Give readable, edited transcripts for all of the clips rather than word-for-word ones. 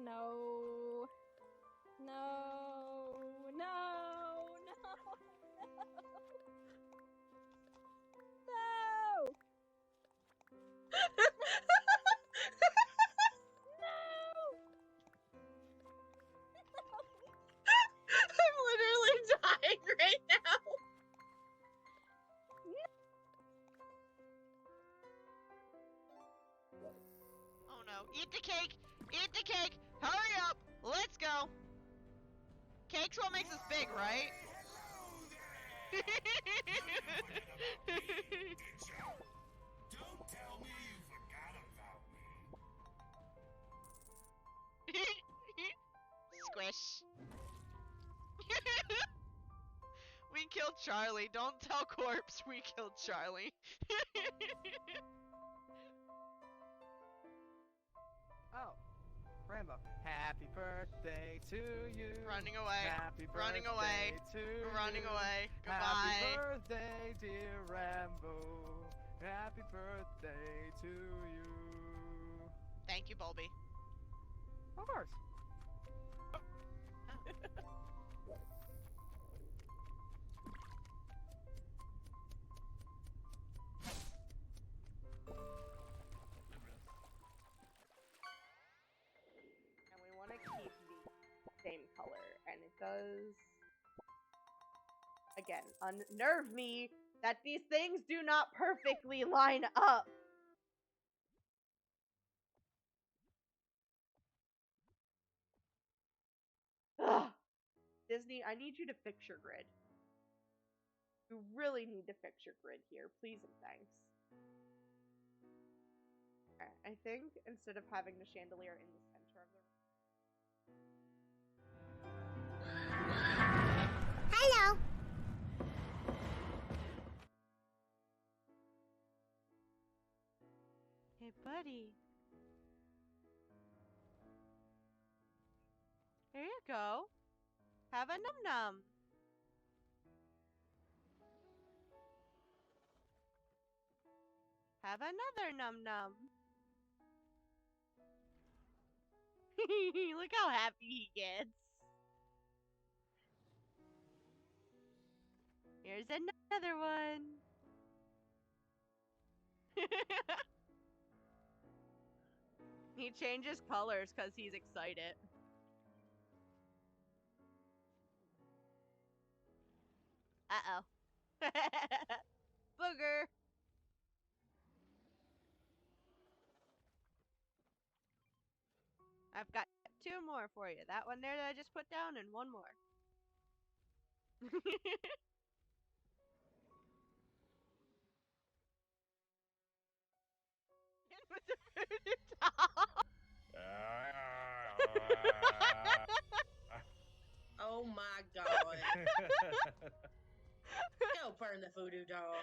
No. No. No. No. No. I'm literally dying right now. Oh no. Eat the cake! Eat the cake! Hurry up! Let's go! Cake's what makes us big, right? Don't tell me you forgot about me. Squish. We killed Charlie. Don't tell Corpse we killed Charlie. Oh, Rambo. Happy birthday to you. Running away. Happy birthday Running away. to Running you. away. Happy Goodbye. birthday, dear Rambo. Happy birthday to you. Thank you, Bulby. Of course. And we want to keep the same color, and it does again unnerve me that these things do not perfectly line up. Ugh. Disney, I need you to fix your grid. You really need to fix your grid here, please and thanks. Okay, I think instead of having the chandelier in the center of the Hello. Hey, buddy. Here you go. Have a num-num. Have another num-num. Look how happy he gets. Here's another one. He changes colors because he's excited. Uh-oh. Booger. I've got 2 more for you. That one there that I just put down and 1 more. With the voodoo doll. Oh my god. Go burn the voodoo doll.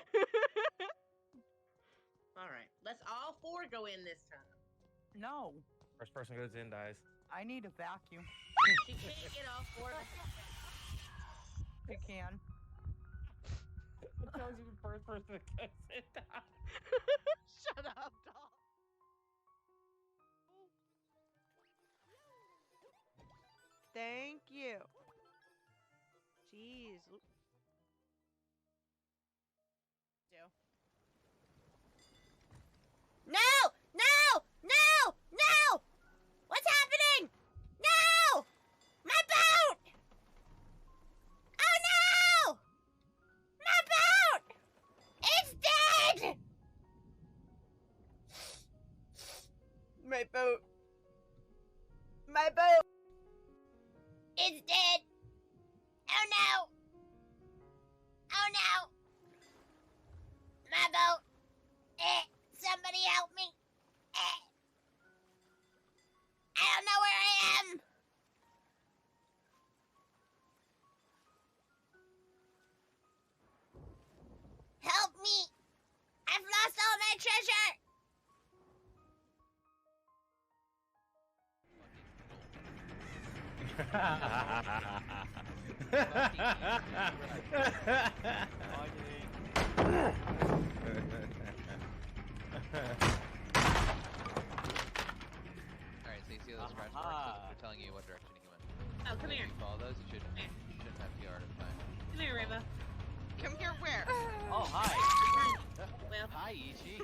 Alright, let's all 4 go in this time. No, First person goes in dies. I need a vacuum. She can't get all 4 of us. I can. It tells you first person goes in dies. Shut up, doll. Thank you. Jeez. No! No! No! No! What's happening? No! My boat! Oh no! My boat! It's dead! my boat. My boat. It's dead! Oh no! Oh no! My boat! Somebody help me! I don't know where I am! Help me! I've lost all my treasure! Alright, so you see those scratch marks. They're telling you what direction he went. Oh, come here. If you follow those, you shouldn't have PR to find. Come here, Rainbow. Come here where? Oh, hi! Well. Hi, Ichi!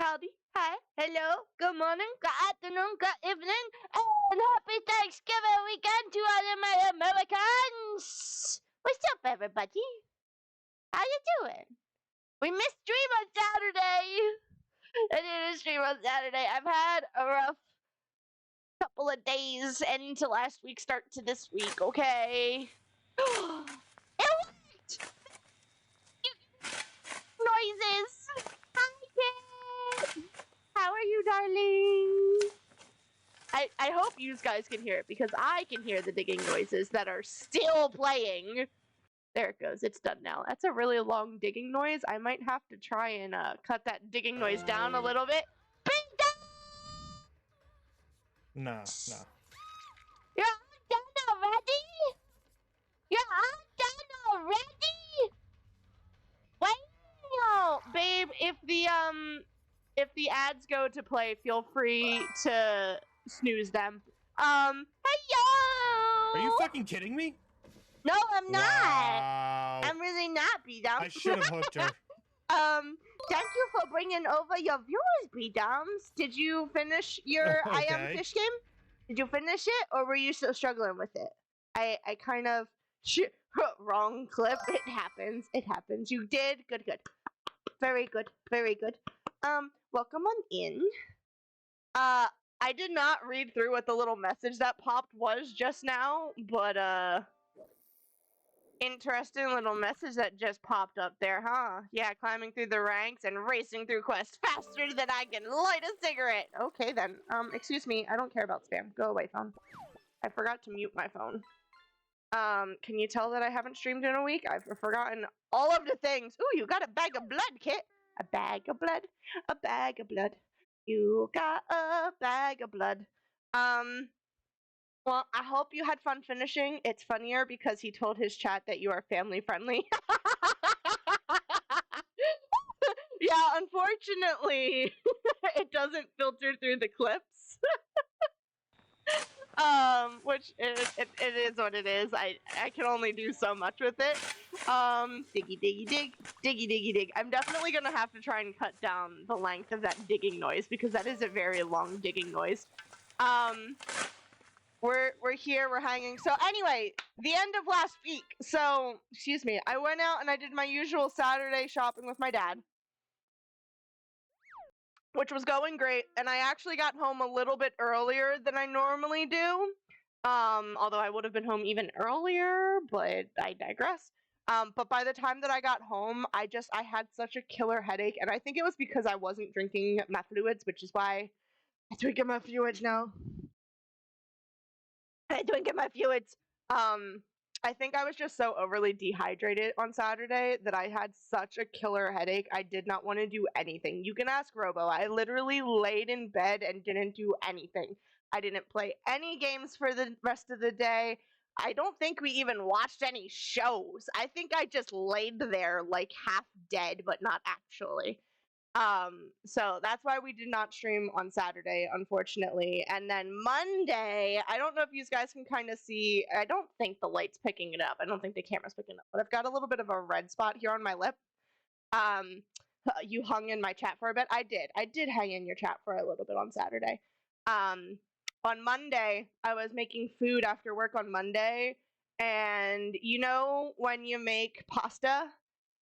Howdy, hi, hello, good morning, good afternoon, good evening, and happy Thanksgiving weekend to all of my Americans! What's up, everybody? How you doing? We missed stream on Saturday! I didn't stream on Saturday. I've had a rough couple of days, end to last week, start to this week, okay? It worked! Noises! Hi, kid! How are you, darling? I hope you guys can hear it because I can hear the digging noises that are still playing. There it goes. It's done now. That's a really long digging noise. I might have to try and cut that digging noise down a little bit. No. You're all done already? You're all done already? Wow, babe. If the ads go to play, feel free to snooze them. Hello. Are you fucking kidding me? No, I'm not. Wow. I'm really not, B-Dums. I should have hooked her. Thank you for bringing over your viewers, B-Dums. Did you finish your I Am Okay. Fish game? Did you finish it, or were you still struggling with it? I kind of... wrong clip. It happens. It happens. You did. Good, good. Very good. Very good. Welcome on in. I did not read through what the little message that popped was just now, but, interesting little message that just popped up there, huh? Yeah, climbing through the ranks and racing through quests faster than I can light a cigarette. Okay then. Excuse me, I don't care about spam. Go away, phone. I forgot to mute my phone. Can you tell that I haven't streamed in a week? I've forgotten all of the things. Ooh, you got a bag of blood, Kit. A bag of blood. A bag of blood. You got a bag of blood. Well, I hope you had fun finishing. It's funnier because he told his chat that you are family friendly. Yeah, unfortunately, it doesn't filter through the clips. Which it is what it is. I can only do so much with it. Diggy diggy dig, diggy diggy dig. I'm definitely gonna have to try and cut down the length of that digging noise because that is a very long digging noise. We're here, we're hanging. So anyway, the end of last week. So, excuse me, I went out and I did my usual Saturday shopping with my dad, which was going great, and I actually got home a little bit earlier than I normally do. Although I would have been home even earlier, but I digress. But by the time that I got home, I had such a killer headache, and I think it was because I wasn't drinking my fluids, which is why I drink my fluids now. I don't get my fluids. I think I was just so overly dehydrated on Saturday that I had such a killer headache. I did not want to do anything. You can ask Robo. I literally laid in bed and didn't do anything. I didn't play any games for the rest of the day. I don't think we even watched any shows. I think I just laid there like half dead, but not actually. So that's why we did not stream on Saturday, unfortunately. And then Monday, I don't know if you guys can kind of see, I don't think the light's picking it up. I don't think the camera's picking it up, but I've got a little bit of a red spot here on my lip. You hung in my chat for a bit. I did hang in your chat for a little bit on Saturday. on Monday, I was making food after work on Monday, and you know when you make pasta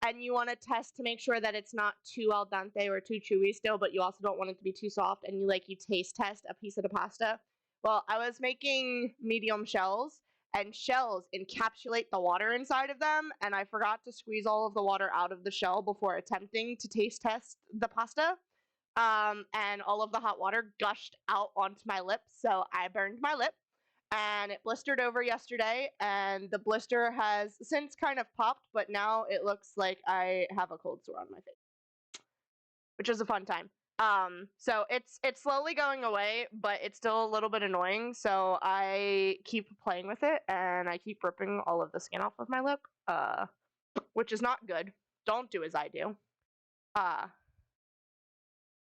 and you want to test to make sure that it's not too al dente or too chewy still, but you also don't want it to be too soft, and you taste test a piece of the pasta. Well, I was making medium shells, and shells encapsulate the water inside of them, and I forgot to squeeze all of the water out of the shell before attempting to taste test the pasta. And all of the hot water gushed out onto my lip, so I burned my lip, and it blistered over yesterday, and the blister has since kind of popped, but now it looks like I have a cold sore on my face, which is a fun time. So it's slowly going away, but it's still a little bit annoying, so I keep playing with it, and I keep ripping all of the skin off of my lip, which is not good. Don't do as I do.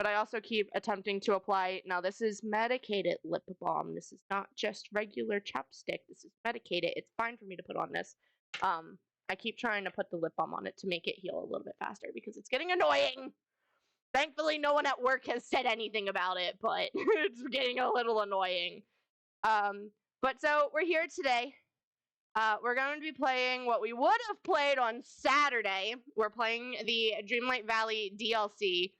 But I also keep attempting to apply, now this is medicated lip balm. This is not just regular chapstick. This is medicated. It's fine for me to put on this. I keep trying to put the lip balm on it to make it heal a little bit faster because it's getting annoying. Thankfully, no one at work has said anything about it, but it's getting a little annoying. But so we're here today. We're going to be playing what we would have played on Saturday. We're playing the Dreamlight Valley DLC.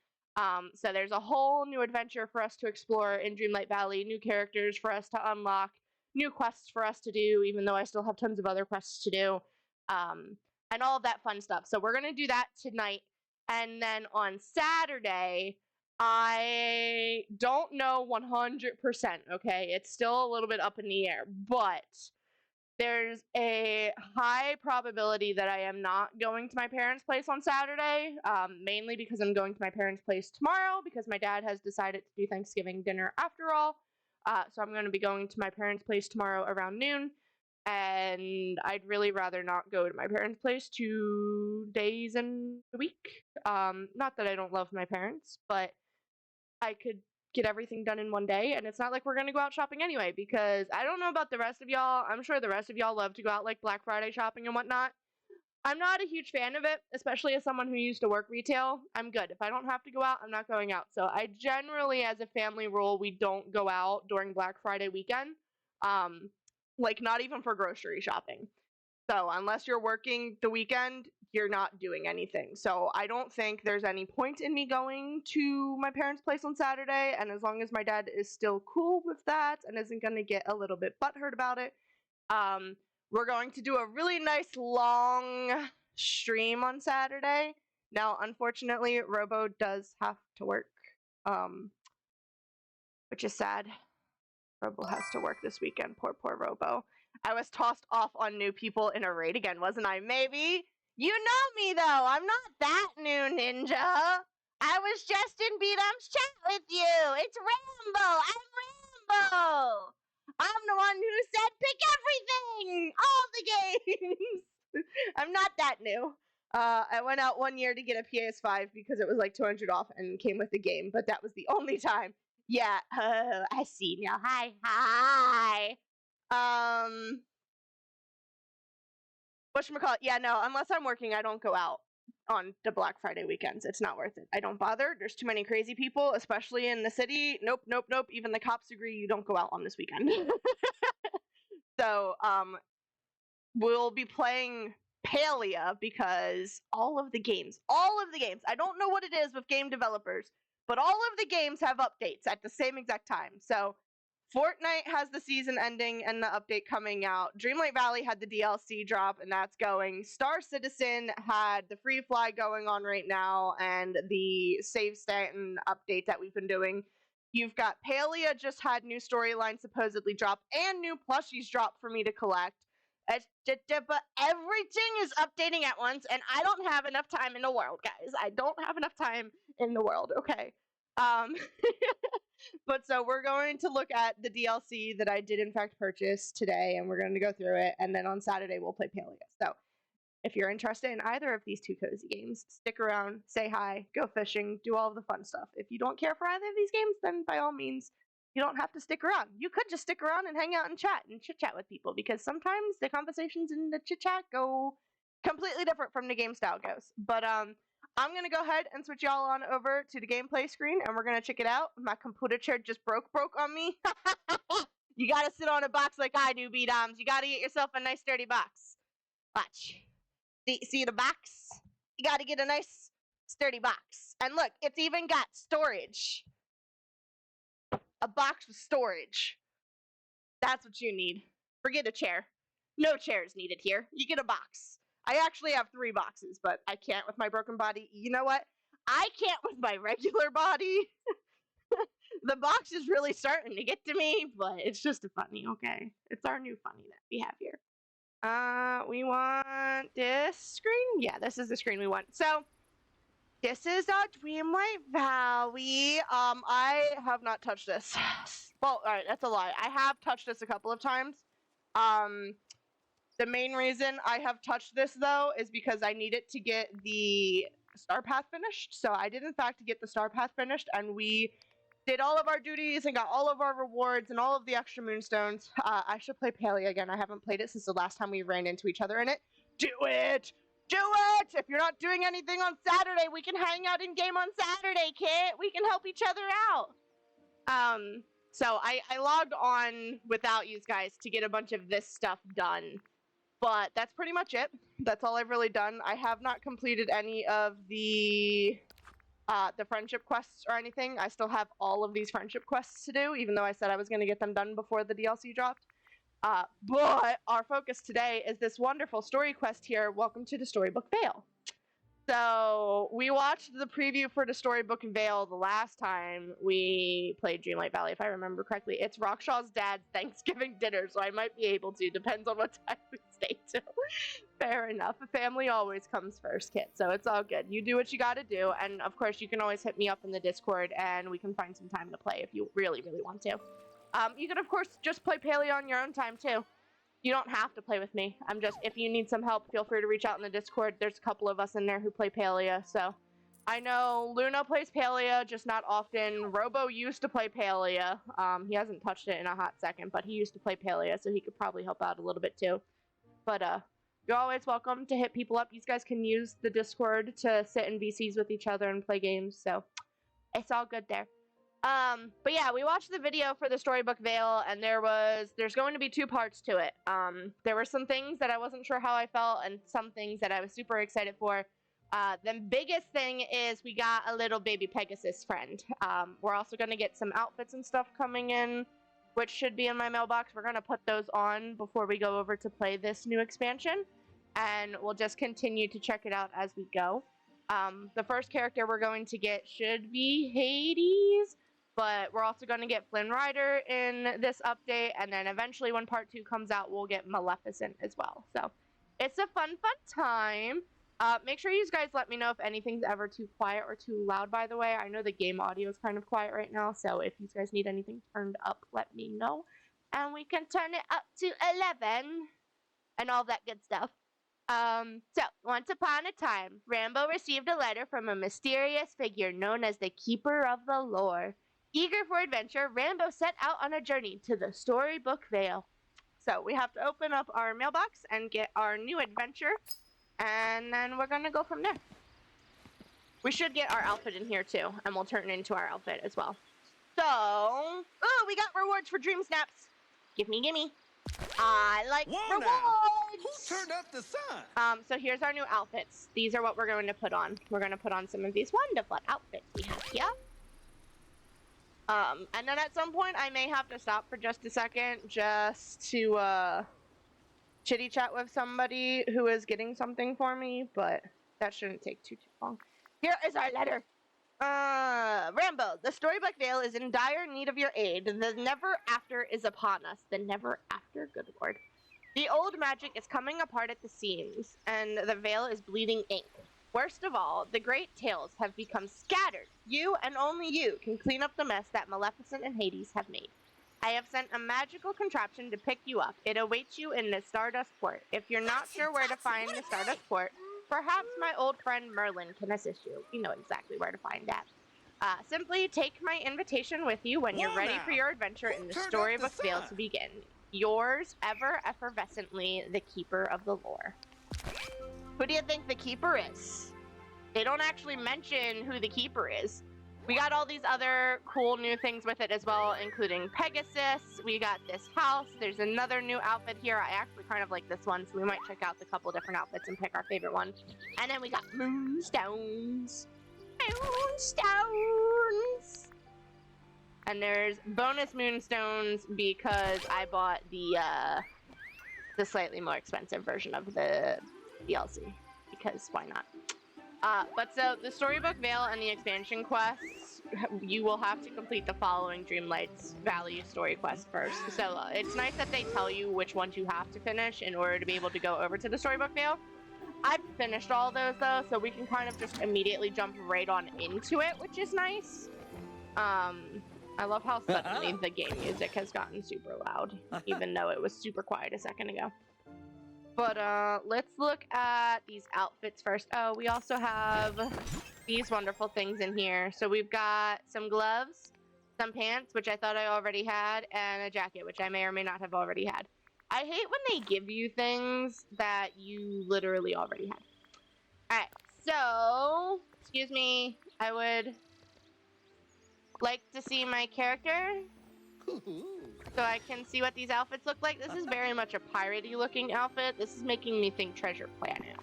So there's a whole new adventure for us to explore in Dreamlight Valley, new characters for us to unlock, new quests for us to do, even though I still have tons of other quests to do, and all of that fun stuff. So we're going to do that tonight. And then on Saturday, I don't know 100%, okay? It's still a little bit up in the air, but there's a high probability that I am not going to my parents' place on Saturday, mainly because I'm going to my parents' place tomorrow because my dad has decided to do Thanksgiving dinner after all. So I'm going to be going to my parents' place tomorrow around noon, and I'd really rather not go to my parents' place 2 days in a week. Not that I don't love my parents, but I could get everything done in one day, and it's not like we're gonna go out shopping anyway, because I don't know about the rest of y'all. I'm sure the rest of y'all love to go out like Black Friday shopping and whatnot. I'm not a huge fan of it, especially as someone who used to work retail. I'm good. If I don't have to go out, I'm not going out. So I generally, as a family rule, we don't go out during Black Friday weekend. Not even for grocery shopping. So unless you're working the weekend, you're not doing anything. So I don't think there's any point in me going to my parents' place on Saturday. And as long as my dad is still cool with that and isn't going to get a little bit butthurt about it, we're going to do a really nice long stream on Saturday. Now, unfortunately, Robo does have to work, which is sad. Robo has to work this weekend. Poor Robo. I was tossed off on new people in a raid again, wasn't I? Maybe. You know me, though. I'm not that new, Ninja. I was just in Beatum's chat with you. It's Rambo. I'm Rambo. I'm the one who said pick everything. All the games. I'm not that new. I went out one year to get a PS5 because it was like 200 off and came with the game, but that was the only time. Yeah, I see now. Hi. Whatchamacallit? Yeah, no, unless I'm working, I don't go out on the Black Friday weekends. It's not worth it. I don't bother. There's too many crazy people, especially in the city. Nope. Even the cops agree you don't go out on this weekend. So, we'll be playing Palia because all of the games, I don't know what it is with game developers, but all of the games have updates at the same exact time. So Fortnite has the season ending and the update coming out. Dreamlight Valley had the DLC drop and that's going. Star Citizen had the free fly going on right now and the save stat and update that we've been doing. You've got Palia just had new storylines supposedly drop and new plushies drop for me to collect. But everything is updating at once, and I don't have enough time in the world, guys. I don't have enough time in the world, okay? But so we're going to look at the DLC that I did in fact purchase today, and we're going to go through it, and then on Saturday we'll play Palia. So if you're interested in either of these two cozy games, stick around, say hi, go fishing, do all of the fun stuff. If you don't care for either of these games, then by all means, you don't have to stick around. You could just stick around and hang out and chat and chit-chat with people, because sometimes the conversations in the chit-chat go completely different from the game style goes. But I'm gonna go ahead and switch y'all on over to the gameplay screen, and we're gonna check it out. My computer chair just broke on me. You gotta sit on a box like I do, B-Doms. You gotta get yourself a nice sturdy box. Watch. See the box? You gotta get a nice sturdy box. And look, it's even got storage. A box with storage. That's what you need. Forget a chair. No chairs needed here. You get a box. I actually have 3 boxes, but I can't with my broken body. You know what? I can't with my regular body. The box is really starting to get to me, but it's just a funny, okay? It's our new funny that we have here. We want this screen? Yeah, this is the screen we want. So, this is our Dreamlight Valley. I have not touched this. Well, alright, that's a lie. I have touched this a couple of times. The main reason I have touched this, though, is because I needed to get the Star Path finished. So I did, in fact, get the Star Path finished, and we did all of our duties and got all of our rewards and all of the extra moonstones. I should play Palea again. I haven't played it since the last time we ran into each other in it. Do it! Do it! If you're not doing anything on Saturday, we can hang out in-game on Saturday, kid! We can help each other out! So I logged on without you guys to get a bunch of this stuff done. But that's pretty much it. That's all I've really done. I have not completed any of the friendship quests or anything. I still have all of these friendship quests to do, even though I said I was going to get them done before the DLC dropped. But our focus today is this wonderful story quest here. Welcome to the Storybook Vale. So, we watched the preview for the Storybook Vale the last time we played Dreamlight Valley, if I remember correctly. It's Rockshaw's dad's Thanksgiving dinner, so I might be able to. Depends on what time we stay till. Fair enough. Family always comes first, kid, so it's all good. You do what you gotta do, and of course, you can always hit me up in the Discord, and we can find some time to play if you really, really want to. You can, of course, just play Paleo on your own time, too. You don't have to play with me. If you need some help, feel free to reach out in the Discord. There's a couple of us in there who play Palea, so. I know Luna plays Palea, just not often. Robo used to play Palea. He hasn't touched it in a hot second, but he used to play Palea, so he could probably help out a little bit too. But, you're always welcome to hit people up. You guys can use the Discord to sit in VCs with each other and play games, so. It's all good there. But yeah, we watched the video for the Storybook Vale, and there's going to be 2 parts to it. There were some things that I wasn't sure how I felt, and some things that I was super excited for. The biggest thing is we got a little baby Pegasus friend. We're also going to get some outfits and stuff coming in, which should be in my mailbox. We're going to put those on before we go over to play this new expansion, and we'll just continue to check it out as we go. The first character we're going to get should be Hades, but we're also going to get Flynn Rider in this update, and then eventually when part 2 comes out, we'll get Maleficent as well. So, it's a fun time. Make sure you guys let me know if anything's ever too quiet or too loud, by the way. I know the game audio is kind of quiet right now, so if you guys need anything turned up, let me know. And we can turn it up to 11, and all that good stuff. So, once upon a time, Rambo received a letter from a mysterious figure known as the Keeper of the Lore. Eager for adventure, Rambo set out on a journey to the Storybook Vale. So, we have to open up our mailbox and get our new adventure, and then we're gonna go from there. We should get our outfit in here too, and we'll turn it into our outfit as well. So, oh, we got rewards for Dream Snaps. Gimme. I like rewards! Who turned up the sun? So here's our new outfits. These are what we're going to put on. We're going to put on some of these wonderful outfits we have here. And then at some point, I may have to stop for just a second just to, chitty chat with somebody who is getting something for me, but that shouldn't take too long. Here is our letter. Rambo, the Storybook Vale is in dire need of your aid. The never after is upon us. The never after, good lord. The old magic is coming apart at the seams, and the Vale is bleeding ink. Worst of all, the great tales have become scattered. You and only you can clean up the mess that Maleficent and Hades have made. I have sent a magical contraption to pick you up. It awaits you in the Stardust Port. If you're not sure where to find the Stardust Port, perhaps my old friend Merlin can assist you. You know exactly where to find that. Simply take my invitation with you when you're ready for your adventure in the Storybook Vale to begin. Yours, ever effervescently, the Keeper of the Lore. Who do you think the Keeper is? they don't actually mention who the keeper is. We got all these other cool new things with it as well, including Pegasus. We got this house. There's another new outfit here. I actually kind of like this one, so we might check out the couple different outfits and pick our favorite one. And then we got moonstones. Moonstones! And there's bonus moonstones because I bought the slightly more expensive version of the DLC. Because why not? But so the Storybook Vale and the expansion quests, you will have to complete the following Dreamlight's Valley story quest first. So it's nice that they tell you which ones you have to finish in order to be able to go over to the Storybook Vale. I've finished all those though, so we can kind of just immediately jump right on into it, which is nice. I love how suddenly the game music has gotten super loud, even though it was super quiet a second ago. But let's look at these outfits first. Oh, we also have these wonderful things in here. So we've got some gloves, some pants, which I thought I already had, and a jacket, which I may or may not have already had. I hate when they give you things that you literally already had. Alright, so, excuse me, I would like to see my character. So I can see what these outfits look like. This is very much a piratey looking outfit. This is making me think Treasure Planet.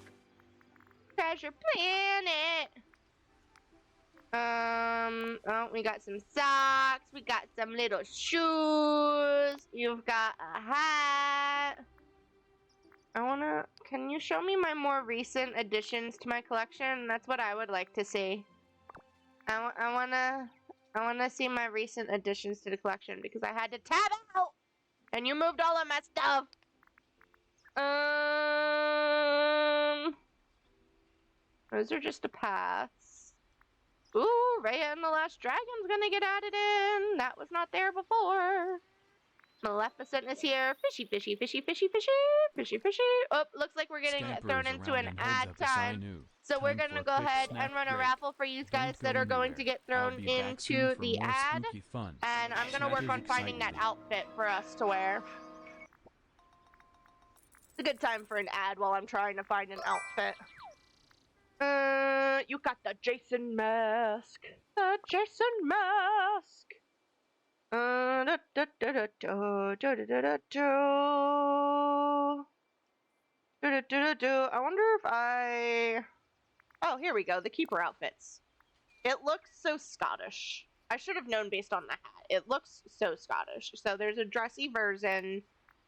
Treasure Planet! Oh, we got some socks. We got some little shoes. You've got a hat. Can you show me my more recent additions to my collection? That's what I would like to see. I wanna see my recent additions to the collection because I had to tab out and you moved all of my stuff. Those are just a pass. Ooh, Raya and the Last Dragon's gonna get added in. That was not there before. Maleficent is here. Fishy, fishy, fishy, fishy, fishy, fishy, fishy. Oh, looks like we're getting thrown into an ad time. So we're gonna go ahead and run a raffle for you guys that are going to get thrown into the ad. And I'm gonna work on finding that outfit for us to wear. It's a good time for an ad while I'm trying to find an outfit. You got the Jason mask. The Jason mask. I wonder if oh, here we go. The Keeper outfits. It looks so Scottish. I should have known based on the hat. It looks so Scottish. So there's a dressy version,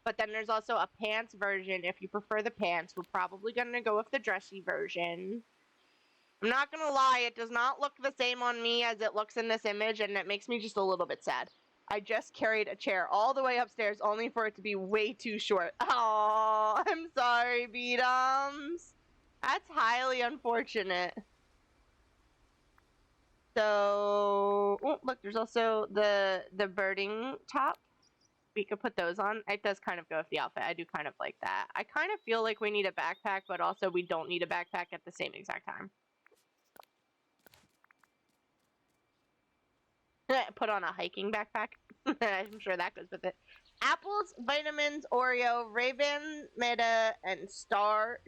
but then there's also a pants version. If you prefer the pants, we're probably going to go with the dressy version. I'm not going to lie, it does not look the same on me as it looks in this image, and it makes me just a little bit sad. I just carried a chair all the way upstairs only for it to be way too short. Oh, I'm sorry, B-Doms. That's highly unfortunate. So, oh, look, there's also the birding top. We could put those on. It does kind of go with the outfit. I do kind of like that. I kind of feel like we need a backpack, but also we don't need a backpack at the same exact time. Put on a hiking backpack. I'm sure that goes with it. Apples, vitamins, Oreo, Raven, Meta, and Star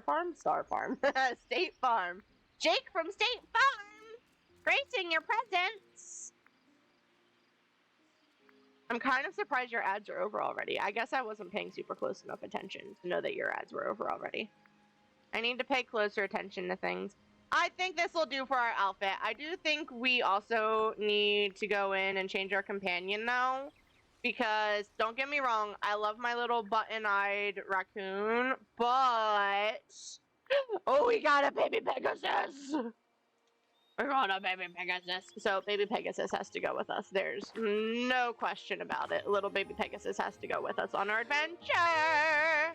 Farm? Star Farm. State Farm. Jake from State Farm! Gracing your presents! I'm kind of surprised your ads are over already. I guess I wasn't paying super close enough attention to know that your ads were over already. I need to pay closer attention to things. I think this will do for our outfit. I do think we also need to go in and change our companion though. Because, don't get me wrong, I love my little button-eyed raccoon, but... Oh, we got a baby Pegasus! We got a baby Pegasus. So, baby Pegasus has to go with us. There's no question about it. Little baby Pegasus has to go with us on our adventure!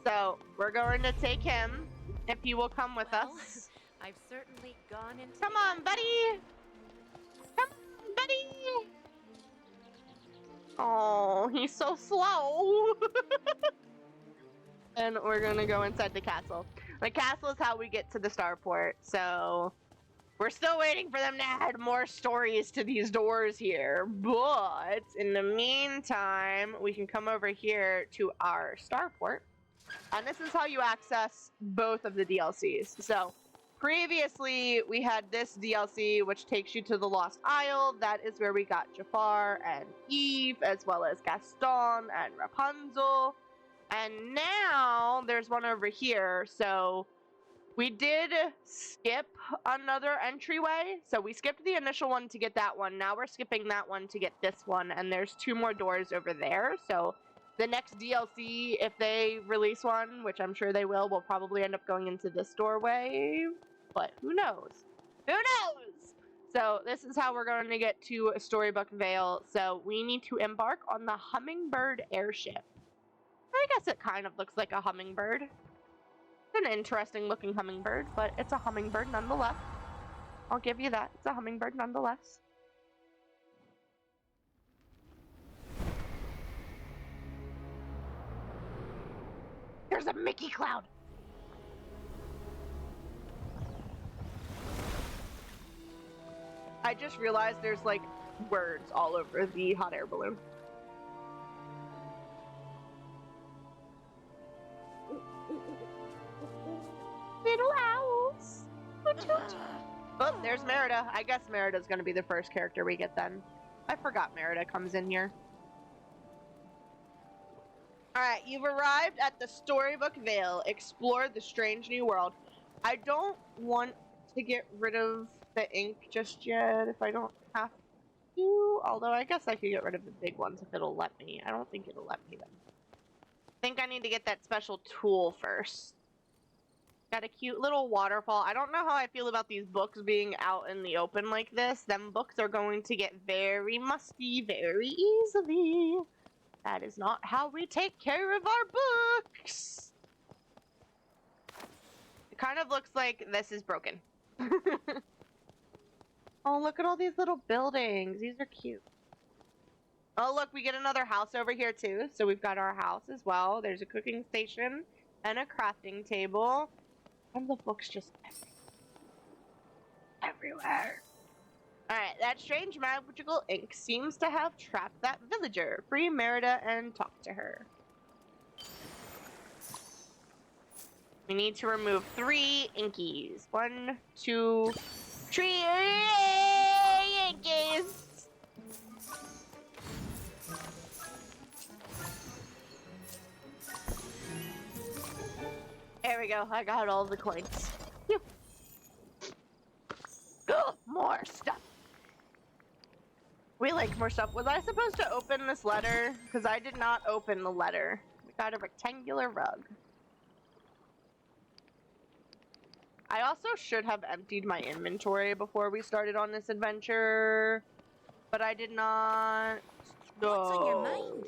So, we're going to take him, if he will come with us. I've certainly gone into Come on, buddy! Come on, buddy! Oh, he's so slow! And we're gonna go inside the castle. The castle is how we get to the starport, so... We're still waiting for them to add more stories to these doors here, but in the meantime, we can come over here to our starport. And this is how you access both of the DLCs. So, previously we had this DLC, which takes you to the Lost Isle. That is where we got Jafar and Eve, as well as Gaston and Rapunzel. And now there's one over here. So we did skip another entryway. So we skipped the initial one to get that one. Now we're skipping that one to get this one. And there's 2 more doors over there. So the next DLC, if they release one, which I'm sure they will probably end up going into this doorway. But who knows? Who knows? So this is how we're going to get to Storybook Vale. So we need to embark on the Hummingbird airship. I guess it kind of looks like a hummingbird. It's an interesting looking hummingbird, but it's a hummingbird nonetheless. I'll give you that. It's a hummingbird nonetheless. There's a Mickey cloud. I just realized there's like words all over the hot air balloon. Little owls. Oh, there's Merida. I guess Merida's gonna be the first character we get then. I forgot Merida comes in here. Alright, you've arrived at the Storybook Vale. Explore the strange new world. I don't want to get rid of the ink just yet if I don't have to. Although I guess I could get rid of the big ones if it'll let me. I don't think it'll let me then. I think I need to get that special tool first. Got a cute little waterfall. I don't know how I feel about these books being out in the open like this. Them books are going to get very musty very easily. That is not how we take care of our books. It kind of looks like this is broken. Oh, look at all these little buildings. These are cute. Oh, look, we get another house over here too. So we've got our house as well. There's a cooking station and a crafting table. And the books just everywhere. Alright, that strange magical ink seems to have trapped that villager. Free Merida and talk to her. We need to remove 3 inkies. 1, 2, 3 inkies! There we go, I got all the coins. Phew. Oh, more stuff. We like more stuff. Was I supposed to open this letter? Because I did not open the letter. We got a rectangular rug. I also should have emptied my inventory before we started on this adventure. But I did not. What's on your mind?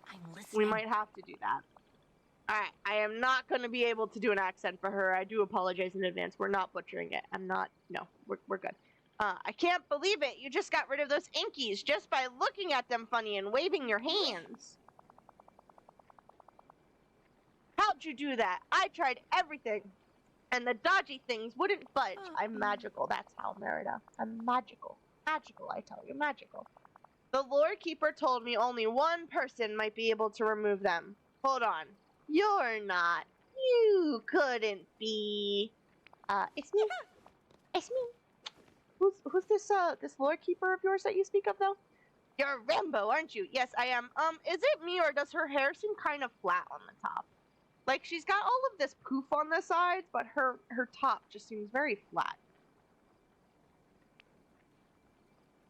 I'm listening. We might have to do that. Alright, I am not going to be able to do an accent for her. I do apologize in advance. We're not butchering it. I'm not. No, we're good. I can't believe it. You just got rid of those inkies just by looking at them funny and waving your hands. How'd you do that? I tried everything. And the dodgy things wouldn't budge. I'm magical. That's how, Merida. I'm magical. Magical, I tell you. Magical. The Lord Keeper told me only one person might be able to remove them. Hold on. You're not. You couldn't be. It's me. It's me. Who's this Lord Keeper of yours that you speak of, though? You're Rambo, aren't you? Yes, I am. Is it me, or does her hair seem kind of flat on the top? Like, she's got all of this poof on the sides, but her top just seems very flat.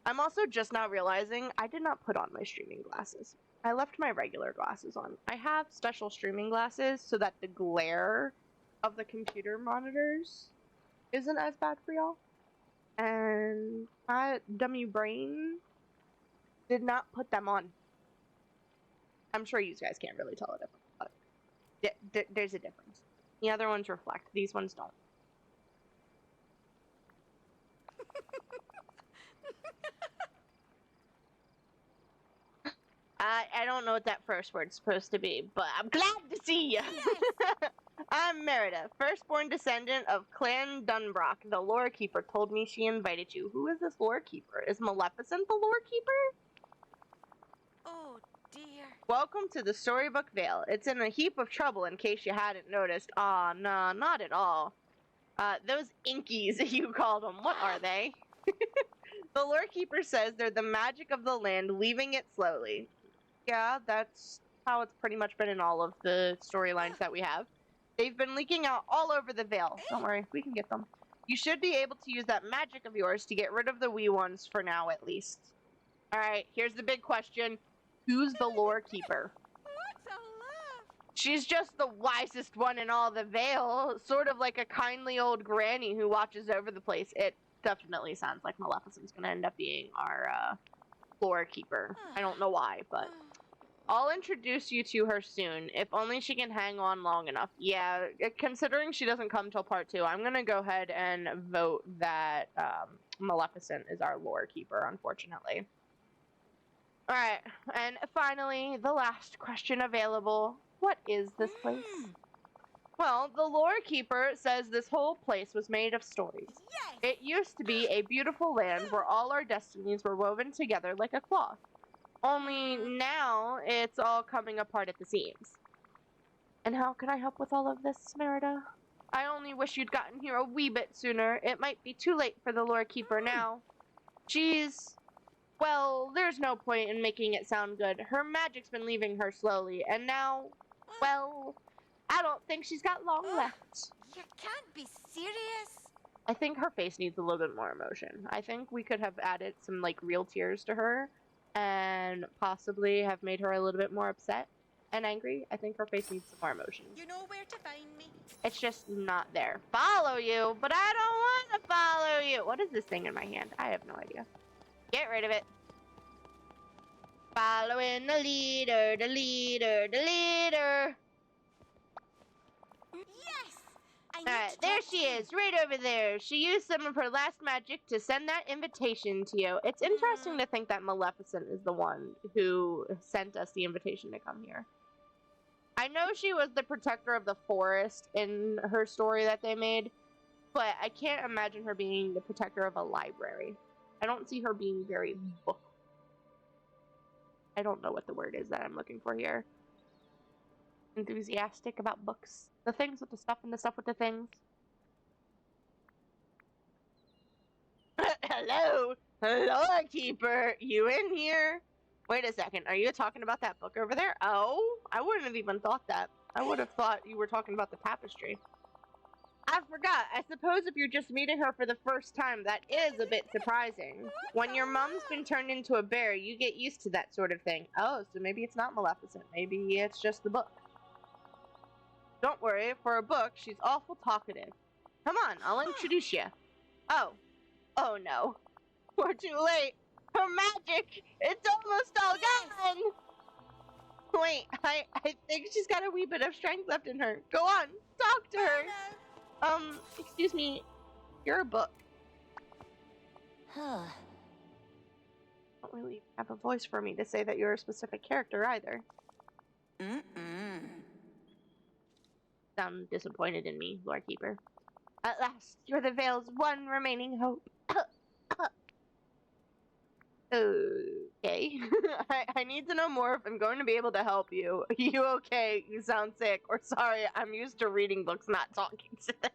I'm also just now realizing I did not put on my streaming glasses. I left my regular glasses on. I have special streaming glasses so that the glare of the computer monitors isn't as bad for y'all. And my dummy brain did not put them on. I'm sure you guys can't really tell a difference, but there's a difference. The other ones reflect. These ones don't. I don't know what that first word's supposed to be, but I'm glad to see you. Yes. I'm Merida, firstborn descendant of Clan Dunbrock. The Lore Keeper told me she invited you. Who is this Lore Keeper? Is Maleficent the Lore Keeper? Oh, dear. Welcome to the Storybook Vale. It's in a heap of trouble in case you hadn't noticed. Aw, nah, not at all. Those inkies, you called them, what are they? The lore keeper says they're the magic of the land, leaving it slowly. Yeah, that's how it's pretty much been in all of the storylines that we have. They've been leaking out all over the Vale. Don't worry, we can get them. You should be able to use that magic of yours to get rid of the wee ones for now, at least. Alright, here's the big question. Who's the lore keeper? What's a laugh? She's just the wisest one in all the Vale, sort of like a kindly old granny who watches over the place. It definitely sounds like Maleficent's gonna end up being our lore keeper. I don't know why, but I'll introduce you to her soon, if only she can hang on long enough. Yeah, considering she doesn't come till part 2, I'm gonna go ahead and vote that Maleficent is our lore keeper, unfortunately. Alright, and finally, the last question available. What is this place? Well, the lore keeper says this whole place was made of stories. Yes! It used to be a beautiful land where all our destinies were woven together like a cloth. Only now it's all coming apart at the seams. And how can I help with all of this, Merida? I only wish you'd gotten here a wee bit sooner. It might be too late for the lore keeper now. Well, there's no point in making it sound good. Her magic's been leaving her slowly, and now, well, I don't think she's got long left. You can't be serious. I think her face needs a little bit more emotion. I think we could have added some, like, real tears to her and possibly have made her a little bit more upset and angry. I think her face needs some more emotion. You know where to find me. It's just not there. Follow you, but I don't want to follow you. What is this thing in my hand? I have no idea. Get rid of it. Following the leader, the leader, the leader. Yes! I need Alright, to there talk she to you. is, right over there. She used some of her last magic to send that invitation to you. It's interesting to think that Maleficent is the one who sent us the invitation to come here. I know she was the protector of the forest in her story that they made, but I can't imagine her being the protector of a library. I don't see her being very book. I don't know what the word is that I'm looking for here. Enthusiastic about books. The things with the stuff and the stuff with the things. Hello? Hello, keeper. You in here? Wait a second. Are you talking about that book over there? Oh, I wouldn't have even thought that. I would have thought you were talking about the tapestry. I forgot. I suppose if you're just meeting her for the first time, that is a bit surprising. When your mom's been turned into a bear, you get used to that sort of thing. Oh, so maybe it's not Maleficent. Maybe it's just the book. Don't worry, for a book, she's awful talkative. Come on, I'll introduce you. Oh no. We're too late. Her magic, it's almost all gone. Wait, I think she's got a wee bit of strength left in her. Go on, talk to her. Excuse me, you're a book. Don't really have a voice for me to say that you're a specific character either. Sound disappointed in me, Lord Keeper. At last, you're the Vale's one remaining hope. Okay. I need to know more if I'm going to be able to help you. You okay? You sound sick. Or sorry, I'm used to reading books, not talking to them.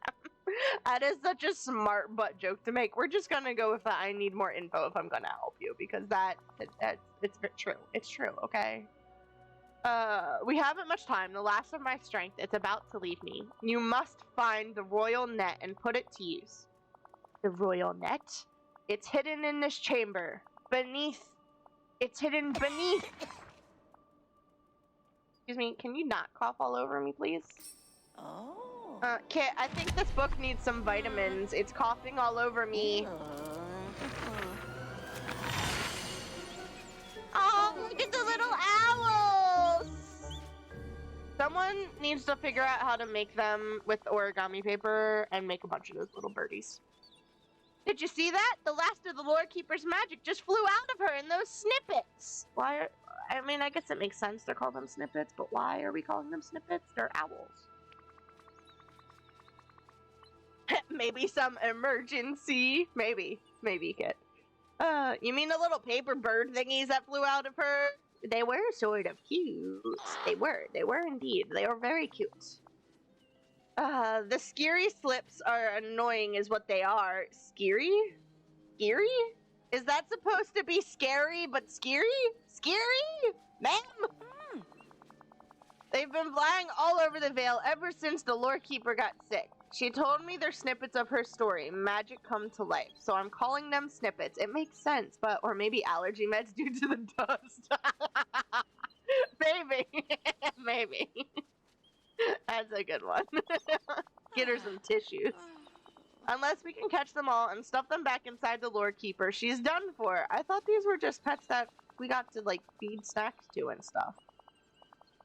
That is such a smart butt joke to make. We're just gonna go with that. I need more info if I'm gonna help you, because it's true. It's true, okay? We haven't much time. The last of my strength, it's about to leave me. You must find the royal net and put it to use. The royal net? It's hidden in this chamber. It's hidden beneath. Excuse me, can you not cough all over me, please? Oh. Kit, I think this book needs some vitamins. It's coughing all over me. Oh, look at the little owls! Someone needs to figure out how to make them with origami paper and make a bunch of those little birdies. Did you see that? The last of the Lord Keeper's magic just flew out of her in those snippets. Why? I mean, I guess it makes sense to call them snippets, but why are we calling them snippets? They're owls. Maybe some emergency. Maybe, Kit. You mean the little paper bird thingies that flew out of her? They were sort of cute. They were indeed. They were very cute. The scary slips are annoying is what they are. Scary? Scary? Is that supposed to be scary but scary? Scary? Ma'am? They've been flying all over the Vale ever since the lore keeper got sick. She told me they're snippets of her story, magic come to life. So I'm calling them snippets. It makes sense, but or maybe allergy meds due to the dust. Maybe. Maybe. That's a good one. Get her some tissues. Unless we can catch them all and stuff them back inside the lore keeper, she's done for. I thought these were just pets that we got to like feed snacks to and stuff.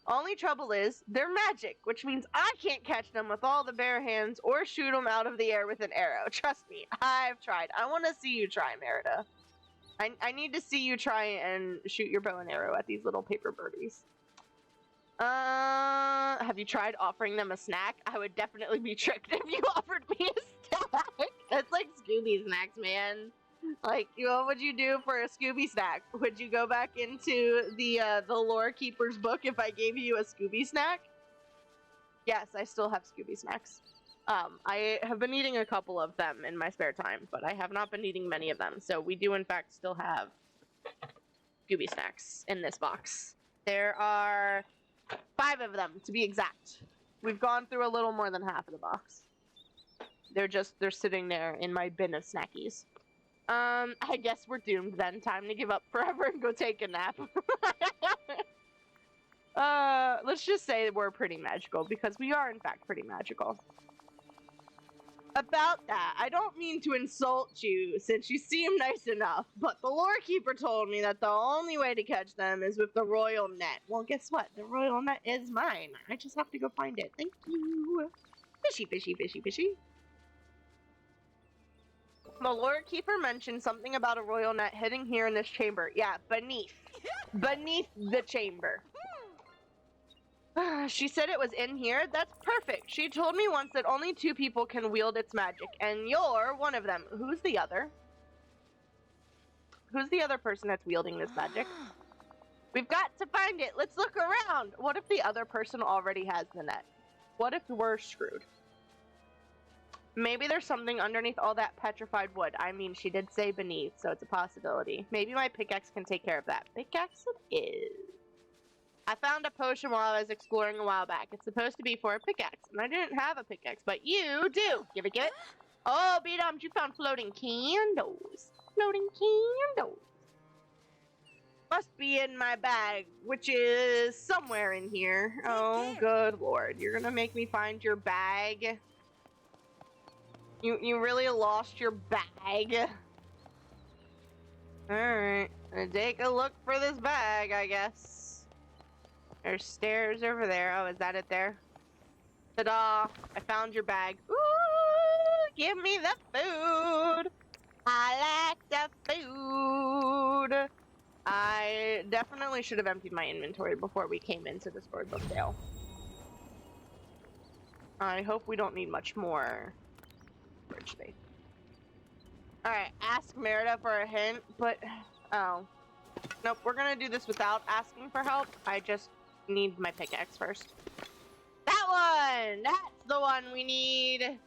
Only trouble is, they're magic, which means I can't catch them with all the bare hands or shoot them out of the air with an arrow. Trust me, I've tried. I want to see you try, Merida. I need to see you try and shoot your bow and arrow at these little paper birdies. Have you tried offering them a snack? I would definitely be tricked if you offered me a snack. That's like Scooby snacks, man. Like, what would you do for a Scooby snack? Would you go back into the lore keeper's book if I gave you a Scooby snack? Yes, I still have Scooby snacks. I have been eating a couple of them in my spare time, but I have not been eating many of them. So we do in fact still have Scooby snacks in this box. There are 5 of them to be exact. We've gone through a little more than half of the box. They're sitting there in my bin of snackies. I guess we're doomed then. Time to give up forever and go take a nap. Let's just say we're pretty magical, because we are in fact pretty magical. About that, I don't mean to insult you, since you seem nice enough, but the lore keeper told me that the only way to catch them is with the royal net. Well, guess what? The royal net is mine. I just have to go find it. Thank you. Fishy, fishy, fishy, fishy. The lore keeper mentioned something about a royal net hidden here in this chamber. Yeah, beneath the chamber. She said it was in here. That's perfect. She told me once that only 2 people can wield its magic, and you're one of them. Who's the other? Who's the other person that's wielding this magic? We've got to find it. Let's look around. What if the other person already has the net? What if we're screwed? Maybe there's something underneath all that petrified wood. I mean, she did say beneath, so it's a possibility. Maybe my pickaxe can take care of that. Pickaxe it is. I found a potion while I was exploring a while back. It's supposed to be for a pickaxe, and I didn't have a pickaxe, but you do. Give it, give it. Oh, B-Dums, you found floating candles. Floating candles. Must be in my bag, which is somewhere in here. Oh, good lord. You're gonna make me find your bag? You really lost your bag? Alright. Gonna take a look for this bag, I guess. There's stairs over there. Oh, is that it there? Ta-da! I found your bag. Ooh! Give me the food! I like the food! I definitely should have emptied my inventory before we came into the Storybook sale. I hope we don't need much more storage space. Alright, ask Merida for a hint, but... Oh. Nope, we're gonna do this without asking for help. I just need my pickaxe first. That one! That's the one we need!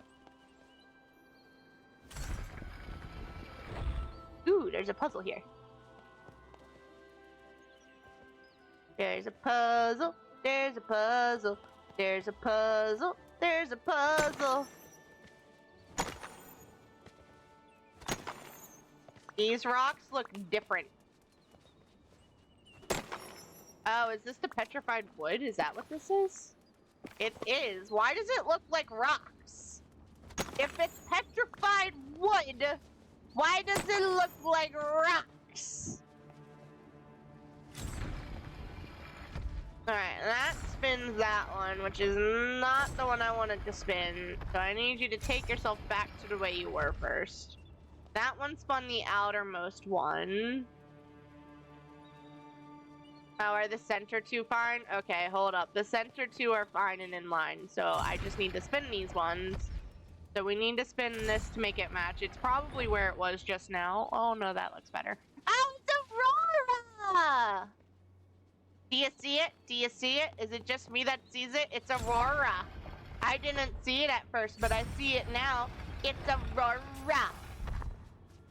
Ooh, there's a puzzle here. There's a puzzle, there's a puzzle, there's a puzzle, there's a puzzle. These rocks look different. Oh, is this the petrified wood? Is that what this is? It is. Why does it look like rocks? If it's petrified wood, why does it look like rocks? Alright, that spins that one, which is not the one I wanted to spin. So I need you to take yourself back to the way you were first. That one spun the outermost one. Oh, are the center 2 fine? Okay, hold up. The center 2 are fine and in line. So I just need to spin these ones. So we need to spin this to make it match. It's probably where it was just now. Oh no, that looks better. Oh, it's Aurora! Do you see it? Do you see it? Is it just me that sees it? It's Aurora. I didn't see it at first, but I see it now. It's Aurora.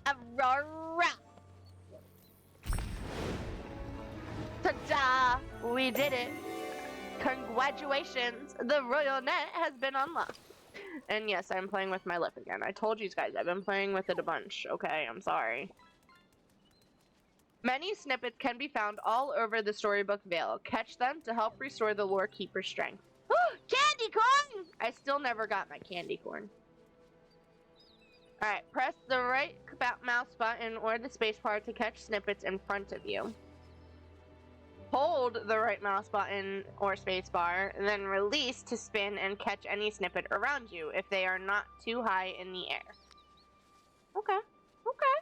Aurora. Ta-da! We did it. Congratulations. The royal net has been unlocked. And yes, I'm playing with my lip again. I told you guys I've been playing with it a bunch. Okay, I'm sorry. Many snippets can be found all over the Storybook Vale. Catch them to help restore the lore keeper's strength. Candy corn! I still never got my candy corn. Alright, press the right mouse button or the spacebar to catch snippets in front of you. Hold the right mouse button or spacebar, and then release to spin and catch any snippet around you if they are not too high in the air. Okay, okay.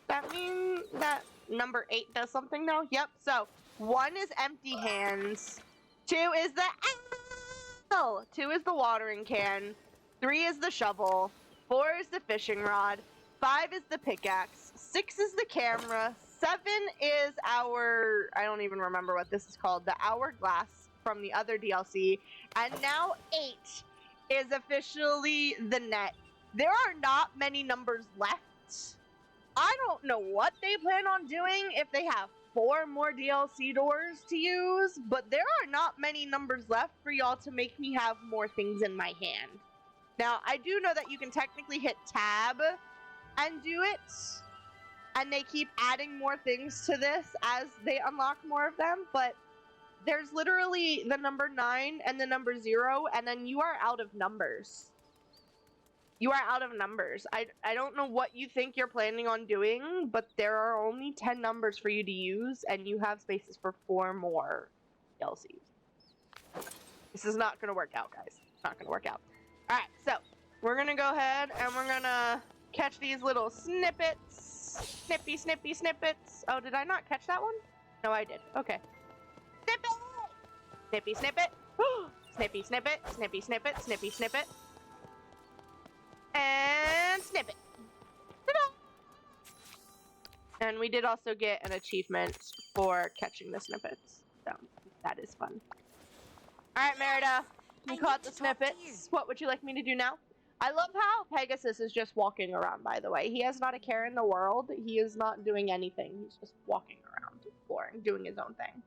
That means that number 8 does something though? Yep, so 1 is empty hands, 2 is the apple, 2 is the watering can, 3 is the shovel, 4 is the fishing rod, 5 is the pickaxe, 6 is the camera, 7 is our, I don't even remember what this is called, the hourglass from the other DLC, and now 8 is officially the net. There are not many numbers left. I don't know what they plan on doing if they have 4 more DLC doors to use, but there are not many numbers left for y'all to make me have more things in my hand. Now, I do know that you can technically hit tab and do it, and they keep adding more things to this as they unlock more of them, but there's literally the number 9 and the number 0, and then you are out of numbers. You are out of numbers. I don't know what you think you're planning on doing, but there are only 10 numbers for you to use, and you have spaces for 4 more DLCs. This is not going to work out, guys. It's not going to work out. Alright, so we're going to go ahead and we're going to catch these little snippets. Snippy, snippy, snippets. Oh, did I not catch that one? No, I did. Okay. Snippet! Snippy, snippet. Snippy, snippet. Snippy, snippet. Snippy, snippet. And snippet. Ta-da! And we did also get an achievement for catching the snippets. So, that is fun. Alright, Merida. You caught the snippets. What would you like me to do now? I love how Pegasus is just walking around, by the way. He has not a care in the world. He is not doing anything. He's just walking around, exploring, doing his own thing.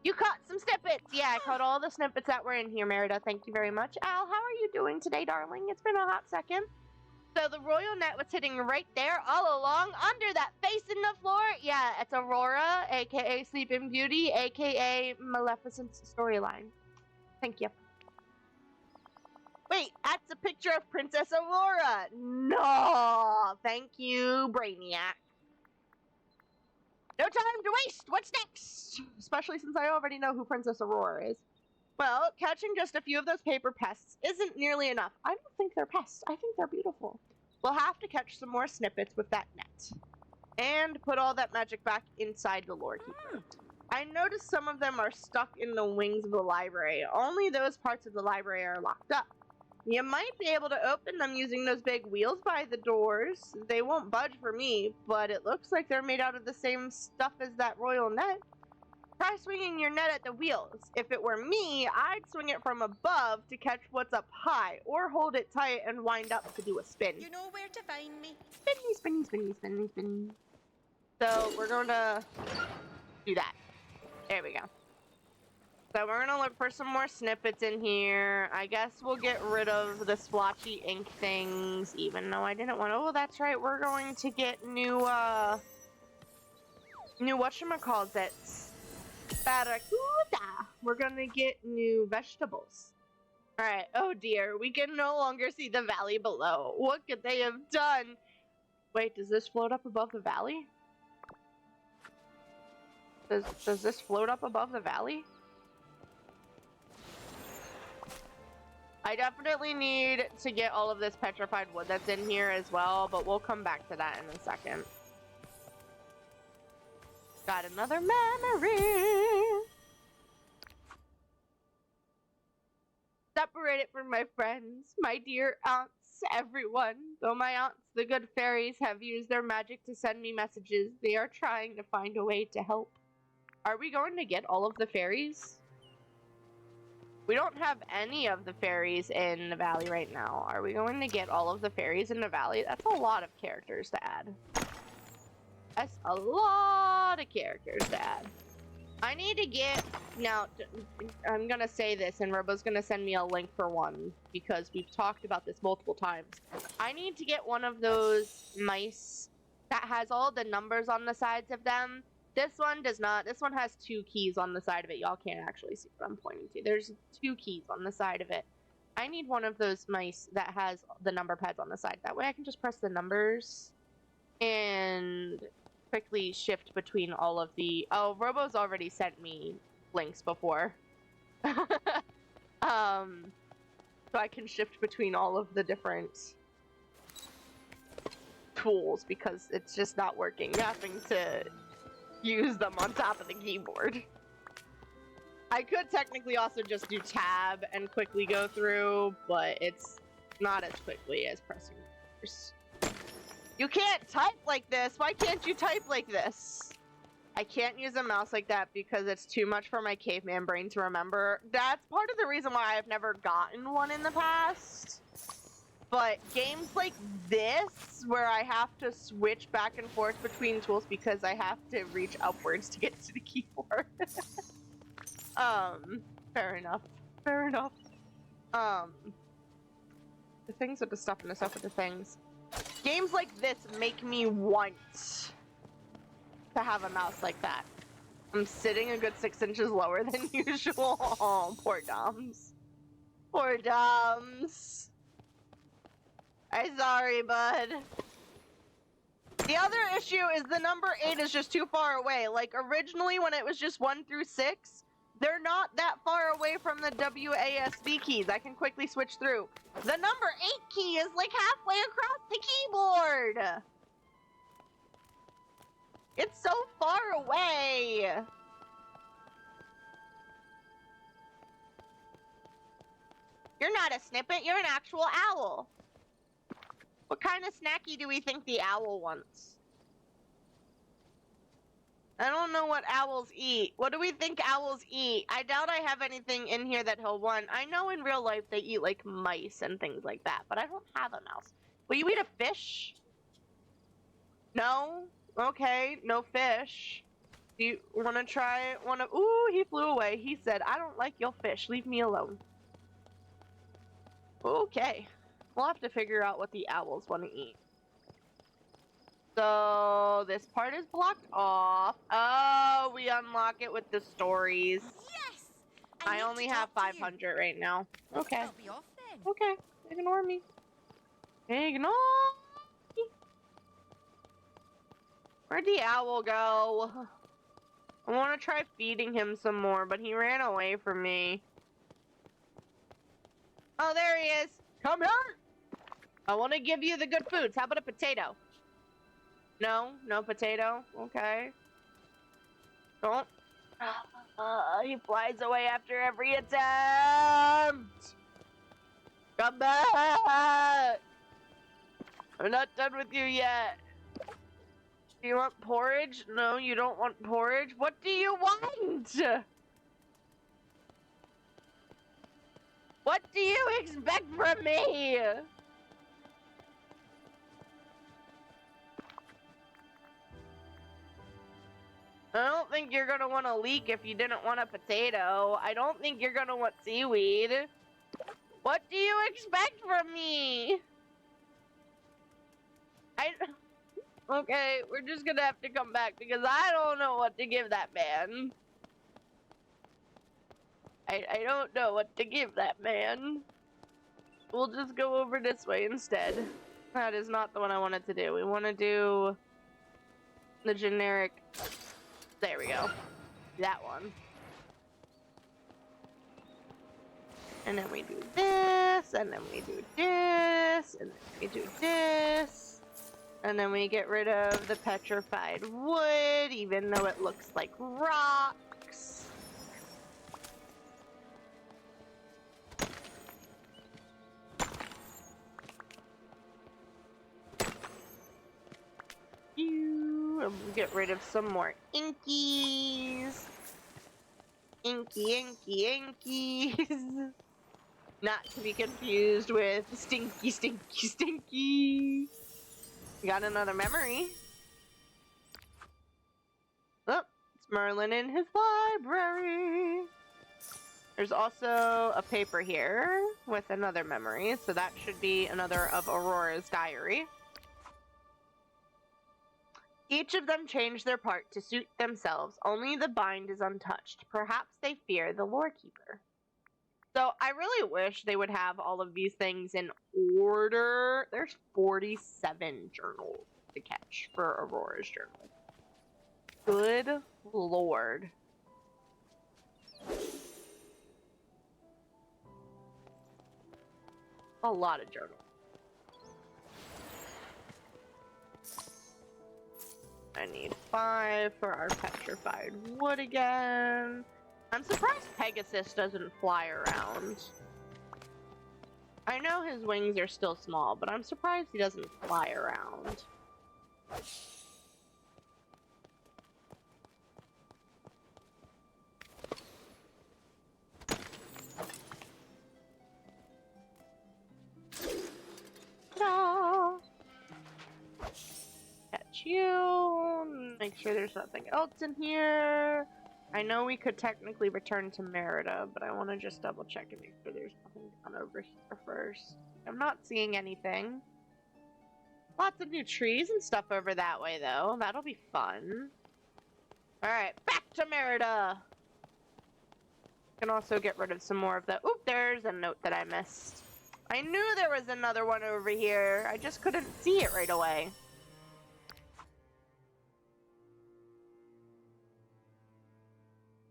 You caught some snippets! Yeah, I caught all the snippets that were in here, Merida. Thank you very much. Al, how are you doing today, darling? It's been a hot second. So the royal net was sitting right there all along under that face in the floor. Yeah, it's Aurora, a.k.a. Sleeping Beauty, a.k.a. Maleficent's storyline. Thank you. Wait, that's a picture of Princess Aurora. No, thank you, Brainiac. No time to waste. What's next? Especially since I already know who Princess Aurora is. Well, catching just a few of those paper pests isn't nearly enough. I don't think they're pests. I think they're beautiful. We'll have to catch some more snippets with that net. And put all that magic back inside the lore keeper. I noticed some of them are stuck in the wings of the library. Only those parts of the library are locked up. You might be able to open them using those big wheels by the doors. They won't budge for me, but it looks like they're made out of the same stuff as that royal net. Try swinging your net at the wheels. If it were me, I'd swing it from above to catch what's up high, or hold it tight and wind up to do a spin. You know where to find me. Spinny, spinny, spinny, spinny, spinny. So we're going to do that. There we go. So we're gonna look for some more snippets in here. I guess we'll get rid of the splotchy ink things, even though I didn't want to. Oh, that's right. We're going to get new whatchamacallits. Barracuda. We're gonna get new vegetables. Alright, oh dear. We can no longer see the valley below. What could they have done? Wait, does this float up above the valley? Does this float up above the valley? I definitely need to get all of this petrified wood that's in here as well, but we'll come back to that in a second. Got another memory! Separated from my friends, my dear aunts, everyone. Though my aunts, the good fairies, have used their magic to send me messages, they are trying to find a way to help. Are we going to get all of the fairies? We don't have any of the fairies in the valley right now. Are we going to get all of the fairies in the valley? That's a lot of characters to add. That's a lot of characters to add. I need to get... Now, I'm going to say this, and Robo's going to send me a link for one, because we've talked about this multiple times. I need to get one of those mice that has all the numbers on the sides of them. This one does not. This one has 2 keys on the side of it. Y'all can't actually see what I'm pointing to. There's 2 keys on the side of it. I need one of those mice that has the number pads on the side. That way I can just press the numbers and quickly shift between all of the... Oh, Robo's already sent me links before. So I can shift between all of the different tools because it's just not working. Having to use them on top of the keyboard. I could technically also just do tab and quickly go through, but it's not as quickly as pressing numbers. You can't type like this! Why can't you type like this? I can't use a mouse like that because it's too much for my caveman brain to remember. That's part of the reason why I've never gotten one in the past. But games like this, where I have to switch back and forth between tools because I have to reach upwards to get to the keyboard. Fair enough. Fair enough. The things with the stuff and the stuff with the things. Games like this make me want to have a mouse like that. I'm sitting a good 6 inches lower than usual. Oh, poor Doms. Poor Doms. I'm sorry, bud. The other issue is the number 8 is just too far away. Like, originally when it was just 1 through 6, they're not that far away from the WASD keys. I can quickly switch through. The number 8 key is like halfway across the keyboard. It's so far away. You're not a snippet, you're an actual owl. What kind of snacky do we think the owl wants? I don't know what owls eat. What do we think owls eat? I doubt I have anything in here that he'll want. I know in real life they eat like mice and things like that, but I don't have a mouse. Will you eat a fish? No? Okay, no fish. Do you want to try one of... Ooh, he flew away. He said, I don't like your fish. Leave me alone. Okay. We'll have to figure out what the owls want to eat. So, this part is blocked off. Oh, we unlock it with the stories. Yes! I need only to have talk to you. 500 right now. Okay. I'll be off then. Okay. Ignore me. Ignore me. Where'd the owl go? I want to try feeding him some more, but he ran away from me. Oh, there he is. Come here. I want to give you the good foods. How about a potato? No? No potato? Okay. Don't. He flies away after every attempt. Come back. I'm not done with you yet. Do you want porridge? No, you don't want porridge. What do you want? What do you expect from me? I don't think you're gonna want a leek if you didn't want a potato. I don't think you're gonna want seaweed. What do you expect from me? Okay, we're just gonna have to come back because I don't know what to give that man. I don't know what to give that man. We'll just go over this way instead. That is not the one I wanted to do. We want to do the generic... There we go. That one. And then we do this, and then we do this, and then we do this. And then we get rid of the petrified wood, even though it looks like rocks. And we'll get rid of some more inkies. Inky, inky, inkies. Not to be confused with stinky, stinky, stinky. Got another memory. Oh, it's Merlin in his library. There's also a paper here with another memory, so that should be another of Aurora's diary. Each of them changed their part to suit themselves. Only the bind is untouched. Perhaps they fear the lore keeper. So I really wish they would have all of these things in order. There's 47 journals to catch for Aurora's journal. Good lord. A lot of journals. I need 5 for our petrified wood again. I'm surprised Pegasus doesn't fly around. I know his wings are still small, but I'm surprised he doesn't fly around. No. Catch you. Make sure there's nothing else in here. I know we could technically return to Merida, but I want to just double check and make sure there's nothing down over here first. I'm not seeing anything. Lots of new trees and stuff over that way, though. That'll be fun. Alright, back to Merida! Can also get rid of some more of the... Oop, there's a note that I missed. I knew there was another one over here. I just couldn't see it right away.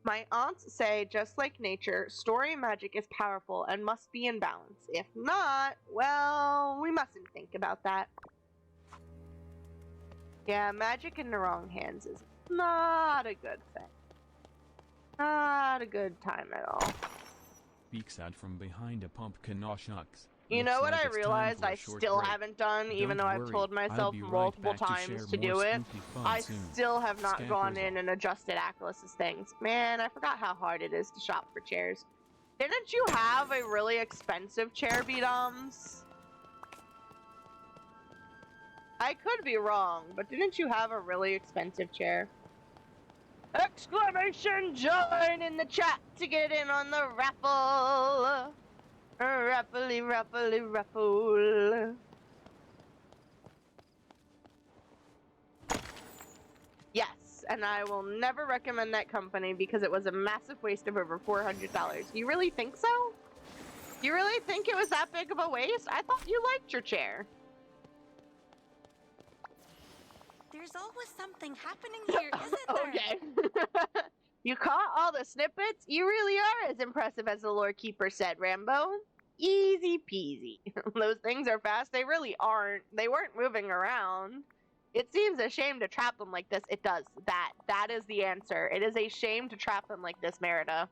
My aunts say, just like nature, story magic is powerful and must be in balance. If not, well, we mustn't think about that. Yeah, magic in the wrong hands is not a good thing. Not a good time at all. Speaks out from behind a pumpkin. Aw shucks. You Looks know what like I it's time realized for a I short still break. haven't done, even Don't though I've worry, told I'll myself be right multiple back to times share to do more it. spooky fun I soon. still have not gone Scampers in and adjusted Achilles' things. Man, I forgot how hard it is to shop for chairs. Didn't you have a really expensive chair, B-Doms? I could be wrong, but didn't you have a really expensive chair? Exclamation join in the chat to get in on the raffle! Raffly, raffly, raffle. Yes, and I will never recommend that company because it was a massive waste of over $400. You really think so? You really think it was that big of a waste? I thought you liked your chair. There's always something happening here, isn't there? Okay. You caught all the snippets? You really are as impressive as the lore keeper said, Rambo. Easy peasy. Those things are fast. They really aren't. They weren't moving around. It seems a shame to trap them like this. It does. That is the answer. It is a shame to trap them like this, Merida.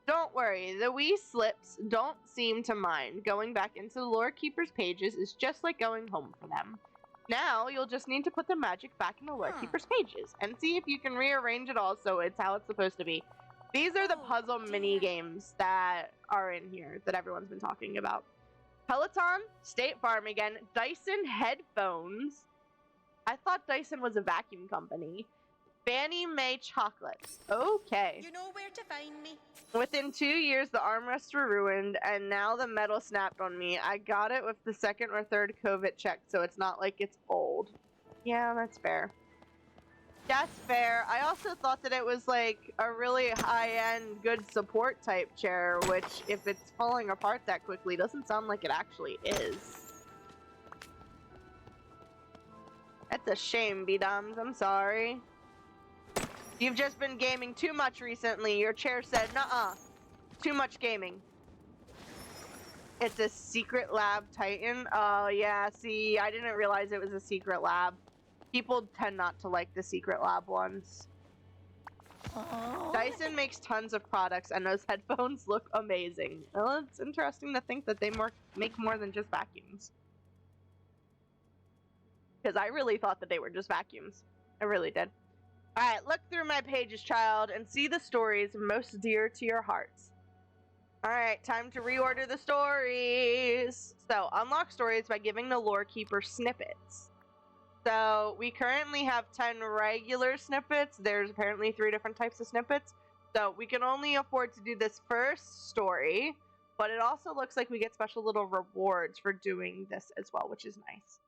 Don't worry. The wee slips don't seem to mind. Going back into the lore keeper's pages is just like going home for them. Now, you'll just need to put the magic back in the lore keeper's pages and see if you can rearrange it all so it's how it's supposed to be. These are the puzzle mini games that are in here that everyone's been talking about. Peloton, State Farm again, Dyson headphones. I thought Dyson was a vacuum company. Fannie Mae chocolates. Okay. You know where to find me. Within 2 years, the armrests were ruined, and now the metal snapped on me. I got it with the second or third COVID check, so it's not like it's old. Yeah, that's fair. That's fair. I also thought that it was like a really high-end, good support type chair, which, if it's falling apart that quickly, doesn't sound like it actually is. That's a shame, B-Doms. I'm sorry. You've just been gaming too much recently. Your chair said, nuh-uh. Too much gaming. It's a secret lab Titan. Oh, yeah. See, I didn't realize it was a secret lab. People tend not to like the secret lab ones. Oh. Dyson makes tons of products, and those headphones look amazing. Well, it's interesting to think that they make more than just vacuums. Because I really thought that they were just vacuums. I really did. Alright, look through my pages, child, and see the stories most dear to your hearts. Alright, time to reorder the stories. So, unlock stories by giving the lore keeper snippets. So, we currently have 10 regular snippets. There's apparently 3 different types of snippets. So, we can only afford to do this first story, but it also looks like we get special little rewards for doing this as well, which is nice.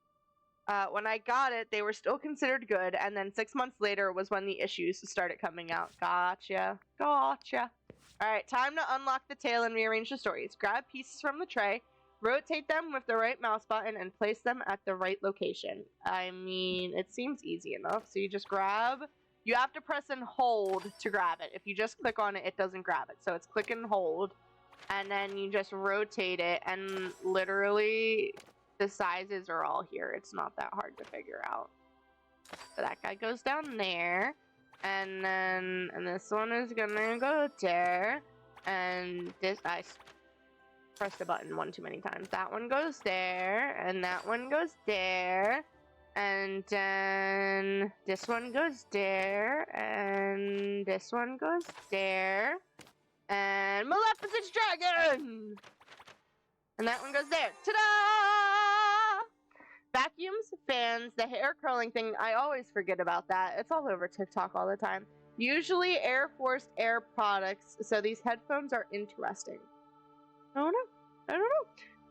When I got it, they were still considered good, and then 6 months later was when the issues started coming out. Gotcha. Alright, time to unlock the tale and rearrange the stories. Grab pieces from the tray, rotate them with the right mouse button, and place them at the right location. I mean, it seems easy enough. So you just grab... You have to press and hold to grab it. If you just click on it, it doesn't grab it. So it's click and hold, and then you just rotate it, and literally... The sizes are all here. It's not that hard to figure out. So that guy goes down there. And then this one is gonna go there. And this, I pressed the button one too many times. That one goes there. And that one goes there. And then this one goes there. And this one goes there. And Maleficent's Dragon! And that one goes there. Ta-da! Vacuums, fans, the hair curling thing. I always forget about that. It's all over TikTok all the time. Usually Air Force Air products, so these headphones are interesting. I don't know.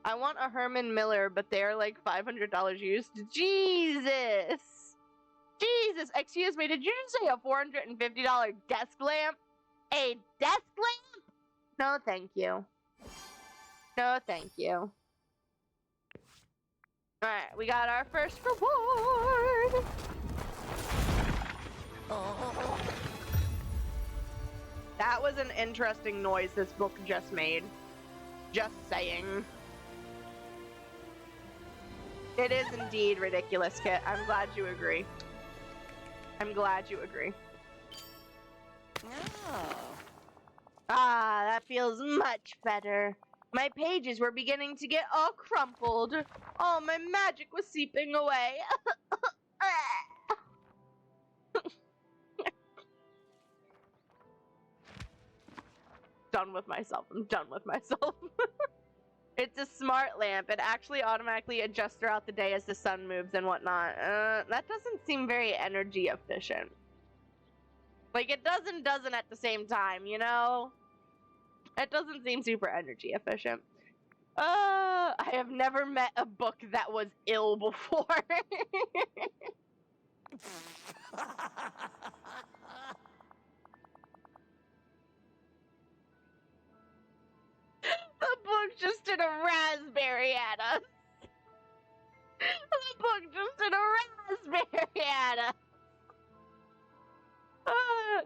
I want a Herman Miller, but they're like $500 used. Jesus! Excuse me, did you just say a $450 desk lamp? A desk lamp? No, thank you. No, thank you. Alright, we got our first reward! Oh. That was an interesting noise this book just made. Just saying. It is indeed ridiculous, Kit. I'm glad you agree. Oh. Ah, that feels much better. My pages were beginning to get all crumpled. All my magic was seeping away. I'm done with myself. It's a smart lamp. It actually automatically adjusts throughout the day as the sun moves and whatnot. That doesn't seem very energy efficient. Like, it doesn't at the same time, you know? It doesn't seem super energy efficient. I have never met a book that was ill before. The book just did a raspberry at us.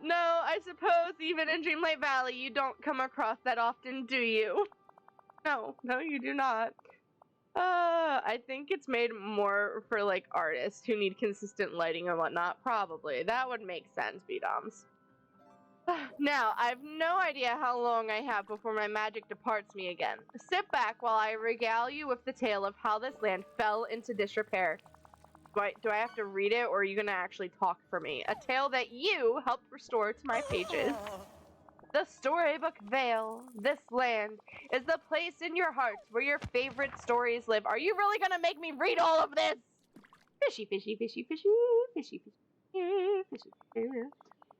No, I suppose even in Dreamlight Valley you don't come across that often, do you? No, you do not. I think it's made more for, like, artists who need consistent lighting and whatnot. Probably. That would make sense, B-Doms. Now, I've no idea how long I have before my magic departs me again. Sit back while I regale you with the tale of how this land fell into disrepair. Do I have to read it, or are you gonna actually talk for me? A tale that you helped restore to my pages. The Storybook Vale, this land, is the place in your hearts where your favorite stories live. Are you really gonna make me read all of this? Fishy, fishy, fishy, fishy, fishy, fishy, fishy, fishy.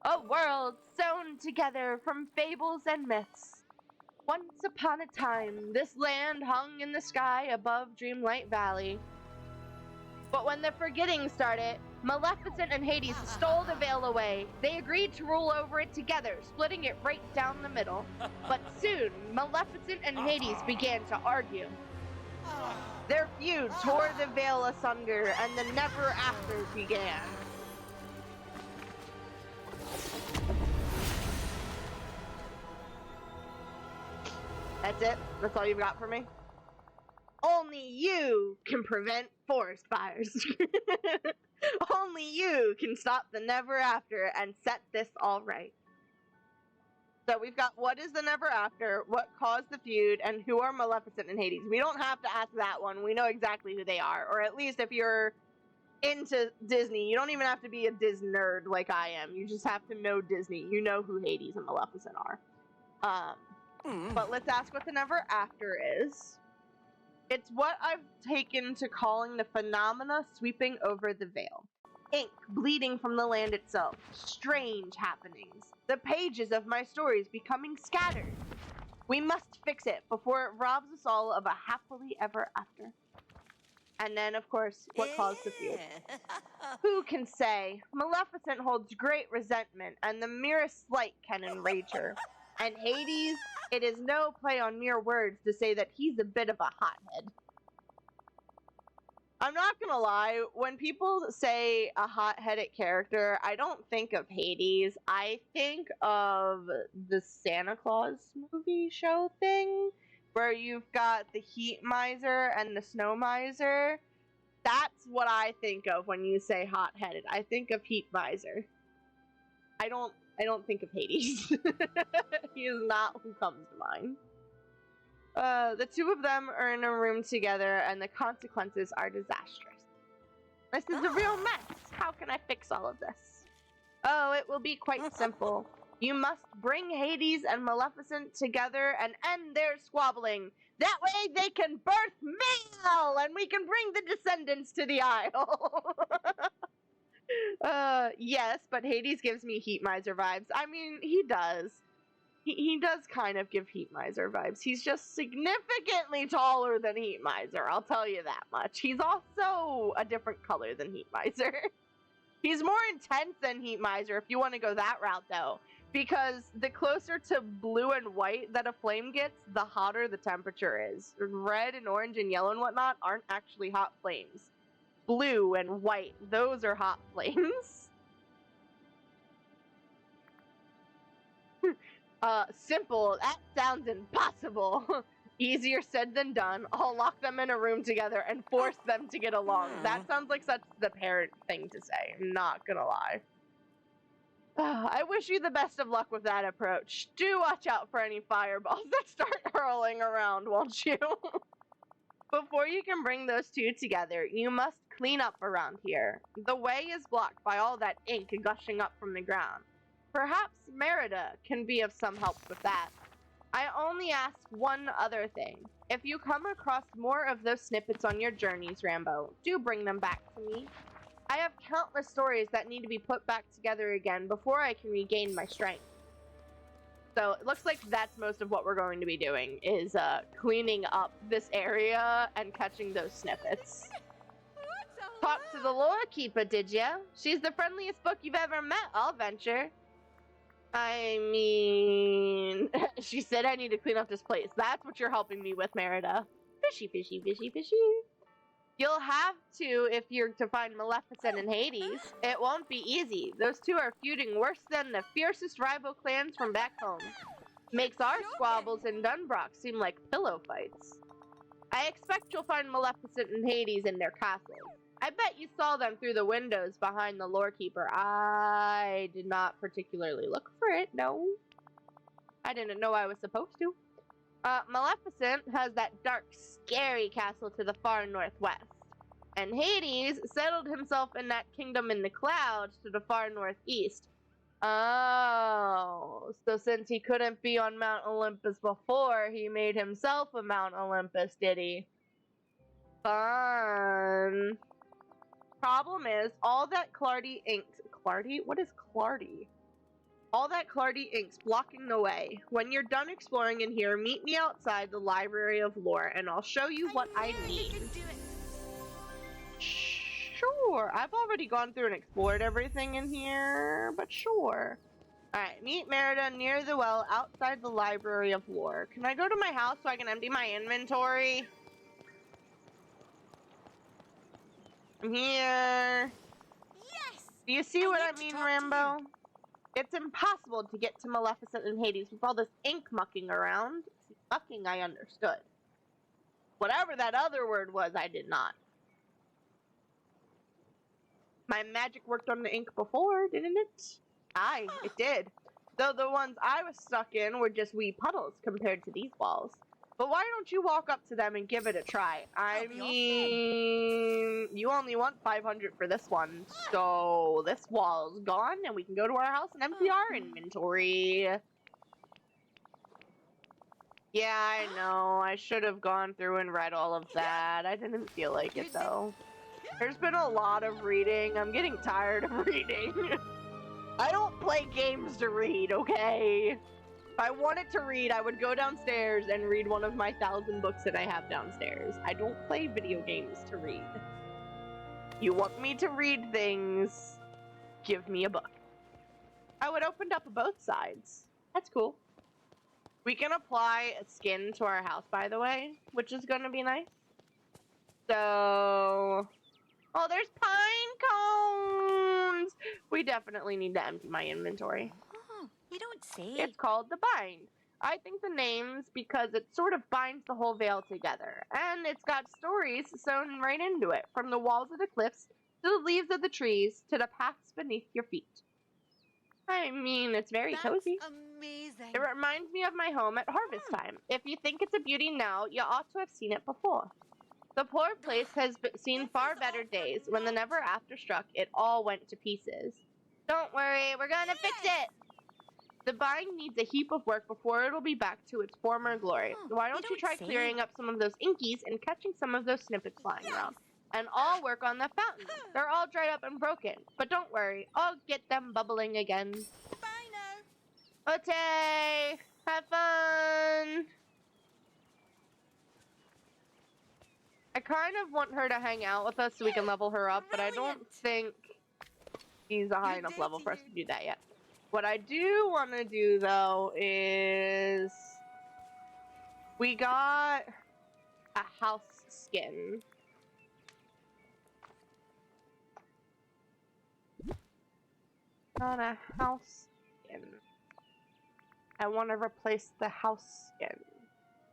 A world sewn together from fables and myths. Once upon a time, this land hung in the sky above Dreamlight Valley. But when the forgetting started, Maleficent and Hades stole the Vale away. They agreed to rule over it together, splitting it right down the middle. But soon, Maleficent and Hades began to argue. Their feud tore the Vale asunder, and the never after began. That's it? That's all you've got for me? Only you can prevent forest fires. Only you can stop the never after and set this all right. So we've got what is the never after, what caused the feud, and who are Maleficent and Hades. We don't have to ask that one. We know exactly who they are. Or at least if you're into Disney. You don't even have to be a Disney nerd like I am. You just have to know Disney. You know who Hades and Maleficent are. But let's ask what the Never After is. It's what I've taken to calling the phenomena sweeping over the Vale. Ink bleeding from the land itself. Strange happenings. The pages of my stories becoming scattered. We must fix it before it robs us all of a happily ever after. And then, of course, what caused the feud? Who can say? Maleficent holds great resentment, and the merest slight can enrage her. And Hades, it is no play on mere words to say that he's a bit of a hothead. I'm not gonna lie, when people say a hot-headed character, I don't think of Hades. I think of the Santa Claus movie show thing, where you've got the heat miser and the snow miser. That's what I think of when you say hot-headed. I think of heat miser. I don't think of Hades. He is not who comes to mind. The two of them are in a room together, and the consequences are disastrous. This is a real mess. How can I fix all of this? Oh, it will be quite simple. You must bring Hades and Maleficent together and end their squabbling. That way they can birth male, and we can bring the descendants to the Isle. Yes, but Hades gives me Heat Miser vibes. I mean, he does. He does kind of give Heat Miser vibes. He's just significantly taller than Heat Miser, I'll tell you that much. He's also a different color than Heat Miser. He's more intense than Heat Miser if you want to go that route, though. Because the closer to blue and white that a flame gets, the hotter the temperature is. Red and orange and yellow and whatnot aren't actually hot flames. Blue and white, those are hot flames. Simple. That sounds impossible. Easier said than done. I'll lock them in a room together and force them to get along. That sounds like such the parent thing to say. I'm not gonna lie. I wish you the best of luck with that approach. Do watch out for any fireballs that start hurling around, won't you? Before you can bring those two together, you must clean up around here. The way is blocked by all that ink gushing up from the ground. Perhaps Merida can be of some help with that. I only ask one other thing. If you come across more of those snippets on your journeys, Rambo, do bring them back to me. I have countless stories that need to be put back together again before I can regain my strength. So it looks like that's most of what we're going to be doing, is cleaning up this area and catching those snippets. Talk to the lore keeper, did ya? She's the friendliest book you've ever met, I'll venture. I mean, she said I need to clean up this place. That's what you're helping me with, Merida. Fishy, fishy, fishy, fishy. You'll have to if you're to find Maleficent and Hades. It won't be easy. Those two are feuding worse than the fiercest rival clans from back home. Makes our squabbles in Dunbrock seem like pillow fights. I expect you'll find Maleficent and Hades in their castles. I bet you saw them through the windows behind the lore keeper. I did not particularly look for it, no. I didn't know I was supposed to. Maleficent has that dark, scary castle to the far northwest. And Hades settled himself in that kingdom in the clouds to the far northeast. Oh, so since he couldn't be on Mount Olympus before, he made himself a Mount Olympus, did he? Fun. Problem is, all that Clardy inks... Clardy? What is Clardy? All that Clardy ink's blocking the way. When you're done exploring in here, meet me outside the Library of Lore, and I'll show you what I need. Sure. I've already gone through and explored everything in here, but sure. Alright, meet Merida near the well outside the Library of Lore. Can I go to my house so I can empty my inventory? I'm here. Yes! Do you see what I mean, Rambo? It's impossible to get to Maleficent and Hades with all this ink mucking around. Mucking, I understood. Whatever that other word was, I did not. My magic worked on the ink before, didn't it? Aye, it did. Though the ones I was stuck in were just wee puddles compared to these walls. But why don't you walk up to them and give it a try? I I'll be all mean, you only want 500 for this one, so this wall's gone, and we can go to our house and empty our inventory. Yeah, I know. I should have gone through and read all of that. I didn't feel like it, though. There's been a lot of reading. I'm getting tired of reading. I don't play games to read, okay? If I wanted to read, I would go downstairs and read one of my 1,000 books that I have downstairs. I don't play video games to read. You want me to read things, give me a book. Oh, it opened up both sides. That's cool. We can apply a skin to our house, by the way, which is going to be nice. So... Oh, there's pine cones! We definitely need to empty my inventory. Oh, you don't say. It's called the bind. I think the name's because it sort of binds the whole Vale together. And it's got stories sewn right into it, from the walls of the cliffs, to the leaves of the trees, to the paths beneath your feet. I mean, it's very cozy. Amazing. It reminds me of my home at harvest time. If you think it's a beauty now, you ought to have seen it before. The poor place has seen far better days. When the never after struck, it all went to pieces. Don't worry, we're gonna fix it! The bind needs a heap of work before it'll be back to its former glory. Why don't you try clearing up some of those inkies and catching some of those snippets flying around? And I'll work on the fountains. They're all dried up and broken. But don't worry, I'll get them bubbling again. Bye now. Ote! Have fun! I kind of want her to hang out with us so we can level her up, but I don't think she's a high enough level for us to do that yet. What I do want to do, though, is... We got a house skin. Got a house skin. I want to replace the house skin.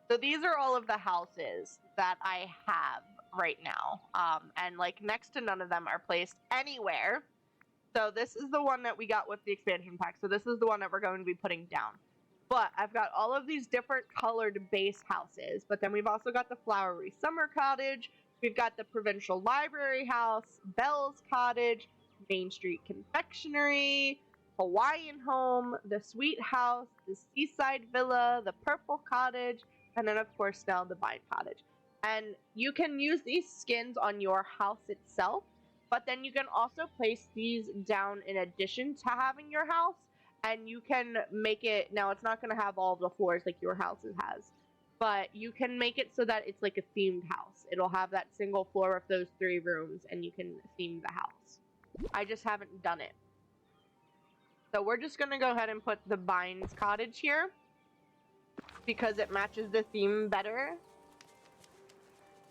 So these are all of the houses that I have right now. And like next to none of them are placed anywhere. So this is the one that we got with the expansion pack. So this is the one that we're going to be putting down. But I've got all of these different colored base houses. But then we've also got the flowery summer cottage. We've got the provincial library house, Belle's cottage, Main Street confectionery, Hawaiian home, the sweet house, the seaside villa, the purple cottage, and then of course now the vine cottage. And you can use these skins on your house itself, but then you can also place these down in addition to having your house, and you can make it, now it's not going to have all of the floors like your house has, but you can make it so that it's like a themed house. It'll have that single floor with those 3 rooms, and you can theme the house. I just haven't done it. So we're just going to go ahead and put the Vines cottage here, because it matches the theme better.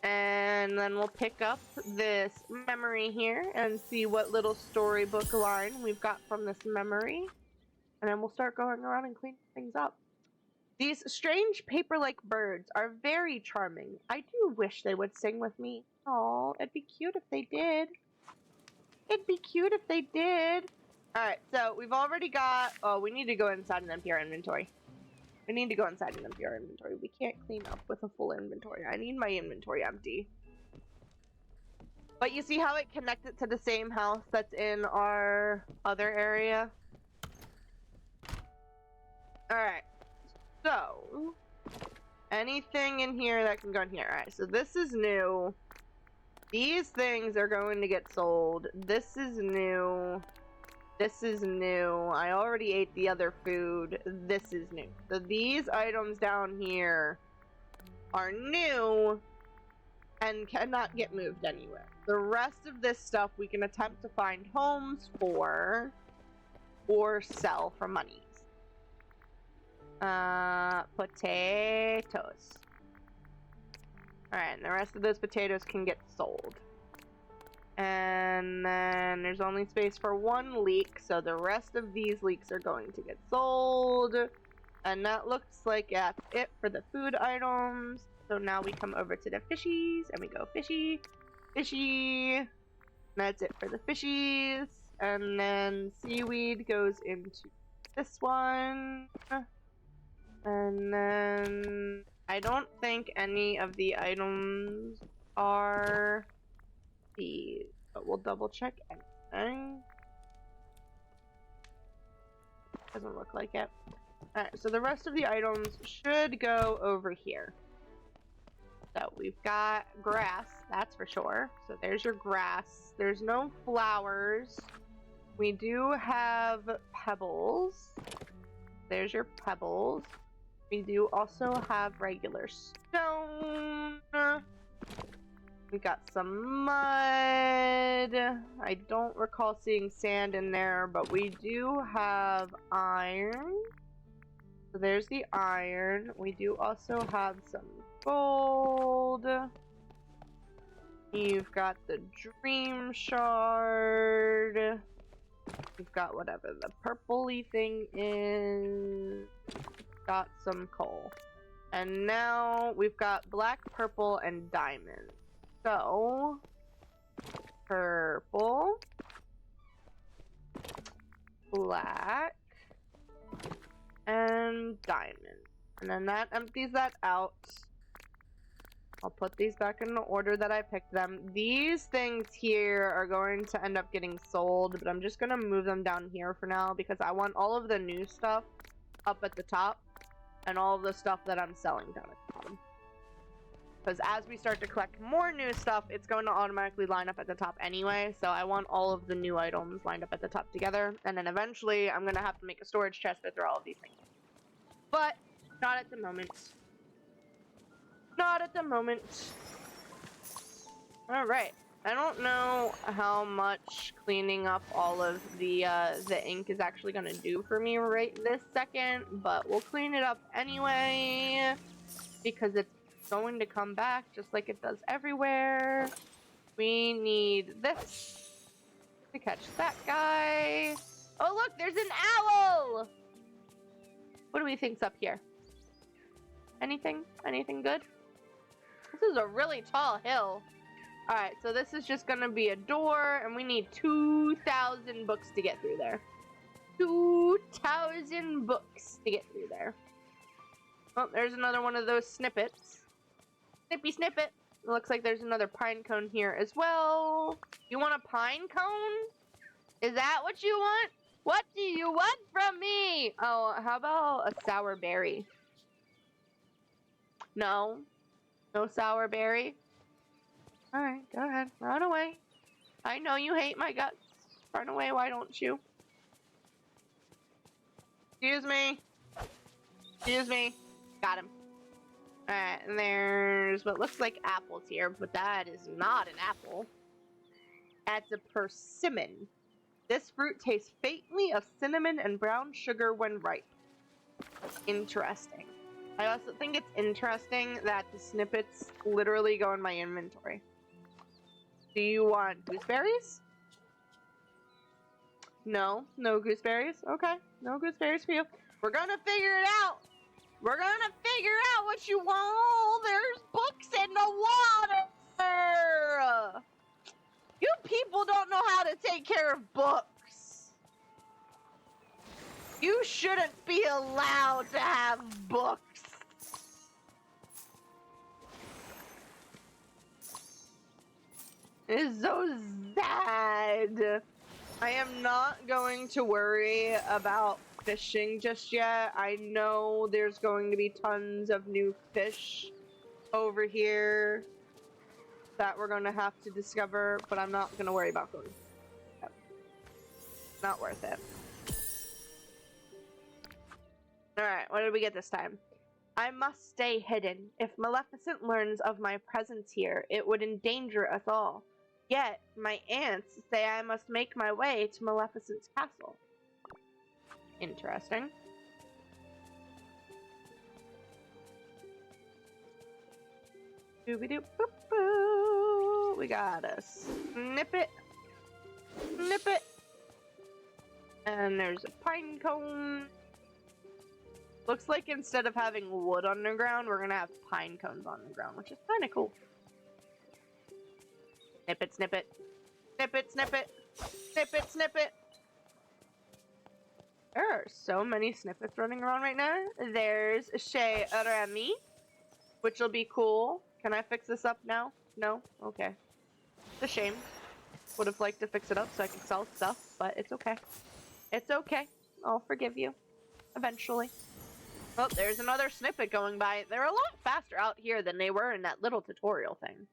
And then we'll pick up this memory here and see what little storybook line we've got from this memory. And then we'll start going around and cleaning things up. These strange paper-like birds are very charming. I do wish they would sing with me. Oh, it'd be cute if they did. It'd be cute if they did. Alright, so we've already got... Oh, we need to go inside and empty our inventory. We need to go inside and empty our inventory. We can't clean up with a full inventory. I need my inventory empty. But you see how it connected to the same house that's in our other area? Alright. So, anything in here that can go in here. Alright, so this is new. These things are going to get sold. This is new. This is new. I already ate the other food. This is new. So these items down here are new and cannot get moved anywhere. The rest of this stuff we can attempt to find homes for or sell for monies. Potatoes. Alright, and the rest of those potatoes can get sold. And then there's only space for 1 leek, so the rest of these leeks are going to get sold. And that looks like that's it for the food items. So now we come over to the fishies, and we go fishy, fishy. That's it for the fishies. And then seaweed goes into this one. And then I don't think any of the items are these, but we'll double check anything. Doesn't look like it. Alright, so the rest of the items should go over here. So we've got grass, that's for sure. So there's your grass. There's no flowers. We do have pebbles. There's your pebbles. We do also have regular stone. We got some mud. I don't recall seeing sand in there, but we do have iron. So there's the iron. We do also have some gold. You've got the dream shard. We've got whatever the purpley thing is. Got some coal. And now we've got black, purple, and diamond. So, purple, black, and diamond. And then that empties that out. I'll put these back in the order that I picked them. These things here are going to end up getting sold, but I'm just going to move them down here for now because I want all of the new stuff up at the top and all of the stuff that I'm selling down at the bottom. Because as we start to collect more new stuff, it's going to automatically line up at the top anyway, so I want all of the new items lined up at the top together, and then eventually I'm going to have to make a storage chest to throw all of these things. But, not at the moment. Not at the moment. Alright. I don't know how much cleaning up all of the ink is actually going to do for me right this second, but we'll clean it up anyway, because it's going to come back just like it does everywhere. We need this to catch that guy. Oh look, there's an owl! What do we think's up here? Anything? Anything good? This is a really tall hill. Alright, so this is just gonna be a door, and we need 2,000 books to get through there. 2,000 books to get through there. Oh, there's another one of those snippets. Snippy snippet. It looks like there's another pine cone here as well. You want a pine cone? Is that what you want? What do you want from me? Oh, how about a sour berry? No. No sour berry? Alright, go ahead. Run away. I know you hate my guts. Run away, why don't you? Excuse me. Excuse me. Got him. Alright, and there's what looks like apples here, but that is not an apple. That's a persimmon. This fruit tastes faintly of cinnamon and brown sugar when ripe. Interesting. I also think it's interesting that the snippets literally go in my inventory. Do you want gooseberries? No, no gooseberries. Okay, no gooseberries for you. We're gonna figure it out. We're gonna figure out what you want. Oh, there's books in the water. You people don't know how to take care of books. You shouldn't be allowed to have books. It's so sad. I am not going to worry about fishing just yet. I know there's going to be tons of new fish over here that we're going to have to discover, but I'm not going to worry about going. Not worth it. Alright, what did we get this time? I must stay hidden. If Maleficent learns of my presence here, it would endanger us all. Yet, my aunts say I must make my way to Maleficent's castle. Interesting. Doobie-doop-boop-boo. We got a snippet. Snippet. And there's a pine cone. Looks like instead of having wood on the ground, we're gonna have pine cones on the ground, which is kind of cool. Snippet, snippet. Snippet, snippet. Snippet, snippet. There are so many snippets running around right now. There's Chez Remy. which will be cool. Can I fix this up now? No? Okay. It's a shame. Would have liked to fix it up so I could sell stuff, but it's okay. It's okay. I'll forgive you. Eventually. Oh, there's another snippet going by. They're a lot faster out here than they were in that little tutorial thing.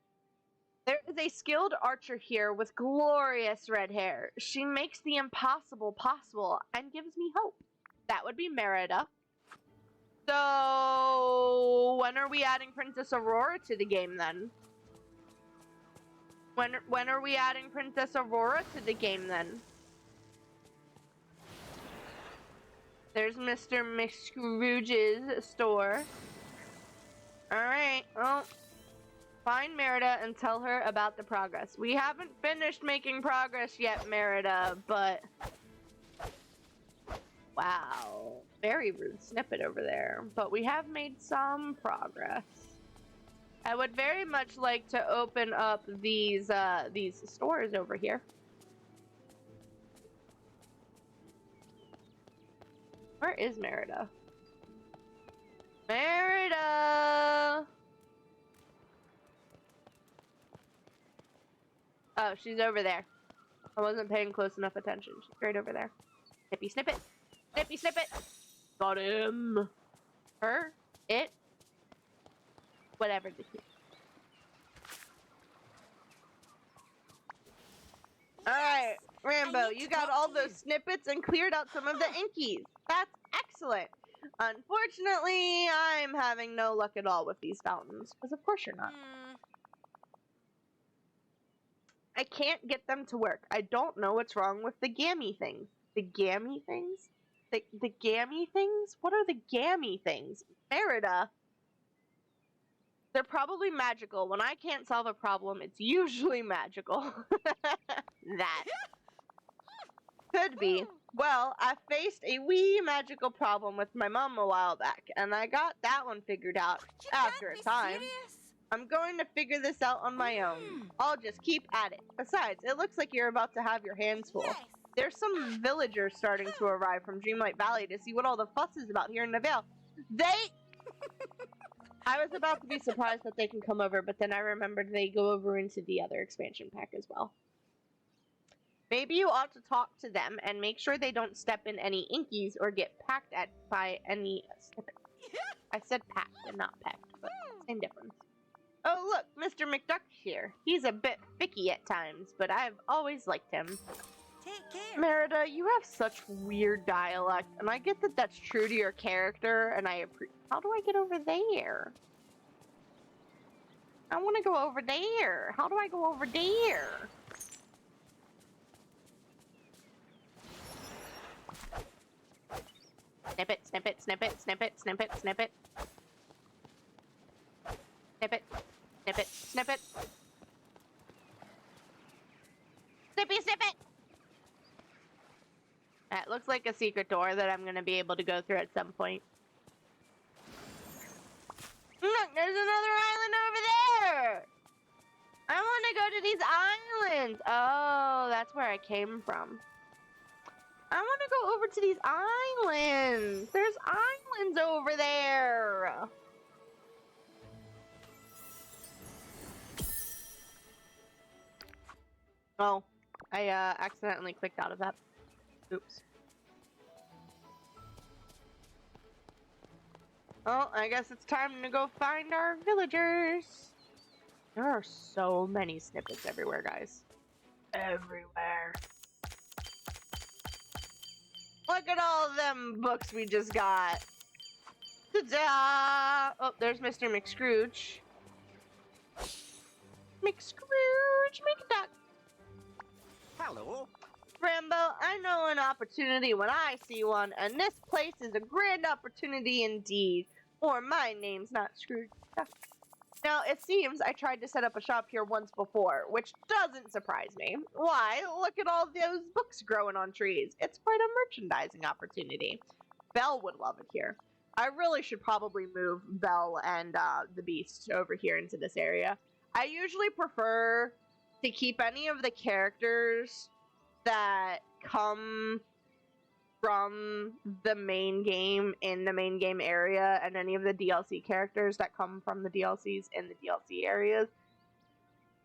There is a skilled archer here with glorious red hair. She makes the impossible possible and gives me hope. That would be Merida. So, when are we adding Princess Aurora to the game then? When are we adding Princess Aurora to the game then? There's Mr. McScrooge's store. Alright, well, find Merida and tell her about the progress. We haven't finished making progress yet, Merida, but... Wow. Very rude snippet over there. But we have made some progress. I would very much like to open up these stores over here. Where is Merida? Merida! Oh, she's over there. I wasn't paying close enough attention. She's right over there. Snippy snippet! Snippy snippet! Got him! Her? It? Whatever the case. Alright, Rambo, you got all those snippets and cleared out some of the inkies. That's excellent. Unfortunately, I'm having no luck at all with these fountains. Because of course you're not. I can't get them to work. I don't know what's wrong with the gammy things. The gammy things? The gammy things? What are the gammy things? Merida. They're probably magical. When I can't solve a problem, it's usually magical. That. Could be. Well, I faced a wee magical problem with my mom a while back, and I got that one figured out after a time. I'm going to figure this out on my own. I'll just keep at it. Besides, it looks like you're about to have your hands full. Yes. There's some villagers starting to arrive from Dreamlight Valley to see what all the fuss is about here in the Vale. I was about to be surprised that they can come over, but then I remembered they go over into the other expansion pack as well. Maybe you ought to talk to them and make sure they don't step in any inkies or get packed at by any snippet. I said packed and not pecked, but same difference. Oh look, Mr. McDuck's here. He's a bit picky at times, but I've always liked him. Take care. Merida, you have such weird dialect, and I get that that's true to your character, and I appreciate. How do I get over there? I want to go over there. How do I go over there? Snippet, snippet, snippet, snippet, snippet, snippet. Snippet, snippet, snippet. Snippy snippet! That looks like a secret door that I'm gonna be able to go through at some point. Look, there's another island over there! I want to go to these islands! Oh, that's where I came from. I want to go over to these islands! There's islands over there! Oh, I accidentally clicked out of that. Oops. Well, I guess it's time to go find our villagers. There are so many snippets everywhere, guys. Everywhere. Look at all of them books we just got. Ta-da! Oh, there's Mr. McScrooge. McScrooge, McDuck. Hello. Rambo, I know an opportunity when I see one, and this place is a grand opportunity indeed. Or my name's not Scrooge. Now, it seems I tried to set up a shop here once before, which doesn't surprise me. Why? Look at all those books growing on trees. It's quite a merchandising opportunity. Belle would love it here. I really should probably move Belle and the Beast over here into this area. I usually prefer to keep any of the characters that come from the main game in the main game area and any of the DLC characters that come from the DLCs in the DLC areas.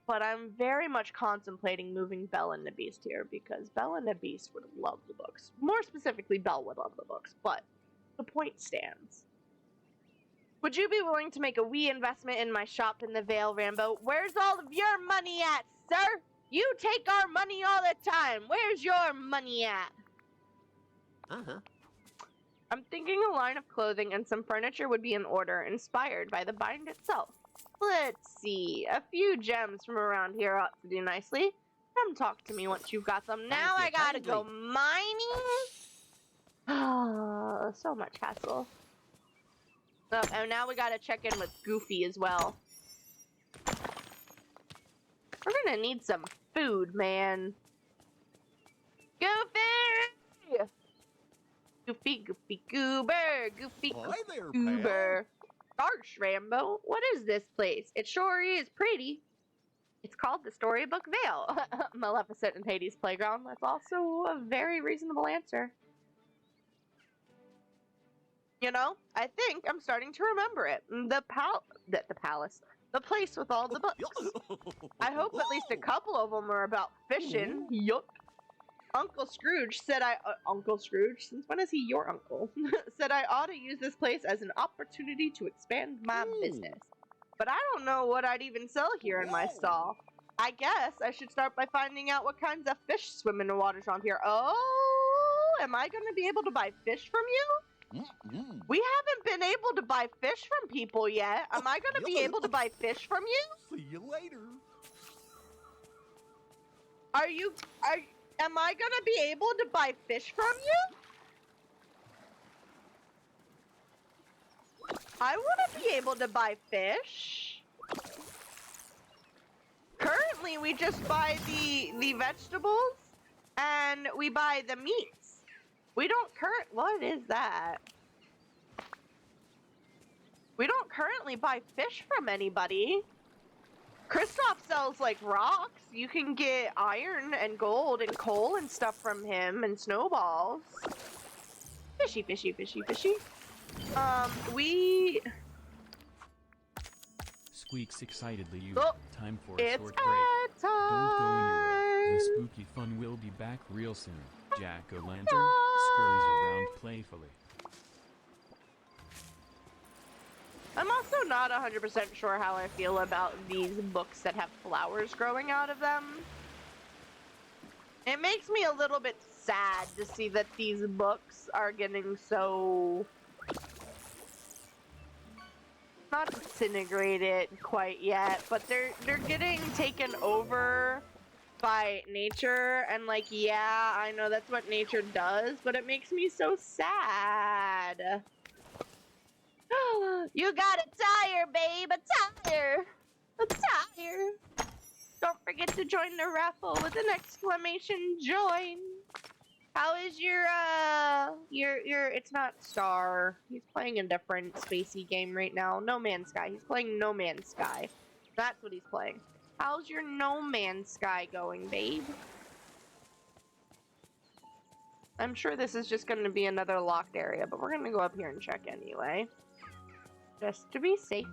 But I'm very much contemplating moving Belle and the Beast here because Belle and the Beast would love the books. More specifically, Belle would love the books, but the point stands. Would you be willing to make a wee investment in my shop in the Vale, Rambo? Where's all of your money at, sir? You take our money all the time. Where's your money at? Uh-huh. I'm thinking a line of clothing and some furniture would be in order, inspired by the bind itself. Let's see. A few gems from around here ought to do nicely. Come talk to me once you've got them. Now I gotta go mining? So much hassle. Oh, and now we gotta check in with Goofy as well. We're gonna need some food, man. Goofy! Goofy, Goofy, Goober, Goofy, Hi Goofy, there, Goober. Gosh, Rambo, what is this place? It sure is pretty. It's called the Storybook Vale. Maleficent and Hades' playground. That's also a very reasonable answer. You know, I think I'm starting to remember it. The palace. The place with all the books. I hope at least a couple of them are about fishing. Yup. Uncle Scrooge said Uncle Scrooge? Since when is he your uncle? Said I ought to use this place as an opportunity to expand my business. But I don't know what I'd even sell here in my stall. I guess I should start by finding out what kinds of fish swim in the waters around here. Oh, am I going to be able to buy fish from you? We haven't been able to buy fish from people yet. Am I going to be able to buy fish from you? See you later. Am I gonna be able to buy fish from you? I want to be able to buy fish. Currently, we just buy the vegetables and we buy the meats. We don't what is that? We don't currently buy fish from anybody. Kristoff sells, like, rocks. You can get iron and gold and coal and stuff from him and snowballs. Fishy, fishy, fishy, fishy. Squeaks excitedly. Oh, Time for a it's short break. ad time. Don't go anywhere. The spooky fun will be back real soon. Jack-o'-lantern scurries around playfully. I'm also not 100% sure how I feel about these books that have flowers growing out of them. It makes me a little bit sad to see that these books are getting so... not disintegrated quite yet, but they're getting taken over by nature, and like, yeah, I know that's what nature does, but it makes me so sad. You got a tire, babe, a tire! A tire! Don't forget to join the raffle with an exclamation join! How is your, it's not Star. He's playing a different spacey game right now. No Man's Sky. He's playing No Man's Sky. That's what he's playing. How's your No Man's Sky going, babe? I'm sure this is just going to be another locked area, but we're going to go up here and check anyway. Just to be safe.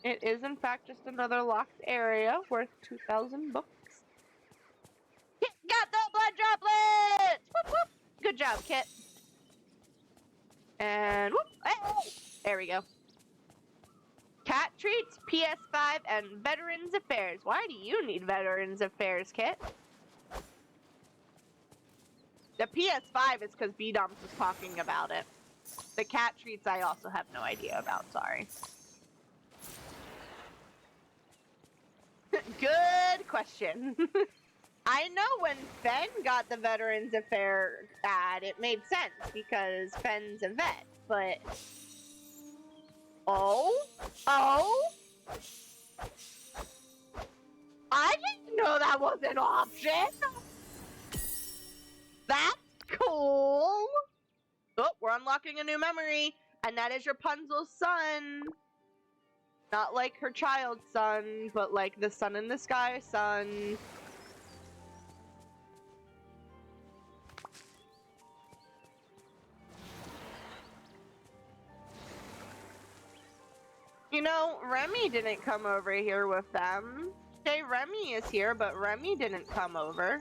It is, in fact, just another locked area worth 2,000 books. Kit got the blood droplets! Whoop, whoop. Good job, Kit. And whoop! Hey! There we go. Cat treats, PS5, and Veterans Affairs. Why do you need Veterans Affairs, Kit? The PS5 is because B-Doms was talking about it. The cat treats I also have no idea about, sorry. Good question. I know when Fen got the Veterans Affairs ad, it made sense because Fen's a vet, but... Oh? I didn't know that was an option! That's cool! Oh, we're unlocking a new memory, and that is Rapunzel's son. Not like her child's son, but like the sun in the sky son. You know, Remy didn't come over here with them. Okay, Remy is here, but Remy didn't come over.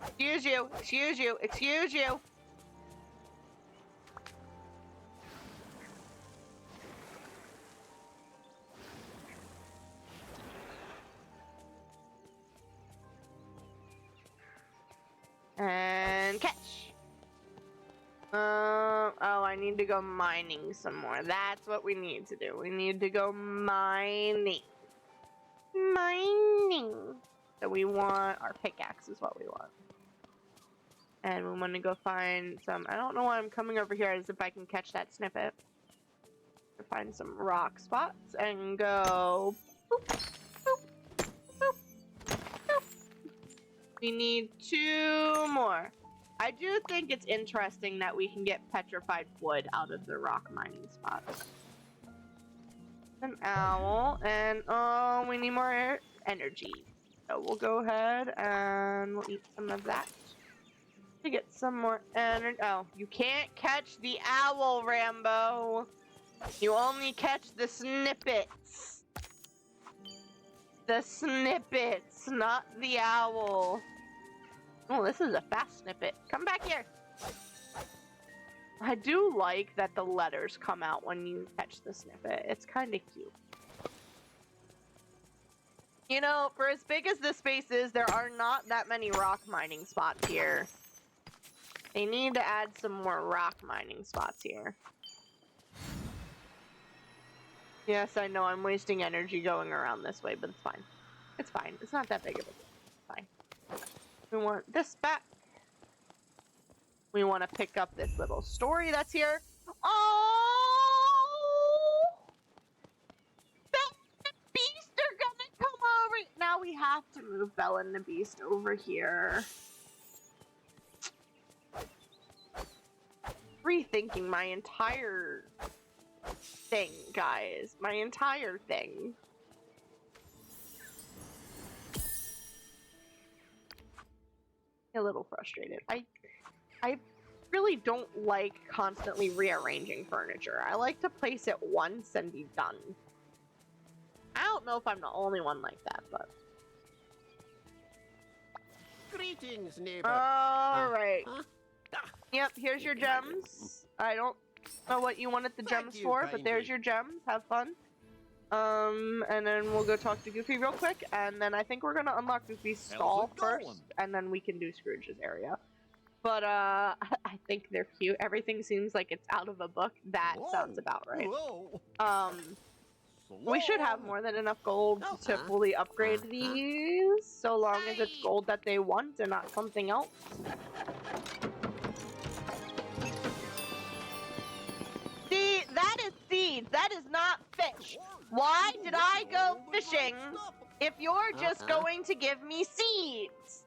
Excuse you, excuse you, excuse you. And catch. Oh, I need to go mining some more. That's what we need to do. We need to go mining. Mining. So we want our pickaxe is what we want. And we want to go find some, I don't know why I'm coming over here as if I can catch that snippet. To find some rock spots and go boop, boop, boop, boop. We need 2 more. I do think it's interesting that we can get petrified wood out of the rock mining spots. An owl, and oh, we need more energy. So we'll go ahead and we'll eat some of that to get some more energy. Oh, you can't catch the owl, Rambo. You only catch the snippets. The snippets, not the owl. Oh, this is a fast snippet. Come back here. I do like that the letters come out when you catch the snippet. It's kind of cute. You know, for as big as this space is, there are not that many rock mining spots here. They need to add some more rock mining spots here. Yes, I know I'm wasting energy going around this way, but it's fine. It's fine. It's not that big of a deal. It's fine. We want this back. We want to pick up this little story that's here. Oh! Belle and the Beast are gonna come over. Now we have to move Belle and the Beast over here. Rethinking my entire thing, guys. My entire thing. A little frustrated. I really don't like constantly rearranging furniture. I like to place it once and be done. I don't know if I'm the only one like that, but... Greetings, neighbor. Alright. Yep, here's your gems. I don't know what you wanted the gems for, but there's your gems. Have fun. And then we'll go talk to Goofy real quick, and then I think we're gonna unlock Goofy's stall first, and then we can do Scrooge's area. But, I think they're cute. Everything seems like it's out of a book. That sounds about right. We should have more than enough gold to fully upgrade these, so long as it's gold that they want and not something else. See, that is seeds. That is not fish. Why did I go fishing if you're just going to give me seeds?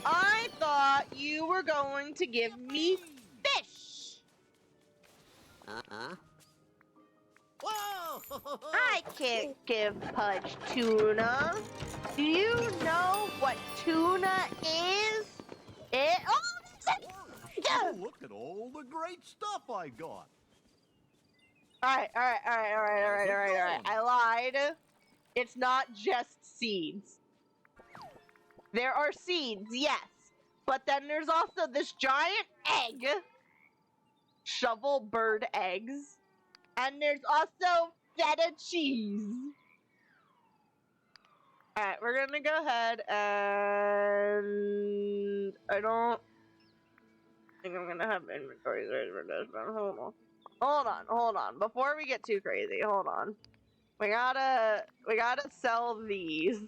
I thought you were going to give me fish. Whoa! I can't give Pudge tuna. Do you know what tuna is? Look at all the great stuff I got. Alright. I lied. It's not just seeds. There are seeds, yes. But then there's also this giant egg. Shovel bird eggs. And there's also feta cheese. Alright, we're gonna go ahead and... I don't think I'm gonna have inventory for this, but hold on. Before we get too crazy, hold on. We gotta sell these.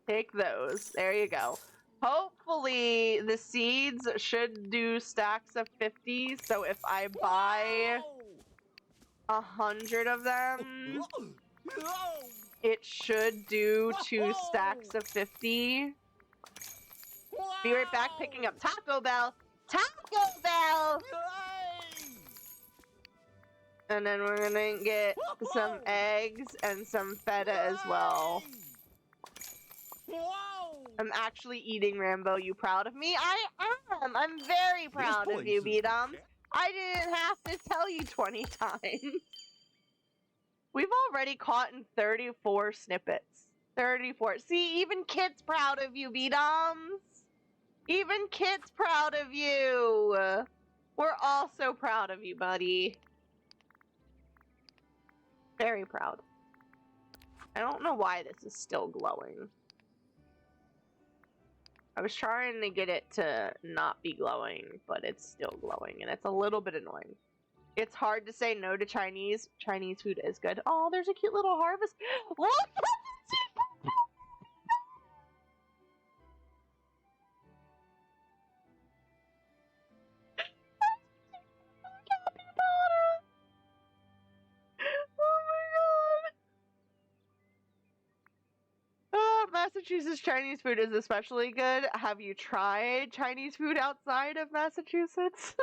Take those. There you go. Hopefully the seeds should do stacks of 50, so if I buy 100 of them, it should do 2 stacks of 50. Be right back picking up Taco Bell. Taco Bell! And then we're gonna get some eggs and some feta as well. Whoa! I'm actually eating, Rambo. You proud of me? I am. I'm very proud of you, B-Dums. I didn't have to tell you 20 times. We've already caught in 34 snippets. 34. See, even Kit's proud of you, B-Dums. Even Kit's proud of you. We're all so proud of you, buddy. Very proud. I don't know why this is still glowing. I was trying to get it to not be glowing, but it's still glowing, and it's a little bit annoying. It's hard to say no to Chinese. Chinese food is good. Oh, there's a cute little harvest. Look at the Massachusetts Chinese food is especially good. Have you tried Chinese food outside of Massachusetts?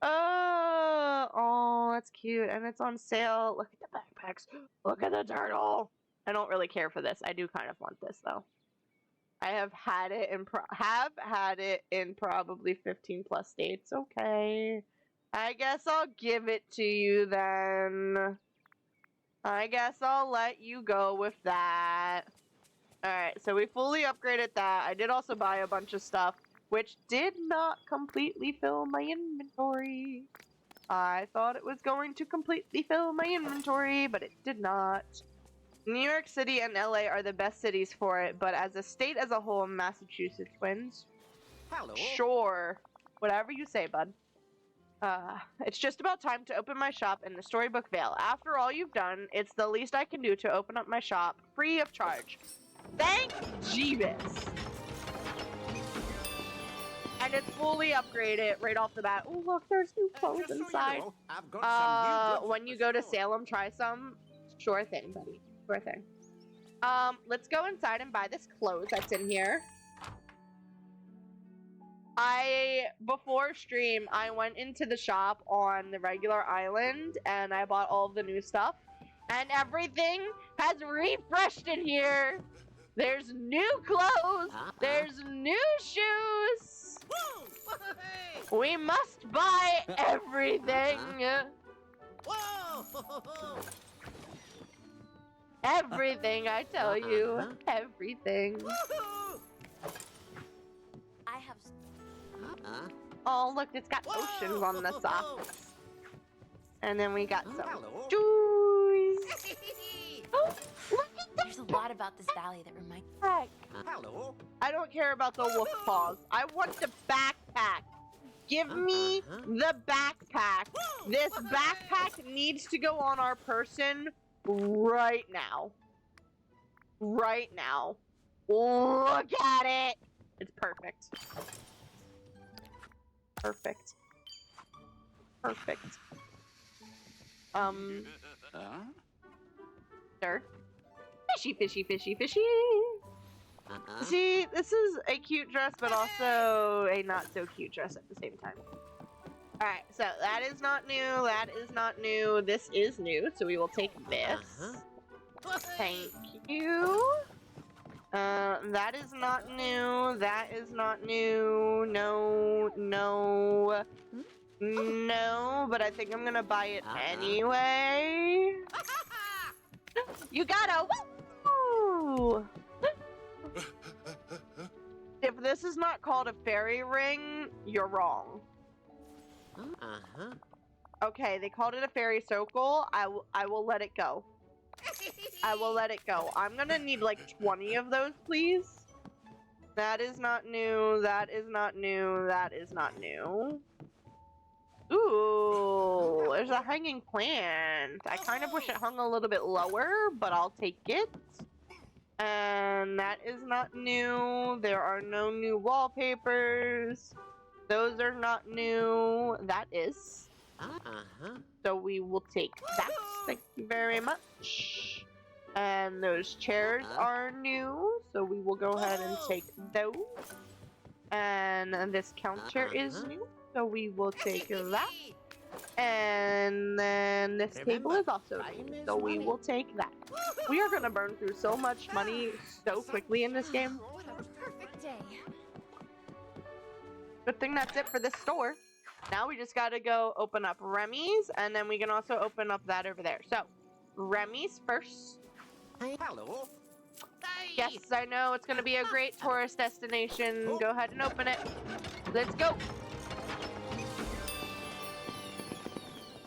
Oh, that's cute. And it's on sale. Look at the backpacks. Look at the turtle. I don't really care for this. I do kind of want this though. I have had it in probably 15 plus states. Okay. I guess I'll give it to you then. I guess I'll let you go with that. Alright, so we fully upgraded that. I did also buy a bunch of stuff, which did not completely fill my inventory. I thought it was going to completely fill my inventory, but it did not. New York City and LA are the best cities for it, but as a state as a whole, Massachusetts wins. Hello. Sure. Whatever you say, bud. It's just about time to open my shop in the Storybook Vale. After all you've done, it's the least I can do to open up my shop, free of charge. Thank Jeebus! And it's fully upgraded right off the bat. Oh, look, there's new clothes Just so inside. you know, I've got some new goods When at you the go to store. Salem, try some. Sure thing, buddy. Sure thing. Let's go inside and buy this clothes that's in here. Before stream, I went into the shop on the regular island and I bought all of the new stuff. And everything has refreshed in here. There's new clothes. There's new shoes. We must buy everything. Whoa! Everything, I tell you. Everything. I have. Oh, look, it's got oceans on the socks. And then we got some Hello. shoes. Oh, look at There's a lot about this valley that reminds. that. Hello. I don't care about the wolf paws. I want the backpack. Give me the backpack. This backpack needs to go on our person right now. Right now. Look at it. It's perfect. Perfect. Perfect. Sir. Fishy, fishy, fishy, fishy. See, this is a cute dress, but also a not so cute dress at the same time. Alright, so that is not new, that is not new, this is new, so we will take this. Thank you. That is not new, that is not new, no, no, no, but I think I'm gonna buy it anyway. You gotta woo! If this is not called a fairy ring, you're wrong. Okay, they called it a fairy circle. I will let it go. I will let it go. I'm gonna need like 20 of those, please. That is not new. That is not new. That is not new. Ooh, there's a hanging plant. I kind of wish it hung a little bit lower, but I'll take it. And that is not new. There are no new wallpapers. Those are not new. That is. So we will take that. Thank you very much. And those chairs are new. So we will go ahead and take those. And this counter is new. So we will take that. And then this table is also new. So we will take that. We are gonna burn through so much money so quickly in this game. What a perfect day. Good thing that's it for this store. Now we just gotta go open up Remy's, and then we can also open up that over there. So, Remy's first. Hello. Yes, I know it's gonna be a great tourist destination. Go ahead and open it. Let's go.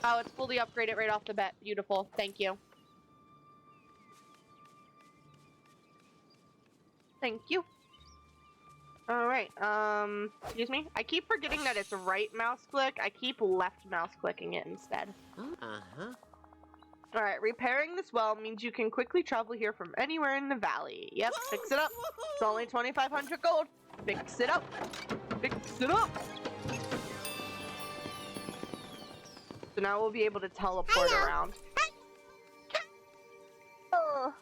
Oh, it's fully upgraded right off the bat. Beautiful. Thank you. Thank you. Alright, excuse me? I keep forgetting that it's right mouse click. I keep left mouse clicking it instead. Uh-huh. Alright, repairing this well means you can quickly travel here from anywhere in the valley. Yep, fix it up. It's only 2,500 gold. Fix it up. Fix it up. So now we'll be able to teleport around. Oh.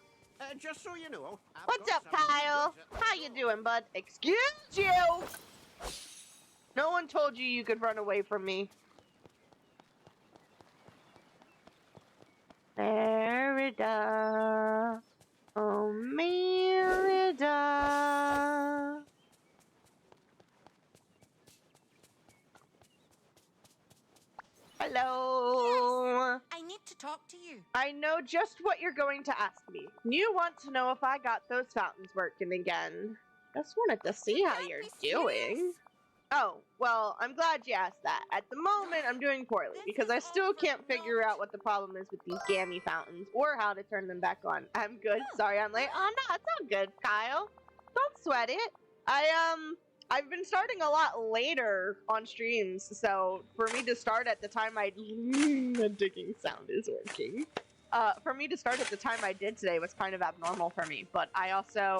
Just so you know. I've What's got up, some Kyle? good- How you doing, bud? Excuse you! No one told you you could run away from me. Merida. Oh, Merida. Hello. I need to talk to you. I know just what you're going to ask me. You want to know if I got those fountains working again. Just wanted to see how you're doing. Oh, well, I'm glad you asked that. At the moment, I'm doing poorly because I still can't figure out what the problem is with these gammy fountains or how to turn them back on. I'm good. Sorry I'm late. Oh, no, it's all good, Kyle. Don't sweat it. I've been starting a lot later on streams, so for me to start at the time the digging sound is working. For me to start at the time I did today was kind of abnormal for me, but I also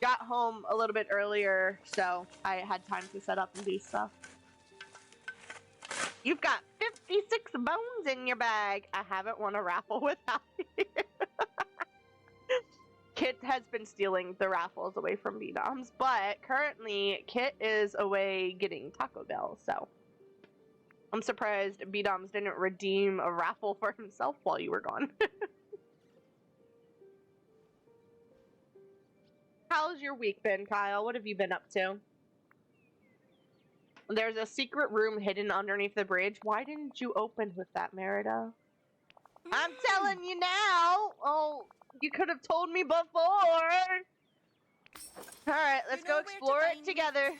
got home a little bit earlier, so I had time to set up and do stuff. You've got 56 bones in your bag. I haven't won a raffle without you. Kit has been stealing the raffles away from B-Doms, but currently Kit is away getting Taco Bell, so I'm surprised B-Doms didn't redeem a raffle for himself while you were gone. How's your week been, Kyle? What have you been up to? There's a secret room hidden underneath the bridge. Why didn't you open with that, Merida? I'm telling you now! Oh, you could have told me before! Alright, let's go explore it together.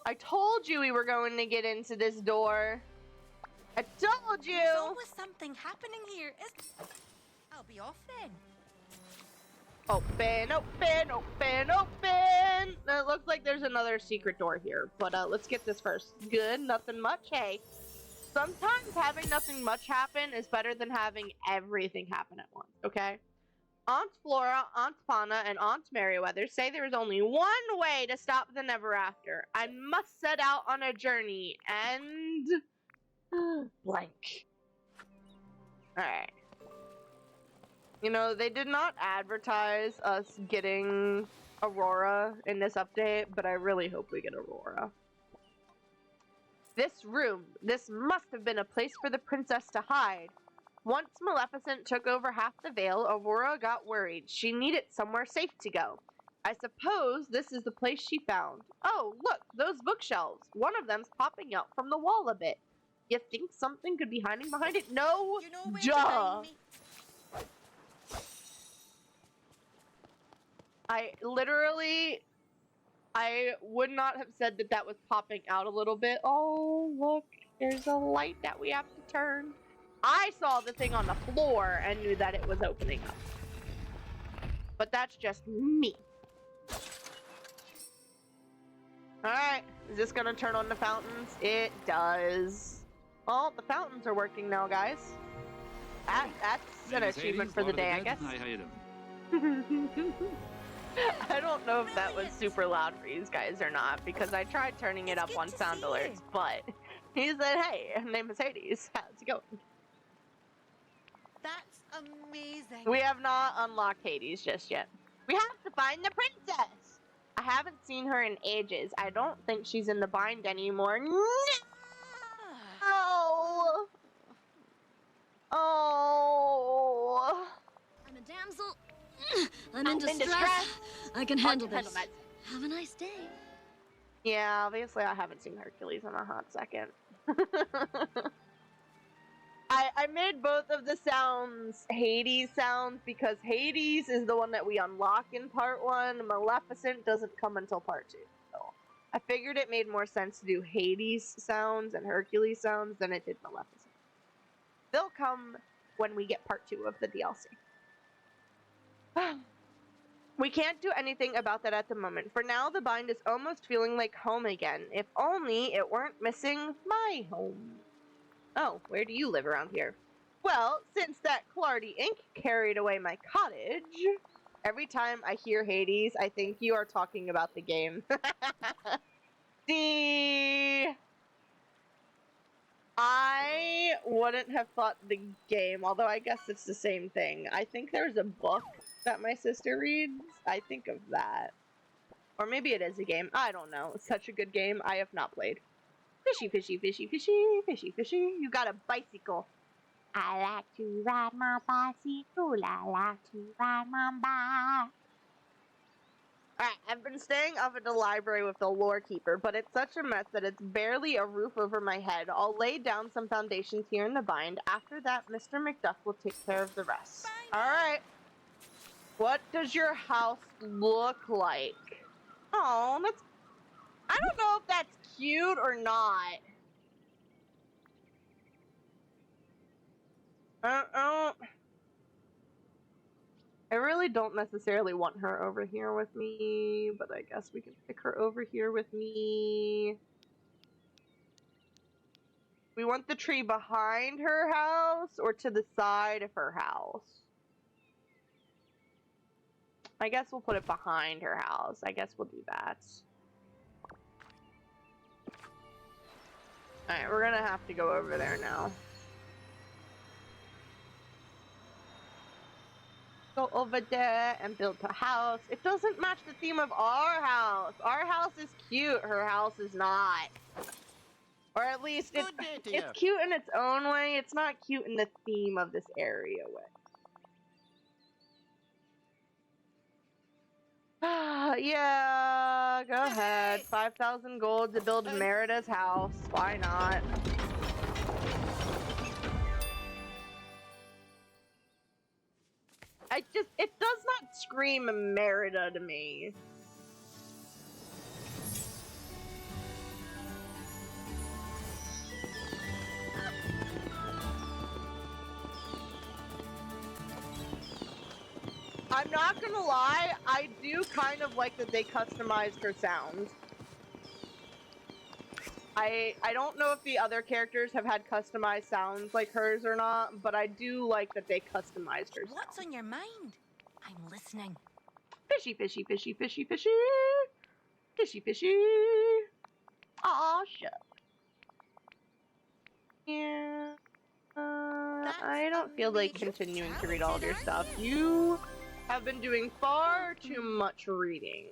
I told you we were going to get into this door. I told you! There's always something happening here. I'll be off then. Open, open, open, open! It looks like there's another secret door here, but let's get this first. Good, nothing much. Hey, sometimes having nothing much happen is better than having everything happen at once, okay? Aunt Flora, Aunt Fauna, and Aunt Merriweather say there is only one way to stop the Never After. I must set out on a journey and... blank. Alright. You know, they did not advertise us getting Aurora in this update, but I really hope we get Aurora. This room, this must have been a place for the princess to hide. Once Maleficent took over half the Vale, Aurora got worried. She needed somewhere safe to go. I suppose this is the place she found. Oh, look, those bookshelves. One of them's popping out from the wall a bit. You think something could be hiding behind it? No, You know where duh. to find me. I would not have said that that was popping out a little bit. Oh, look, there's a light that we have to turn. I saw the thing on the floor and knew that it was opening up. But that's just me. Alright, is this gonna turn on the fountains? It does. Well, the fountains are working now, guys. That's an achievement for the day, I guess. Hi, how you doing? I don't know if that was super loud for you guys or not, because I tried turning it up on sound alerts, but he said, hey, her name is Hades. How's it going? That's amazing. We have not unlocked Hades just yet. We have to find the princess! I haven't seen her in ages. I don't think she's in the bind anymore. No! Oh! I'm a damsel I'm in distress. I can handle this. Have a nice day. Yeah, obviously I haven't seen Hercules in a hot second. I made both of the sounds Hades sounds because Hades is the one that we unlock in part 1. Maleficent doesn't come until part 2. So I figured it made more sense to do Hades sounds and Hercules sounds than it did Maleficent. They'll come when we get part 2 of the DLC. We can't do anything about that at the moment. For now, the bind is almost feeling like home again. If only it weren't missing my home. Oh, where do you live around here? Well, since that Clardy Inc. carried away my cottage, every time I hear Hades, I think you are talking about the game. See, I wouldn't have thought the game, although I guess it's the same thing. I think there's a book that my sister reads. I think of that. Or maybe it is a game. I don't know. It's such a good game. I have not played. Fishy, fishy, fishy, fishy, fishy, fishy. You got a bicycle. I like to ride my bicycle. I like to ride my bike. Alright, I've been staying up at the library with the lore keeper, but it's such a mess that it's barely a roof over my head. I'll lay down some foundations here in the bind. After that, Mr. McDuck will take care of the rest. Alright. What does your house look like? Oh, that's... I don't know if that's cute or not. I really don't necessarily want her over here with me, but I guess we can pick her over here with me. We want the tree behind her house or to the side of her house? I guess we'll put it behind her house. I guess we'll do that. Alright, we're gonna have to go over there now. Go over there and build a house. It doesn't match the theme of our house. Our house is cute. Her house is not. Or at least it's cute in its own way. It's not cute in the theme of this area way. Yeah, go ahead. 5,000 gold to build Merida's house. Why not? It does not scream Merida to me. I'm not gonna lie, I do kind of like that they customized her sounds. I don't know if the other characters have had customized sounds like hers or not, but I do like that they customized her sounds. What's on your mind? I'm listening. Fishy, fishy, fishy, fishy, fishy. Fishy, fishy. Aw, shucks. Yeah. I don't feel like continuing to read all of your stuff. You have been doing far too much reading.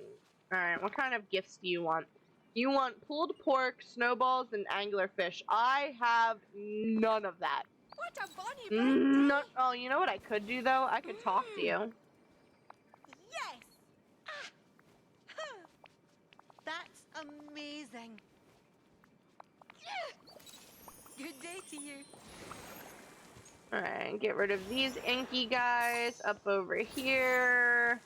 Alright, what kind of gifts do you want? You want pulled pork, snowballs, and anglerfish. I have none of that. What a bonny No. Oh, you know what I could do, though? I could talk to you. Yes! That's amazing. Good day to you. Alright, get rid of these inky guys up over here.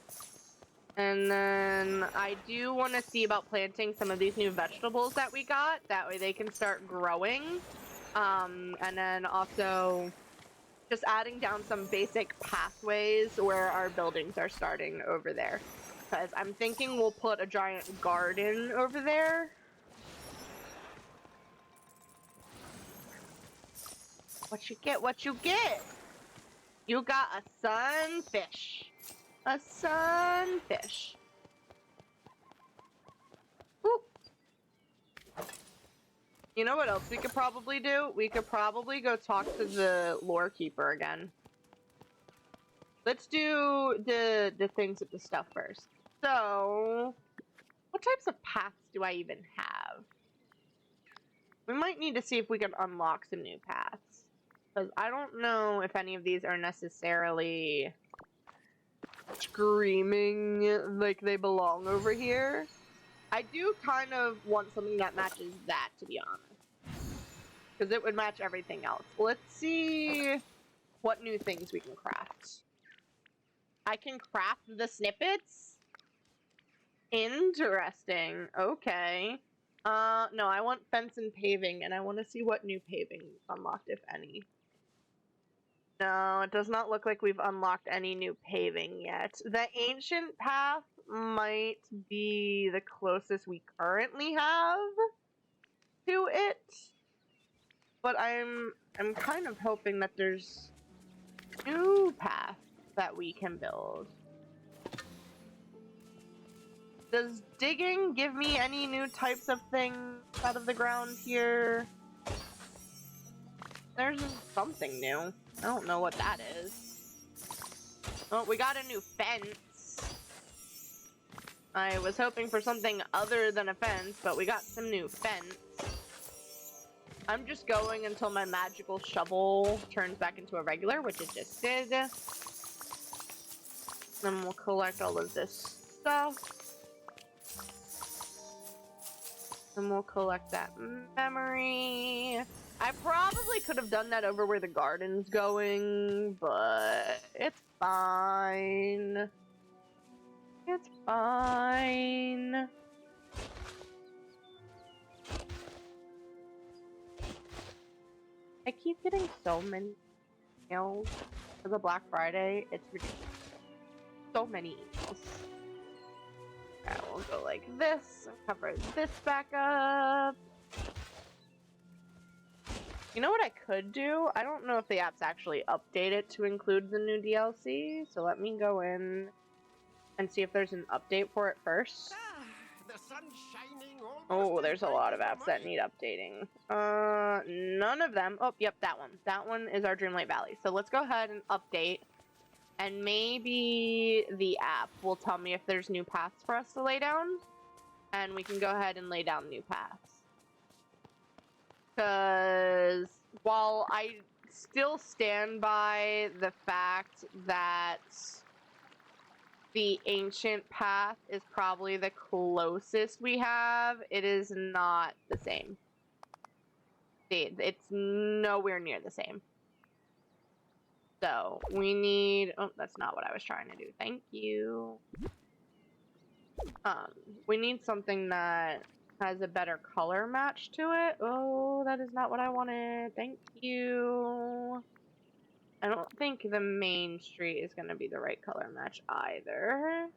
And then I do want to see about planting some of these new vegetables that we got. That way they can start growing. And then also just adding down some basic pathways where our buildings are starting over there. Because I'm thinking we'll put a giant garden over there. What you get, what you get? You got a sunfish. A sunfish. Ooh. You know what else we could probably do? We could probably go talk to the lore keeper again. Let's do the things with the stuff first. So, what types of paths do I even have? We might need to see if we can unlock some new paths. Because I don't know if any of these are necessarily screaming like they belong over here. I do kind of want something that matches that, to be honest. Because it would match everything else. Let's see what new things we can craft. I can craft the snippets? Interesting. Okay. No, I want fence and paving, and I want to see what new paving unlocked, if any. No, it does not look like we've unlocked any new paving yet. The ancient path might be the closest we currently have to it. But I'm kind of hoping that there's new path that we can build. Does digging give me any new types of things out of the ground here? There's something new. I don't know what that is. Oh, we got a new fence. I was hoping for something other than a fence, but we got some new fence. I'm just going until my magical shovel turns back into a regular, which it just did. Then we'll collect all of this stuff. And we'll collect that memory. I probably could have done that over where the garden's going, but it's fine. It's fine. I keep getting so many emails for the Black Friday. It's ridiculous. So many emails. Alright, we'll go like this, cover this back up. You know what I could do? I don't know if the app's actually updated to include the new DLC, so let me go in and see if there's an update for it first. The sun's shining Oh, there's a lot of apps that need updating. None of them. Oh, yep, that one. That one is our Dreamlight Valley. So let's go ahead and update. And maybe the app will tell me if there's new paths for us to lay down. And we can go ahead and lay down new paths. Because while I still stand by the fact that the ancient path is probably the closest we have, it is not the same. It's nowhere near the same. So, we need... Oh, that's not what I was trying to do. Thank you. We need something that has a better color match to it. Oh, that is not what I wanted. Thank you. I don't think the main street is going to be the right color match either.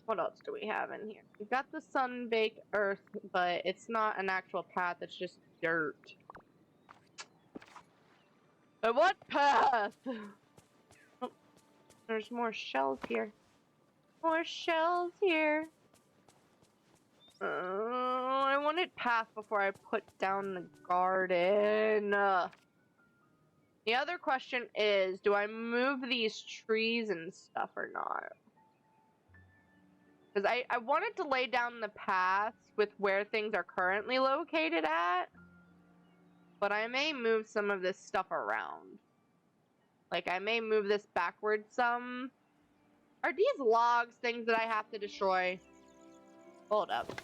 What else do we have in here? We've got the sun-baked earth, but it's not an actual path. It's just dirt. But what path? Oh, there's more shells here. More shells here. I wanted path before I put down the garden. The other question is, do I move these trees and stuff or not? Because I wanted to lay down the paths with where things are currently located at. But I may move some of this stuff around. Like, I may move this backwards some. Are these logs things that I have to destroy? Hold up.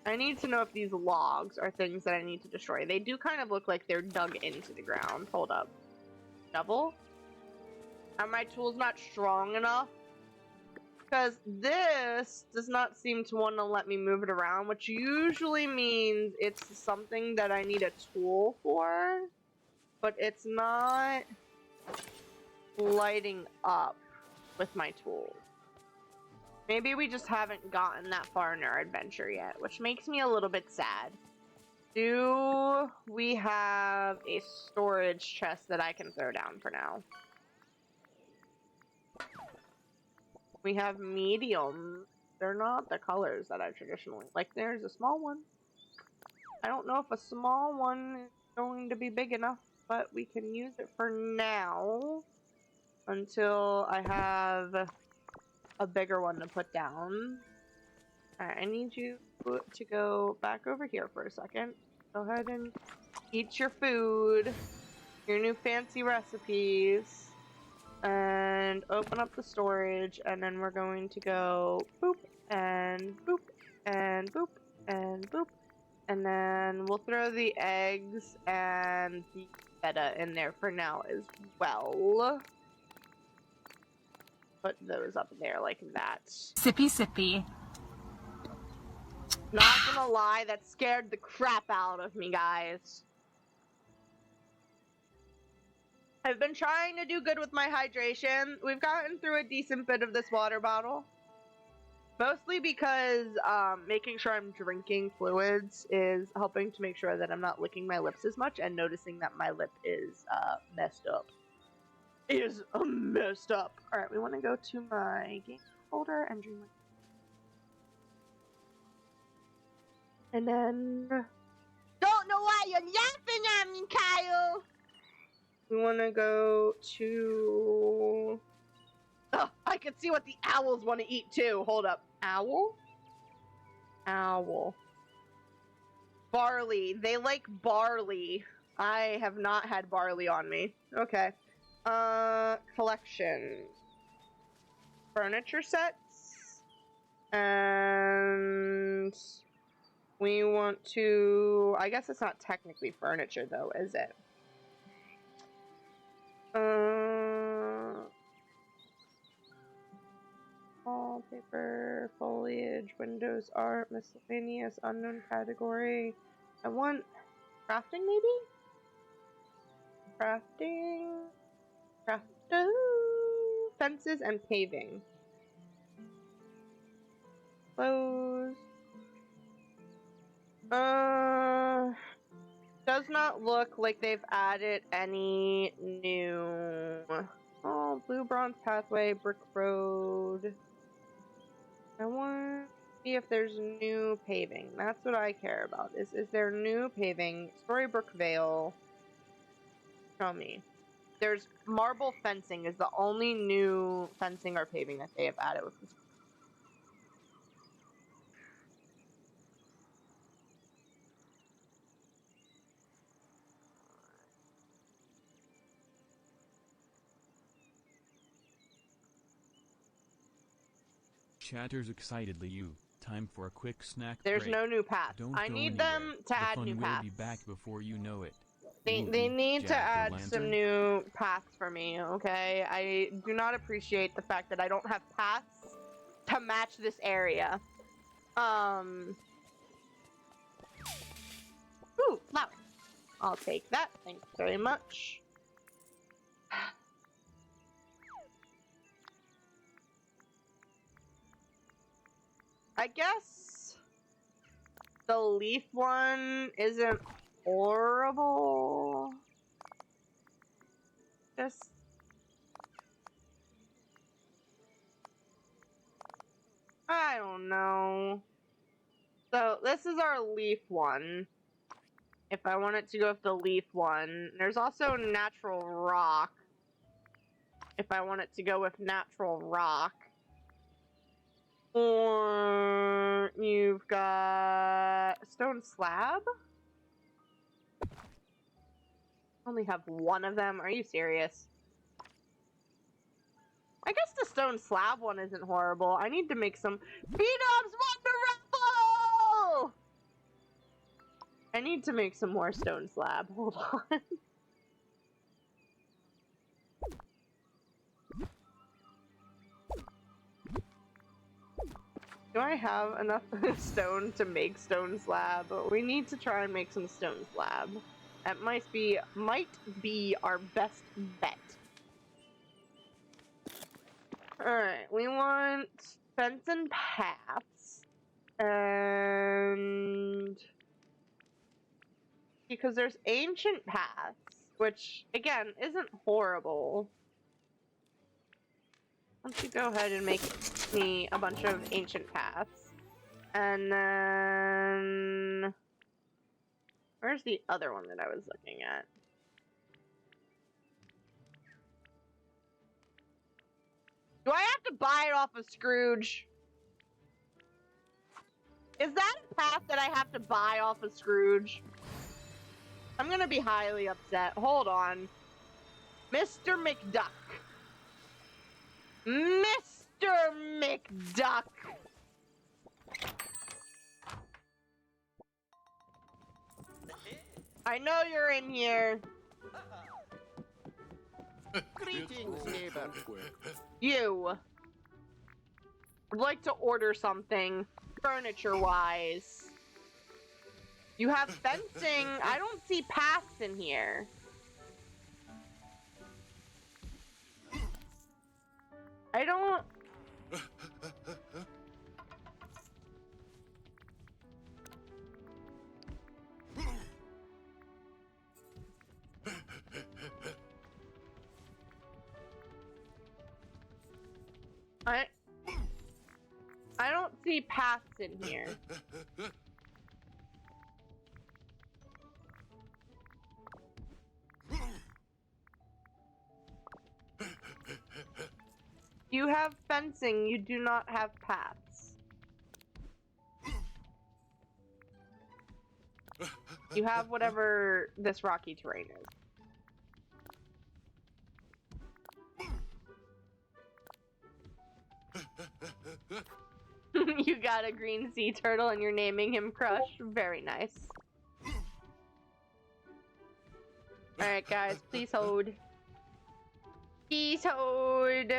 I need to know if these logs are things that I need to destroy. They do kind of look like they're dug into the ground. Hold up. Shovel? Are my tools not strong enough? Because this does not seem to want to let me move it around, which usually means it's something that I need a tool for, but it's not lighting up with my tools. Maybe we just haven't gotten that far in our adventure yet, which makes me a little bit sad. Do we have a storage chest that I can throw down for now? We have medium. They're not the colors that I traditionally like. There's a small one. I don't know if a small one is going to be big enough, but we can use it for now until I have a bigger one to put down. Alright, I need you to go back over here for a second. Go ahead and eat your food. Your new fancy recipes. and open up the storage, and then we're going to go boop, and boop, and boop, and boop, and then we'll throw the eggs and the feta in there for now as well. Put those up there like that. Sippy sippy. Not gonna lie, that scared the crap out of me, guys. I've been trying to do good with my hydration. We've gotten through a decent bit of this water bottle. Mostly because making sure I'm drinking fluids is helping to make sure that I'm not licking my lips as much and noticing that my lip is messed up. Messed up. Alright, we want to go to my game folder and drink my... And then... Don't know why you're laughing at me, Kyle! We want to go to... Oh, I can see what the owls want to eat too. Hold up. Owl? Owl. Barley. They like barley. I have not had barley on me. Okay. Collection. Furniture sets. And... we want to... I guess it's not technically furniture though, is it? Wallpaper, foliage, windows, art, miscellaneous, unknown category. I want crafting, maybe? Crafting. Fences and paving. Close. Does not look like they've added any new... Oh, blue bronze pathway, brick road. I want to see if there's new paving. That's what I care about. Is there new paving? Storybook Vale. Show me. There's marble fencing is the only new fencing or paving that they have added with this. Chatters excitedly you. Time for a quick snack There's break. no new paths. Don't I go need anywhere. them to add the fun new will paths. be back before you know it. They need to add some new paths for me, okay? I do not appreciate the fact that I don't have paths to match this area. Ooh, flower. I'll take that. Thanks very much. I guess the leaf one isn't horrible. Just... I don't know. So this is our leaf one. If I wanted to go with the leaf one. There's also natural rock. If I wanted to go with natural rock. Or you've got stone slab? Only have one of them. Are you serious? I guess the stone slab one isn't horrible. I need to make some Phenom's Wonder Raffle! I need to make some more stone slab. Hold on. Do I have enough stone to make stone slab? We need to try and make some stone slab. That might be our best bet. Alright, we want fence and paths. And... because there's ancient paths, which, again, isn't horrible. Why don't you go ahead and make me a bunch of ancient paths. And then... where's the other one that I was looking at? Do I have to buy it off of Scrooge? Is that a path that I have to buy off of Scrooge? I'm gonna be highly upset. Hold on. Mr. McDuck. Mr. McDuck. I know you're in here. Greetings, neighbor. You. Would like to order something, furniture-wise. You have fencing. I don't see paths in here. I don't... I don't see paths in here. You have fencing, you do not have paths. You have whatever this rocky terrain is. You got a green sea turtle and you're naming him Crush. Very nice. Alright guys, please hold. Please hold.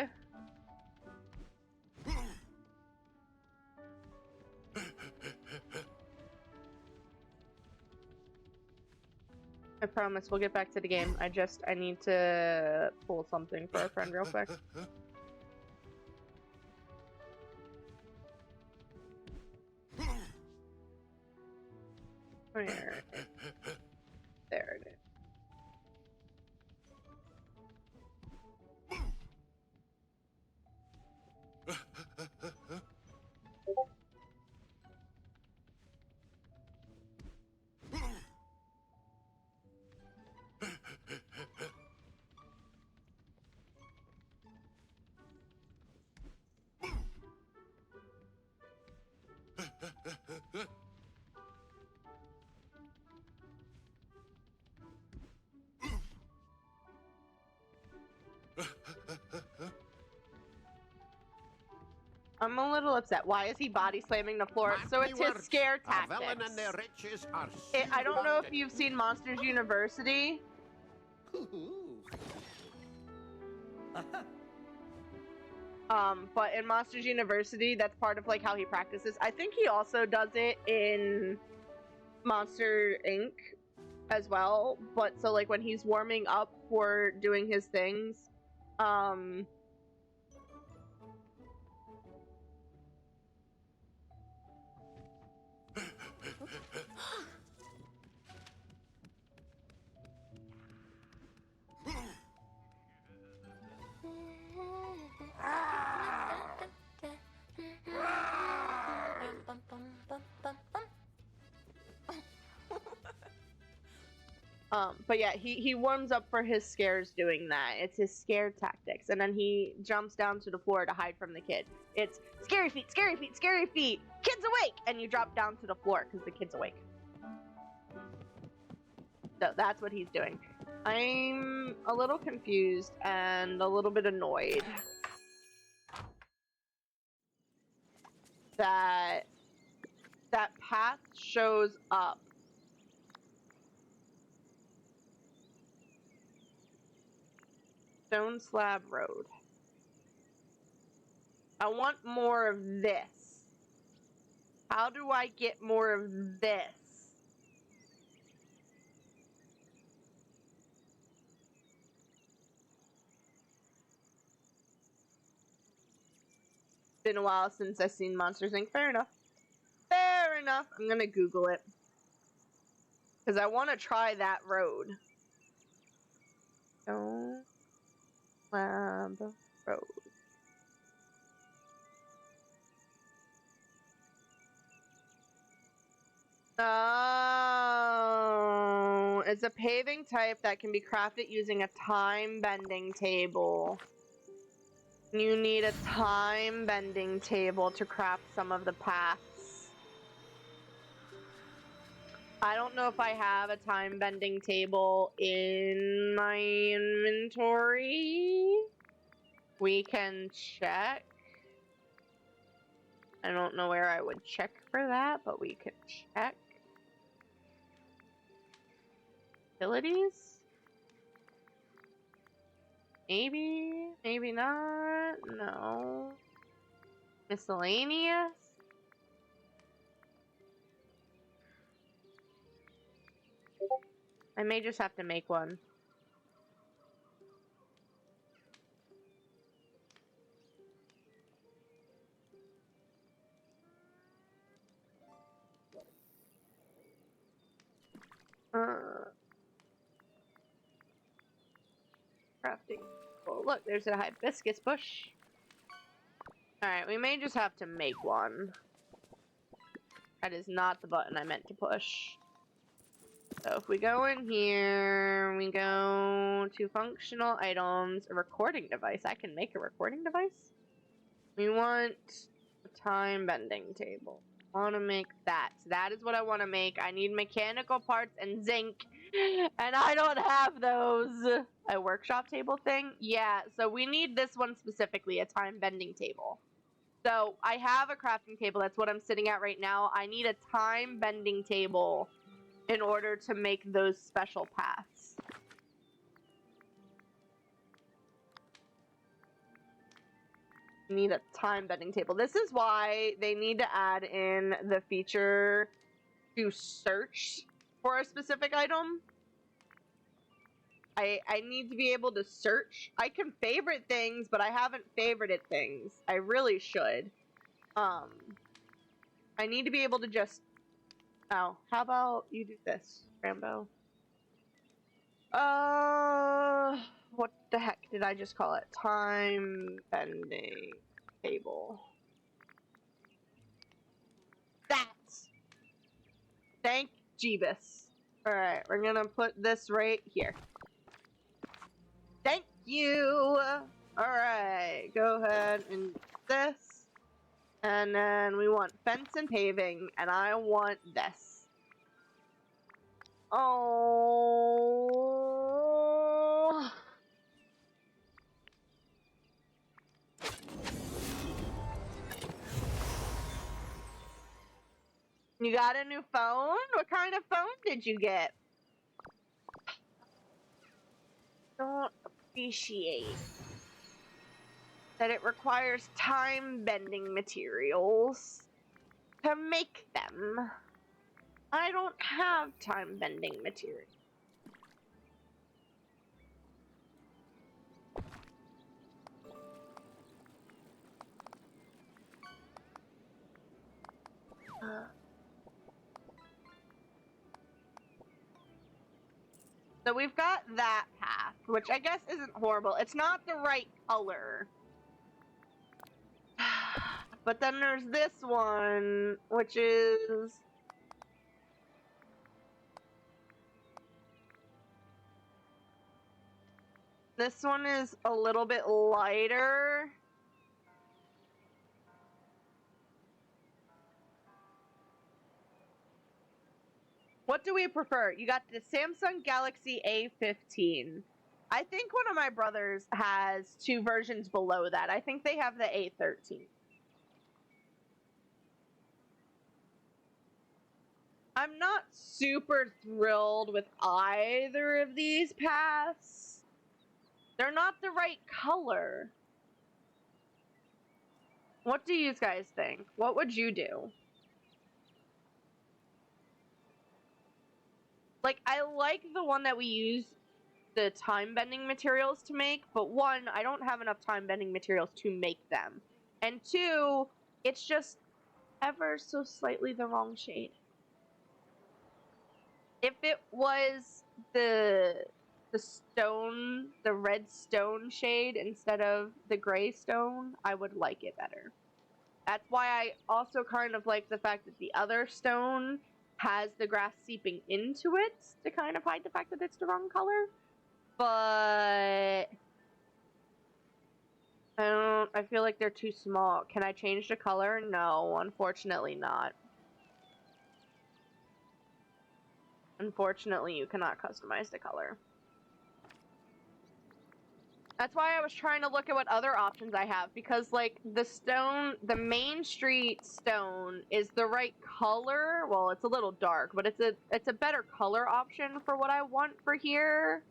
I promise we'll get back to the game. I need to pull something for our friend real quick. Where? There it is. I'm a little upset. Why is he body slamming the floor? So it's his scare tactics. I don't know if you've seen Monsters University. But in Monsters University, that's part of like how he practices. I think he also does it in Monster Inc. as well. But so like when he's warming up for doing his things, but yeah, he warms up for his scares doing that. It's his scare tactics. And then he jumps down to the floor to hide from the kid. It's scary feet, scary feet, scary feet. Kid's awake! And you drop down to the floor because the kid's awake. So that's what he's doing. I'm a little confused and a little bit annoyed that that path shows up. Stone Slab Road. I want more of this. How do I get more of this? Been a while since I've seen Monsters Inc. Fair enough. Fair enough. I'm gonna Google it. Because I want to try that road. Stone Slab Road. Oh, it's a paving type that can be crafted using a time bending table. You need a time bending table to craft some of the paths. I don't know if I have a time bending table in my inventory. We can check. I don't know where I would check for that, but we could check. Utilities? Maybe, maybe not. No. Miscellaneous? I may just have to make one. Crafting. Oh, look, there's a hibiscus bush. Alright, we may just have to make one. That is not the button I meant to push. So if we go in here, we go to functional items, a recording device. I can make a recording device. We want a time bending table. I want to make that. So that is what I want to make. I need mechanical parts and zinc, and I don't have those. A workshop table thing? Yeah, so we need this one specifically, a time bending table. So I have a crafting table. That's what I'm sitting at right now. I need a time bending table in order to make those special paths. Need a time bending table. This is why they need to add in the feature to search for a specific item. I need to be able to search. I can favorite things, but I haven't favorited things. I really should. I need to be able to just... Oh, how about you do this, Rambo? What the heck did I just call it? Time bending table. That's... Thank Jeebus. Alright, we're gonna put this right here. Thank you! Alright, go ahead and do this. And then we want fence and paving, and I want this. Oh. You got a new phone? What kind of phone did you get? Don't appreciate that it requires time bending materials to make them. I don't have time bending material. So we've got that path, which I guess isn't horrible. It's not the right color. But then there's this one, which is... This one is a little bit lighter. What do we prefer? You got the Samsung Galaxy A15. I think one of my brothers has two versions below that. I think they have the A13. I'm not super thrilled with either of these paths. They're not the right color. What do you guys think? What would you do? Like, I like the one that we use the time bending materials to make, but one, I don't have enough time bending materials to make them. And two, it's just ever so slightly the wrong shade. If it was the stone, the red stone shade instead of the gray stone, I would like it better. That's why I also kind of like the fact that the other stone has the grass seeping into it to kind of hide the fact that it's the wrong color. But I feel like they're too small. Can I change the color? No, unfortunately not. Unfortunately, you cannot customize the color. That's why I was trying to look at what other options I have, because like the Main Street stone is the right color. Well, it's a little dark, but it's a better color option for what I want for here.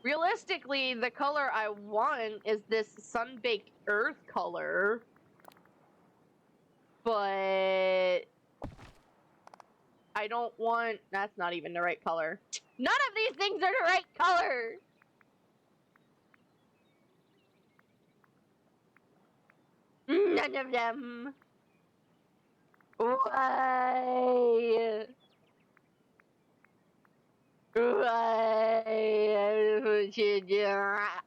Realistically, the color I want is this sun-baked earth color, but I don't want. That's not even the right color. None of these things are the right color. None of them. Why? Why would you do that?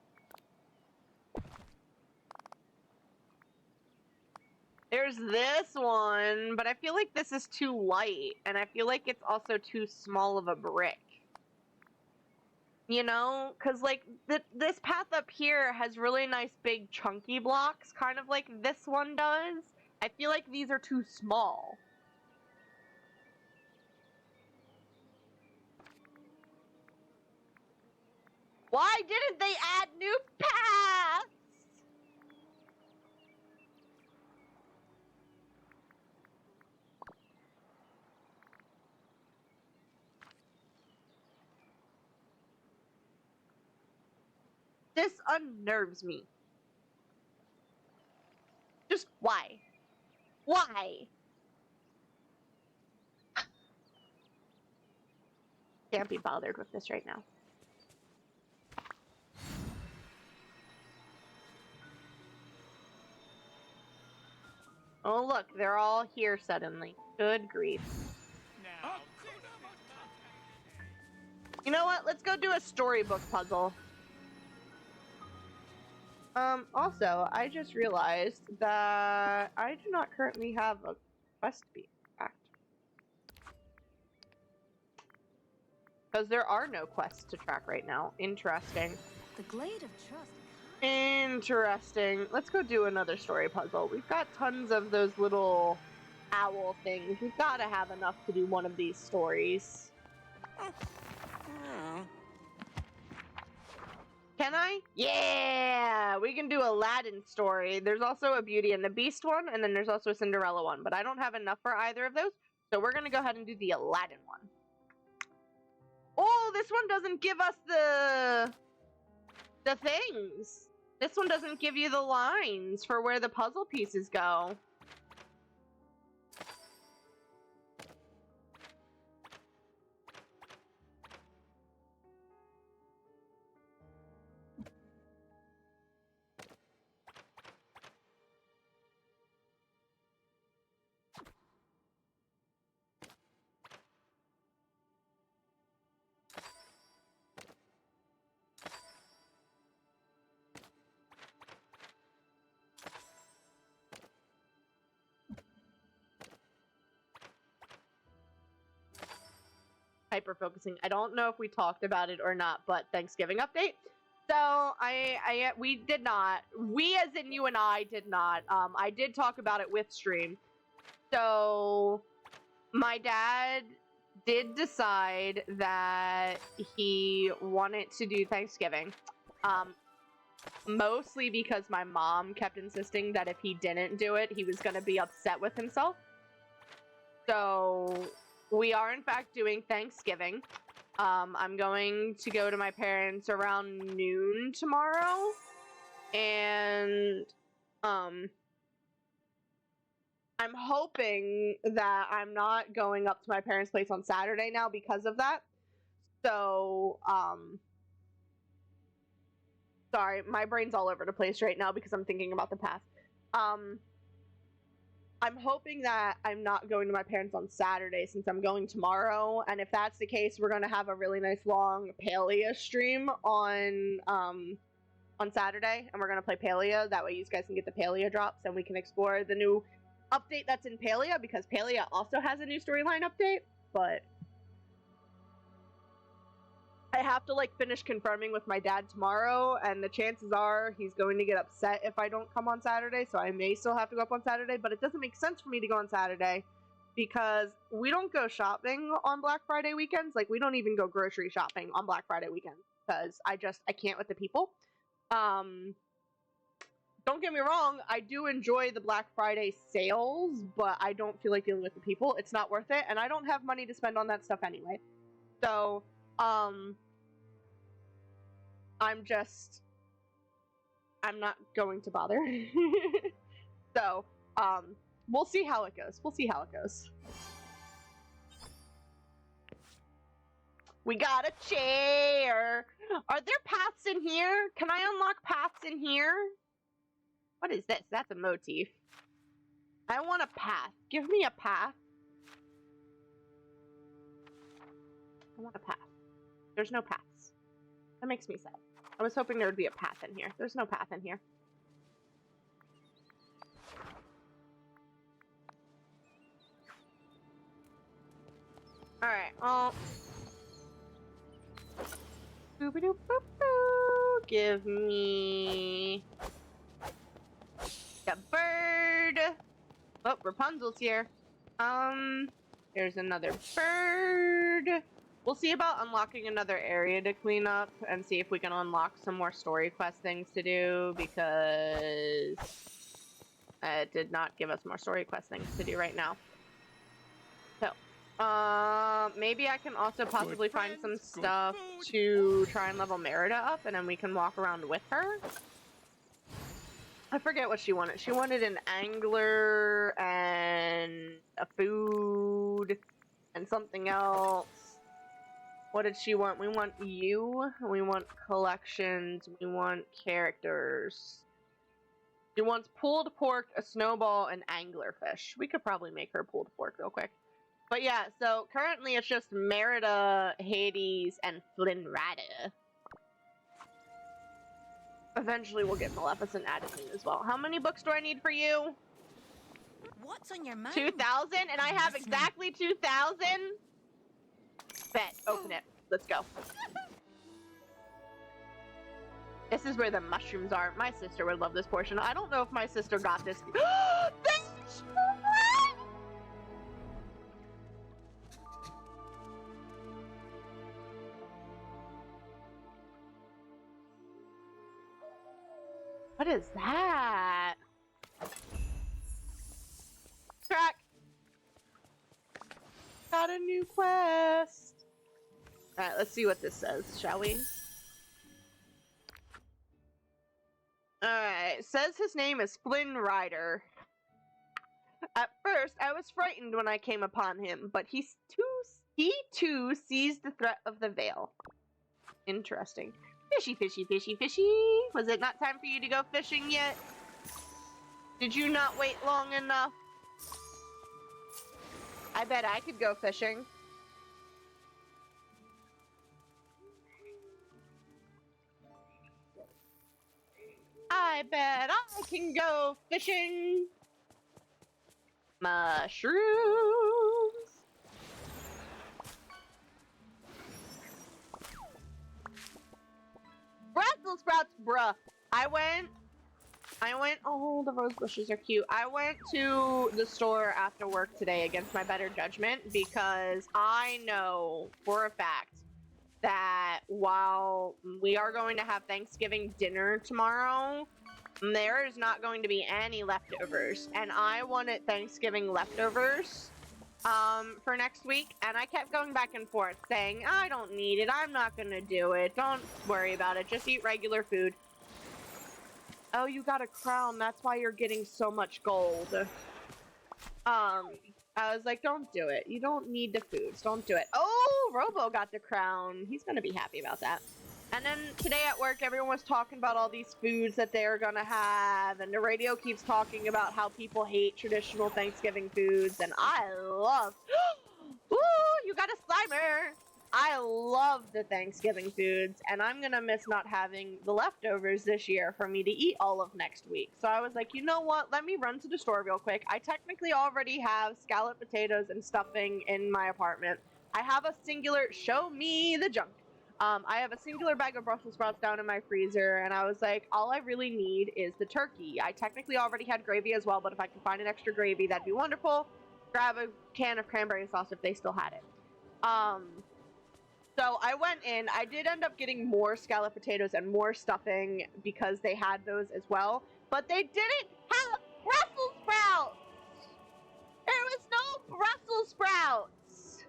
There's this one, but I feel like this is too light, and I feel like it's also too small of a brick. You know? Because, like, this path up here has really nice big chunky blocks, kind of like this one does. I feel like these are too small. Why didn't they add new paths? This unnerves me. Just why? Why? Can't be bothered with this right now. Oh look, they're all here suddenly. Good grief. You know what? Let's go do a storybook puzzle. Also, I just realized that I do not currently have a quest to be tracked. Because there are no quests to track right now. Interesting. The Glade of Trust. Interesting. Let's go do another story puzzle. We've got tons of those little owl things. We've got to have enough to do one of these stories. Can I? Yeah! We can do Aladdin story. There's also a Beauty and the Beast one, and then there's also a Cinderella one, but I don't have enough for either of those, so we're gonna go ahead and do the Aladdin one. Oh, this one doesn't give us the things. This one doesn't give you the lines for where the puzzle pieces go. Hyper focusing. I don't know if we talked about it or not, but Thanksgiving update. So we did not. We, as in you and I, did not. I did talk about it with stream. So my dad did decide that he wanted to do Thanksgiving. Mostly because my mom kept insisting that if he didn't do it, he was going to be upset with himself. So we are, in fact, doing Thanksgiving. I'm going to go to my parents around noon tomorrow. And, I'm hoping that I'm not going up to my parents' place on Saturday now because of that. So, sorry, my brain's all over the place right now because I'm thinking about the past. I'm hoping that I'm not going to my parents on Saturday since I'm going tomorrow, and if that's the case, we're gonna have a really nice long Palia stream on Saturday, and we're gonna play Palia. That way, you guys can get the Palia drops, and we can explore the new update that's in Palia because Palia also has a new storyline update. But I have to like finish confirming with my dad tomorrow, and the chances are he's going to get upset if I don't come on Saturday, so I may still have to go up on Saturday, but it doesn't make sense for me to go on Saturday because we don't go shopping on Black Friday weekends. Like, we don't even go grocery shopping on Black Friday weekends. because I can't with the people. Don't get me wrong, I do enjoy the Black Friday sales, but I don't feel like dealing with the people. It's not worth it, and I don't have money to spend on that stuff anyway. So, I'm not going to bother. So, we'll see how it goes. We'll see how it goes. We got a chair! Are there paths in here? Can I unlock paths in here? What is this? That's a motif. I want a path. Give me a path. I want a path. There's no paths. That makes me sad. I was hoping there would be a path in here. There's no path in here. Alright, well... Boop-a-doop-boop-boo. Give me... a bird! Oh, Rapunzel's here. There's another bird. We'll see about unlocking another area to clean up and see if we can unlock some more story quest things to do, because it did not give us more story quest things to do right now. So, maybe I can also possibly find some stuff to try and level Merida up, and then we can walk around with her. I forget what she wanted. She wanted an angler and a food and something else. What did she want? We want you. We want collections. We want characters. She wants pulled pork, a snowball, and anglerfish. We could probably make her pulled pork real quick. But yeah, so currently it's just Merida, Hades, and Flynn Rider. Eventually we'll get Maleficent added in as well. How many books do I need for you? What's on your mind? 2,000? And I have exactly 2,000? Bet. Open it. Let's go. This is where the mushrooms are. My sister would love this portion. I don't know if my sister got this. What is that? Track. Got a new quest. Alright, let's see what this says, shall we? Alright, it says his name is Flynn Rider. At first, I was frightened when I came upon him, but he too sees the threat of the Vale. Interesting. Fishy, fishy, fishy, fishy. Was it not time for you to go fishing yet? Did you not wait long enough? I bet I could go fishing. I bet I can go fishing. Mushrooms. Brussels sprouts, bruh. I went, oh, the rose bushes are cute. I went to the store after work today against my better judgment because I know for a fact that while we are going to have Thanksgiving dinner tomorrow, there is not going to be any leftovers. And I wanted Thanksgiving leftovers for next week, and I kept going back and forth saying, I don't need it, I'm not gonna do it, don't worry about it, just eat regular food. Oh, you got a crown, that's why you're getting so much gold. I was like, don't do it, you don't need the foods, don't do it. Oh, Robo got the crown, he's gonna be happy about that. And then today at work, everyone was talking about all these foods that they're gonna have, and the radio keeps talking about how people hate traditional Thanksgiving foods, and I love... Ooh, you got a Slimer! I love the Thanksgiving foods, and I'm gonna miss not having the leftovers this year for me to eat all of next week. So I was like, you know what, let me run to the store real quick. I technically already have scalloped potatoes and stuffing in my apartment. I have a singular... Show me the junk. I have a singular bag of Brussels sprouts down in my freezer, and I was like, all I really need is the turkey. I technically already had gravy as well, but if I can find an extra gravy, that'd be wonderful. Grab a can of cranberry sauce if they still had it. So I went in. I did end up getting more scalloped potatoes and more stuffing because they had those as well. But they didn't have Brussels sprouts. There was no Brussels sprouts.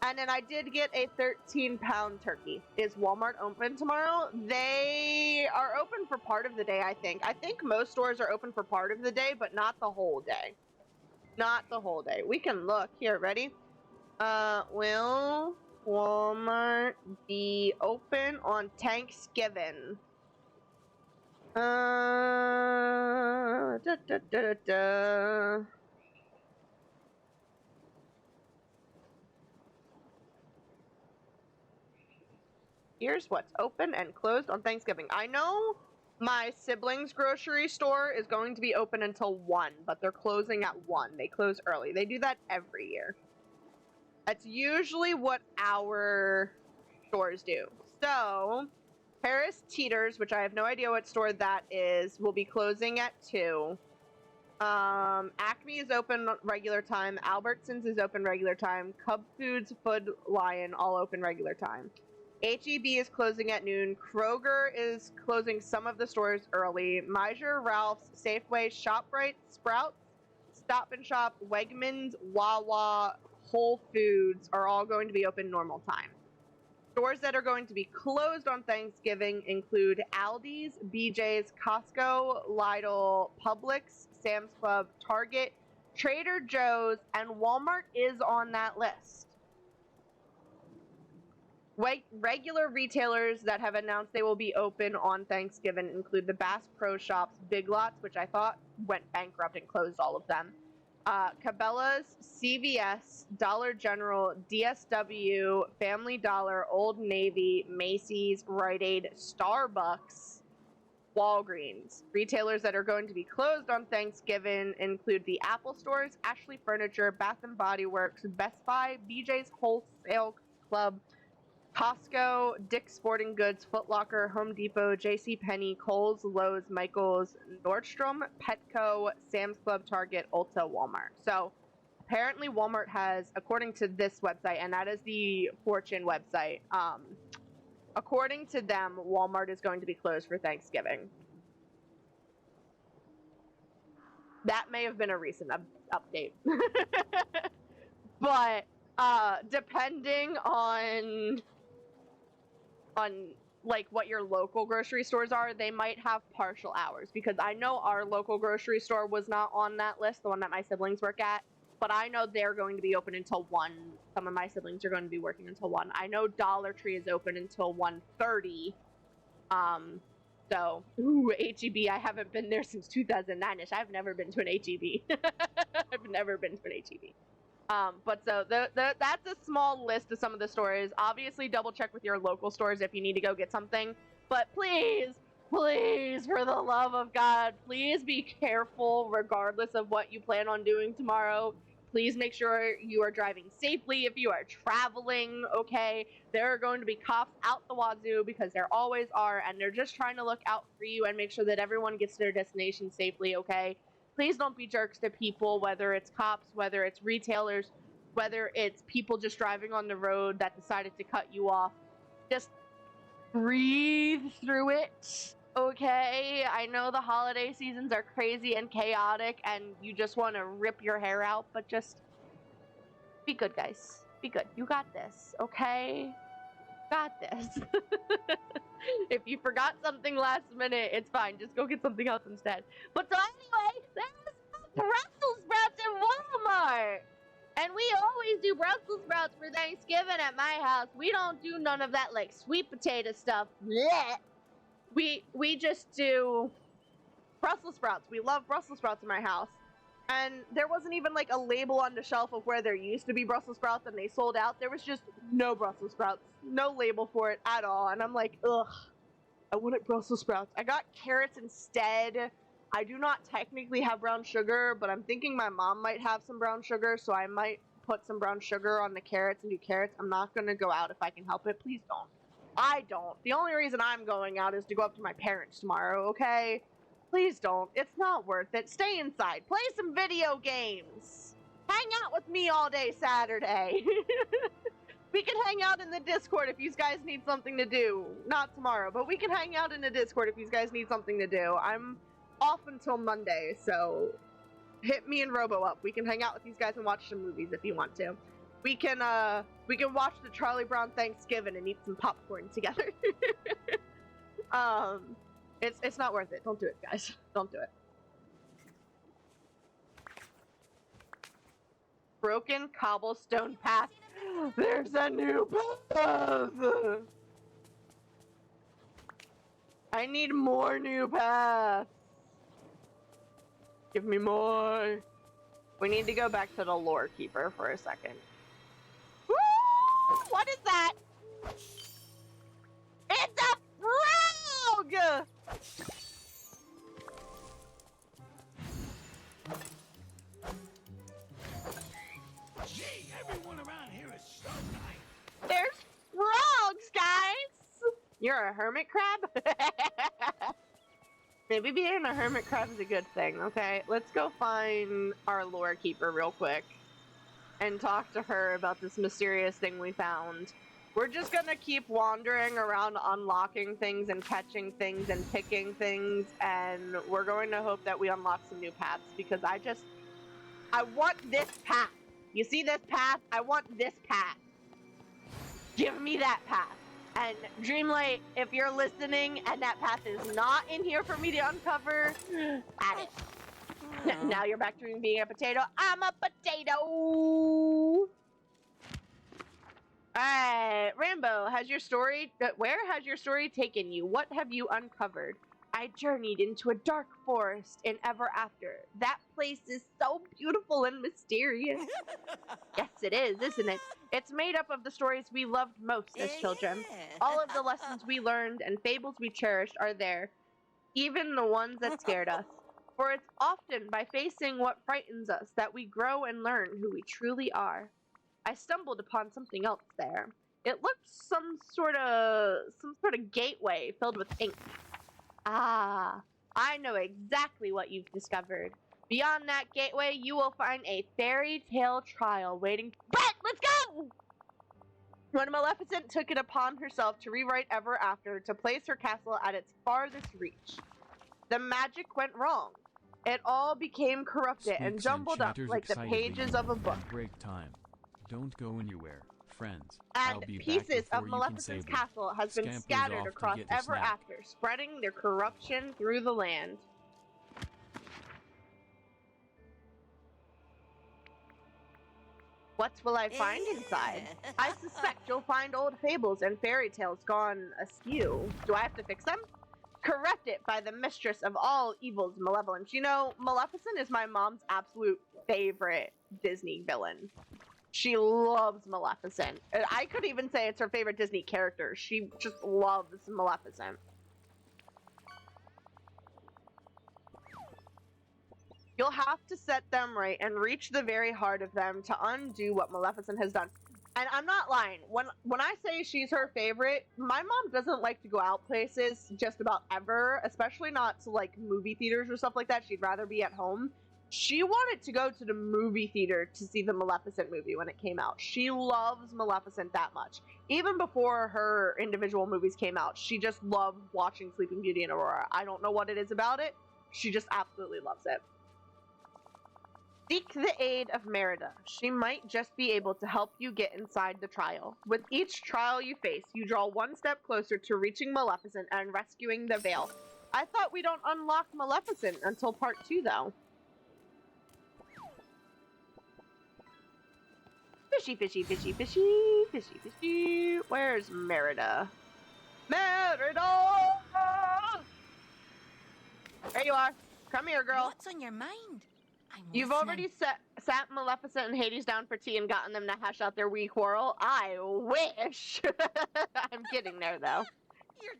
And then I did get a 13-pound turkey. Is Walmart open tomorrow? They are open for part of the day, I think. I think most stores are open for part of the day, but not the whole day. Not the whole day. We can look. Here, ready? Will Walmart be open on Thanksgiving? Here's what's open and closed on Thanksgiving. I know my siblings' grocery store is going to be open until 1, but they're closing at 1. They close early. They do that every year. That's usually what our stores do. So, Harris Teeter's, which I have no idea what store that is, will be closing at 2. Acme is open regular time. Albertsons is open regular time. Cub Foods, Food Lion, all open regular time. H-E-B is closing at noon. Kroger is closing some of the stores early. Meijer, Ralph's, Safeway, ShopRite, Sprouts, Stop and Shop, Wegmans, Wawa, Whole Foods are all going to be open normal time. Stores that are going to be closed on Thanksgiving include Aldi's, BJ's, Costco, Lidl, Publix, Sam's Club, Target, Trader Joe's, and Walmart is on that list. Regular retailers that have announced they will be open on Thanksgiving include the Bass Pro Shops, Big Lots, which I thought went bankrupt and closed all of them, Cabela's, CVS, Dollar General, DSW, Family Dollar, Old Navy, Macy's, Rite Aid, Starbucks, Walgreens. Retailers that are going to be closed on Thanksgiving include the Apple stores, Ashley Furniture, Bath & Body Works, Best Buy, BJ's Wholesale Club, Costco, Dick's Sporting Goods, Foot Locker, Home Depot, JCPenney, Kohl's, Lowe's, Michael's, Nordstrom, Petco, Sam's Club, Target, Ulta, Walmart. So apparently Walmart has, according to this website, and that is the Fortune website, according to them, Walmart is going to be closed for Thanksgiving. That may have been a recent update. But depending on like what your local grocery stores are, they might have partial hours, because I know our local grocery store was not on that list, the one that my siblings work at, but I know they're going to be open until 1. Some of my siblings are going to be working until 1. I know Dollar Tree is open until 1:30. So, H-E-B, I haven't been there since 2009ish. I've never been to an H-E-B. I've never been to an H-E-B. But so that's a small list of some of the stores. Obviously, double check with your local stores if you need to go get something. But please, please, for the love of God, please be careful regardless of what you plan on doing tomorrow. Please make sure you are driving safely if you are traveling, okay? There are going to be cops out the wazoo, because there always are, and they're just trying to look out for you and make sure that everyone gets to their destination safely, okay? Please don't be jerks to people, whether it's cops, whether it's retailers, whether it's people just driving on the road that decided to cut you off. Just breathe through it, okay? I know the holiday seasons are crazy and chaotic and you just want to rip your hair out, but just be good, guys. Be good. You got this, okay? Got this. If you forgot something last minute, it's fine. Just go get something else instead. But so anyway, there's Brussels sprouts in Walmart. And we always do Brussels sprouts for Thanksgiving at my house. We don't do none of that like sweet potato stuff. Blech. We just do Brussels sprouts. We love Brussels sprouts in my house. And there wasn't even like a label on the shelf of where there used to be Brussels sprouts and they sold out. There was just no Brussels sprouts. No label for it at all. And I'm like, ugh, I wanted Brussels sprouts. I got carrots instead. I do not technically have brown sugar, but I'm thinking my mom might have some brown sugar, so I might put some brown sugar on the carrots and do carrots. I'm not going to go out if I can help it. Please don't. I don't. The only reason I'm going out is to go up to my parents tomorrow, okay? Please don't. It's not worth it. Stay inside. Play some video games. Hang out with me all day Saturday. We can hang out in the Discord if you guys need something to do. Not tomorrow, but we can hang out in the Discord if you guys need something to do. I'm off until Monday, so hit me and Robo up. We can hang out with these guys and watch some movies if you want to. We can watch the Charlie Brown Thanksgiving and eat some popcorn together. It's not worth it. Don't do it, guys. Don't do it. Broken cobblestone path. There's a new path. I need more new paths. Give me more. We need to go back to the lore keeper for a second. Woo! What is that? It's a frog! Gee, everyone around here is so nice. There's frogs, guys! You're a hermit crab? Maybe being a hermit crab is a good thing, okay? Let's go find our lore keeper real quick and talk to her about this mysterious thing we found. We're just gonna keep wandering around unlocking things and catching things and picking things, and we're going to hope that we unlock some new paths, because I want this path. You see this path? I want this path. Give me that path. And Dreamlight, if you're listening and that path is not in here for me to uncover, add it. Now you're back to being a potato. I'm a potato! Alright, Rambo, where has your story taken you? What have you uncovered? I journeyed into a dark forest in Ever After. That place is so beautiful and mysterious. Yes, it is, isn't it? It's made up of the stories we loved most as children. All of the lessons we learned and fables we cherished are there, even the ones that scared us. For it's often by facing what frightens us that we grow and learn who we truly are. I stumbled upon something else there. It looked some sort of gateway filled with ink. Ah, I know exactly what you've discovered. Beyond that gateway, you will find a fairy tale trial waiting. Brett, let's go! When Maleficent took it upon herself to rewrite Ever After to place her castle at its farthest reach, the magic went wrong. It all became corrupted and jumbled up like the pages of a book. Break time. Don't go anywhere, friends. And pieces of Maleficent's castle has been scattered across Ever After, spreading their corruption through the land. What will I find inside? I suspect you'll find old fables and fairy tales gone askew. Do I have to fix them? Correct it by the mistress of all evil's malevolence. You know, Maleficent is my mom's absolute favorite Disney villain. She loves Maleficent. I could even say it's her favorite Disney character. She just loves Maleficent. You'll have to set them right and reach the very heart of them to undo what Maleficent has done. And I'm not lying. When I say she's her favorite, my mom doesn't like to go out places just about ever, especially not to like movie theaters or stuff like that. She'd rather be at home. She wanted to go to the movie theater to see the Maleficent movie when it came out. She loves Maleficent that much. Even before her individual movies came out, she just loved watching Sleeping Beauty and Aurora. I don't know what it is about it. She just absolutely loves it. Seek the aid of Merida. She might just be able to help you get inside the trial. With each trial you face, you draw one step closer to reaching Maleficent and rescuing the Vale. I thought we don't unlock Maleficent until part 2, though. Fishy, fishy, fishy, fishy, fishy, fishy. Where's Merida? Merida! There you are. Come here, girl. What's on your mind? You've already sat Maleficent and Hades down for tea and gotten them to hash out their wee quarrel. I wish. I'm getting there, though.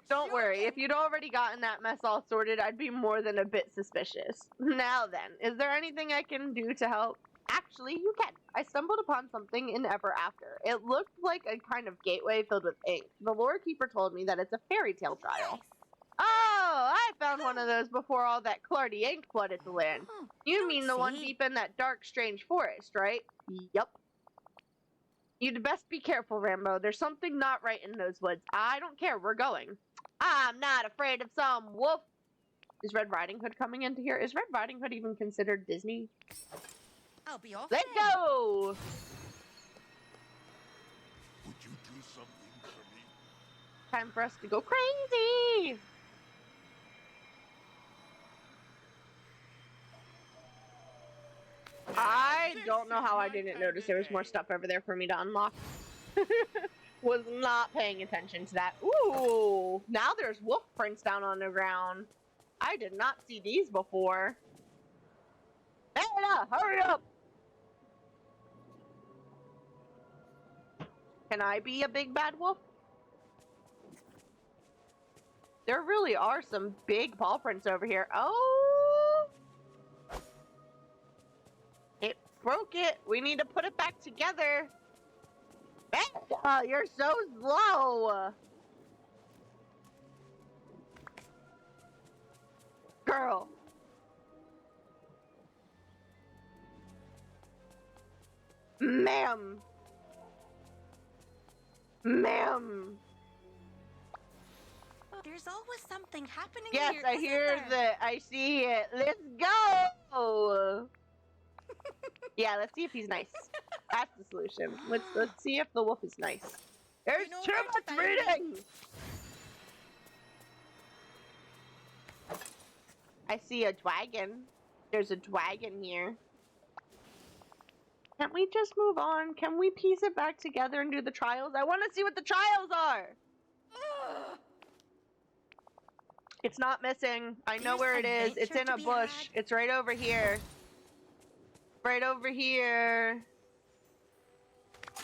Don't worry. If you'd already gotten that mess all sorted, I'd be more than a bit suspicious. Now then, is there anything I can do to help? Actually, you can. I stumbled upon something in Ever After. It looked like a kind of gateway filled with ink. The lore keeper told me that it's a fairy tale trial. Nice. Oh, I found one of those before all that clarty ink flooded the land. You mean the one deep in that dark, strange forest, right? Yup. You'd best be careful, Rambo. There's something not right in those woods. I don't care. We're going. I'm not afraid of some wolf. Is Red Riding Hood coming into here? Is Red Riding Hood even considered Disney? I'll be off. Let's go! Would you do something for me? Time for us to go crazy! I don't know how I didn't notice there was more stuff over there for me to unlock. Was not paying attention to that. Ooh! Now there's wolf prints down on the ground. I did not see these before. Anna, hurry up! Can I be a big bad wolf? There really are some big paw prints over here. Oh! It broke it. We need to put it back together. You're so slow. Girl. Ma'am. Ma'am. There's always something happening Yes, here. I isn't hear there? that. I see it. Let's go. Yeah, let's see if he's nice. That's the solution. Let's see if the wolf is nice. There's You know too where to much find me? reading. I see a dragon. There's a dragon here. Can't we just move on? Can we piece it back together and do the trials? I want to see what the trials are. It's not missing. I know There's where it is. It's adventure in to a be bush. had. It's right over here. Right over here.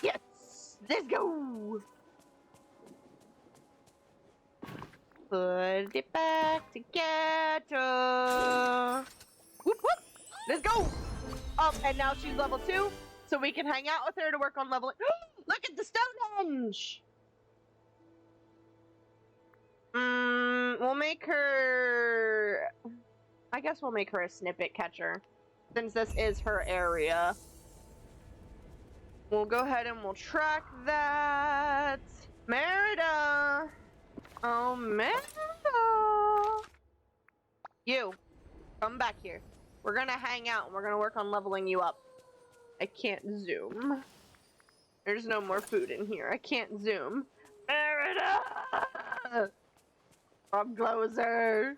Yes. Let's go. Put it back together. Whoop whoop. Let's go. Oh, and now she's level 2, so we can hang out with her to work on leveling. Look at the Stonehenge. We'll make her... I guess we'll make her a snippet catcher, since this is her area. We'll go ahead and we'll track that. Merida! Oh, Merida! You, come back here. We're gonna hang out and we're gonna work on leveling you up. I can't zoom. There's no more food in here. I can't zoom. Merida! Frog closer.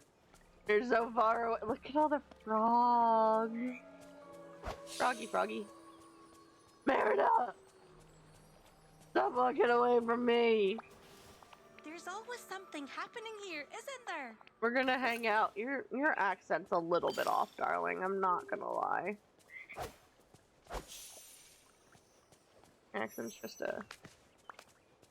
You're so far away. Look at all the frogs. Froggy, froggy. Merida! Stop walking away from me. There's always something happening here, isn't there? We're gonna hang out. Your accent's a little bit off, darling. I'm not gonna lie. Accent's just a...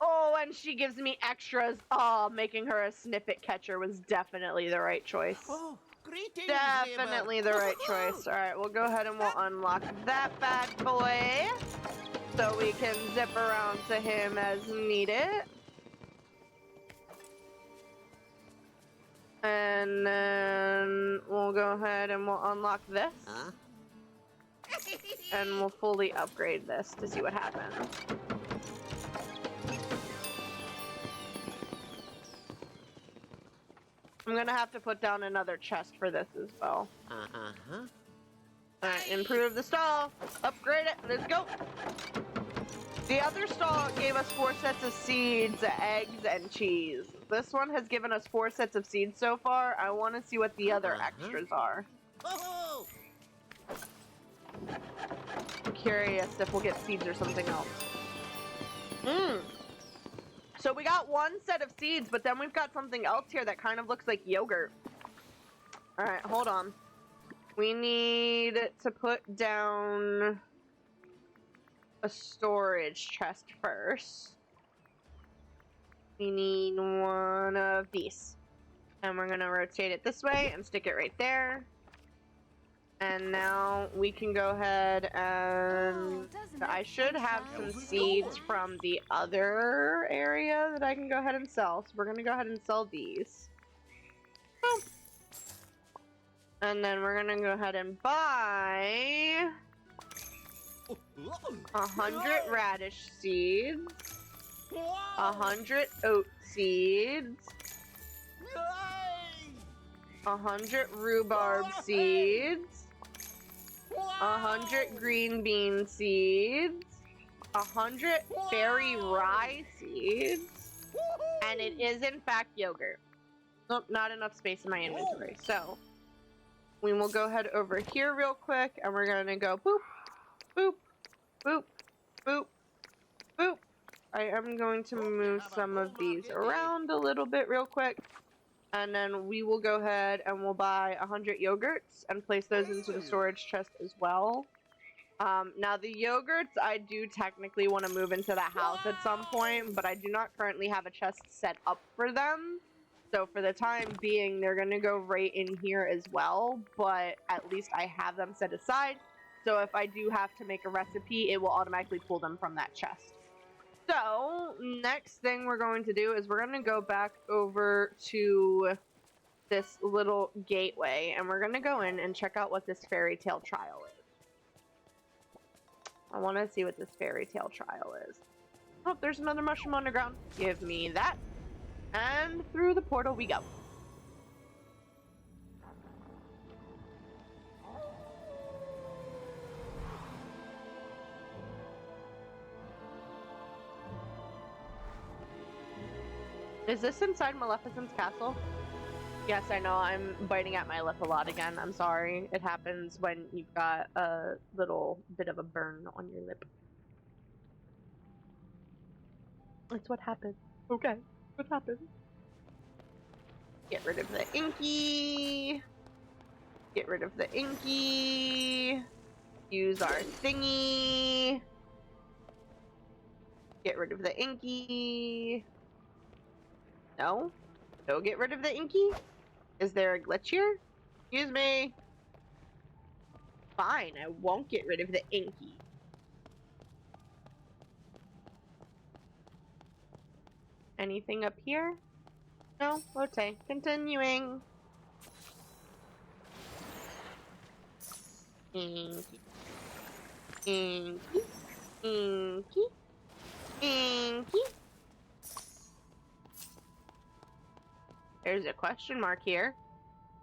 Oh, and she gives me extras. Oh, making her a snippet catcher was definitely the right choice. Oh, greetings, Definitely the right choice. Alright, we'll go ahead and we'll unlock that bad boy. So we can zip around to him as needed. And then we'll go ahead and we'll unlock this. Huh? And we'll fully upgrade this to see what happens. I'm gonna have to put down another chest for this as well. Uh-huh. Alright, improve the stall. Upgrade it. Let's go. The other stall gave us 4 sets of seeds, eggs, and cheese. This one has given us 4 sets of seeds so far. I want to see what the other extras are. Oh! I'm curious if we'll get seeds or something else. So we got 1 set of seeds, but then we've got something else here that kind of looks like yogurt. Alright, hold on. We need to put down a storage chest first. We need 1 of these. And we're gonna rotate it this way and stick it right there. And now we can go ahead and... I should have some seeds from the other area that I can go ahead and sell. So we're gonna go ahead and sell these. Boom. And then we're gonna go ahead and buy 100 radish seeds, 100 oat seeds, 100 rhubarb seeds, 100 green bean seeds, 100 berry rye seeds, and it is in fact yogurt. Nope, not enough space in my inventory. So we will go ahead over here real quick, and we're gonna go boop, boop, boop, boop, boop. I am going to move some of these around a little bit real quick, and then we will go ahead and we'll buy 100 yogurts and place those into the storage chest as well. Now the yogurts I do technically want to move into the house at some point, but I do not currently have a chest set up for them. So for the time being, they're going to go right in here as well, but at least I have them set aside. So if I do have to make a recipe, it will automatically pull them from that chest. So next thing we're going to do is we're going to go back over to this little gateway, and we're going to go in and check out what this fairy tale trial is. I want to see what this fairy tale trial is. Oh, there's another mushroom underground. Give me that. And through the portal we go. Is this inside Maleficent's castle? Yes, I know. I'm biting at my lip a lot again. I'm sorry. It happens when you've got a little bit of a burn on your lip. That's what happens. Okay. What happened? Get rid of the inky. Get rid of the inky. Use our thingy. Get rid of the inky. No? Don't get rid of the inky? Is there a glitch here? Excuse me. Fine, I won't get rid of the inky. Anything up here? No? Okay, continuing. Inky. Inky. Inky. Inky. There's a question mark here.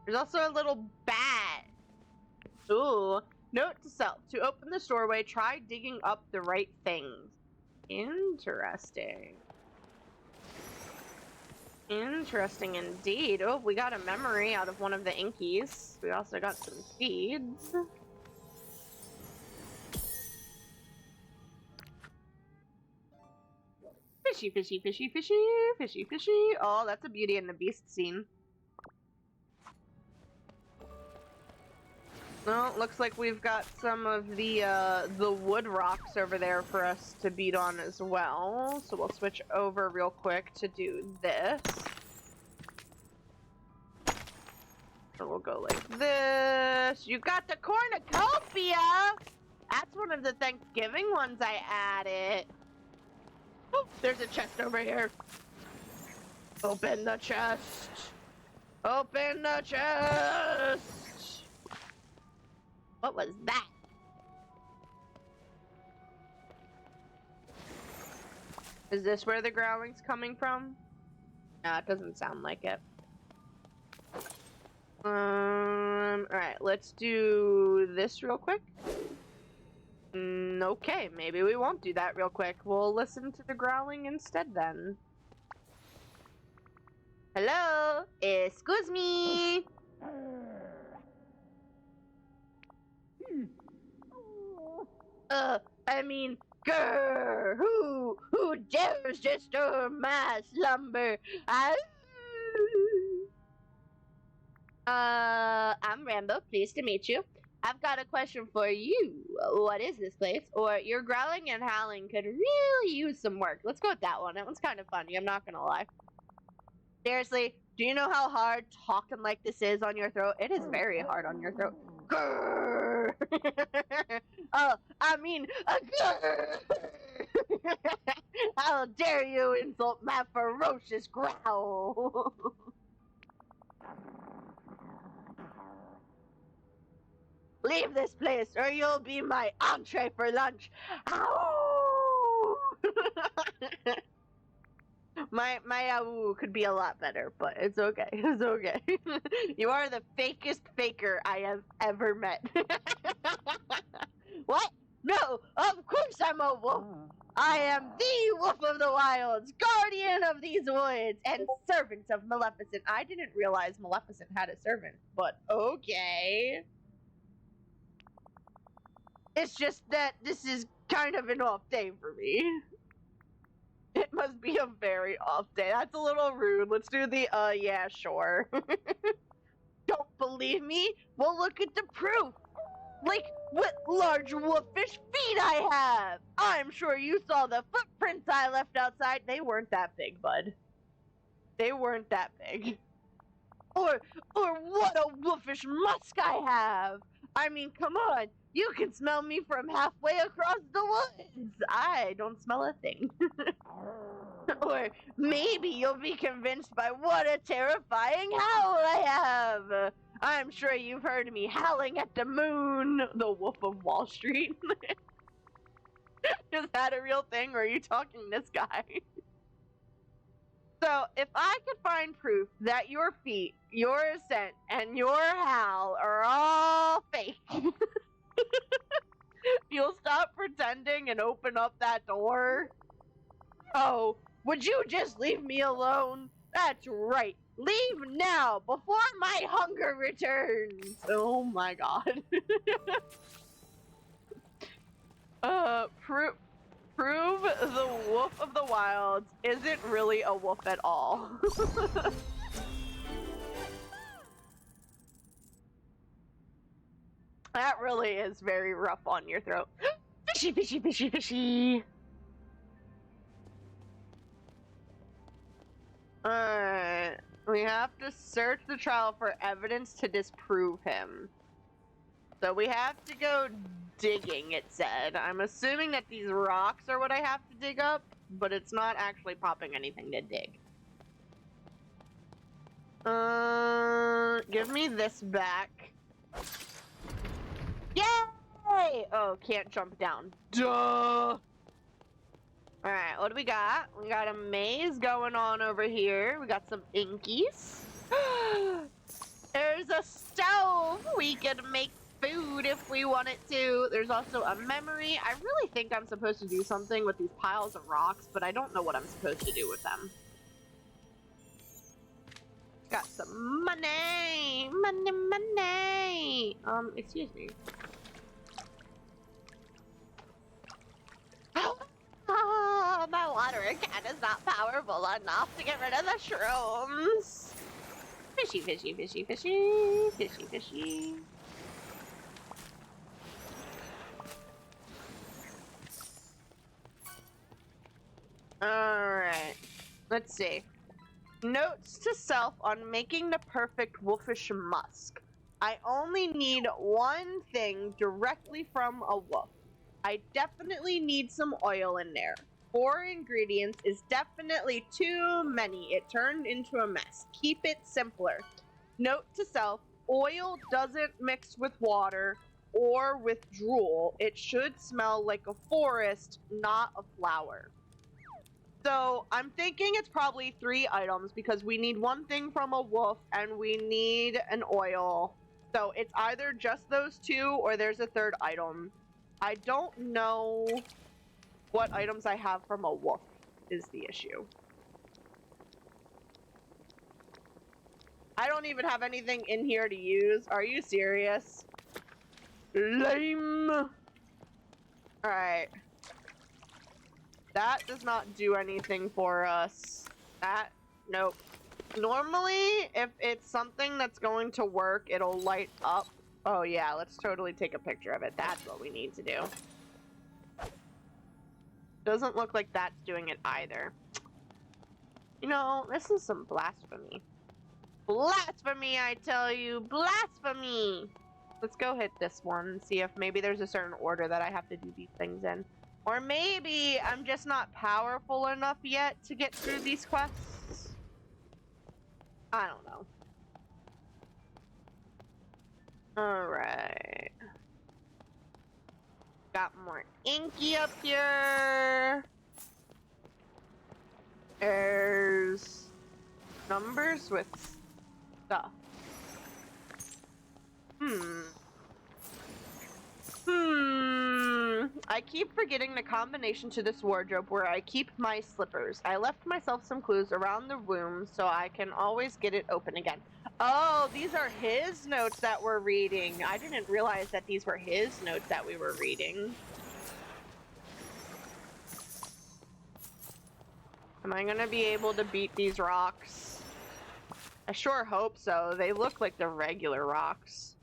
There's also a little bat. Ooh. Note to self. To open this doorway, try digging up the right things. Interesting. Interesting indeed. Oh, we got a memory out of one of the inkies. We also got some seeds. Fishy, fishy, fishy, fishy, fishy, fishy. Oh, that's a Beauty and the Beast scene. Well, looks like we've got some of the wood rocks over there for us to beat on as well. So we'll switch over real quick to do this. So we'll go like this. You got the cornucopia! That's one of the Thanksgiving ones I added. Oh, there's a chest over here. Open the chest. Open the chest. What was that? Is this where the growling's coming from? No, it doesn't sound like it. Alright, let's do this real quick. Okay, maybe we won't do that real quick. We'll listen to the growling instead then. Hello? Excuse me? I mean, grr, who dares disturb my slumber? I'm Rambo, pleased to meet you. I've got a question for you. What is this place? Or your growling and howling could really use some work. Let's go with that one. That one's kind of funny, I'm not gonna lie. Seriously, do you know how hard talking like this is on your throat? It is very hard on your throat. Grrr. Oh, I mean, grrr. How dare you insult my ferocious growl? Leave this place, or you'll be my entree for lunch. Ow! my ow could be a lot better, but it's okay. It's okay. You are the fakest faker I have ever met. What? No, of course I'm a wolf. I am the wolf of the wilds, guardian of these woods, and servant of Maleficent. I didn't realize Maleficent had a servant, but okay. It's just that this is kind of an off day for me. It must be a very off day. That's a little rude. Let's do the, yeah, sure. Don't believe me? Well, look at the proof. Like, what large wolfish feet I have! I'm sure you saw the footprints I left outside. They weren't that big, bud. They weren't that big. Or what a wolfish musk I have! I mean, come on. You can smell me from halfway across the woods. I don't smell a thing. Or maybe you'll be convinced by what a terrifying howl I have. I'm sure you've heard me howling at the moon. The Wolf of Wall Street. Is that a real thing, or are you talking this guy? So, if I could find proof that your feet, your scent, and your howl are all fake, you'll stop pretending and open up that door? Oh, would you just leave me alone? That's right. Leave now, before my hunger returns! Oh my god. Prove the wolf of the wilds isn't really a wolf at all. That really is very rough on your throat. Fishy, fishy, fishy, fishy! Alright. We have to search the trial for evidence to disprove him. So we have to go digging, it said. I'm assuming that these rocks are what I have to dig up, but it's not actually popping anything to dig. Give me this back. Yay! Oh, can't jump down. Duh! Alright, what do we got? We got a maze going on over here. We got some inkies. There's a stove! We can make food if we wanted to. There's also a memory. I really think I'm supposed to do something with these piles of rocks, but I don't know what I'm supposed to do with them. Got some money! Money, money! Excuse me. Oh, my watering can is not powerful enough to get rid of the shrooms. Fishy, fishy, fishy, fishy, fishy, fishy. Alright, let's see. Notes to self on making the perfect wolfish musk. I only need one thing directly from a wolf. I definitely need some oil in there. 4 ingredients is definitely too many. It turned into a mess. Keep it simpler. Note to self, oil doesn't mix with water or with drool. It should smell like a forest, not a flower. So I'm thinking it's probably 3 items because we need one thing from a wolf and we need an oil. So it's either just those 2 or there's a 3rd item. I don't know what items I have from a wolf is the issue. I don't even have anything in here to use. Are you serious? Lame. Alright. That does not do anything for us. That, nope. Normally, if it's something that's going to work, it'll light up. Oh yeah, let's totally take a picture of it. That's what we need to do. Doesn't look like that's doing it either. You know, this is some blasphemy. Blasphemy, I tell you! Blasphemy! Let's go hit this one and see if maybe there's a certain order that I have to do these things in. Or maybe I'm just not powerful enough yet to get through these quests. I don't know. Alright. Got more inky up here. There's numbers with stuff. I keep forgetting the combination to this wardrobe where I keep my slippers. I left myself some clues around the room so I can always get it open again. Oh, these are his notes that we're reading. I didn't realize that these were his notes that we were reading. Am I gonna be able to beat these rocks? I sure hope so. They look like the regular rocks.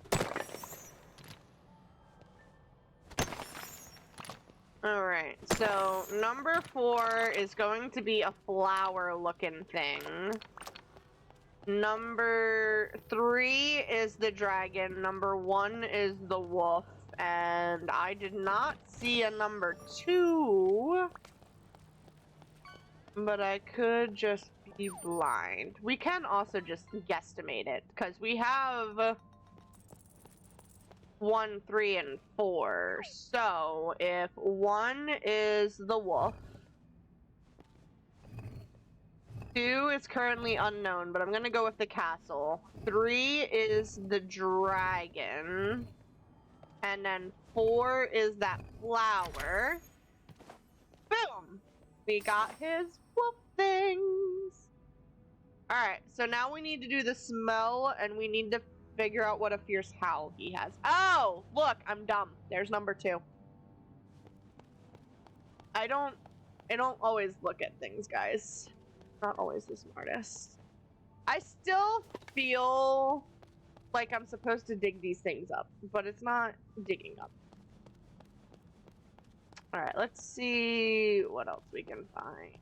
Alright, so number 4 is going to be a flower-looking thing. Number 3 is the dragon. Number 1 is the wolf. And I did not see a number 2. But I could just be blind. We can also just guesstimate it, because we have 1, 3, and 4. So, if 1 is the wolf, 2 is currently unknown, but I'm gonna go with the castle. 3 is the dragon. And then 4 is that flower. Boom! We got his wolf things. Alright, so now we need to do the smell, and we need to figure out what a fierce howl he has. Oh! Look, I'm dumb. There's number 2. I don't always look at things, guys. Not always the smartest. I still feel like I'm supposed to dig these things up, but it's not digging up. Alright, let's see what else we can find.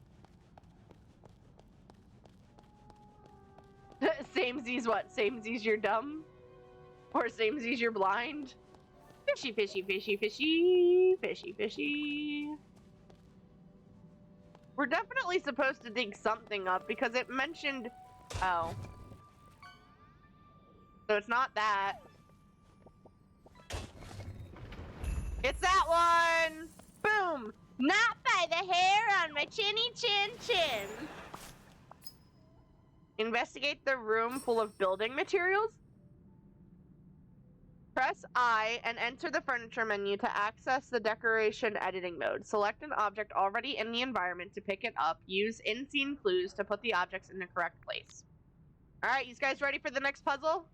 Samesies what? Samesies you're dumb? Or Samesies you're blind? Fishy, fishy, fishy, fishy, fishy, fishy. We're definitely supposed to dig something up because it mentioned... Oh. So it's not that. It's that one! Boom! Not by the hair on my chinny chin chin! Investigate the room full of building materials. Press I and enter the furniture menu to access the decoration editing mode. Select an object already in the environment to pick it up. Use in-scene clues to put the objects in the correct place. Alright, you guys ready for the next puzzle?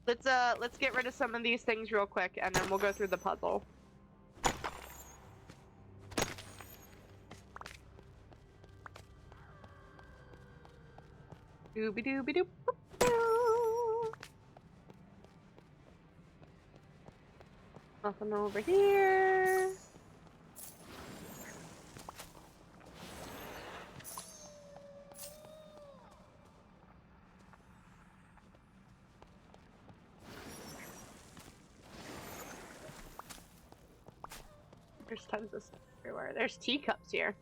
Let's get rid of some of these things real quick and then we'll go through the puzzle. Dooby dooby doop. Nothing over here. There's tons of stuff everywhere. There's teacups here.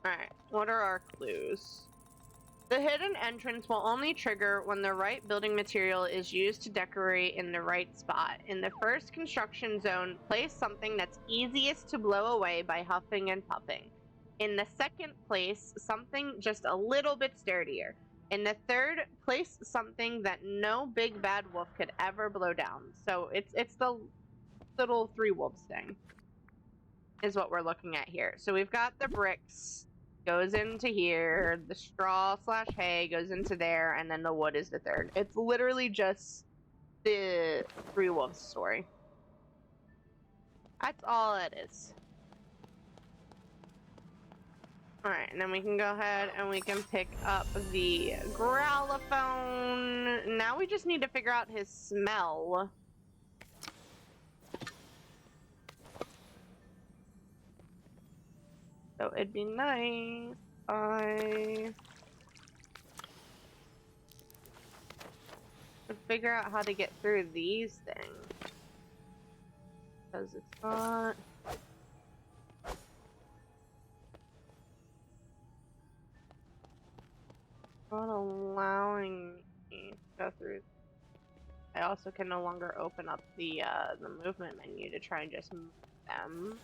Alright, what are our clues? The hidden entrance will only trigger when the right building material is used to decorate in the right spot. In the first construction zone, place something that's easiest to blow away by huffing and puffing. In the second place, something just a little bit sturdier. In the third, place something that no big bad wolf could ever blow down. So it's the little 3 wolves thing is what we're looking at here. So we've got the bricks. Goes into here, the straw / hay goes into there, and then the wood is the third. It's literally just the 3 wolves story. That's all it is. Alright, and then we can go ahead and we can pick up the growlophone. Now we just need to figure out his smell. So it'd be nice if I could figure out how to get through these things. Because it's not... Not allowing me to go through. I also can no longer open up the movement menu to try and just move them.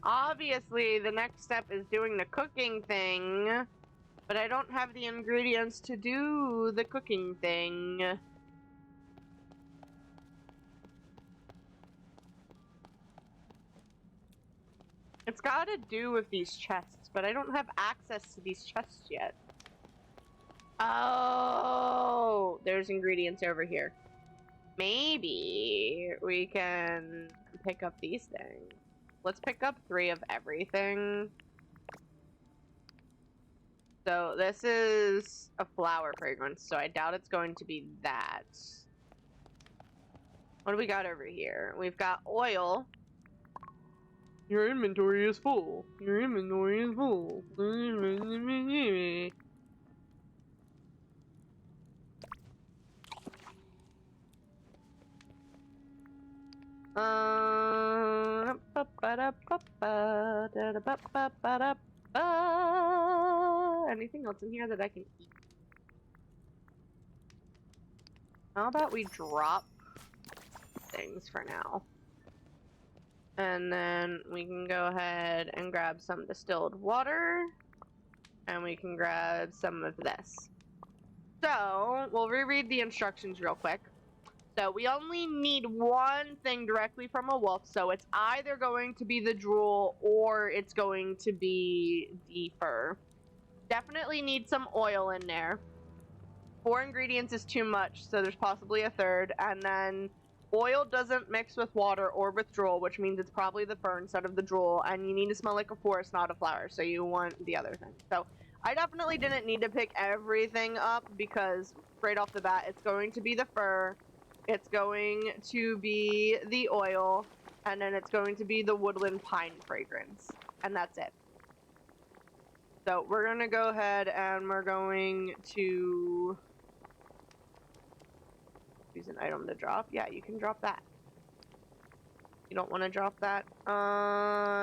Obviously, the next step is doing the cooking thing, but I don't have the ingredients to do the cooking thing. It's got to do with these chests, but I don't have access to these chests yet. Oh, there's ingredients over here. Maybe we can pick up these things. Let's pick up 3 of everything. So this is a flower fragrance, so I doubt it's going to be that. What do we got over here? We've got oil. Your inventory is full. Your inventory is full. Anything else in here that I can eat? How about we drop things for now? And then we can go ahead and grab some distilled water. And we can grab some of this. So, we'll reread the instructions real quick. So, we only need one thing directly from a wolf. So, it's either going to be the drool or it's going to be the fur. Definitely need some oil in there. 4 ingredients is too much, so there's possibly a third. And then oil doesn't mix with water or with drool, which means it's probably the fur instead of the drool. And you need to smell like a forest, not a flower. So you want the other thing. So I definitely didn't need to pick everything up because right off the bat, it's going to be the fur. It's going to be the oil. And then it's going to be the woodland pine fragrance. And that's it. So we're going to go ahead and we're going to use an item to drop. Yeah, you can drop that. You don't want to drop that?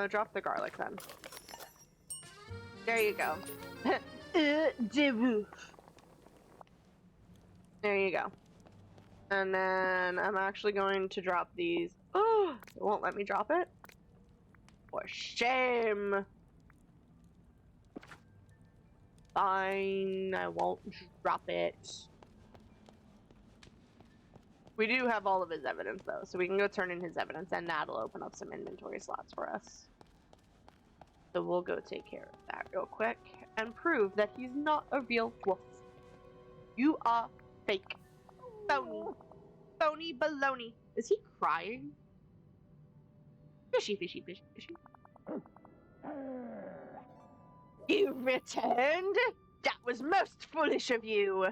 Drop the garlic then. There you go. There you go. And then I'm actually going to drop these. Oh, it won't let me drop it? For shame. Fine, I won't drop it. We do have all of his evidence though, so we can go turn in his evidence and that'll open up some inventory slots for us. So we'll go take care of that real quick and prove that he's not a real wolf. You are fake. Phony. Phony baloney. Is he crying? Fishy, fishy, fishy, fishy. You returned? That was most foolish of you.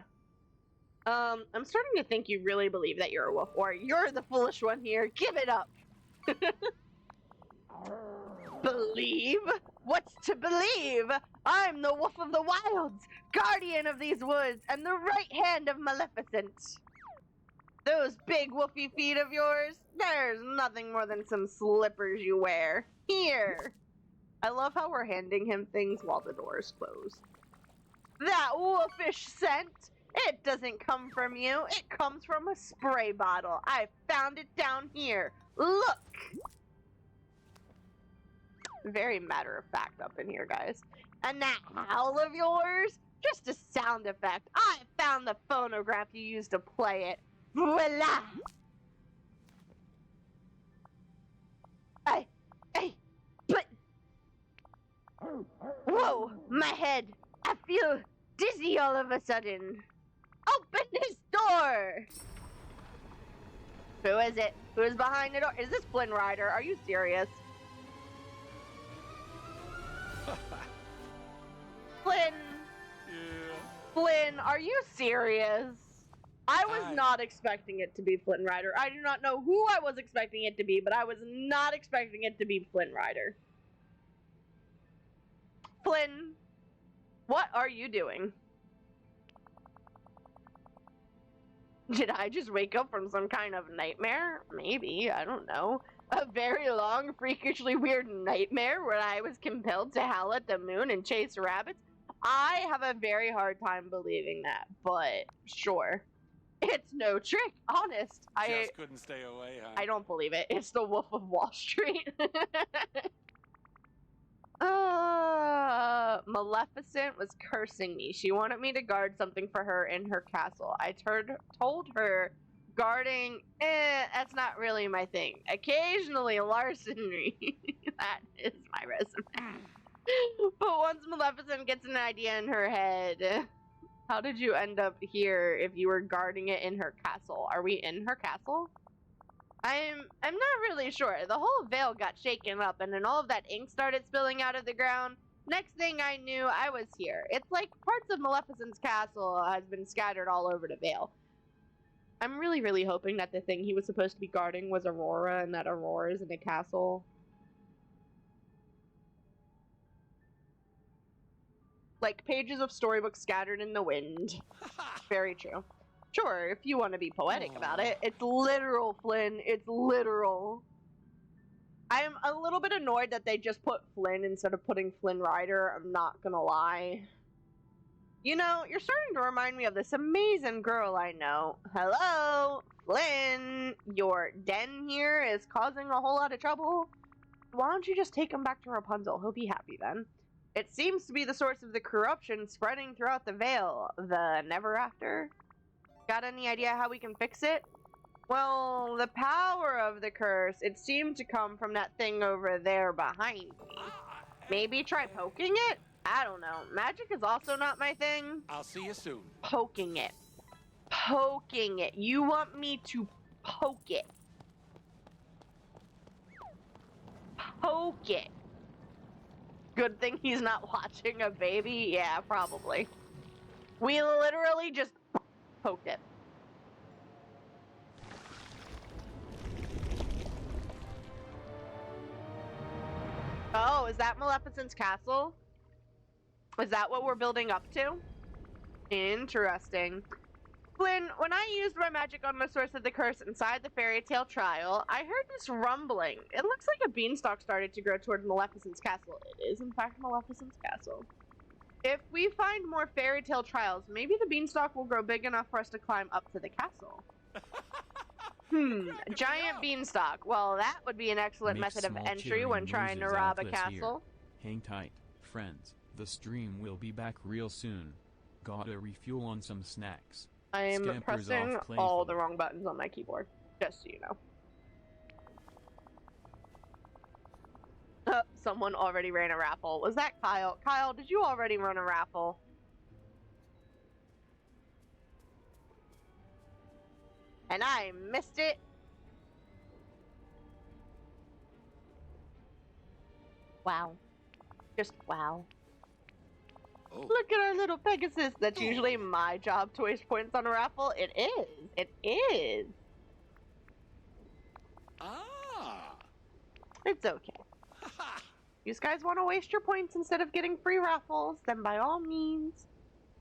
I'm starting to think you really believe that you're a wolf, or you're the foolish one here. Give it up. Believe? What's to believe? I'm the wolf of the wilds, guardian of these woods, and the right hand of Maleficent. Those big woofy feet of yours, there's nothing more than some slippers you wear. Here. I love how we're handing him things while the door is closed. That wolfish scent, it doesn't come from you. It comes from a spray bottle. I found it down here. Look! Very matter of fact up in here, guys. And that howl of yours, just a sound effect. I found the phonograph you used to play it. Voila! But... Whoa, my head. I feel dizzy all of a sudden. Open this door! Who is it? Who's behind the door? Is this Flynn Rider? Are you serious? Flynn! Yeah. Flynn, are you serious? I was not expecting it to be Flynn Rider. I do not know who I was expecting it to be, but I was not expecting it to be Flynn Rider. Flynn, what are you doing? Did I just wake up from some kind of nightmare? Maybe, I don't know. A very long, freakishly weird nightmare where I was compelled to howl at the moon and chase rabbits? I have a very hard time believing that, but sure. It's no trick, honest. Just couldn't stay away, huh? I don't believe it. It's the Wolf of Wall Street. Maleficent was cursing me. She wanted me to guard something for her in her castle. I told her guarding, that's not really my thing. Occasionally larceny. That is my resume. But once Maleficent gets an idea in her head, how did you end up here if you were guarding it in her castle? Are we in her castle? I'm not really sure. The whole Vale got shaken up and then all of that ink started spilling out of the ground. Next thing I knew, I was here. It's like parts of Maleficent's castle has been scattered all over the Vale. I'm really, really hoping that the thing he was supposed to be guarding was Aurora and that Aurora is in a castle. Like pages of Storybook scattered in the wind. Very true. Sure, if you want to be poetic about it. It's literal, Flynn. It's literal. I'm a little bit annoyed that they just put Flynn instead of putting Flynn Rider. I'm not gonna lie. You know, you're starting to remind me of this amazing girl I know. Hello, Flynn. Your den here is causing a whole lot of trouble. Why don't you just take him back to Rapunzel? He'll be happy then. It seems to be the source of the corruption spreading throughout the Vale. The Never After. Got any idea how we can fix it? Well, the power of the curse, it seemed to come from that thing over there behind me. Maybe try poking it? I don't know. Magic is also not my thing. I'll see you soon. Poking it. Poking it. You want me to poke it. Poke it. Good thing he's not watching a baby? Yeah, probably. We literally just poked it. Oh, is that Maleficent's castle? Is that what we're building up to? Interesting. Flynn, when I used my magic on the source of the curse inside the fairy tale trial, I heard this rumbling. It looks like a beanstalk started to grow towards Maleficent's castle. It is, in fact, Maleficent's castle. If we find more fairy tale trials, maybe the beanstalk will grow big enough for us to climb up to the castle. Giant beanstalk. Well, that would be an excellent Make method of small entry when chittering trying to noises rob a Atlas here. castle. Hang tight, friends. The stream will be back real soon. Gotta refuel on some snacks. I'm Scampers pressing off all playful. the wrong buttons on my keyboard, just so you know. Someone already ran a raffle. Was that Kyle? Kyle, did you already run a raffle? And I missed it. Wow. Just wow. Oh. Look at our little Pegasus. That's usually my job to waste points on a raffle. It is. It is. Ah. It's okay. You guys want to waste your points instead of getting free raffles, then by all means,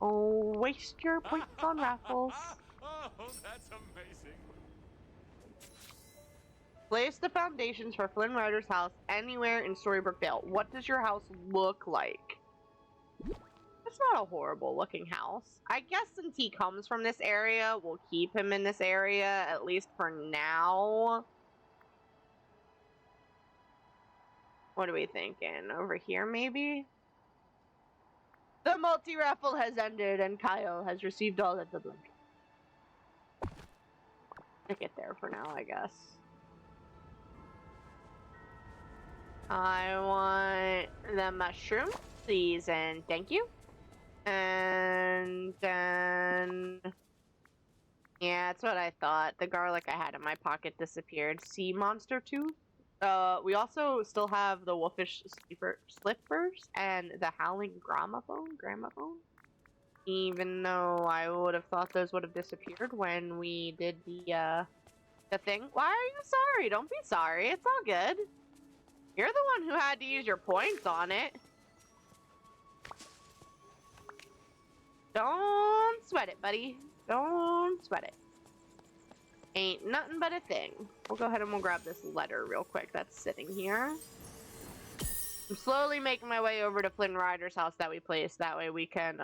waste your points on raffles. Oh, that's amazing. Place the foundations for Flynn Rider's house anywhere in Storybook Vale. What does your house look like? It's not a horrible looking house. I guess since he comes from this area, we'll keep him in this area, at least for now. What are we thinking? Over here, maybe? The multi-raffle has ended and Kyle has received all of the blame. Stick it there for now, I guess. I want the mushroom season. Thank you. And then... yeah, that's what I thought. The garlic I had in my pocket disappeared. Sea monster tooth. We also still have the wolfish slippers and the howling gramophone. Even though I would have thought those would have disappeared when we did the thing. Why are you sorry? Don't be sorry. It's all good. You're the one who had to use your points on it. Don't sweat it, buddy. Don't sweat it. Ain't nothing but a thing. We'll go ahead and we'll grab this letter real quick that's sitting here. I'm slowly making my way over to Flynn Rider's house that we placed. That way we can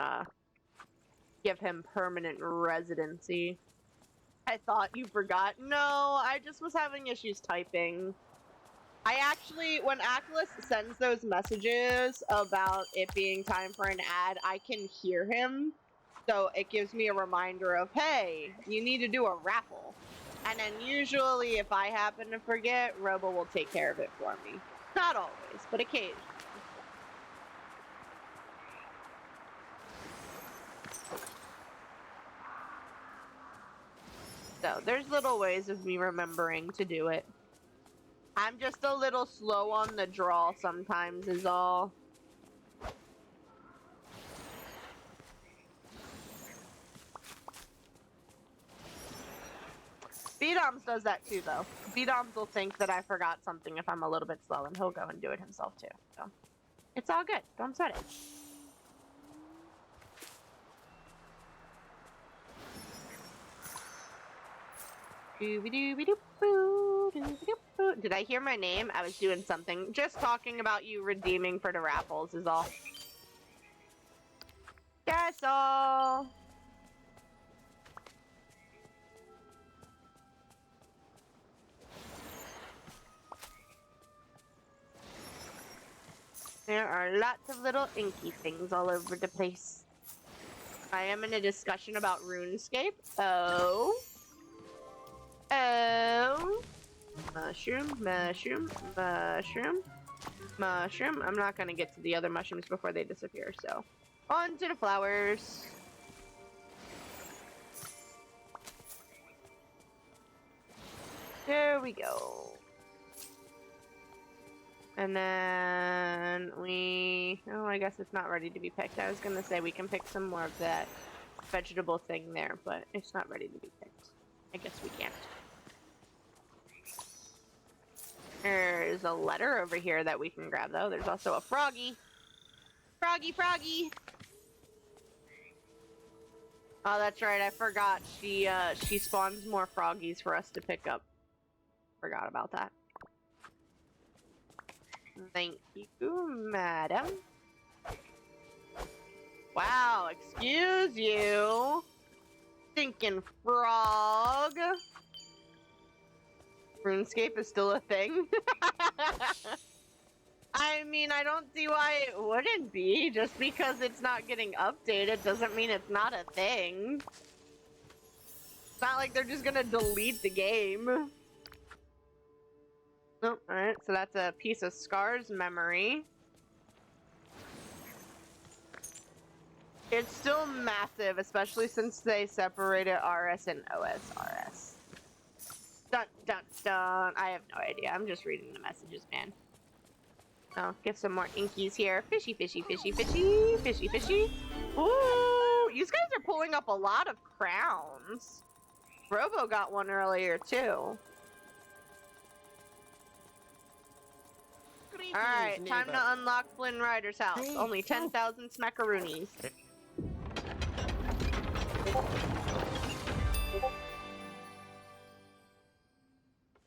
give him permanent residency. I thought you forgot. No, I just was having issues typing. I actually, when Ackless sends those messages about it being time for an ad, I can hear him. So it gives me a reminder of, hey, you need to do a raffle. And then usually if I happen to forget, Robo will take care of it for me. Not always, but occasionally. So there's little ways of me remembering to do it. I'm just a little slow on the draw sometimes is all. B-Doms does that too, though. B-Doms will think that I forgot something if I'm a little bit slow, and he'll go and do it himself too. So it's all good. Don't sweat it. Did I hear my name? I was doing something. Just talking about you redeeming for the raffles is all. That's all. There are lots of little inky things all over the place. I am in a discussion about RuneScape. Oh. Oh. Mushroom, mushroom, mushroom, mushroom. I'm not gonna get to the other mushrooms before they disappear, so. On to the flowers. There we go. And then we... Oh, I guess it's not ready to be picked. I was gonna say we can pick some more of that vegetable thing there, but it's not ready to be picked. I guess we can't. There's a letter over here that we can grab, though. There's also a froggy. Froggy, froggy! Oh, that's right. I forgot. She spawns more froggies for us to pick up. Forgot about that. Thank you, madam. Wow, excuse you. Stinking frog. RuneScape is still a thing? I mean, I don't see why it wouldn't be. Just because it's not getting updated doesn't mean it's not a thing. It's not like they're just gonna delete the game. Oh, alright, so that's a piece of Scar's memory. It's still massive, especially since they separated RS and OSRS. Dun dun dun. I have no idea. I'm just reading the messages, man. Oh, get some more inkies here. Fishy, fishy, fishy, fishy, fishy, fishy. Ooh, you guys are pulling up a lot of crowns. Robo got one earlier, too. Alright, time to unlock Flynn Rider's house. Hey, Only 10,000 smackaroonies.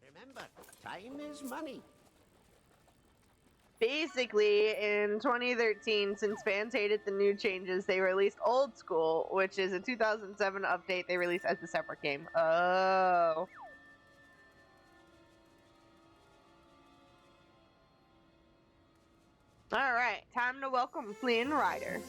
Remember, time is money. Basically, in 2013, since fans hated the new changes, they released Old School, which is a 2007 update they released as a separate game. Oh. Alright, time to welcome Flynn Rider.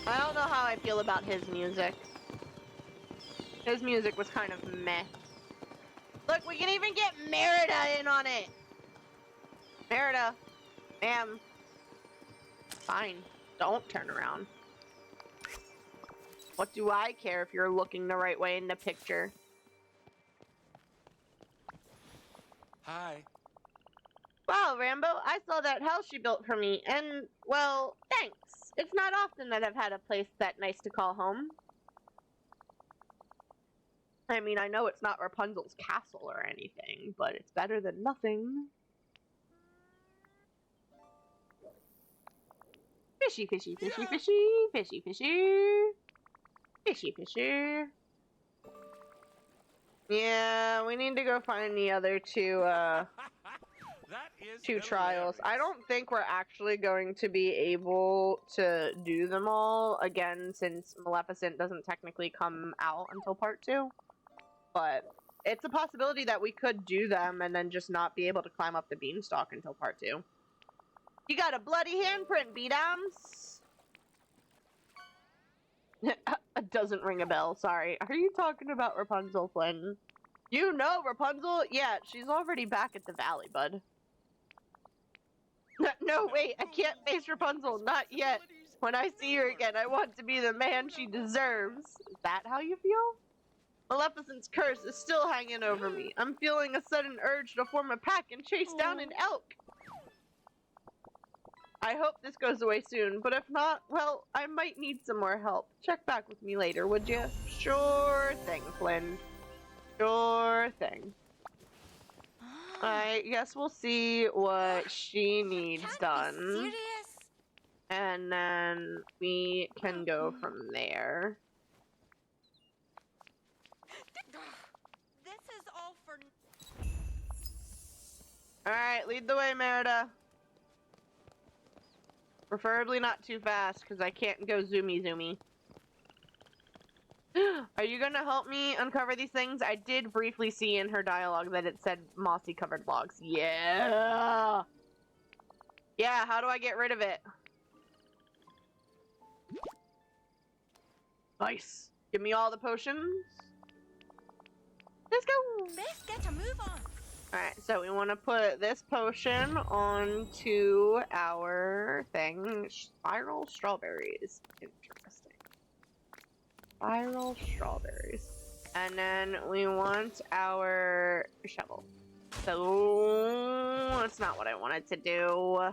I don't know how I feel about his music. His music was kind of meh. Look, we can even get Merida in on it! Merida. Ma'am. Fine. Don't turn around. What do I care if you're looking the right way in the picture? Hi. Wow, Rambo, I saw that house you built for me, and, well, thanks. It's not often that I've had a place that nice to call home. I mean, I know it's not Rapunzel's castle or anything, but it's better than nothing. Fishy, fishy, fishy, fishy, fishy, fishy. Fishy, fishy. Yeah, we need to go find the other two, That is two trials. I don't think we're actually going to be able to do them all again since Maleficent doesn't technically come out until part 2. But it's a possibility that we could do them and then just not be able to climb up the beanstalk until part 2. You got a bloody handprint, B-Dams! It doesn't ring a bell, sorry. Are you talking about Rapunzel, Flynn? You know Rapunzel? Yeah, she's already back at the Valley, bud. No, wait, I can't face Rapunzel, not yet. When I see her again, I want to be the man she deserves. Is that how you feel? Maleficent's curse is still hanging over me. I'm feeling a sudden urge to form a pack and chase down an elk. I hope this goes away soon, but if not, well, I might need some more help. Check back with me later, would you? Sure thing, Flynn. Sure thing. I guess we'll see what she needs done. Serious? And then we can go from there. This is all for. Alright, lead the way, Merida. Preferably not too fast, because I can't go zoomy. Are you gonna help me uncover these things? I did briefly see in her dialogue that it said mossy covered logs. Yeah! Yeah, how do I get rid of it? Nice. Give me all the potions. Let's go! Let's get a move on. Alright, so we want to put this potion onto our thing. Spiral strawberries. Interesting. Spiral strawberries. And then we want our shovel. So, that's not what I wanted to do.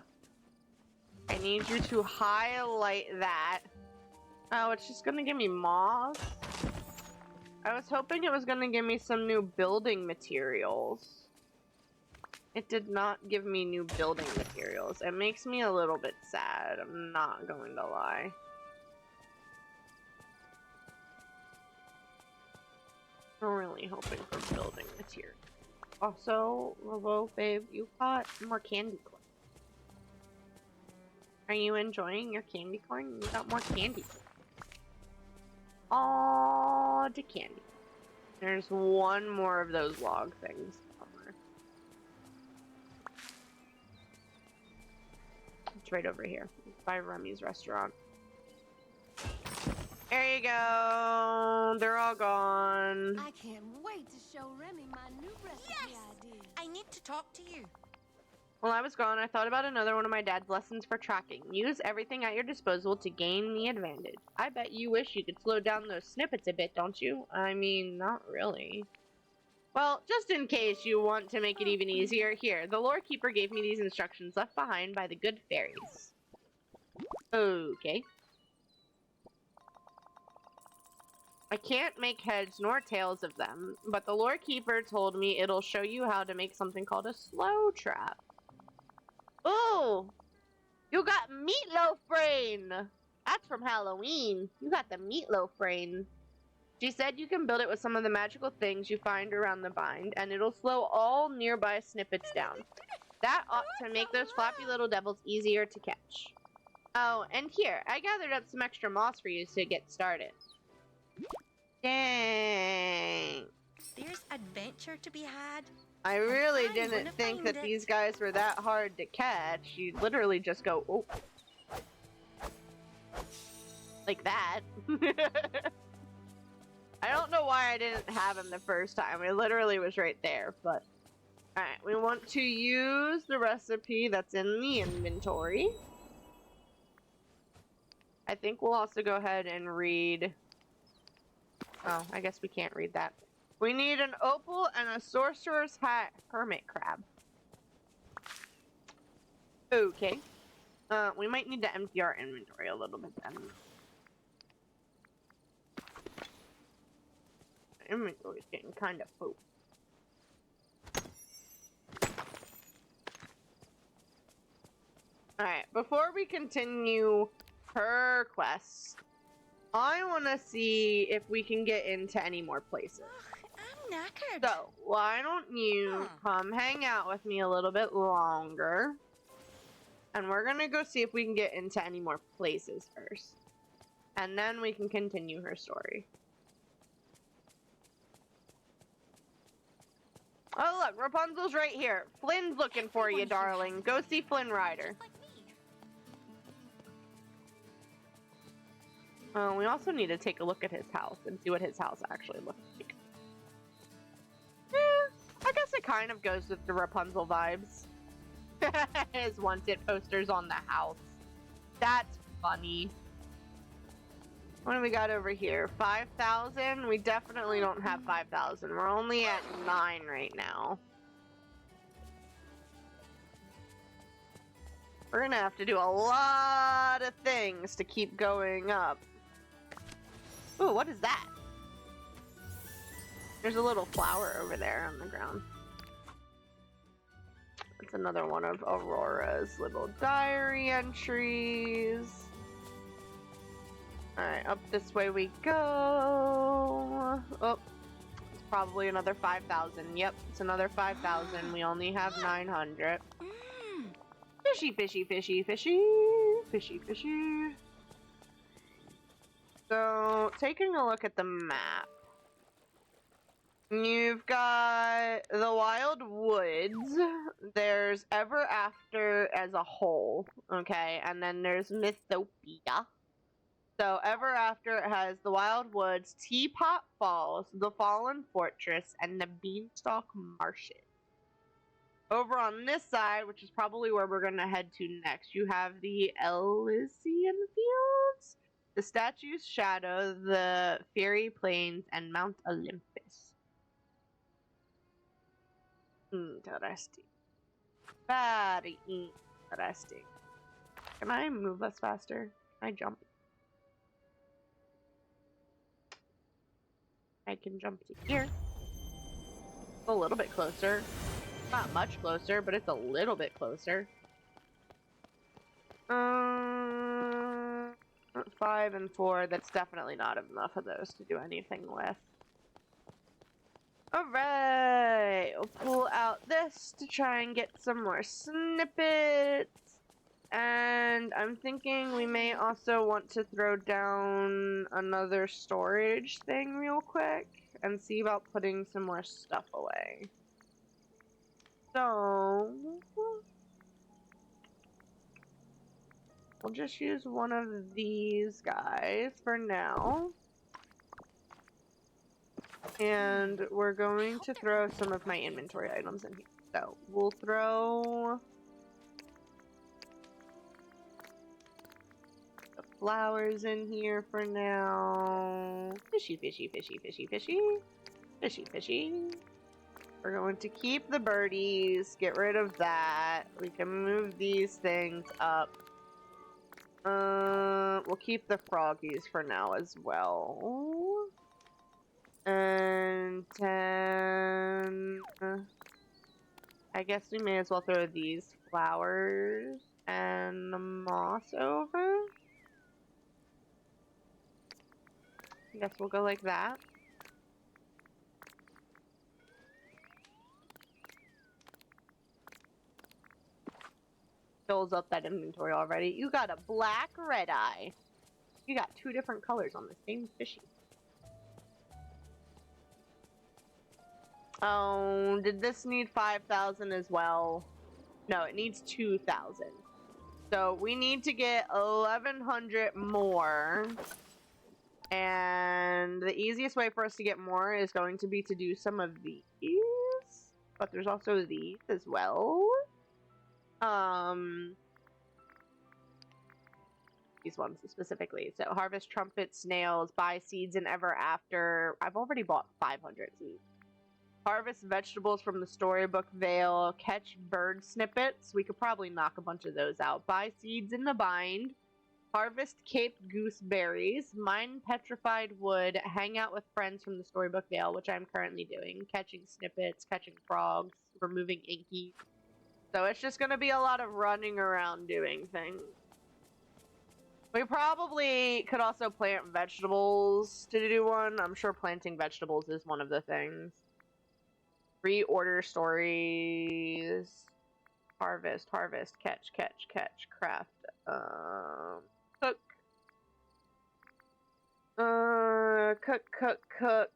I need you to highlight that. Oh, it's just gonna give me moss? I was hoping it was gonna give me some new building materials. It did not give me new building materials. It makes me a little bit sad, I'm not going to lie. I'm really hoping for building material. Also, Robo, babe, you got more candy corn. Are you enjoying your candy corn? You got more candy corn. All the candy. There's one more of those log things. It's right over here. It's by Remy's restaurant. There you go. They're all gone. I can't wait to show Remy my new recipe idea. I need to talk to you. While I was gone, I thought about another one of my dad's lessons for tracking. Use everything at your disposal to gain the advantage. I bet you wish you could slow down those snippets a bit, don't you? I mean, not really. Well, just in case you want to make it even easier, here, the lore keeper gave me these instructions left behind by the good fairies. Okay. I can't make heads nor tails of them, but the lore keeper told me it'll show you how to make something called a slow trap. Oh! You got meatloaf brain! That's from Halloween. You got the meatloaf brain. She said you can build it with some of the magical things you find around the bind, and it'll slow all nearby snippets down. That ought to make those flappy little devils easier to catch. Oh, and here, I gathered up some extra moss for you to get started. Dang. There's adventure to be had. I really I didn't wanna think find that it. these guys were that hard to catch. You literally just go, oh. Like that. I don't know why I didn't have him the first time. It literally was right there, but... Alright, we want to use the recipe that's in the inventory. I think we'll also go ahead and read... Oh, I guess we can't read that. We need an opal and a sorcerer's hat hermit crab. Okay. We might need to empty our inventory a little bit then. Inventory's getting kind of full. Alright, before we continue per quest. I want to see if we can get into any more places. I'm knackered. So, why don't you come hang out with me a little bit longer? And we're gonna go see if we can get into any more places first. And then we can continue her story. Oh look, Rapunzel's right here. Flynn's looking for you, darling. Go see Flynn Rider. We also need to take a look at his house and see what his house actually looks like. I guess it kind of goes with the Rapunzel vibes. His wanted posters on the house. That's funny. What do we got over here? 5,000? We definitely don't have 5,000. We're only at 9 right now. We're gonna have to do a lot of things to keep going up. Ooh, what is that? There's a little flower over there on the ground. That's another one of Aurora's little diary entries. Alright, up this way we go. Oh, it's probably another 5,000. Yep, it's another 5,000. We only have 900. Fishy, fishy, fishy, fishy. Fishy, fishy. So, taking a look at the map. You've got the Wild Woods. There's Ever After as a whole. Okay, and then there's Mythopia. So, Ever After has the Wild Woods, Teapot Falls, the Fallen Fortress, and the Beanstalk Marshes. Over on this side, which is probably where we're going to head to next, you have the Elysian Fields, the Statue's Shadow, the Fairy Plains, and Mount Olympus. Interesting. Very interesting. Can I move us faster? Can I jump? I can jump to here. A little bit closer. Not much closer, but it's a little bit closer. 5 and 4, that's definitely not enough of those to do anything with. Alright, we'll pull out this to try and get some more snippets. And I'm thinking we may also want to throw down another storage thing real quick and see about putting some more stuff away. So, we'll just use one of these guys for now. And we're going to throw some of my inventory items in here. So, we'll throw the flowers in here for now. Fishy, fishy, fishy, fishy, fishy. Fishy, fishy. We're going to keep the birdies, get rid of that. We can move these things up. We'll keep the froggies for now as well. And 10... I guess we may as well throw these flowers and the moss over. I guess we'll go like that. Fills up that inventory already. You got a black red eye. You got 2 different colors on the same fishy. Oh, did this need 5,000 as well? No, it needs 2,000. So we need to get 1,100 more. And the easiest way for us to get more is going to be to do some of these. But there's also these as well. These ones specifically. So harvest trumpet snails, buy seeds in Ever After. I've already bought 500 seeds. Harvest vegetables from the Storybook Vale. Catch bird snippets. We could probably knock a bunch of those out. Buy seeds in the bind. Harvest Cape gooseberries. Mine petrified wood. Hang out with friends from the Storybook Vale, which I'm currently doing. Catching snippets, catching frogs, removing inky. So it's just going to be a lot of running around doing things. We probably could also plant vegetables to do one. I'm sure planting vegetables is one of the things. Reorder stories. Harvest, harvest, catch, craft. Cook. Cook.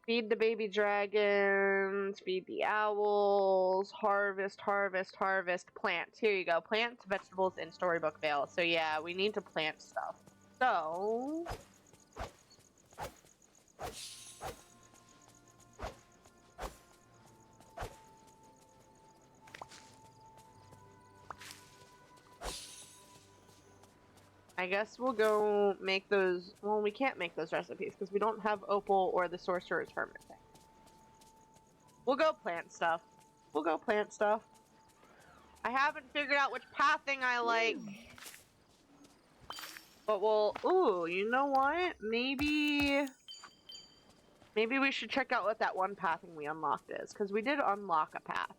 Feed the baby dragons. Feed the owls. Harvest. Plant. Here you go. Plant vegetables in Storybook Vale. So yeah, we need to plant stuff. So... I guess we'll go make those... Well, we can't make those recipes because we don't have Opal or the Sorcerer's Hermit thing. We'll go plant stuff. I haven't figured out which pathing I like. But we'll... Ooh, you know what? Maybe we should check out what that one pathing we unlocked is. Because we did unlock a path.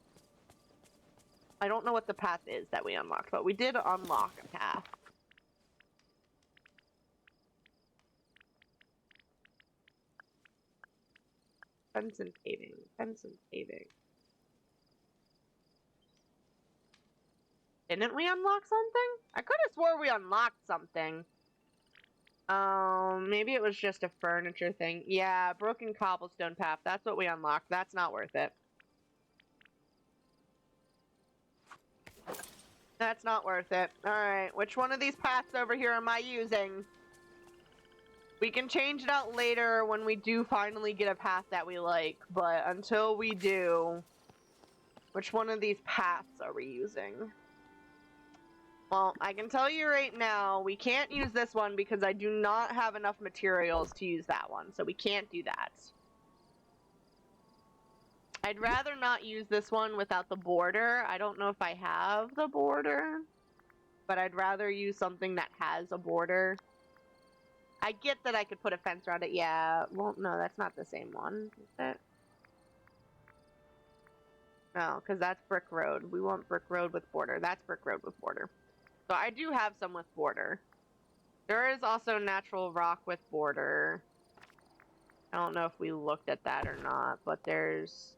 I don't know what the path is that we unlocked, but we did unlock a path. Fence and paving. Didn't we unlock something? I could have swore we unlocked something. Maybe it was just a furniture thing. Yeah, broken cobblestone path. That's what we unlocked. That's not worth it. That's not worth it. Alright, which one of these paths over here am I using? We can change it out later when we do finally get a path that we like, but until we do, which one of these paths are we using? Well, I can tell you right now, we can't use this one because I do not have enough materials to use that one, so we can't do that. I'd rather not use this one without the border. I don't know if I have the border, but I'd rather use something that has a border. I get that I could put a fence around it, yeah. Well, no, that's not the same one, is it? No, because that's brick road. We want brick road with border. That's brick road with border. So I do have some with border. There is also natural rock with border. I don't know if we looked at that or not, but there's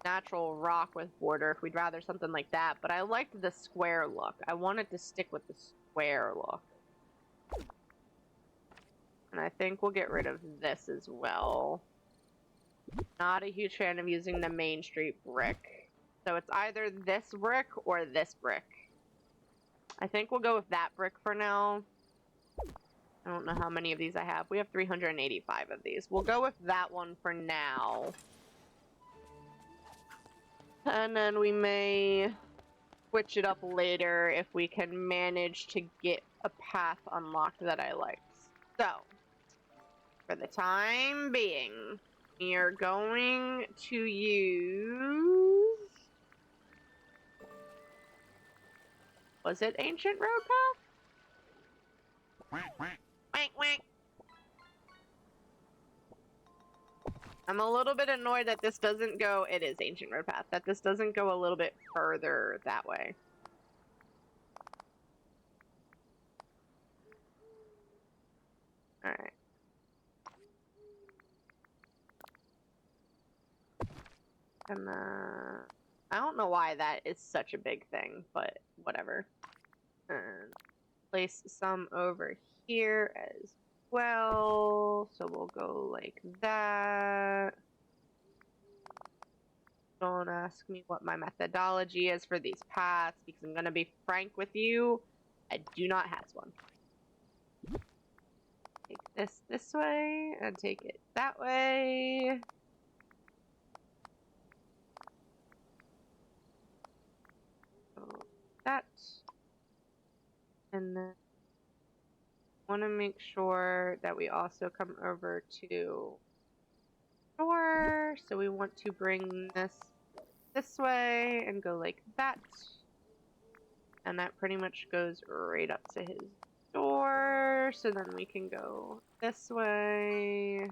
natural rock with border if we'd rather something like that. But I liked the square look. I wanted to stick with the square look. And I think we'll get rid of this as well. Not a huge fan of using the Main Street brick. So it's either this brick or this brick. I think we'll go with that brick for now. I don't know how many of these I have. We have 385 of these. We'll go with that one for now. And then we may switch it up later if we can manage to get a path unlocked that I like. So, for the time being, we are going to use... Was it Ancient Road Path? Wank. I'm a little bit annoyed that this doesn't go... It is Ancient Road Path. That this doesn't go a little bit further that way. Alright. And I don't know why that is such a big thing, but whatever. And place some over here as well. So we'll go like that. Don't ask me what my methodology is for these paths, because I'm gonna be frank with you, I do not have one. Take this way, and take it that way. So that. And then want to make sure that we also come over to store. So we want to bring this way and go like that. And that pretty much goes right up to his door. So then we can go this way.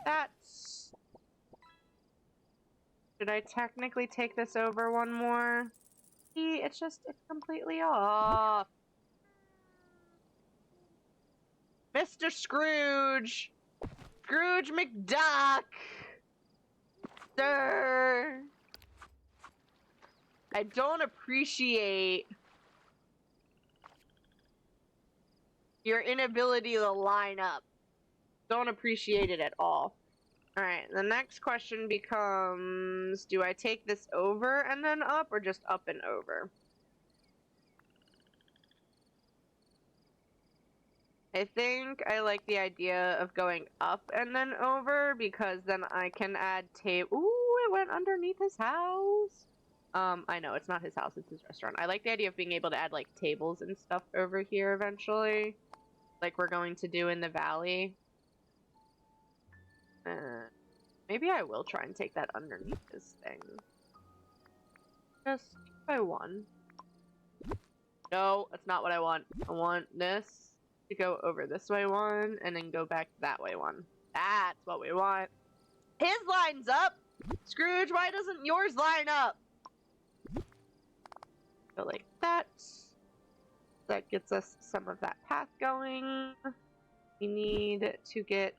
That. Should I technically take this over one more? See, it's completely off. Mr. Scrooge! Scrooge McDuck! Sir! I don't appreciate your inability to line up. Don't appreciate it at all. Alright, the next question becomes, do I take this over and then up, or just up and over? I think I like the idea of going up and then over, because then I can add Ooh, it went underneath his house! I know, it's not his house, it's his restaurant. I like the idea of being able to add, like, tables and stuff over here eventually. Like we're going to do in the Valley. Maybe I will try and take that underneath this thing. Just by one. No, that's not what I want. I want this to go over this way one, and then go back that way one. That's what we want. His line's up! Scrooge, why doesn't yours line up? Go like that. That gets us some of that path going. We need to get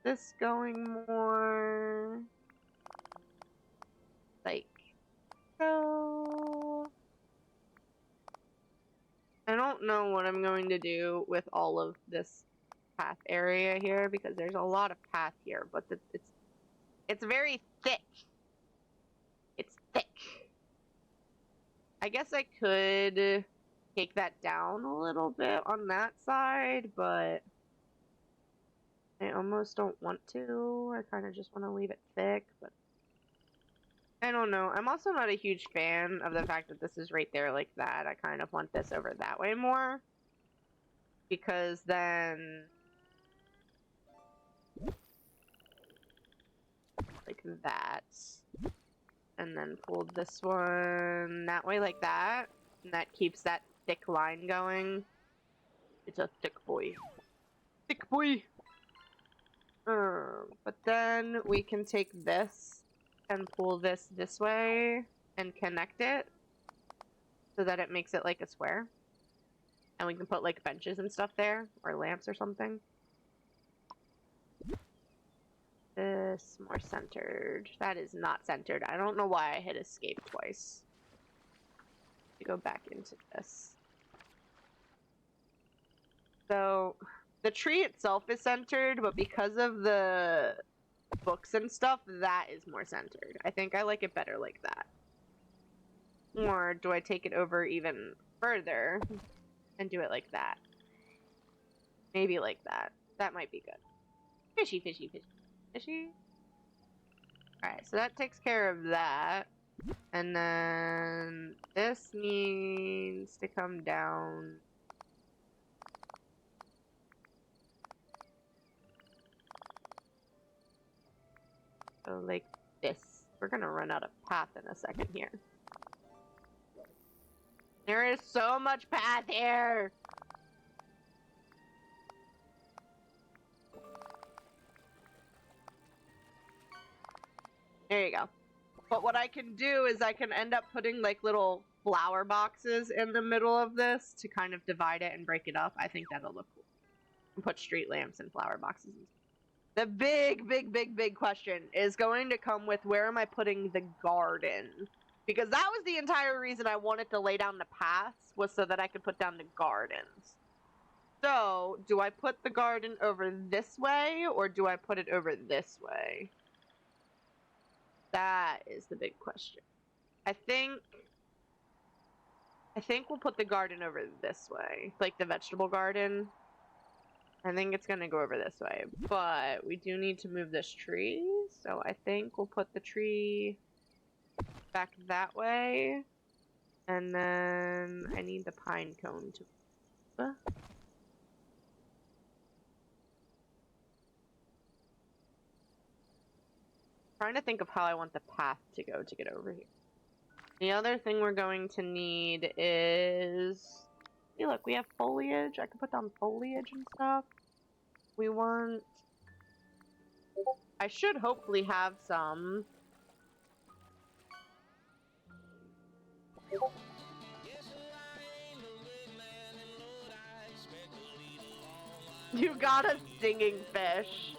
this going more. Like so. I don't know what I'm going to do with all of this path area here, because there's a lot of path here, but it's very thick. It's thick. I guess I could take that down a little bit on that side, but I almost don't want to. I kind of just want to leave it thick, but I don't know. I'm also not a huge fan of the fact that this is right there like that. I kind of want this over that way more, because then like that, and then pull this one that way like that, and that keeps that thick line going. It's a thick boy. Thick boy! But then we can take this and pull this way and connect it so that it makes it like a square. And we can put like benches and stuff there, or lamps or something. This more centered. That is not centered. I don't know why I hit escape twice. Go back into this. So the tree itself is centered, but because of the books and stuff, that is more centered. I think I like it better like that. Or do I take it over even further and do it like that? Maybe like that. That might be good. Fishy, fishy, fishy. Fishy? Alright, so that takes care of that. And then this needs to come down. So like this. We're gonna run out of path in a second here. There is so much path here! There you go. But what I can do is I can end up putting like little flower boxes in the middle of this to kind of divide it and break it up. I think that'll look cool. And put street lamps and flower boxes. The big question is going to come with, where am I putting the garden? Because that was the entire reason I wanted to lay down the paths, was so that I could put down the gardens. So, do I put the garden over this way, or do I put it over this way? That is the big question. I think we'll put the garden over this way. Like the vegetable garden. I think it's gonna go over this way. But we do need to move this tree. So I think we'll put the tree back that way. And then I need the pine cone to... Trying to think of how I want the path to go to get over here. The other thing we're going to need is... Hey, look, we have foliage. I can put down foliage and stuff. We want... I should hopefully have some. You got a singing fish.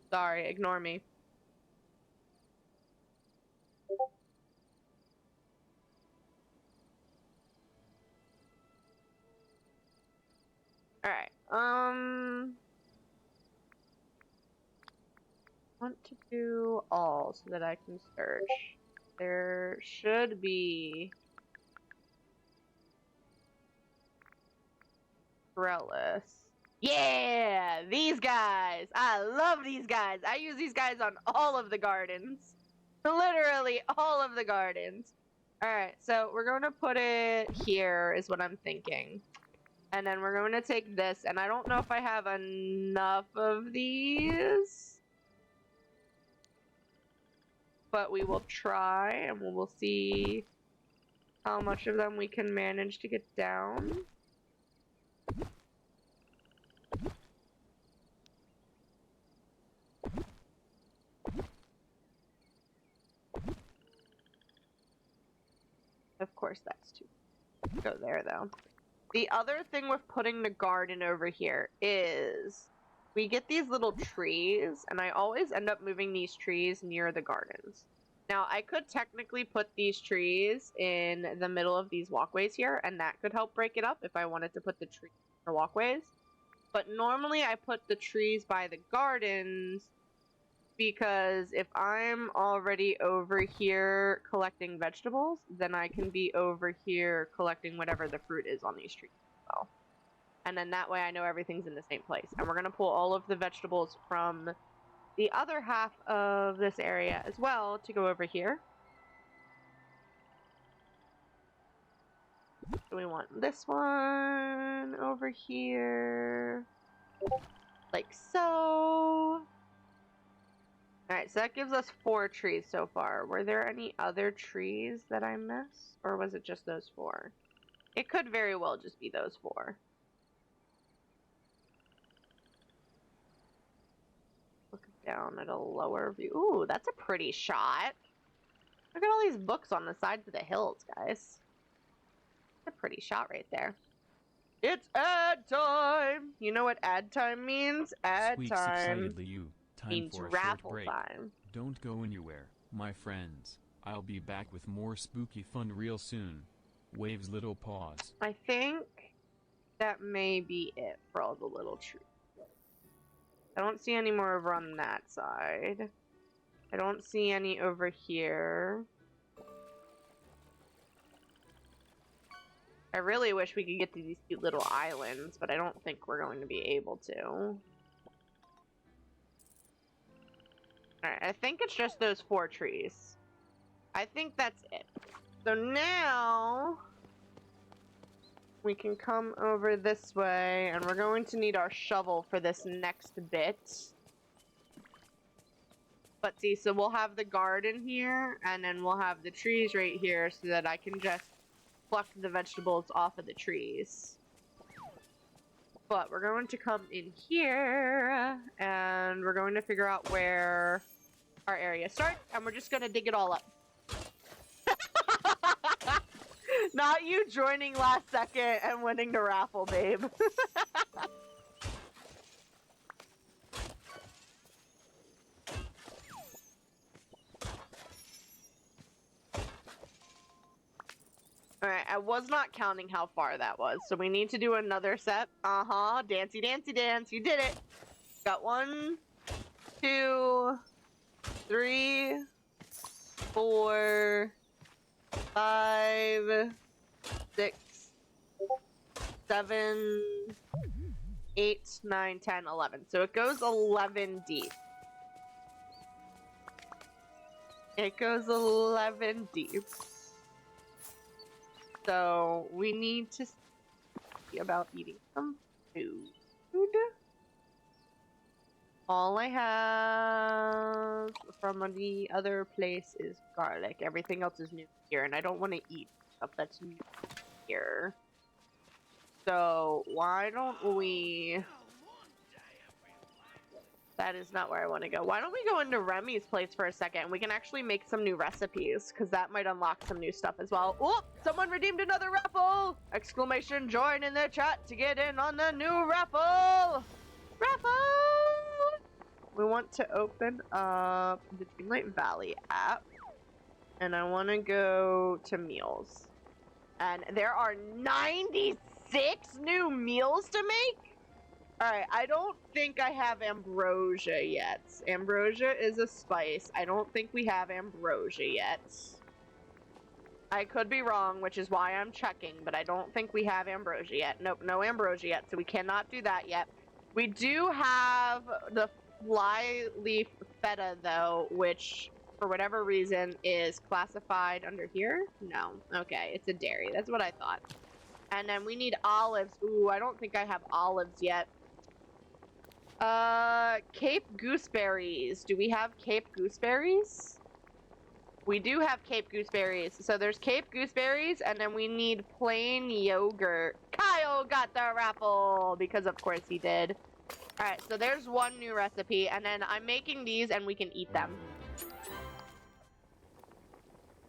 Sorry, ignore me. Alright, want to do all so that I can search. There should be trellis. Yeah, these guys. I love these guys. I use these guys on all of the gardens. Literally all of the gardens. Alright, so we're going to put it here is what I'm thinking. And then we're going to take this, and I don't know if I have enough of these. But we will try, and we will see how much of them we can manage to get down. Of course, that's too. Go there, though. The other thing with putting the garden over here is we get these little trees, and I always end up moving these trees near the gardens. Now, I could technically put these trees in the middle of these walkways here, and that could help break it up if I wanted to put the trees in the walkways. But normally I put the trees by the gardens because if I'm already over here collecting vegetables, then I can be over here collecting whatever the fruit is on these trees as well. And then that way I know everything's in the same place. And we're going to pull all of the vegetables from the other half of this area as well to go over here. So we want this one over here, like so. Alright, so that gives us 4 trees so far. Were there any other trees that I missed? Or was it just those 4? It could very well just be those 4. Look down at a lower view. Ooh, that's a pretty shot. Look at all these books on the sides of the hills, guys. That's a pretty shot right there. It's ad time! You know what ad time means? Ad Squeaks time excitedly you. Time means for a raffle short break. time. Don't go anywhere, my friends. I'll be back with more spooky fun real soon. Waves little paws. I think that may be it for all the little trees. I don't see any more over on that side. I don't see any over here. I really wish we could get to these cute little islands, but I don't think we're going to be able to. Alright, I think it's just those 4 trees. I think that's it. So now we can come over this way, and we're going to need our shovel for this next bit. But see, so we'll have the garden here, and then we'll have the trees right here so that I can just pluck the vegetables off of the trees. But we're going to come in here, and we're going to figure out where our area starts, and we're just going to dig it all up. Not you joining last second and winning the raffle, babe. Alright, I was not counting how far that was, so we need to do another set. Uh-huh, dancey, dancey, dance. You did it. Got 1, 2, 3, 4, 5, 6, 7, 8, 9, 10, 11. So it goes 11 deep. It goes 11 deep. So we need to see about eating some food. All I have from the other place is garlic. Everything else is new here, and I don't want to eat stuff that's new here. So why don't we... That is not where I want to go. Why don't we go into Remy's place for a second? We can actually make some new recipes, because that might unlock some new stuff as well. Oh, someone redeemed another raffle! Exclamation, join in the chat to get in on the new raffle! Raffle! We want to open up the Dreamlight Valley app, and I want to go to meals. And there are 96 new meals to make? Alright, I don't think I have ambrosia yet. Ambrosia is a spice. I don't think we have ambrosia yet. I could be wrong, which is why I'm checking, but I don't think we have ambrosia yet. Nope, no ambrosia yet, so we cannot do that yet. We do have the fly leaf feta, though, which, for whatever reason, is classified under here? No. Okay, it's a dairy. That's what I thought. And then we need olives. Ooh, I don't think I have olives yet. Cape gooseberries. Do we have Cape gooseberries? We do have Cape gooseberries. So there's Cape gooseberries, and then we need plain yogurt. Kyle got the raffle, because of course he did. Alright, so there's one new recipe, and then I'm making these and we can eat them.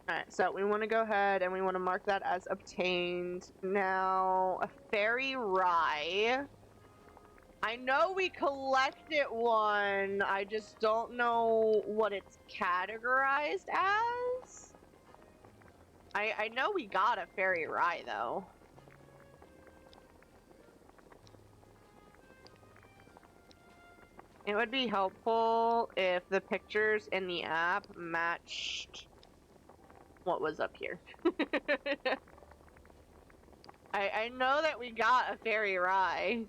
Alright, so we want to go ahead and we want to mark that as obtained. Now, a fairy rye. I know we collected one, I just don't know what it's categorized as. I know we got a fairy rye, though. It would be helpful if the pictures in the app matched what was up here. I know that we got a fairy rye.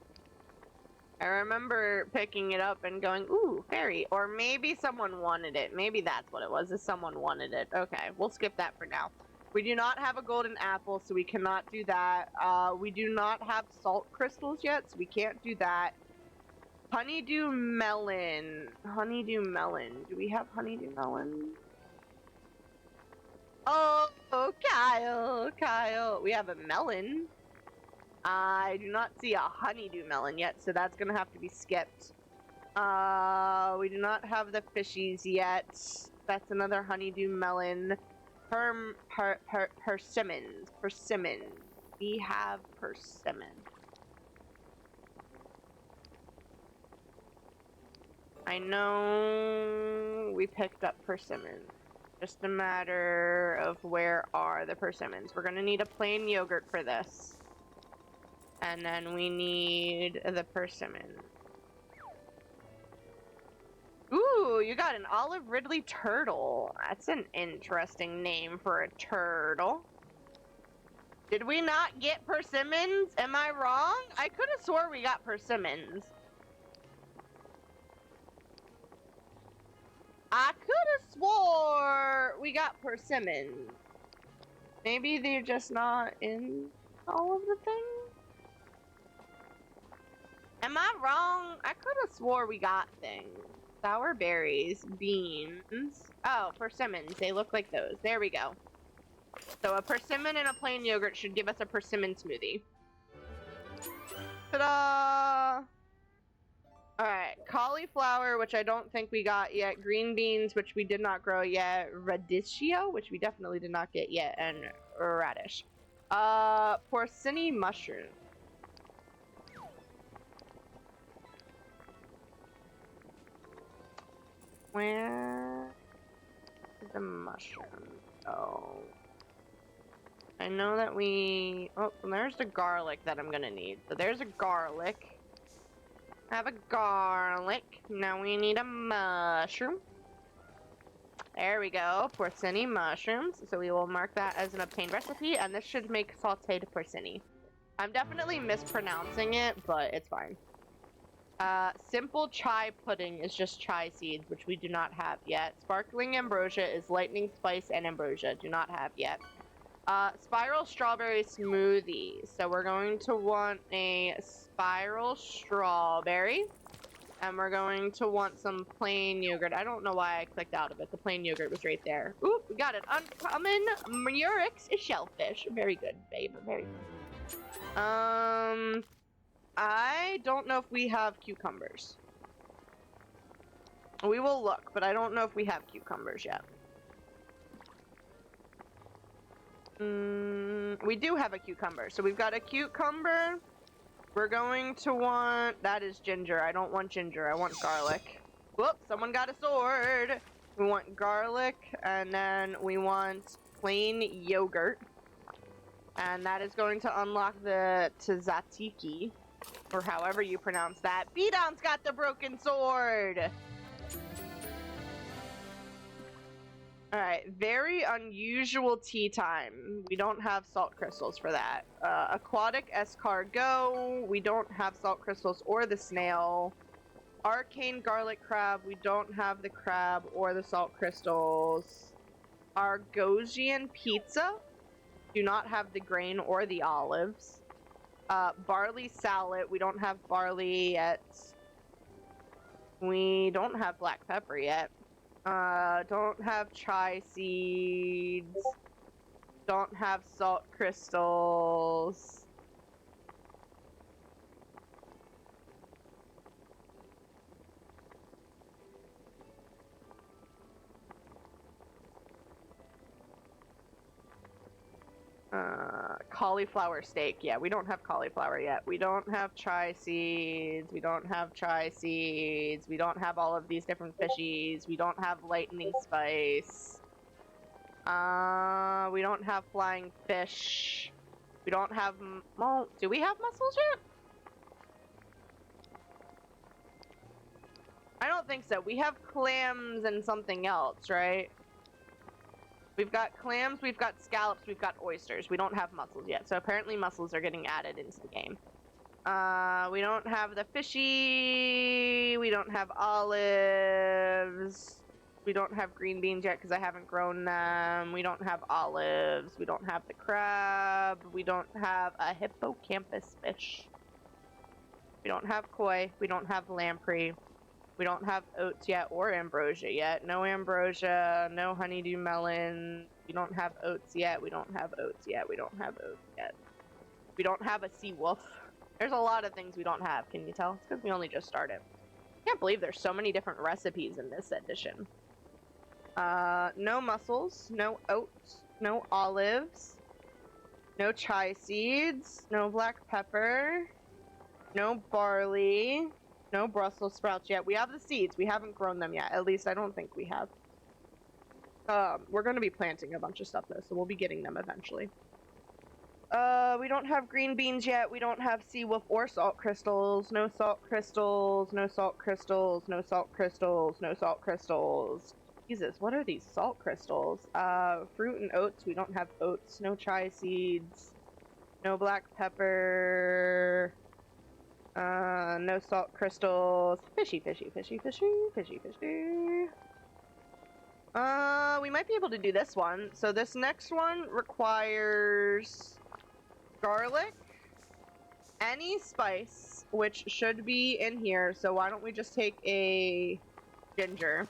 I remember picking it up and going, ooh, fairy. Or maybe someone wanted it. Maybe that's what it was, is someone wanted it. Okay, we'll skip that for now. We do not have a golden apple, so we cannot do that. We do not have salt crystals yet, so we can't do that. Honeydew melon. Honeydew melon. Do we have honeydew melon? Oh, Kyle. We have a melon. I do not see a honeydew melon yet, so that's gonna have to be skipped. We do not have the fishies yet. That's another honeydew melon. Persimmons. We have persimmon. I know we picked up persimmons. Just a matter of where are the persimmons. We're gonna need a plain yogurt for this. And then we need the persimmon. Ooh, you got an Olive Ridley turtle. That's an interesting name for a turtle. Did we not get persimmons? Am I wrong? I could have swore we got persimmons. I could have swore we got persimmons. Maybe they're just not in all of the things? Am I wrong? I could have swore we got things. Sour berries, beans. Oh, persimmons. They look like those. There we go. So a persimmon and a plain yogurt should give us a persimmon smoothie. Ta-da! Alright, cauliflower, which I don't think we got yet. Green beans, which we did not grow yet. Radicchio, which we definitely did not get yet. And radish. Porcini mushroom. Where is the mushroom? Oh. I know that we... Oh, there's the garlic that I'm gonna need. So there's a garlic. Have a garlic. Now we need a mushroom. There we go. Porcini mushrooms. So we will mark that as an obtained recipe. And this should make sauteed porcini. I'm definitely mispronouncing it, but it's fine. Simple chai pudding is just chai seeds, which we do not have yet. Sparkling ambrosia is lightning spice and ambrosia. Do not have yet. Spiral strawberry smoothie. So we're going to want a spiral strawberry. And we're going to want some plain yogurt. I don't know why I clicked out of it. The plain yogurt was right there. Ooh, we got it. Uncommon Murex shellfish. Very good, babe. Very good. I don't know if we have cucumbers. We will look, but I don't know if we have cucumbers yet. We do have a cucumber. So we've got a cucumber. We're going to want... That is ginger. I don't want ginger. I want garlic. Whoop, someone got a sword. We want garlic, and then we want plain yogurt. And that is going to unlock the Tzatiki, or however you pronounce that. B-Down's got the broken sword! Alright, very unusual tea time. We don't have salt crystals for that. Aquatic escargot. We don't have salt crystals or the snail. Arcane garlic crab. We don't have the crab or the salt crystals. Argosian pizza. Do not have the grain or the olives. Barley salad. We don't have barley yet. We don't have black pepper yet. Don't have chai seeds. Don't have salt crystals. Cauliflower steak. Yeah, we don't have cauliflower yet. We don't have chai seeds. We don't have chai seeds. We don't have all of these different fishies. We don't have lightning spice. We don't have flying fish. We don't have... Well, do we have mussels yet? I don't think so. We have clams and something else, right? We've got clams, we've got scallops, we've got oysters. We don't have mussels yet, so apparently mussels are getting added into the game. We don't have the fishy. We don't have olives. We don't have green beans yet because I haven't grown them. We don't have olives. We don't have the crab. We don't have a hippocampus fish. We don't have koi. We don't have lamprey. We don't have oats yet or ambrosia yet. No ambrosia, no honeydew melon. We don't have oats yet. We don't have oats yet. We don't have oats yet. We don't have a sea wolf. There's a lot of things we don't have, can you tell? It's because we only just started. Can't believe there's so many different recipes in this edition. No mussels, no oats, no olives, no chai seeds, no black pepper, no barley, no Brussels sprouts yet. We have the seeds. We haven't grown them yet. At least I don't think we have. We're going to be planting a bunch of stuff though, so we'll be getting them eventually. We don't have green beans yet. We don't have sea wolf or salt crystals. No salt crystals, no salt crystals, no salt crystals, no salt crystals. Jesus, what are these salt crystals? Fruit and oats. We don't have oats. No chai seeds. No black pepper. No salt crystals. Fishy, fishy, fishy, fishy, fishy, fishy. We might be able to do this one. So this next one requires garlic, any spice, which should be in here. So why don't we just take a ginger,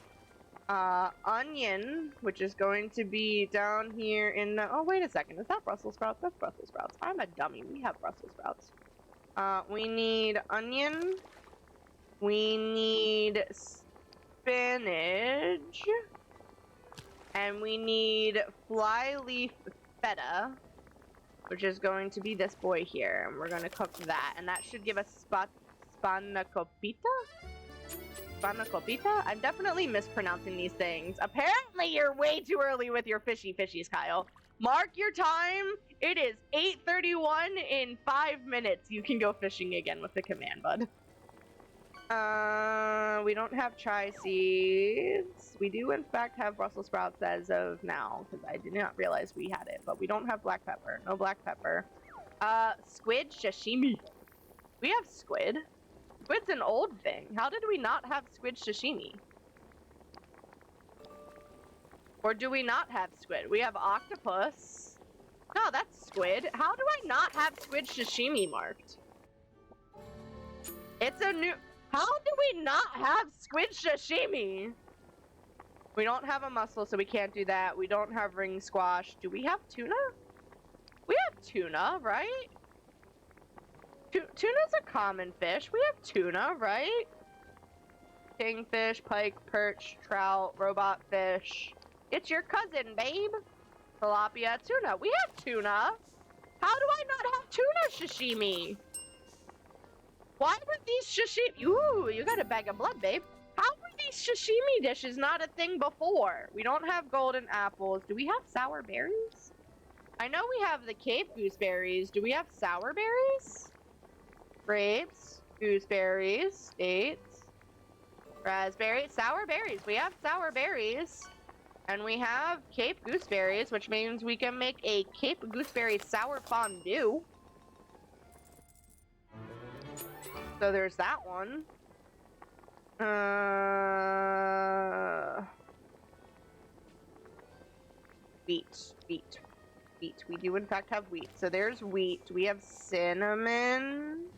onion, which is going to be down here in the, oh, wait a second. Is that Brussels sprouts? That's Brussels sprouts. I'm a dummy. We have Brussels sprouts. We need onion. We need spinach. And we need flyleaf feta, which is going to be this boy here. And we're going to cook that. And that should give us spanakopita? Spanakopita? I'm definitely mispronouncing these things. Apparently you're way too early with your fishies, Kyle. Mark your time. It is 8:31. In 5 minutes, you can go fishing again with the command, bud. We don't have chai seeds. We do, in fact, have Brussels sprouts as of now, because I did not realize we had it. But we don't have black pepper. No black pepper. Squid sashimi. We have squid. Squid's an old thing. How did we not have squid sashimi? Or do we not have squid? We have octopus. No, that's squid. How do I not have squid sashimi marked? It's a new... How do we not have squid sashimi? We don't have a mussel, so we can't do that. We don't have ring squash. Do we have tuna? We have tuna, right? Tuna's a common fish. We have tuna, right? Kingfish, pike, perch, trout, robot fish. It's your cousin, babe. Tilapia, tuna. We have tuna. How do I not have tuna sashimi? Why were these sashimi? Ooh, you got a bag of blood, babe. How were these sashimi dishes not a thing before? We don't have golden apples. Do we have sour berries? I know we have the Cape gooseberries. Do we have sour berries? Grapes, gooseberries, dates, raspberries, sour berries. We have sour berries. And we have Cape gooseberries, which means we can make a Cape gooseberry sour fondue. So there's that one. Wheat. We do in fact have wheat. So there's wheat. We have cinnamon.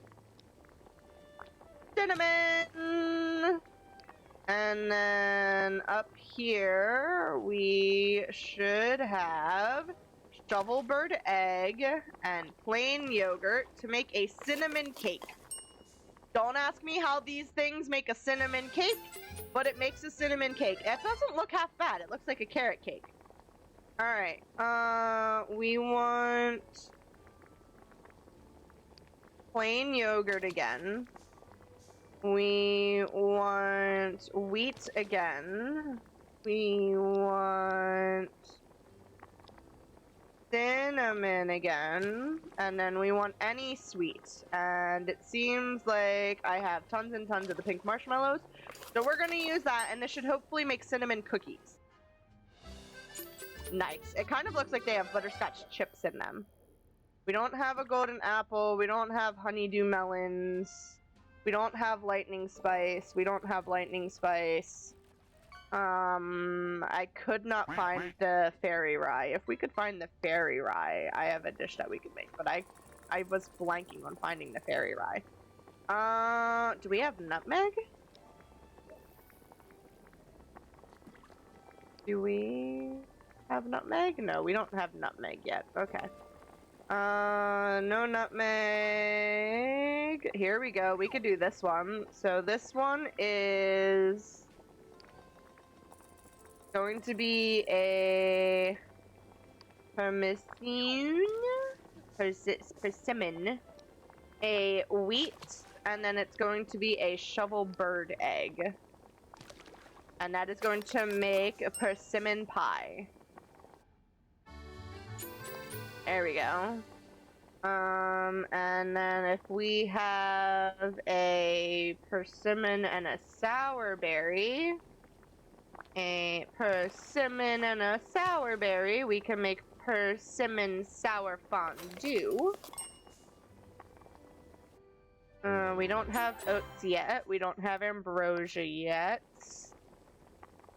And then up here, we should have shovelbird egg and plain yogurt to make a cinnamon cake. Don't ask me how these things make a cinnamon cake, but it makes a cinnamon cake. It doesn't look half bad. It looks like a carrot cake. Alright, we want plain yogurt again. We want wheat again. We want cinnamon again. And then we want any sweet. And it seems like I have tons and tons of the pink marshmallows. So we're gonna use that, and this should hopefully make cinnamon cookies. Nice. It kind of looks like they have butterscotch chips in them. We don't have a golden apple. We don't have honeydew melons. We don't have lightning spice. We don't have lightning spice. I could not find the fairy rye. If we could find the fairy rye, I have a dish that we could make, but I was blanking on finding the fairy rye. Do we have nutmeg? Do we have nutmeg? No, we don't have nutmeg yet. Okay. No nutmeg. Here we go. We could do this one. So this one is going to be a persimmon, a wheat, and then it's going to be a shovelbird egg. And that is going to make a persimmon pie. There we go. And then if we have a persimmon and a sour berry, we can make persimmon sour fondue. We don't have oats yet. We don't have ambrosia yet.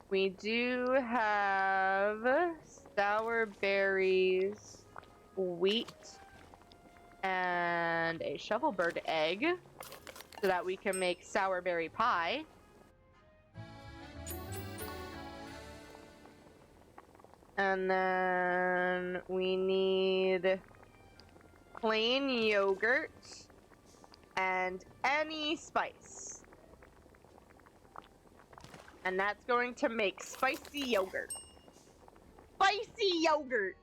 We do have sour berries, wheat, and a shovelbird egg so that we can make sour berry pie. And then we need plain yogurt and any spice. And that's going to make spicy yogurt. Spicy yogurt!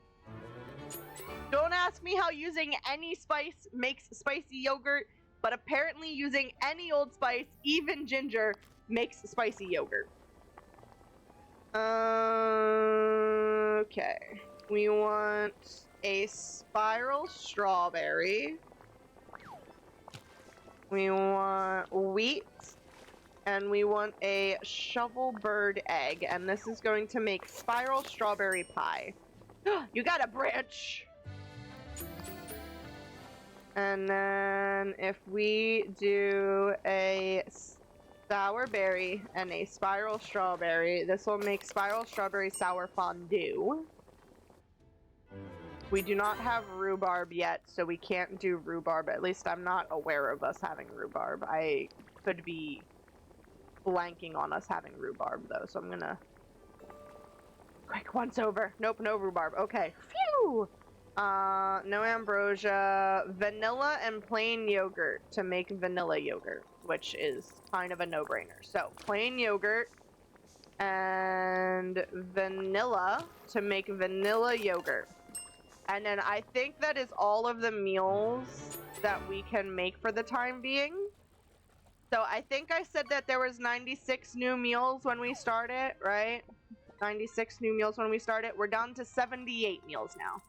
Don't ask me how using any spice makes spicy yogurt, but apparently using any old spice, even ginger, makes spicy yogurt. Okay. We want a spiral strawberry. We want wheat. And we want a shovelbird egg. And this is going to make spiral strawberry pie. You got a branch! And then if we do a sour berry and a spiral strawberry, this will make spiral strawberry sour fondue. We do not have rhubarb yet, so we can't do rhubarb. At least I'm not aware of us having rhubarb. I could be blanking on us having rhubarb, though, so I'm gonna... Quick, once over. Nope, no rhubarb. Okay. Phew! No ambrosia. Vanilla and plain yogurt to make vanilla yogurt, which is kind of a no-brainer. So, plain yogurt and vanilla to make vanilla yogurt. And then I think that is all of the meals that we can make for the time being. So I think I said that there was 96 new meals when we started, right? 96 new meals when we started. We're down to 78 meals now.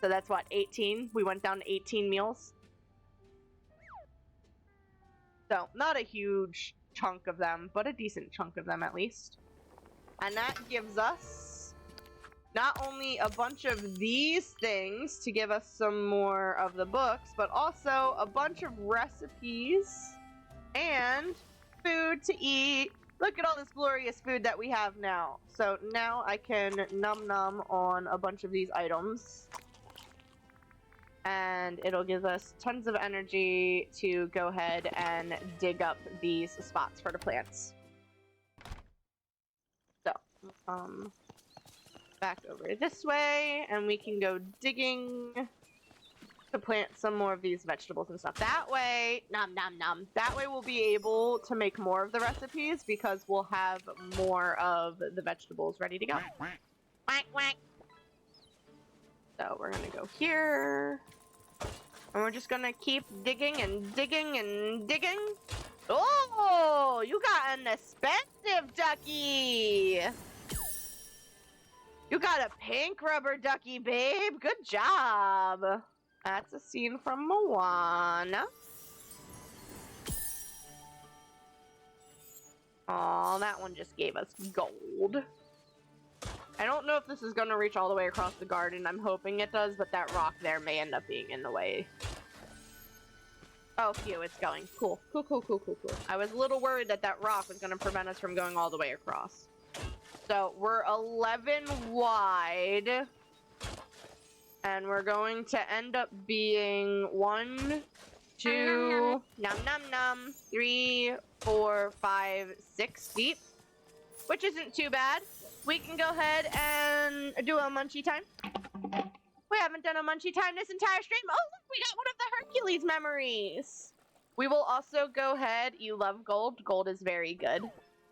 So that's what, 18? We went down to 18 meals. So not a huge chunk of them, but a decent chunk of them at least. And that gives us not only a bunch of these things to give us some more of the books, but also a bunch of recipes and food to eat. Look at all this glorious food that we have now. So now I can num num on a bunch of these items. And it'll give us tons of energy to go ahead and dig up these spots for the plants. So, back over this way, and we can go digging to plant some more of these vegetables and stuff. That way, nom nom nom, that way we'll be able to make more of the recipes because we'll have more of the vegetables ready to go. Quack, quack. So we're gonna go here, and we're just gonna keep digging and digging and digging. Oh, you got an expensive ducky! You got a pink rubber ducky, babe. Good job. That's a scene from Moana. Aw, that one just gave us gold. I don't know if this is gonna reach all the way across the garden. I'm hoping it does, but that rock there may end up being in the way. Oh, phew, it's going. Cool. Cool, cool, cool, cool, cool. I was a little worried that that rock was gonna prevent us from going all the way across. So, we're 11 wide. And we're going to end up being 1, 2, num num num, 3, 4, 5, 6 deep. Which isn't too bad. We can go ahead and do a munchie time. We haven't done a munchie time this entire stream. Oh, look, we got one of the Hercules memories. We will also go ahead. You love gold. Gold is very good.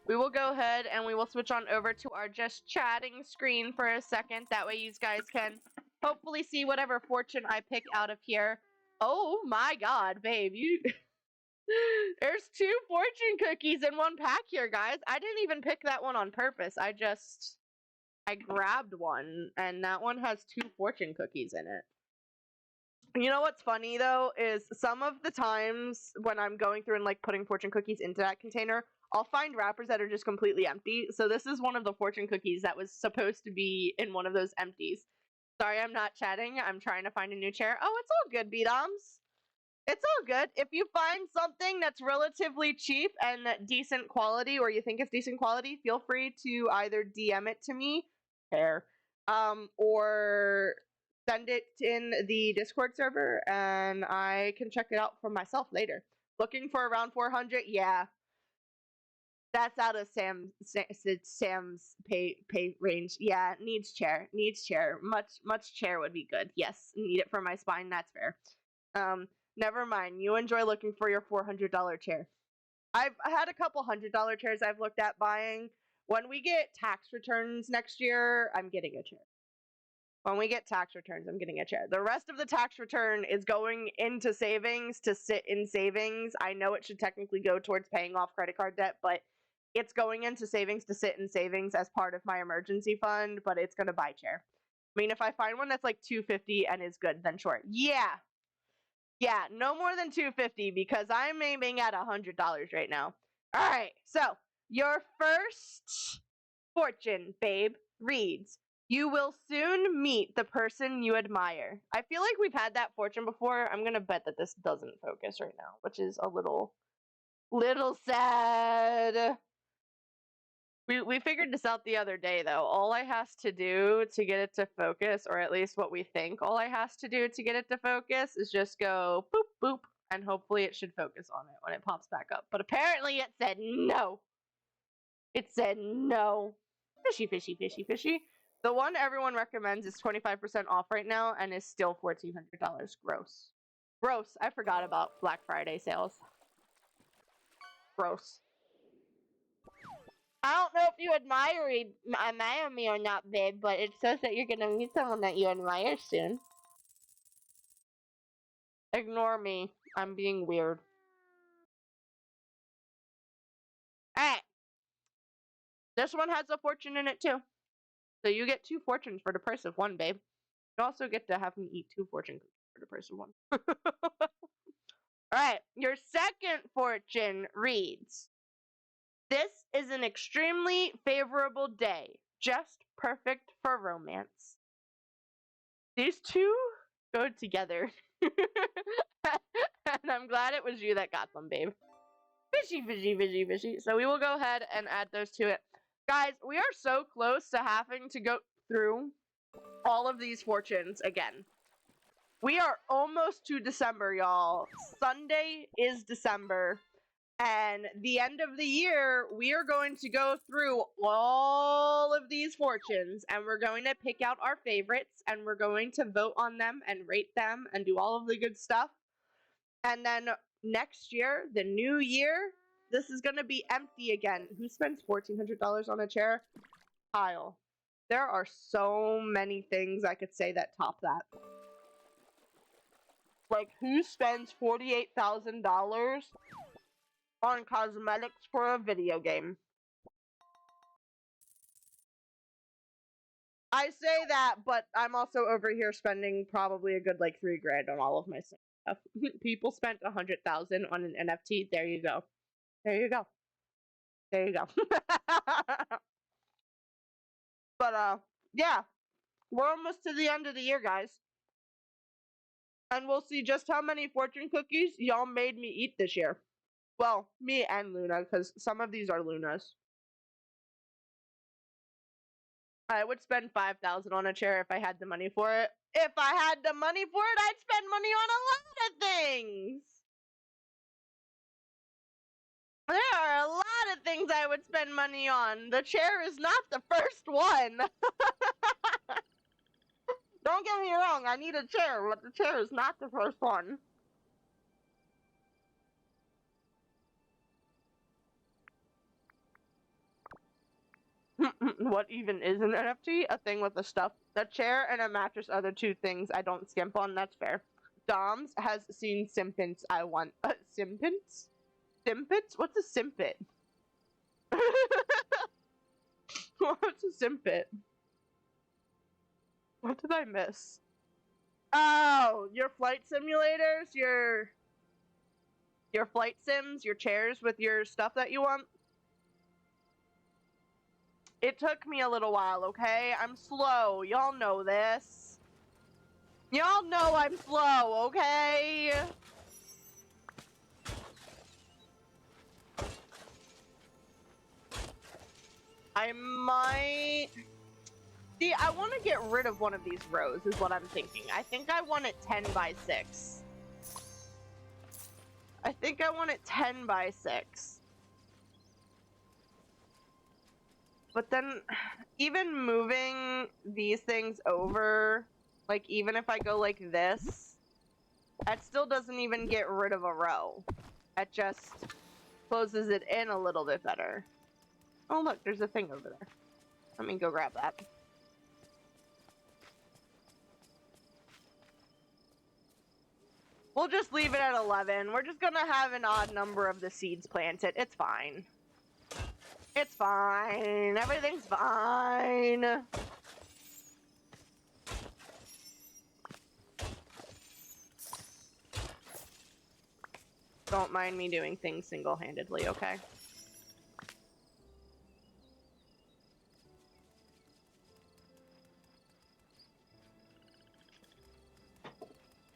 We will go ahead and we will switch on over to our just chatting screen for a second. That way you guys can hopefully see whatever fortune I pick out of here. Oh my god, babe. You... There's 2 fortune cookies in one pack here, guys. I didn't even pick that one on purpose. I grabbed one, and that one has 2 fortune cookies in it. You know what's funny, though, is some of the times when I'm going through and, like, putting fortune cookies into that container, I'll find wrappers that are just completely empty. So this is one of the fortune cookies that was supposed to be in one of those empties. Sorry, I'm not chatting. I'm trying to find a new chair. Oh, it's all good, B-Doms. It's all good. If you find something that's relatively cheap and decent quality, or you think it's decent quality, feel free to either DM it to me, or send it in the Discord server, and I can check it out for myself later. Looking for around 400? Yeah. That's out of Sam's pay range. Yeah, needs chair. Needs chair. Much chair would be good. Yes, need it for my spine. That's fair. Never mind. You enjoy looking for your $400 chair. I had a couple $100 chairs I've looked at buying. When we get tax returns next year, I'm getting a chair. When we get tax returns, I'm getting a chair. The rest of the tax return is going into savings to sit in savings. I know it should technically go towards paying off credit card debt, but it's going into savings to sit in savings as part of my emergency fund, but it's going to buy chair. I mean, if I find one that's like $250 and is good, then sure. Yeah. Yeah, no more than $250 because I'm aiming at $100 right now. All right, so your first fortune, babe, reads, you will soon meet the person you admire. I feel like we've had that fortune before. I'm going to bet that this doesn't focus right now, which is a little sad. We figured this out the other day though. All I has to do to get it to focus, or at least what we think all I has to do to get it to focus, is just go boop boop, and hopefully it should focus on it when it pops back up. But apparently it said no. It said no. Fishy, fishy, fishy, fishy. The one everyone recommends is 25% off right now and is still $1,400. Gross. Gross. I forgot about Black Friday sales. Gross. I don't know if you admire me or not, babe, but it says that you're gonna meet someone that you admire soon. Ignore me. I'm being weird. Alright. This one has a fortune in it too. So you get 2 fortunes for the price of 1, babe. You also get to have me eat 2 fortune cookies for the price of 1. Alright, your second fortune reads, this is an extremely favorable day, just perfect for romance. These two go together. And I'm glad it was you that got them, babe. Fishy, fishy, fishy, fishy. So we will go ahead and add those to it. Guys, we are so close to having to go through all of these fortunes again. We are almost to December, y'all. Sunday is December. And the end of the year, we are going to go through all of these fortunes. And we're going to pick out our favorites. And we're going to vote on them and rate them and do all of the good stuff. And then next year, the new year, this is going to be empty again. Who spends $1,400 on a chair? Kyle. There are so many things I could say that top that. Like, who spends $48,000 on cosmetics for a video game? I say that, but I'm also over here spending probably a good, like, $3,000 on all of my stuff. People spent $100,000 on an NFT. There you go. There you go. There you go. But, yeah. We're almost to the end of the year, guys. And we'll see just how many fortune cookies y'all made me eat this year. Well, me and Luna, because some of these are Luna's. I would spend $5,000 on a chair if I had the money for it. If I had the money for it, I'd spend money on a lot of things. There are a lot of things I would spend money on. The chair is not the first one. Don't get me wrong, I need a chair, but the chair is not the first one. What even is an NFT? A thing with a stuff. A chair and a mattress are the 2 things I don't skimp on, that's fair. Doms has seen simpins I want. Simpins? Simpits? What's a simpit? What's a simpit? What did I miss? Oh, your flight simulators? Your flight sims? Your chairs with your stuff that you want? It took me a little while, okay? I'm slow. Y'all know this. Y'all know I'm slow, okay? I might... See, I want to get rid of one of these rows, is what I'm thinking. I think I want it 10 by 6. I think I want it 10 by 6. But then, even moving these things over, like, even if I go like this, that still doesn't even get rid of a row. That just closes it in a little bit better. Oh look, there's a thing over there. Let me go grab that. We'll just leave it at 11. We're just gonna have an odd number of the seeds planted. It's fine. It's fine. Everything's fine. Don't mind me doing things single-handedly, okay?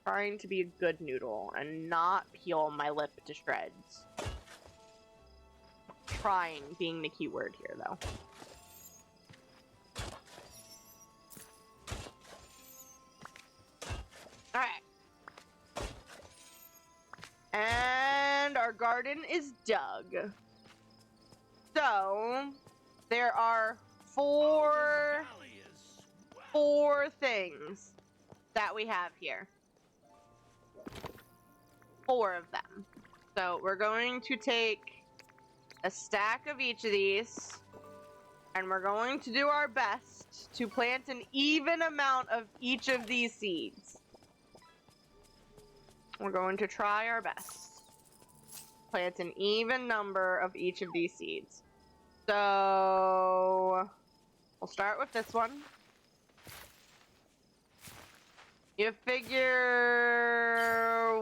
Trying to be a good noodle and not peel my lip to shreds. trying being the key word here, though. Alright. And our garden is dug. So, there are four things that we have here. 4 of them. So, we're going to take a stack of each of these, and we're going to do our best to plant an even amount of each of these seeds. We're going to try our best. Plant an even number of each of these seeds. So, we'll start with this one. You figure,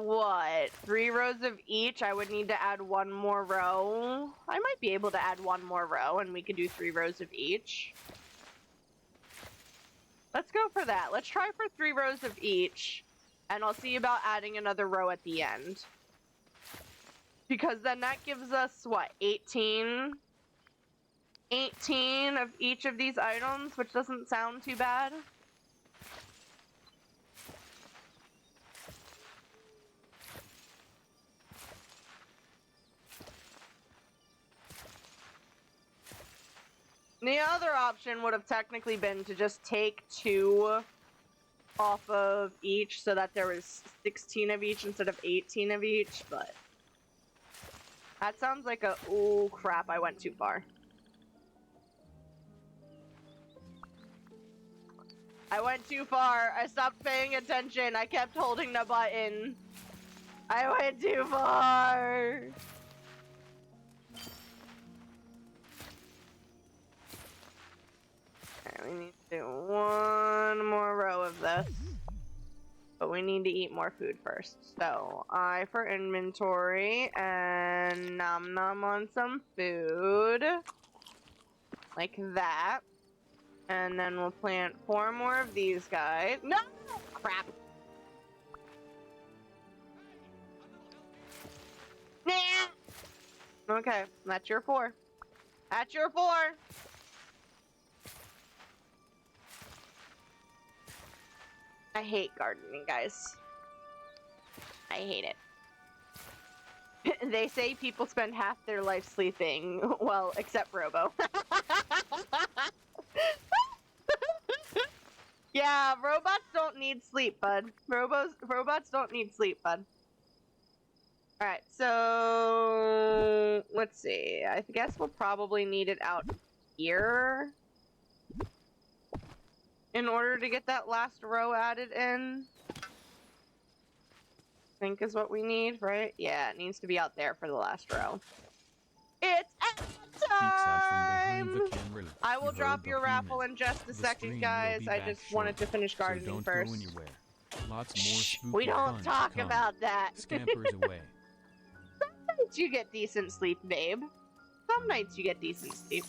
what, 3 rows of each? I would need to add 1 more row. I might be able to add 1 more row, and we could do 3 rows of each. Let's go for that. Let's try for 3 rows of each, and I'll see about adding another row at the end. Because then that gives us, what, 18? 18 of each of these items, which doesn't sound too bad. The other option would have technically been to just take 2 off of each so that there was 16 of each instead of 18 of each, but that sounds like a, oh crap, I went too far. I went too far. I stopped paying attention. I kept holding the button. I went too far. Okay, we need to do 1 more row of this. But we need to eat more food first. So, I for inventory and nom nom on some food. Like that. And then we'll plant 4 more of these guys. No! Crap. Nah! Okay, that's your 4. That's your 4! I hate gardening, guys. I hate it. They say people spend half their life sleeping. Well, except Robo. Yeah, robots don't need sleep, bud. Robots don't need sleep, bud. Alright, so let's see. I guess we'll probably need it out here in order to get that last row added in. I think is what we need, right? Yeah, it needs to be out there for the last row. It's time! I will drop your raffle in just a second, guys. I just wanted to finish gardening first. Lots more spooky We don't fun talk to come. about that. Scampers away. Some nights you get decent sleep, babe. Some nights you get decent sleep.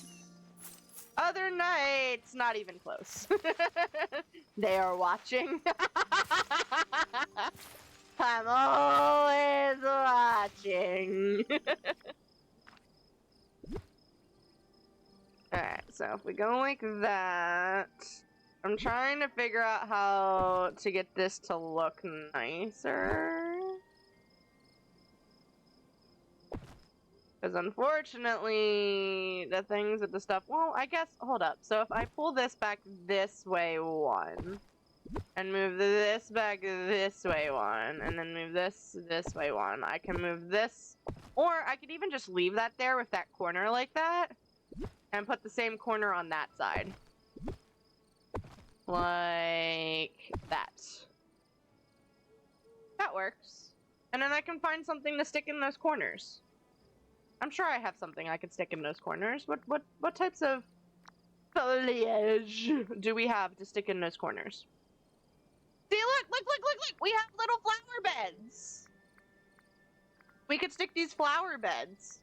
Other nights, not even close. They are watching. I'm always watching. Alright, so if we go like that, I'm trying to figure out how to get this to look nicer. Because unfortunately, the things with the stuff, well, I guess, hold up. So if I pull this back this way 1, and move this back this way 1, and then move this way 1, I can move this, or I could even just leave that there with that corner like that, and put the same corner on that side. Like that. That works. And then I can find something to stick in those corners. I'm sure I have something I could stick in those corners. What types of foliage do we have to stick in those corners? See, look! We have little flower beds. We could stick these flower beds.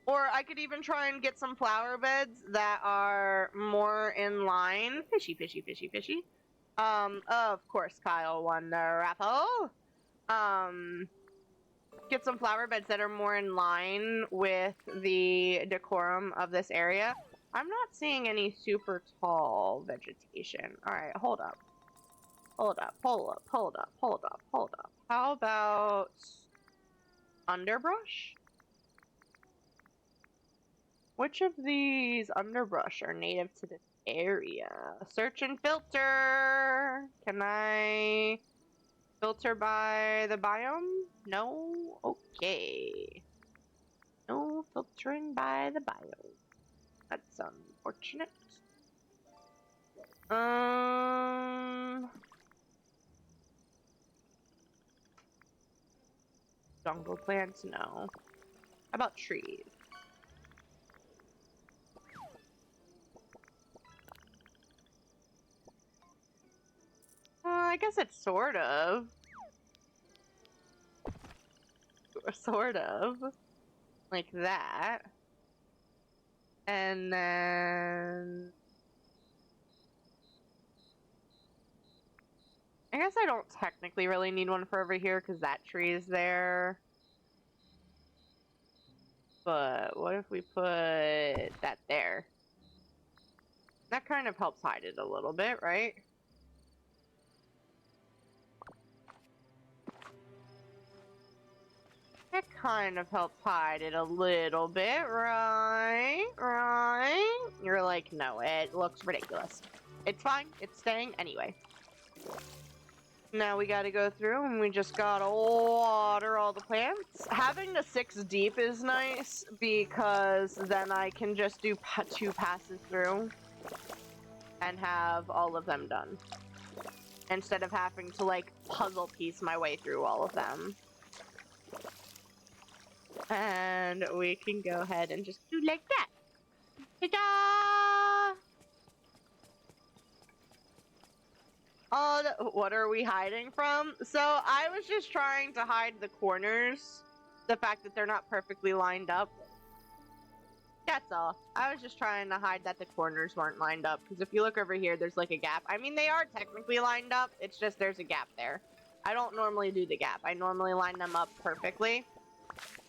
Or I could even try and get some flower beds that are more in line. Fishy. Of course, Kyle won the raffle. get some flower beds that are more in line with the decorum of this area. I'm not seeing any super tall vegetation. All right, hold up. Hold up, hold up, hold up, hold up, hold up. How about underbrush? Which of these underbrush are native to this area? Search and filter. Can I filter by the biome? No? Okay. No filtering by the biome. That's unfortunate. Jungle plants? No. How about trees? I guess it's sort of. Sort of. Like that. And then... I guess I don't technically really need one for over here because that tree is there. But what if we put that there? That kind of helps hide it a little bit, right? That kind of helps hide it a little bit, right? Right? You're like, no, it looks ridiculous. It's fine. It's staying anyway. Now we gotta go through and we just gotta water all the plants. Having the 6 deep is nice because then I can just do 2 passes through and have all of them done. Instead of having to like puzzle piece my way through all of them. And we can go ahead and just do like that. Ta-da! What are we hiding from? So I was just trying to hide the corners. The fact that they're not perfectly lined up. That's all. I was just trying to hide that the corners weren't lined up. Because if you look over here, there's like a gap. I mean, they are technically lined up. It's just there's a gap there. I don't normally do the gap. I normally line them up perfectly.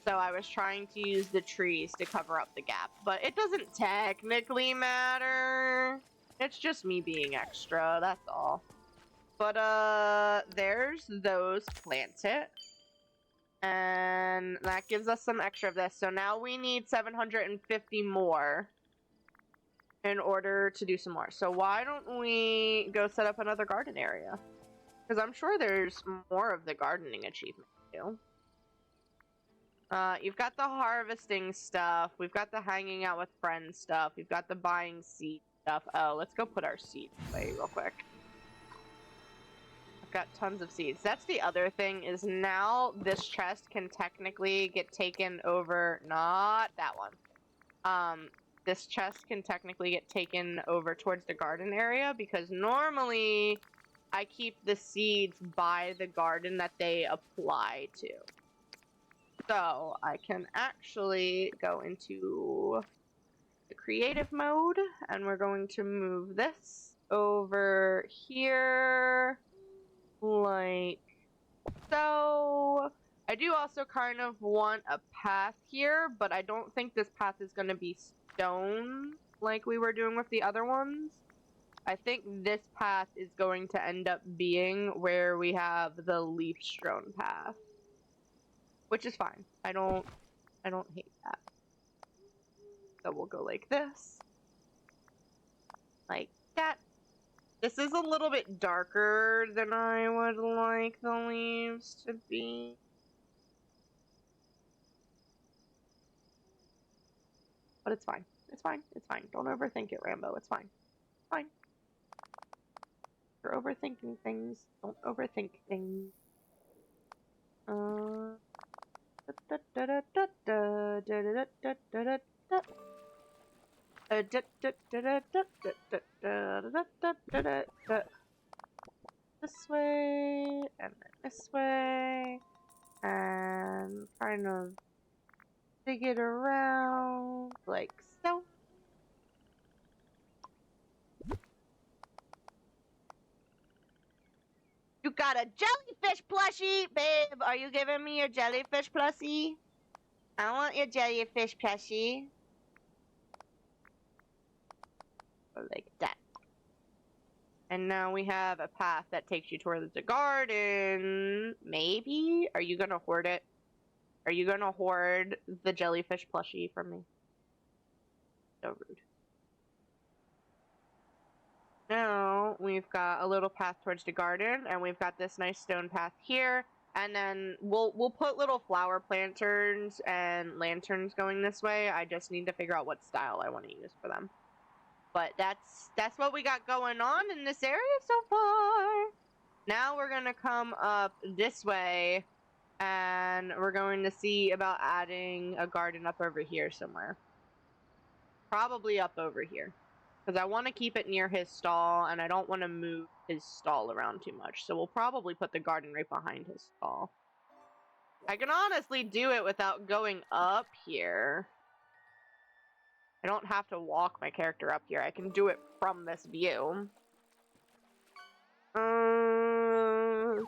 So I was trying to use the trees to cover up the gap. But it doesn't technically matter. It's just me being extra. That's all. But, there's those planted. And that gives us some extra of this. So now we need 750 more in order to do some more. So why don't we go set up another garden area? Because I'm sure there's more of the gardening achievement too. You've got the harvesting stuff. We've got the hanging out with friends stuff. We've got the buying seed stuff. Oh, let's go put our seeds away real quick. Got tons of seeds. That's the other thing is now this chest can technically get taken over, not that one. This chest can technically get taken over towards the garden area because normally I keep the seeds by the garden that they apply to. So I can actually go into the creative mode and we're going to move this over here. Like so. I do also kind of want a path here, but I don't think this path is going to be stone like we were doing with the other ones. I think this path is going to end up being where we have the leaf strewn path, which is fine. I don't hate that. So we'll go like this, like that. This is a little bit darker than I would like the leaves to be. But it's fine. It's fine. It's fine. Don't overthink it, Rambo. It's fine. It's fine. You're overthinking things. Don't overthink things. This way, and then this way, and kind of dig it around like so. You We've got a jellyfish plushie, babe. Are you giving me your jellyfish plushie? I want your jellyfish plushie. Like that. And now we have a path that takes you towards the garden. Maybe? Are you gonna hoard it? Are you gonna hoard the jellyfish plushie from me? So rude. Now we've got a little path towards the garden, and we've got this nice stone path here. And then we'll put little flower planters and lanterns going this way. I just need to figure out what style I want to use for them. But that's what we got going on in this area so far. Now we're gonna come up this way, and we're going to see about adding a garden up over here somewhere. Probably up over here, because I want to keep it near his stall, and I don't want to move his stall around too much. So we'll probably put the garden right behind his stall. I can honestly do it without going up here. I don't have to walk my character up here. I can do it from this view. Alright.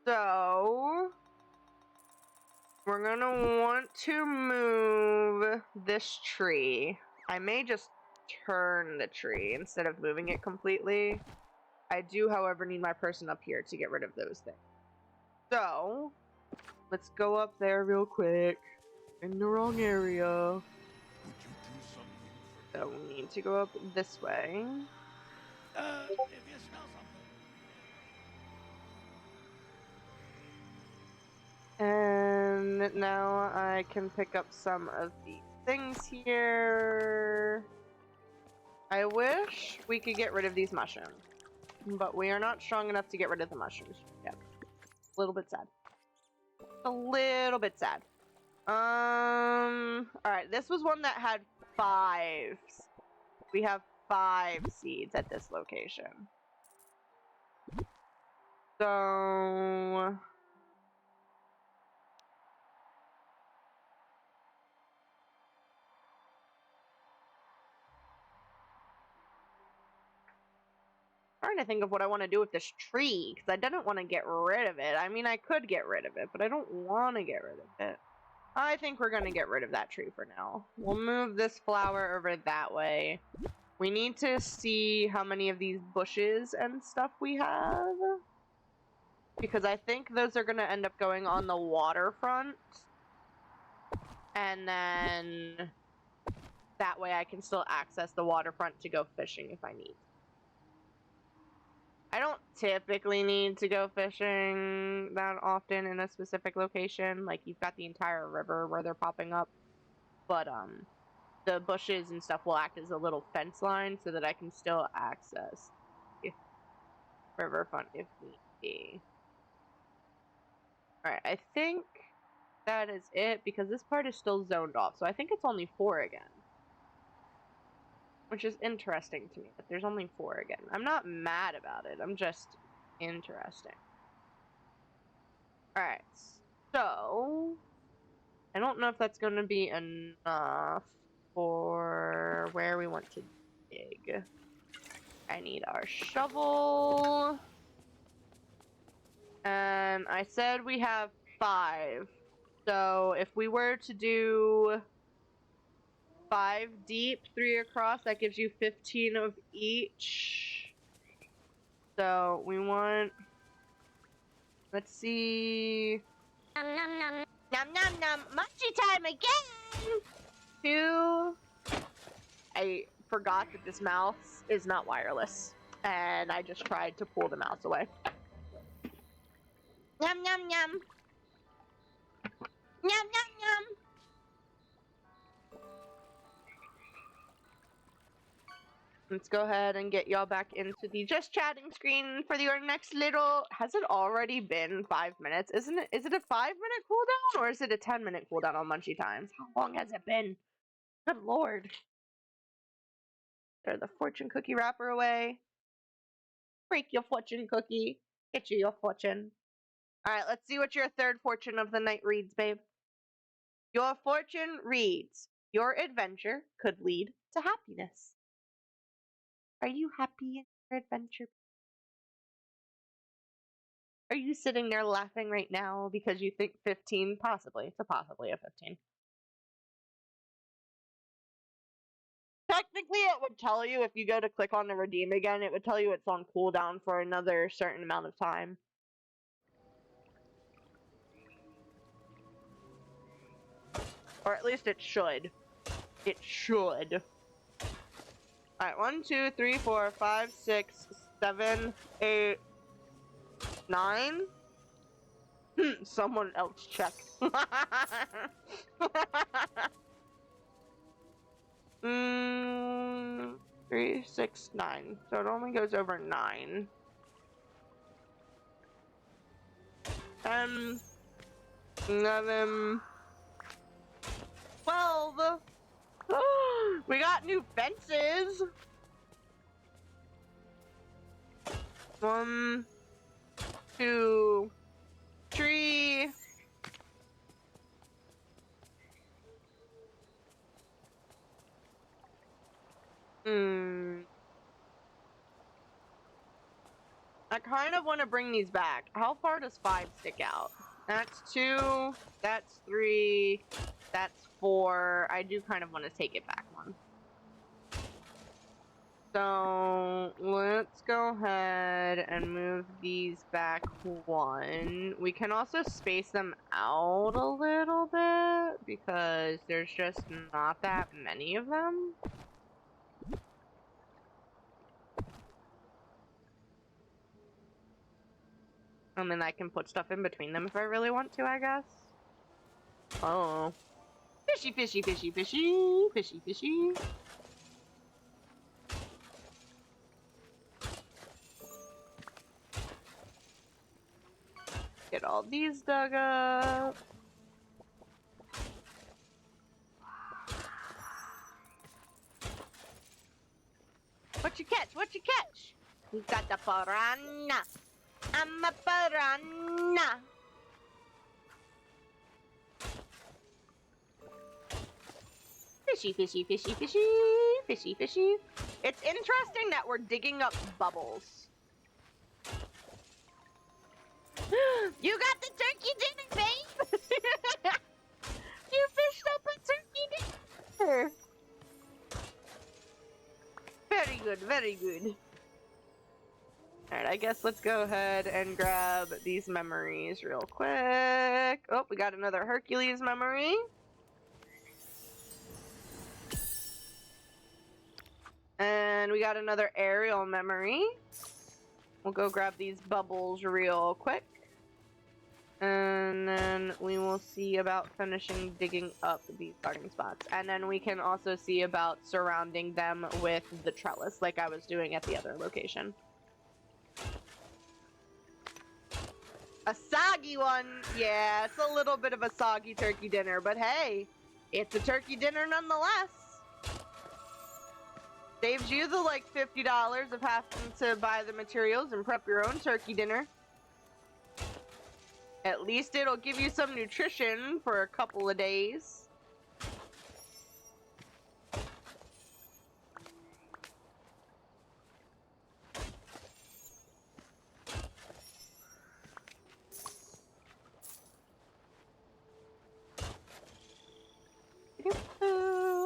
So we're gonna want to move this tree. I may just turn the tree instead of moving it completely. I do, however, need my person up here to get rid of those things. So let's go up there real quick. In the wrong area. So we need to go up this way. If you smell something. And now I can pick up some of these things here. I wish we could get rid of these mushrooms, but we are not strong enough to get rid of the mushrooms yet. A little bit sad. A little bit sad. Alright, this was one that had 5. We have 5 seeds at this location. So trying to think of what I want to do with this tree, because I didn't want to get rid of it. I mean, I could get rid of it, but I don't want to get rid of it. I think we're going to get rid of that tree for now. We'll move this flower over that way. We need to see how many of these bushes and stuff we have, because I think those are going to end up going on the waterfront. And then that way I can still access the waterfront to go fishing if I need. I don't typically need to go fishing that often in a specific location. Like, you've got the entire river where they're popping up. But, the bushes and stuff will act as a little fence line so that I can still access the riverfront if need be. Alright, I think that is it, because this part is still zoned off. So I think it's only 4 again. Which is interesting to me, that there's only 4 again. I'm not mad about it, I'm just interesting. Alright, so I don't know if that's going to be enough for where we want to dig. I need our shovel. And I said we have 5. So if we were to do 5 deep, 3 across, that gives you 15 of each. So we want, let's see. Nom nom nom. Nom nom nom. Munchie time again! 2. I forgot that this mouse is not wireless, and I just tried to pull the mouse away. Nom nom nom. Nom nom nom. Let's go ahead and get y'all back into the just chatting screen for your next little... Has it already been 5 minutes? Isn't it? Is it a 5-minute cooldown, or is it a 10-minute cooldown on Munchie Times? How long has it been? Good lord. Throw the fortune cookie wrapper away. Break your fortune cookie. Get you your fortune. Alright, let's see what your third fortune of the night reads, babe. Your fortune reads, your adventure could lead to happiness. Are you happy in your adventure? Are you sitting there laughing right now because you think 15? Possibly. It's possibly a 15. Technically, it would tell you if you go to click on the redeem again, it would tell you it's on cooldown for another certain amount of time. Or at least it should. It should. Alright, 1, 2, 3, 4, 5, 6, 7, 8, 9. Someone else check. 3, 6, 9. So it only goes over 9. 10, 11, 12. We got new fences. 1, 2, 3. I kind of want to bring these back. How far does 5 stick out? That's 2. That's 3. That's 4. I do kind of want to take it back 1. So let's go ahead and move these back 1. We can also space them out a little bit because there's just not that many of them. And then I can put stuff in between them if I really want to, I guess. Oh. Fishy, fishy, fishy, fishy, fishy, fishy. Get all these dug up. What you catch? What you catch? You got the piranha. I'm a piranha. Fishy, fishy, fishy, fishy, fishy, fishy. It's interesting that we're digging up bubbles. You got the turkey dinner, babe! You fished up a turkey dinner! Very good, very good. Alright, I guess let's go ahead and grab these memories real quick. Oh, we got another Hercules memory. And we got another aerial memory. We'll go grab these bubbles real quick. And then we will see about finishing digging up these starting spots. And then we can also see about surrounding them with the trellis, like I was doing at the other location. A soggy one! Yeah, it's a little bit of a soggy turkey dinner, but hey, it's a turkey dinner nonetheless. Saves you the like $50 of having to buy the materials and prep your own turkey dinner. At least it'll give you some nutrition for a couple of days.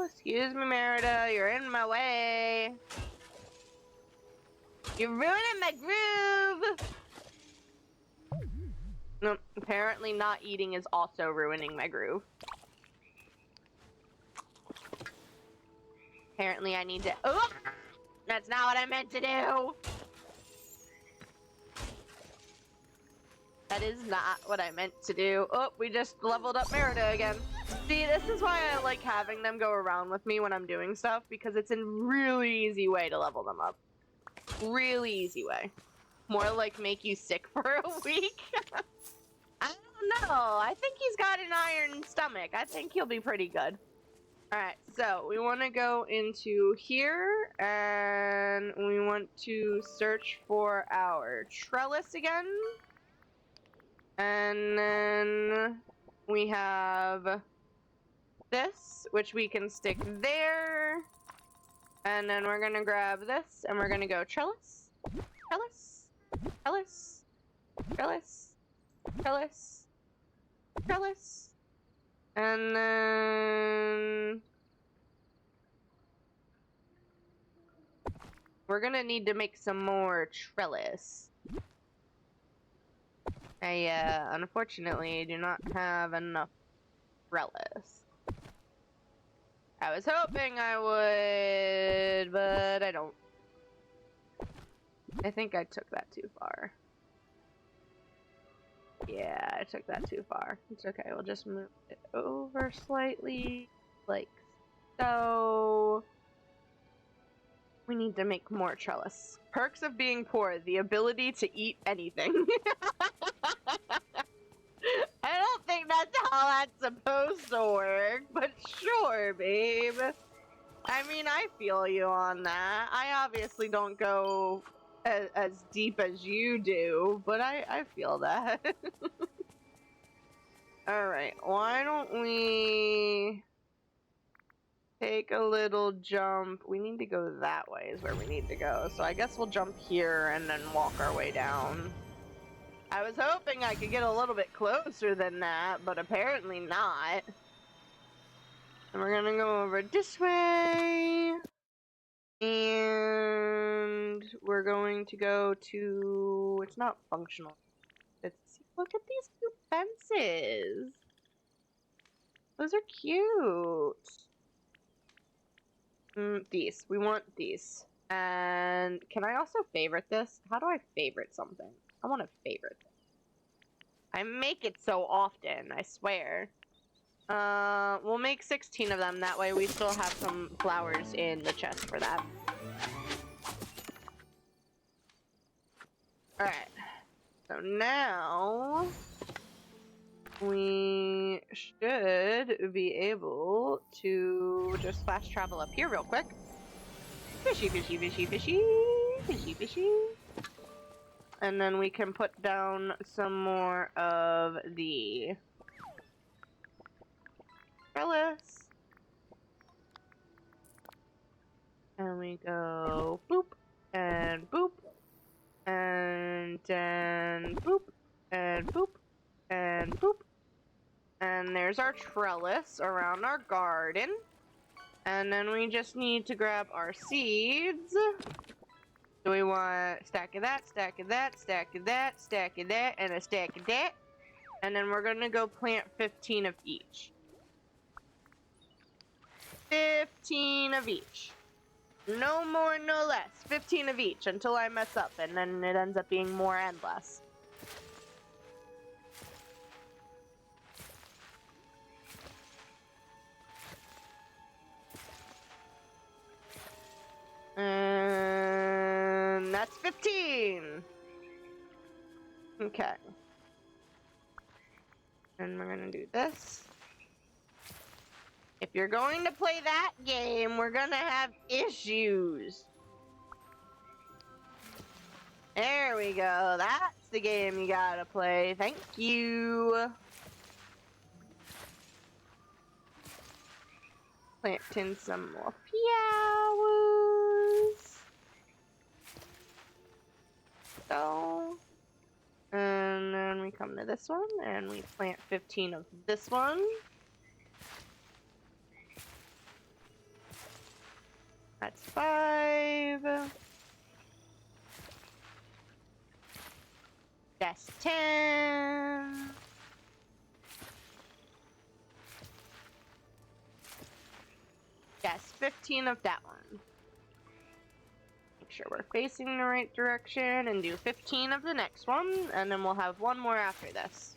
Excuse me, Merida, you're in my way. You're ruining my groove! No, apparently not eating is also ruining my groove. Apparently I need to— oh! That's not what I meant to do! That is not what I meant to do. Oh, we just leveled up Merida again. See, this is why I like having them go around with me when I'm doing stuff, because it's a really easy way to level them up. Really easy way. More like make you sick for a week. I don't know. I think he's got an iron stomach. I think he'll be pretty good. Alright, so we want to go into here, and we want to search for our trellis again. And then we have this, which we can stick there. And then we're gonna grab this, and we're gonna go trellis, trellis, trellis, trellis, trellis, trellis, and then we're gonna need to make some more trellis. I unfortunately do not have enough trellis. I was hoping I would, but I don't. I think I took that too far. Yeah, I took that too far. It's okay, we'll just move it over slightly, like so. We need to make more trellis. Perks of being poor, the ability to eat anything. I don't think that's how that's supposed to work, but sure, babe. I mean, I feel you on that. I obviously don't go as deep as you do, but I feel that. Alright, why don't we take a little jump? We need to go that way is where we need to go. So I guess we'll jump here and then walk our way down. I was hoping I could get a little bit closer than that, but apparently not. And we're gonna go over this way. And we're going to go to... It's not functional. Look at these cute fences. Those are cute. These. We want these. And can I also favorite this? How do I favorite something? I want to favorite this. I make it so often, I swear. We'll make 16 of them. That way we still have some flowers in the chest for that. Alright. So now we should be able to just fast travel up here real quick. Fishy, fishy, fishy, fishy, fishy, fishy. And then we can put down some more of the trellis. And we go boop and boop. And then boop and boop and boop. And there's our trellis around our garden. And then we just need to grab our seeds. So we want a stack of that, stack of that, stack of that, stack of that, and a stack of that. And then we're gonna go plant 15 of each. 15 of each. No more, no less. 15 of each until I mess up, and then it ends up being more and less. And that's 15. Okay. And we're gonna do this. If you're going to play that game, we're gonna have issues. There we go. That's the game you gotta play. Thank you. Planting some more flowers. So, and then we come to this one and we plant 15 of this one. That's 5. That's 10. That's 15 of that one. Make sure we're facing the right direction and do 15 of the next one, and then we'll have one more after this.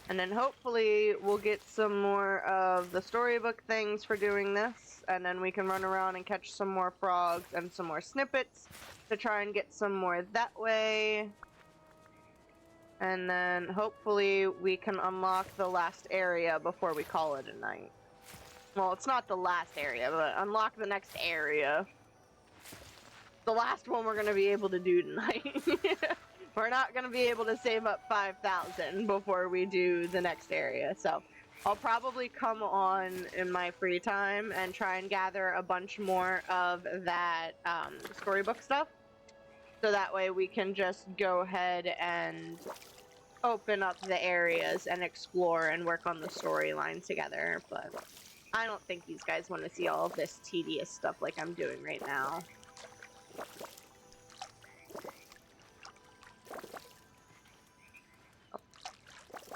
And then hopefully we'll get some more of the storybook things for doing this, and then we can run around and catch some more frogs and some more snippets to try and get some more that way. And then hopefully we can unlock the last area before we call it a night. Well, it's not the last area, but unlock the next area. The last one we're going to be able to do tonight. We're not going to be able to save up 5,000 before we do the next area. So I'll probably come on in my free time and try and gather a bunch more of that storybook stuff. So that way we can just go ahead and open up the areas and explore and work on the storyline together. But I don't think these guys want to see all of this tedious stuff like I'm doing right now.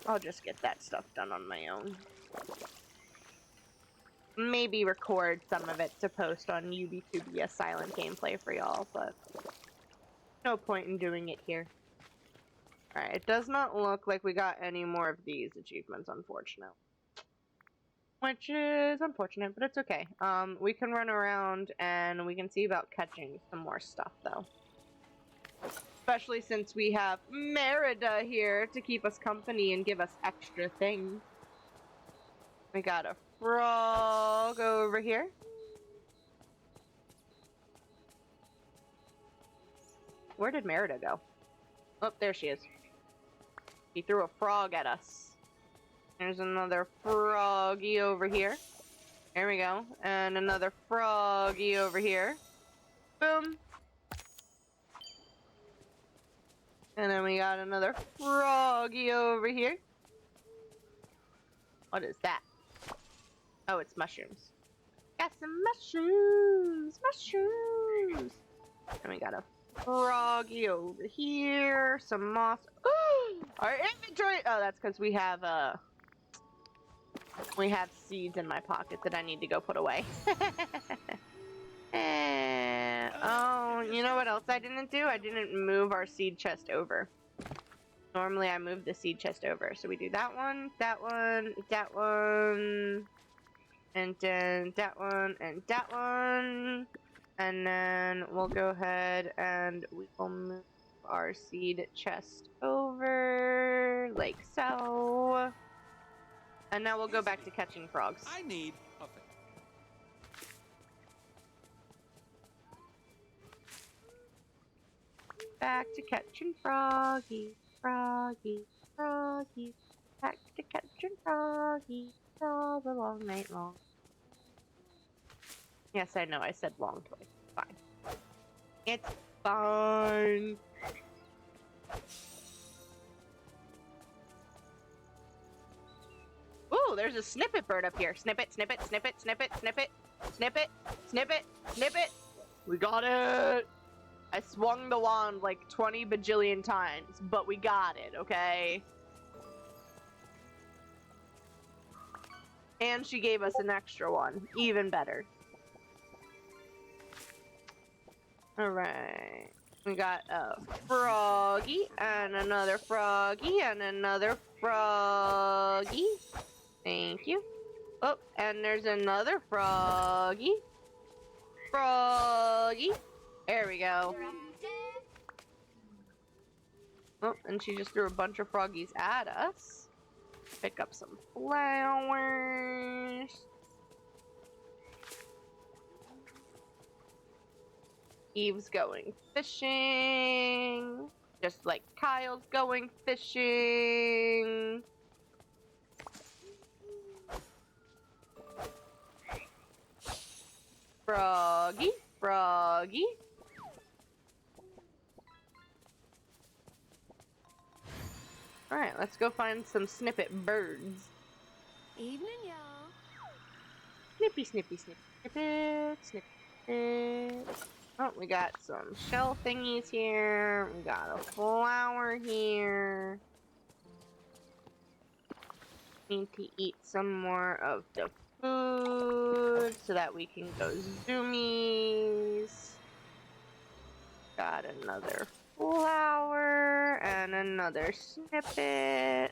I'll just get that stuff done on my own. Maybe record some of it to post on UBTube as silent gameplay for y'all, but no point in doing it here. Alright, it does not look like we got any more of these achievements, unfortunately. Which is unfortunate, but it's okay. We can run around and we can see about catching some more stuff, though. Especially since we have Merida here to keep us company and give us extra things. We got a frog over here. Where did Merida go? Oh, there she is. He threw a frog at us. There's another froggy over here. There we go. And another froggy over here. Boom. And then we got another froggy over here. What is that? Oh, it's mushrooms. Got some mushrooms! Mushrooms! And we got a froggy over here. Some moss. Our inventory! Oh, that's because we have seeds in my pocket that I need to go put away. And, oh, you know what else I didn't do? I didn't move our seed chest over. Normally I move the seed chest over. So we do that one, that one, that one, and then that one, and that one. And then we'll go ahead and we will move our seed chest over, like so. And now we'll go back to catching frogs. I need nothing. Back to catching froggies, froggies, froggies. Back to catching froggies all the long night long. Yes, I know, I said long twice. Fine. It's fine. Ooh, there's a snippet bird up here. Snippet, snippet, snippet, snippet, snippet, snippet, snippet, snippet. We got it. I swung the wand like 20 bajillion times, but we got it, okay? And she gave us an extra one. Even better. Alright. We got a froggy, and another froggy, and another froggy. Thank you. Oh, and there's another froggy. Froggy. There we go. Oh, and she just threw a bunch of froggies at us. Pick up some flowers. Eve's going fishing. Just like Kyle's going fishing. Froggy, froggy. Alright, let's go find some snippet birds. Evening, y'all. Snippy, snippy, snippy, snippet, snippet. Oh, we got some shell thingies here. We got a flower here. Need to eat some more of the food so that we can go zoomies. Got another flower and another snippet.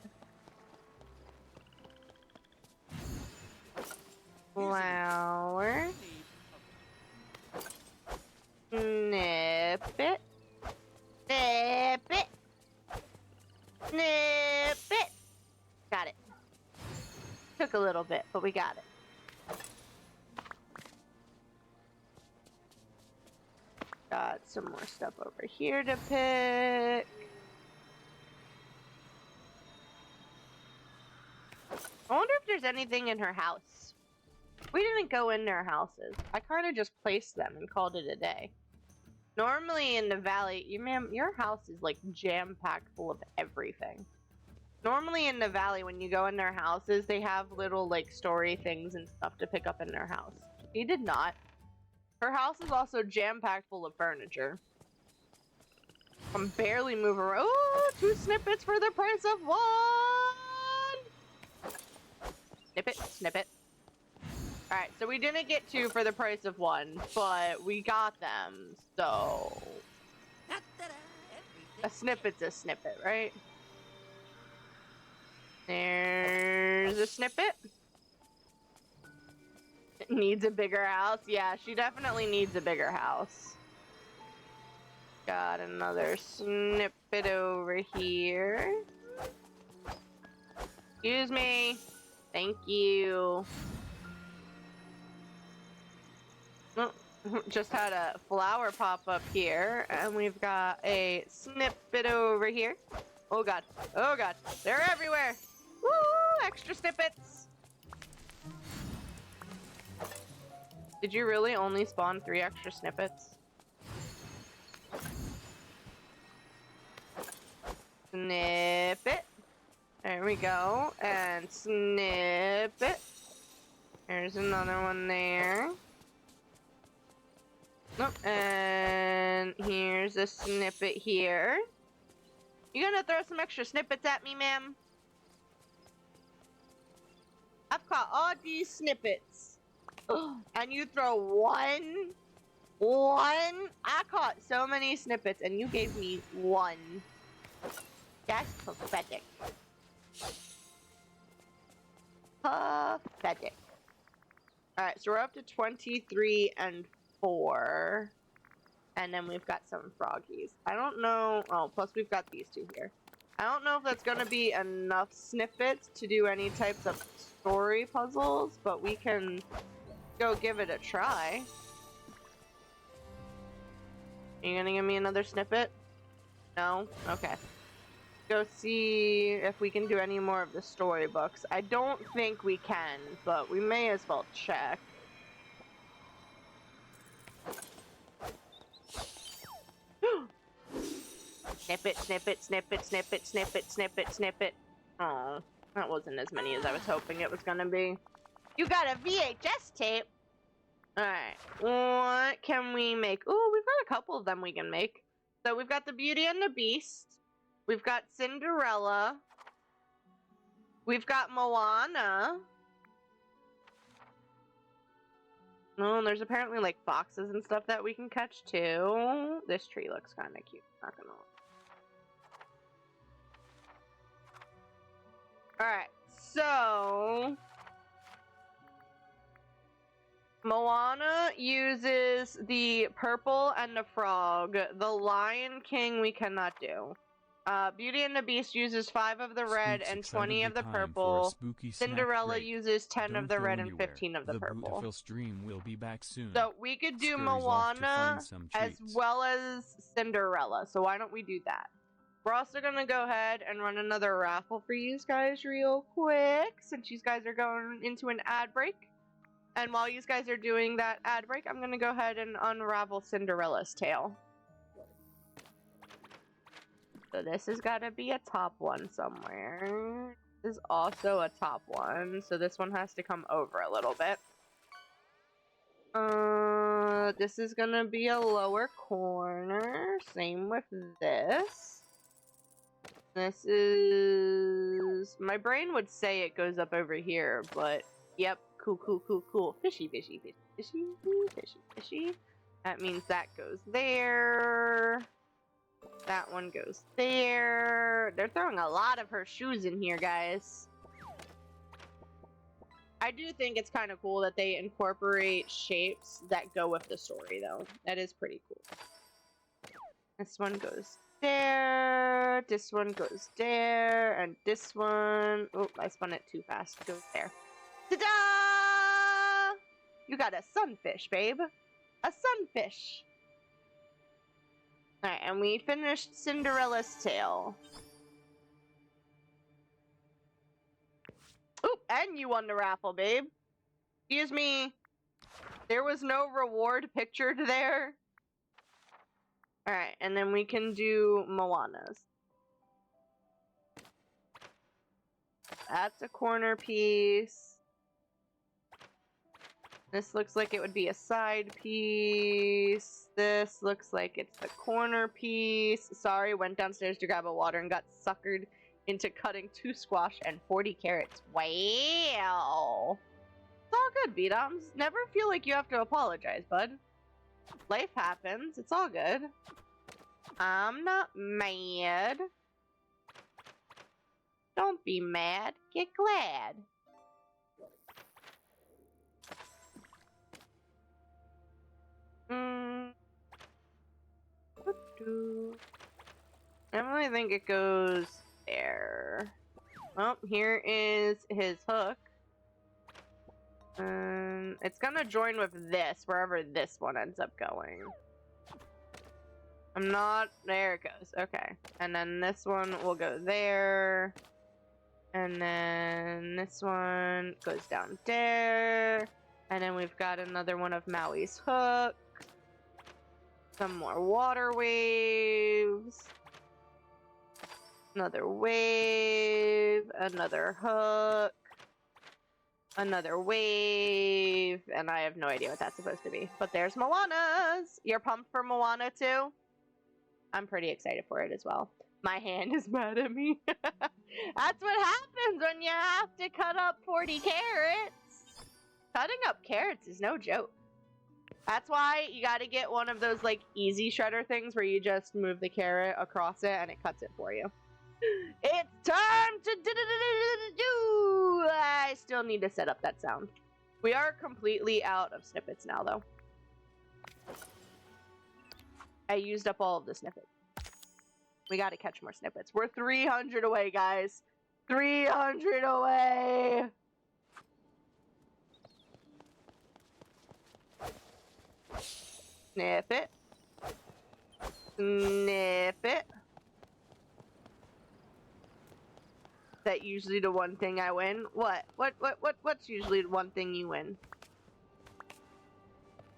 Flower. Snippet. Snippet. Snippet. Got it. Took a little bit, but we got it. Got some more stuff over here to pick. I wonder if there's anything in her house. We didn't go in their houses. I kind of just placed them and called it a day. Normally in the valley, your house is like jam-packed full of everything. Normally in the valley, when you go in their houses, they have little like story things and stuff to pick up in their house. He did not. Her house is also jam-packed full of furniture. I can barely move around. Oh, 2 snippets for the price of 1! Snippet, snippet. Alright, so we didn't get 2 for the price of 1, but we got them, so... A snippet's a snippet, right? There's a snippet. It needs a bigger house. Yeah, she definitely needs a bigger house. Got another snippet over here. Excuse me. Thank you. Oh, just had a flower pop up here, and we've got a snippet over here. Oh god. Oh god. They're everywhere. Woo! Extra snippets. Did you really only spawn 3 extra snippets? Snippet. There we go. And snippet. There's another one there. Nope. And here's a snippet here. You gonna throw some extra snippets at me, ma'am? I've caught all these snippets. And you throw one? One? I caught so many snippets and you gave me 1. That's pathetic. Pathetic. Alright, so we're up to 23 and 4. And then we've got some froggies. I don't know. Oh, plus we've got these 2 here. I don't know if that's going to be enough snippets to do any types of story puzzles, but we can go give it a try. Are you going to give me another snippet? No? Okay. Go see if we can do any more of the storybooks. I don't think we can, but we may as well check. Snippet, snippet, snippet, snippet, snippet, snippet, snippet. Oh, that wasn't as many as I was hoping it was gonna be. You got a VHS tape? Alright, what can we make? Oh, we've got a couple of them we can make. So we've got the Beauty and the Beast. We've got Cinderella. We've got Moana. Oh, there's apparently like foxes and stuff that we can catch too. This tree looks kind of cute, not gonna lie. Alright, so Moana uses the purple and the frog. The Lion King we cannot do. Beauty and the Beast uses 5 of the red and 20 of the purple. Cinderella uses 10 of the red and 15 of the purple. The stream will be back soon. So we could do Moana as well as Cinderella. So why don't we do that? We're also gonna go ahead and run another raffle for you guys real quick, since you guys are going into an ad break. And while you guys are doing that ad break, I'm gonna go ahead and unravel Cinderella's tail. So this has got to be a top one somewhere. This is also a top one, so this one has to come over a little bit. This is gonna be a lower corner. Same with this. This is... My brain would say it goes up over here, but... Yep, cool, cool, cool, cool. Fishy, fishy, fishy, fishy, fishy, fishy. That means that goes there. That one goes there. They're throwing a lot of her shoes in here, guys. I do think it's kind of cool that they incorporate shapes that go with the story, though. That is pretty cool. This one goes there. This one goes there. And this one... Oh, I spun it too fast. Goes there. Ta-da! You got a sunfish, babe. A sunfish. Alright, and we finished Cinderella's tale. Oop, and you won the raffle, babe. Excuse me. There was no reward pictured there. Alright, and then we can do Moana's. That's a corner piece. This looks like it would be a side piece. This looks like it's the corner piece. Sorry, went downstairs to grab a water and got suckered into cutting 2 squash and 40 carrots. Wow. It's all good, B-Doms. Never feel like you have to apologize, bud. Life happens. It's all good. I'm not mad. Don't be mad. Get glad. I really think it goes there. Well, here is his hook. It's gonna join with this, wherever this one ends up going. I'm not... There it goes. Okay. And then this one will go there. And then this one goes down there. And then we've got another one of Maui's hooks. Some more water waves. Another wave. Another hook. Another wave. And I have no idea what that's supposed to be. But there's Moana's! You're pumped for Moana too? I'm pretty excited for it as well. My hand is mad at me. That's what happens when you have to cut up 40 carrots. Cutting up carrots is no joke. That's why you gotta get one of those like easy shredder things where you just move the carrot across it and it cuts it for you. It's time to do. I still need to set up that sound. We are completely out of snippets now though. I used up all of the snippets. We gotta catch more snippets. We're 300 away, guys. 300 away! Snip it. Snip it. Is that usually the one thing I win? What's usually the one thing you win?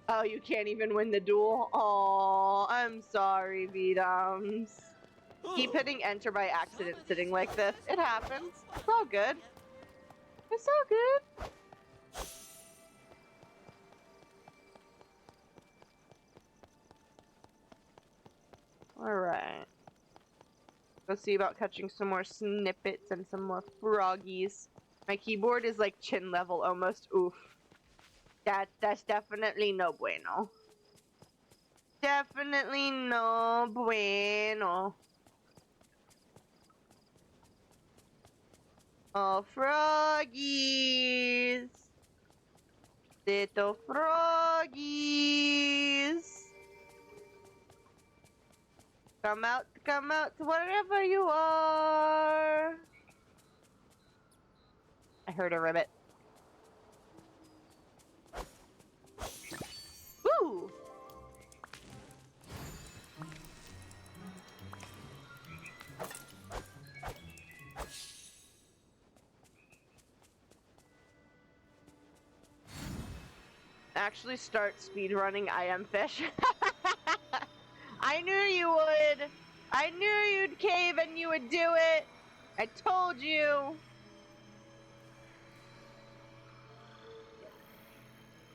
Oh, you can't even win the duel? Aw, I'm sorry, V-Doms. Keep hitting enter by accident sitting like this. It happens. It's all good. It's all good. Alright. Let's see about catching some more snippets and some more froggies. My keyboard is like chin level almost. Oof. That's definitely no bueno. Definitely no bueno. Oh, froggies. Little froggies. Come out, wherever you are. I heard a ribbit. Woo! Actually start speedrunning I Am Fish. I knew you would. I knew you'd cave and you would do it. I told you.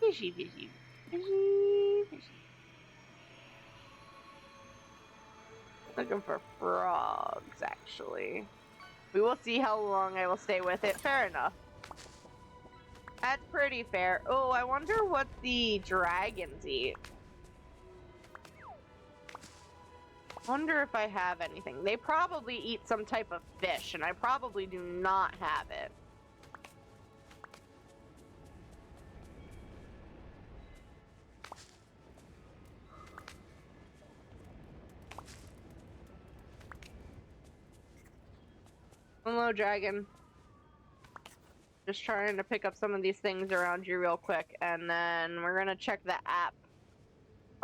Fishy, fishy, fishy, fishy. Looking for frogs, actually. We will see how long I will stay with it. Fair enough. That's pretty fair. Oh, I wonder what the dragons eat. Wonder if I have anything. They probably eat some type of fish, and I probably do not have it. Hello, dragon. Just trying to pick up some of these things around you real quick, and then we're gonna check the app.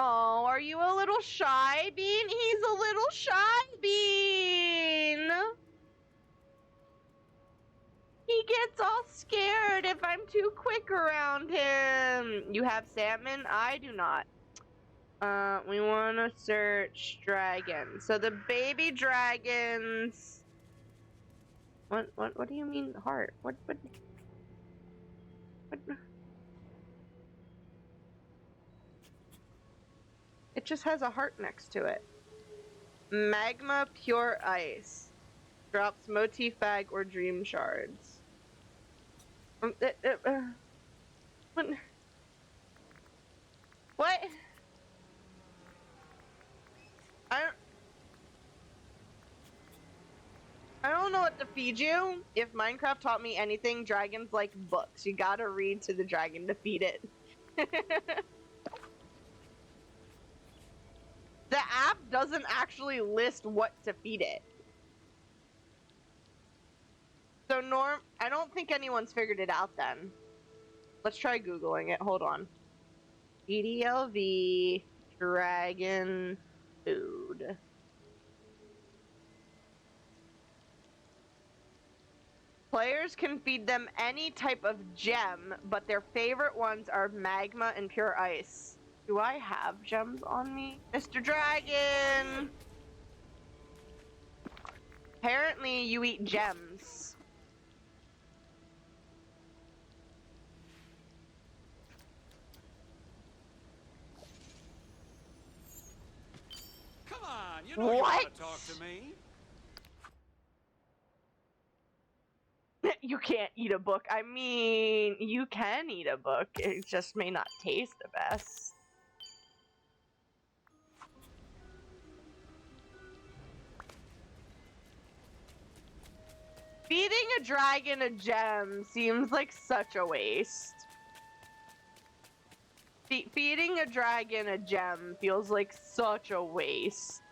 Oh, are you a little shy, Bean? He's a little shy, Bean! He gets all scared if I'm too quick around him. You have salmon? I do not. We want to search dragons. So the baby dragons. What do you mean heart? What? It just has a heart next to it. Magma pure ice. Drops motif bag or dream shards. What? I don't know what to feed you. If Minecraft taught me anything, dragons like books. You gotta read to the dragon to feed it. The app doesn't actually list what to feed it. So I don't think anyone's figured it out then. Let's try Googling it. Hold on. DDLV dragon food. Players can feed them any type of gem, but their favorite ones are magma and pure ice. Do I have gems on me? Mr. Dragon! Apparently you eat gems. Come on, you know you What? want to talk to me. You can't eat a book. I mean, you can eat a book. It just may not taste the best. Feeding a dragon a gem seems like such a waste. Feeding a dragon a gem feels like such a waste.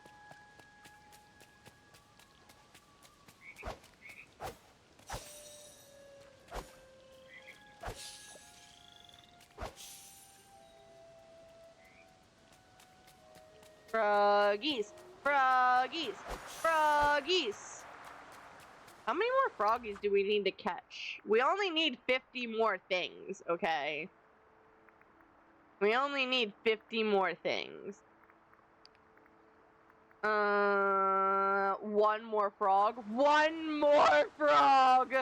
Froggies, froggies, froggies. How many more froggies do we need to catch? We only need 50 more things, okay? We only need 50 more things. One more frog. One more frog!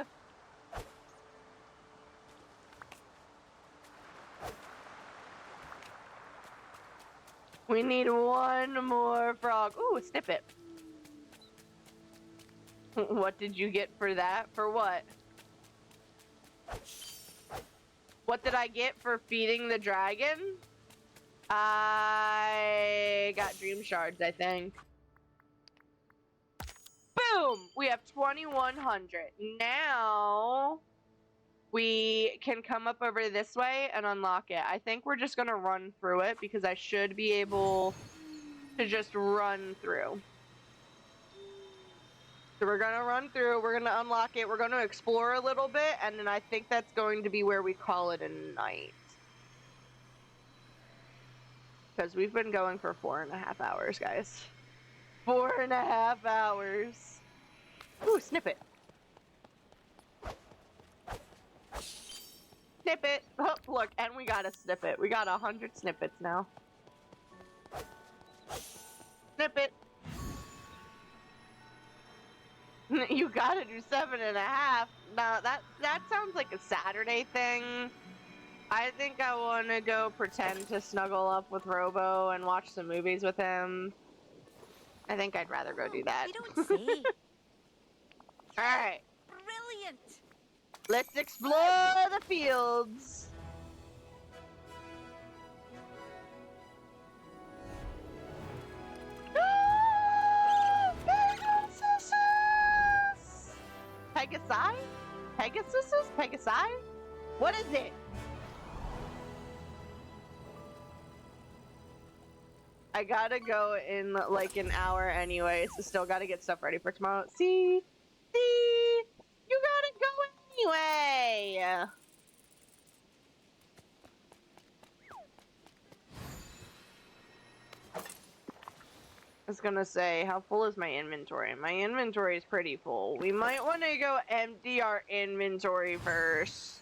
We need one more frog. Ooh, snip it. What did you get for that? For what? What did I get for feeding the dragon? I got dream shards, I think. Boom! We have 2,100. Now we can come up over this way and unlock it. I think we're just gonna run through it because I should be able to just run through. So we're gonna run through, we're gonna unlock it, we're gonna explore a little bit, and then I think that's going to be where we call it a night. Because we've been going for 4.5 hours, guys. 4.5 hours. Ooh, snip it. Snip it. Oh, look, and we got a snippet. We got 100 snippets now. Snip it. You gotta do 7.5. Now that sounds like a Saturday thing. I think I want to go pretend to snuggle up with Robo and watch some movies with him. I think I'd rather go do that. You don't say. All right, Brilliant. let's explore the fields. Pegasi? Pegasus? Pegasi? What is it? I gotta go in like an hour anyway, so still gotta get stuff ready for tomorrow. See? You gotta go anyway! was gonna say, how full is my inventory? My inventory is pretty full. We might want to go empty our inventory first.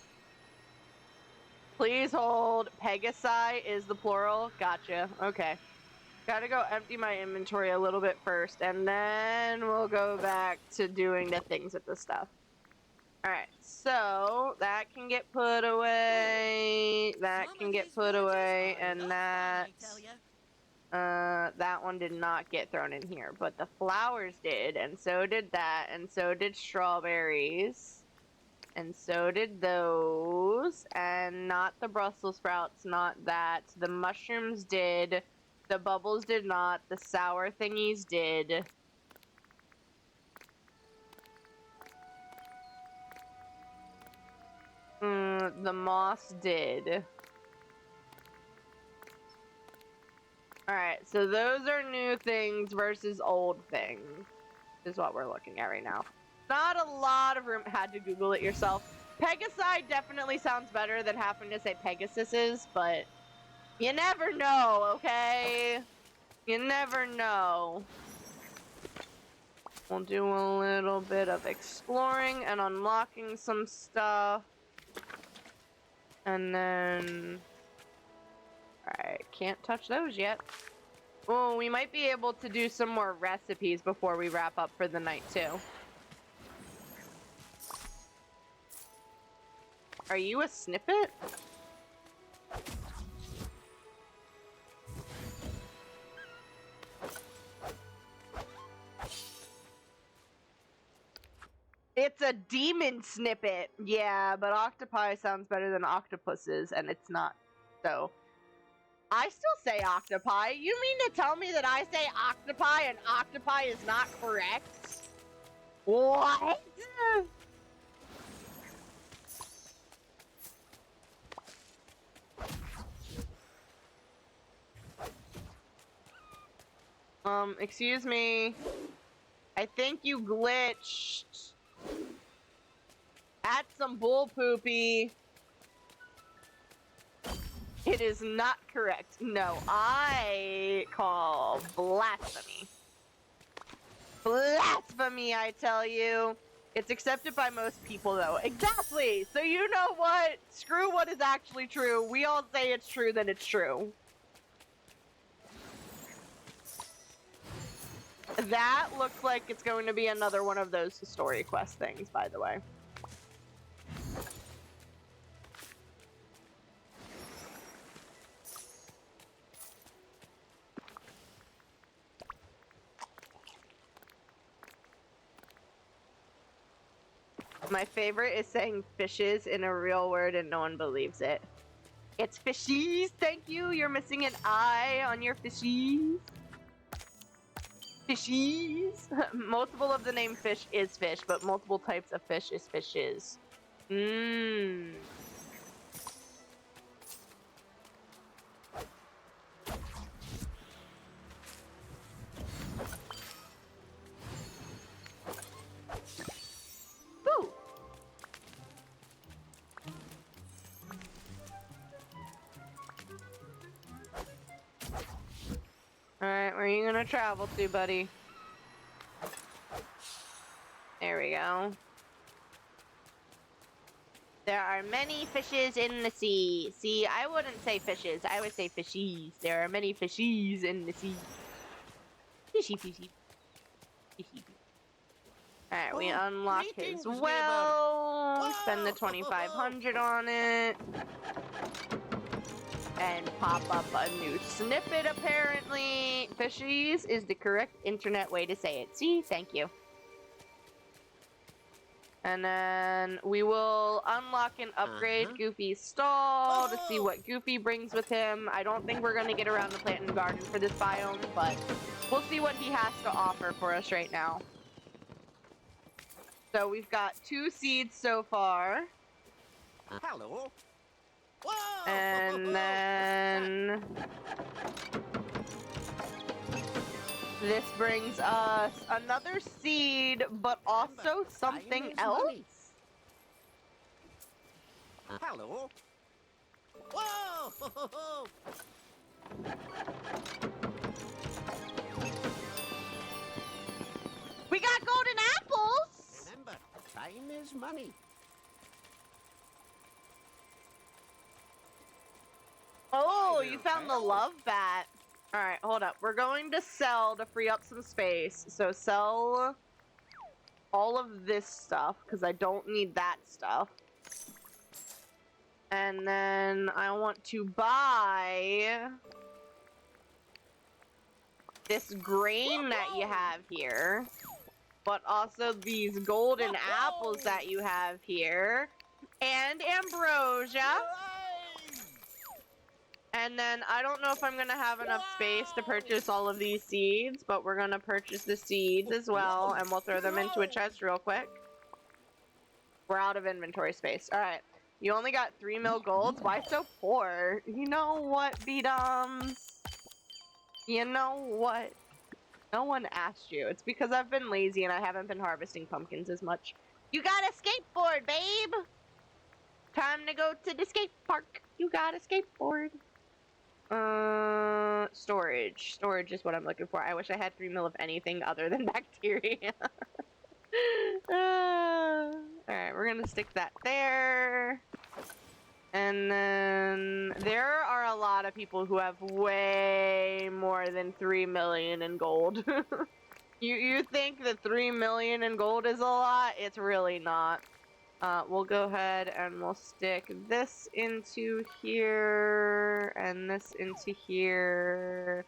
Please hold. Pegasi is the plural. Gotcha. Okay. Gotta go empty my inventory a little bit first, and then we'll go back to doing the things with the stuff. Alright, so that can get put away, that can get put away, and that one did not get thrown in here, but the flowers did, and so did that, and so did strawberries, and so did those, and not the Brussels sprouts, not that. The mushrooms did, the bubbles did not, the sour thingies did. The moss did. Alright, so those are new things versus old things, is what we're looking at right now. Not a lot of room. Had to Google it yourself. Pegasi definitely sounds better than having to say Pegasuses, but you never know, okay? You never know. We'll do a little bit of exploring and unlocking some stuff. And then... Alright, can't touch those yet. Oh, we might be able to do some more recipes before we wrap up for the night, too. Are you a snippet? It's a demon snippet. Yeah, but octopi sounds better than octopuses, and it's not. So, I still say octopi. You mean to tell me that I say octopi and octopi is not correct? What? Excuse me. I think you glitched. At some bull poopy. It is not correct. No, I call blasphemy. Blasphemy, I tell you. It's accepted by most people, though. Exactly! So you know what? Screw what is actually true. We all say it's true, then it's true. That looks like it's going to be another one of those story quest things, by the way. My favorite is saying fishes in a real word and no one believes it. It's fishies, thank you. You're missing an I on your fishies. Fishies. Multiple of the name fish is fish, but multiple types of fish is fishes. Mmm. Boo. Alright, where are you gonna travel to, buddy? There we go. There are many fishes in the sea. See, I wouldn't say fishes. I would say fishies. There are many fishies in the sea. Fishy, fishy. Fishy. Alright, we unlock his well. Spend the 2,500 on it. And pop up a new snippet, apparently. Fishies is the correct internet way to say it. See? Thank you. And then we will unlock and upgrade Goofy's stall to see what Goofy brings with him. I don't think we're going to get around to plant and garden for this biome, but we'll see what he has to offer for us right now. So we've got 2 seeds so far. Hello. Whoa! And then this brings us another seed, but also something else. Hello. Whoa! money. Oh, Hi you there, found the pal. love bat. All right, hold up. We're going to sell to free up some space. So sell all of this stuff because I don't need that stuff. And then I want to buy this grain that you have here, but also these golden apples that you have here, and ambrosia. And then I don't know if I'm gonna have enough space to purchase all of these seeds, but we're gonna purchase the seeds as well, and we'll throw them into a chest real quick. We're out of inventory space. All right. You only got 3 mil golds? Why so poor? You know what, B-Dums? You know what? No one asked you. It's because I've been lazy and I haven't been harvesting pumpkins as much. You got a skateboard, babe! Time to go to the skate park. You got a skateboard. Storage. Storage is what I'm looking for. I wish I had 3 mil of anything other than bacteria. Alright, we're gonna stick that there. And then there are a lot of people who have way more than 3 million in gold. You think that 3 million in gold is a lot? It's really not. We'll go ahead and we'll stick this into here and this into here.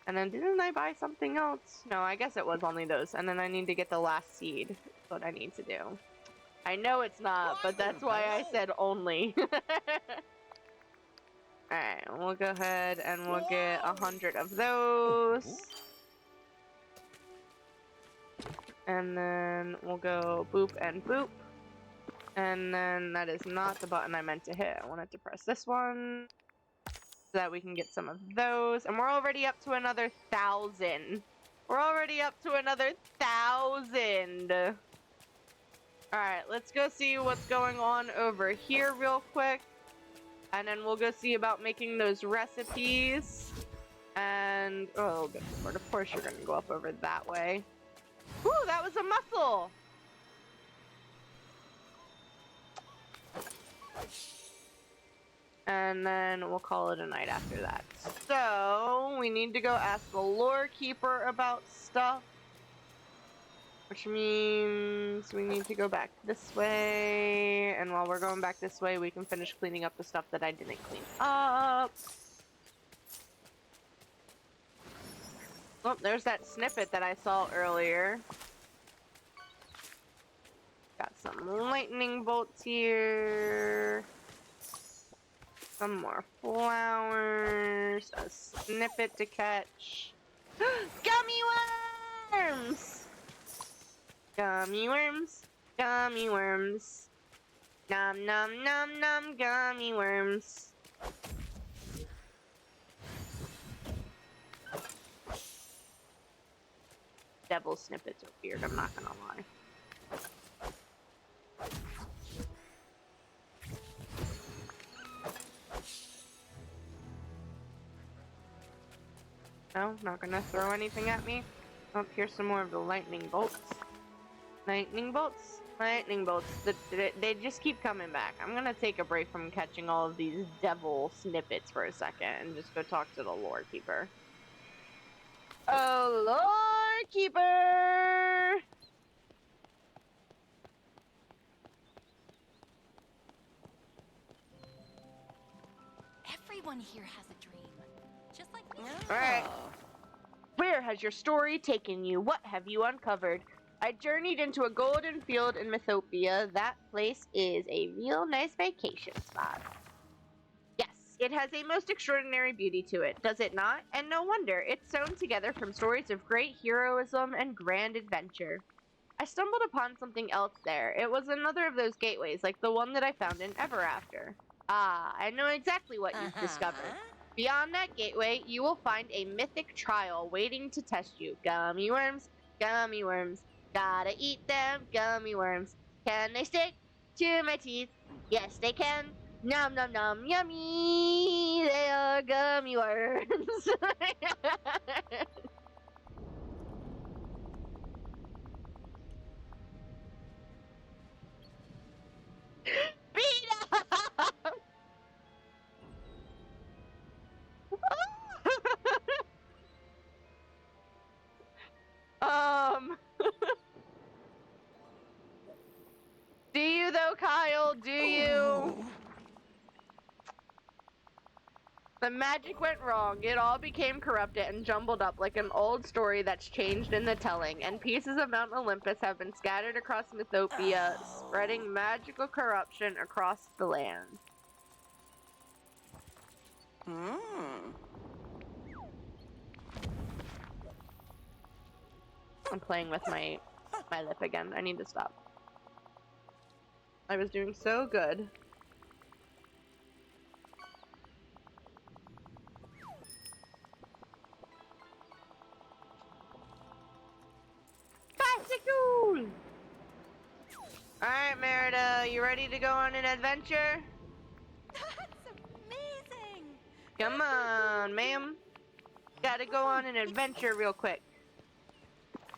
And then didn't I buy something else? No, I guess it was only those. And then I need to get the last seed. That's what I need to do. I know it's not, but that's why I said only. Alright, we'll go ahead and we'll get 100 of those. And then we'll go boop and boop. And then that is not the button I meant to hit. I wanted to press this one so that we can get some of those. And we're already up to another 1,000. We're already up to another 1,000. Alright, let's go see what's going on over here real quick. And then we'll go see about making those recipes. And, oh, good lord, of course you're gonna go up over that way. Ooh, that was a mussel! And then we'll call it a night after that. So, we need to go ask the lore keeper about stuff. Which means we need to go back this way. And while we're going back this way, we can finish cleaning up the stuff that I didn't clean up. Oh, there's that snippet that I saw earlier. Got some lightning bolts here. Some more flowers. A snippet to catch. Gummy worms! Gummy worms. Gummy worms. Nom nom nom nom gummy worms. Devil snippets are weird, I'm not gonna lie. No, not gonna throw anything at me. Oh, here's some more of the lightning bolts. Lightning bolts? Lightning bolts. They just keep coming back. I'm gonna take a break from catching all of these devil snippets for a second and just go talk to the lore keeper. Oh, lore keeper! Everyone here has a dream. Just like me. Alright. Where has your story taken you? What have you uncovered? I journeyed into a golden field in Mythopia. That place is a real nice vacation spot. Yes, it has a most extraordinary beauty to it, does it not? And no wonder, it's sewn together from stories of great heroism and grand adventure. I stumbled upon something else there. It was another of those gateways, like the one that I found in Ever After. Ah, I know exactly what you've discovered. Beyond that gateway, you will find a mythic trial waiting to test you. Gummy worms, gummy worms. Gotta eat them gummy worms. Can they stick to my teeth? Yes, they can. Nom nom nom, yummy. They are gummy worms. though, Kyle? Do you? The magic went wrong. It all became corrupted and jumbled up like an old story that's changed in the telling, and pieces of Mount Olympus have been scattered across Mythopia, spreading magical corruption across the land. I'm playing with my lip again. I need to stop. I was doing so good. Bicycle! Alright, Merida, you ready to go on an adventure? That's amazing! Come on, ma'am. Gotta go on an adventure real quick.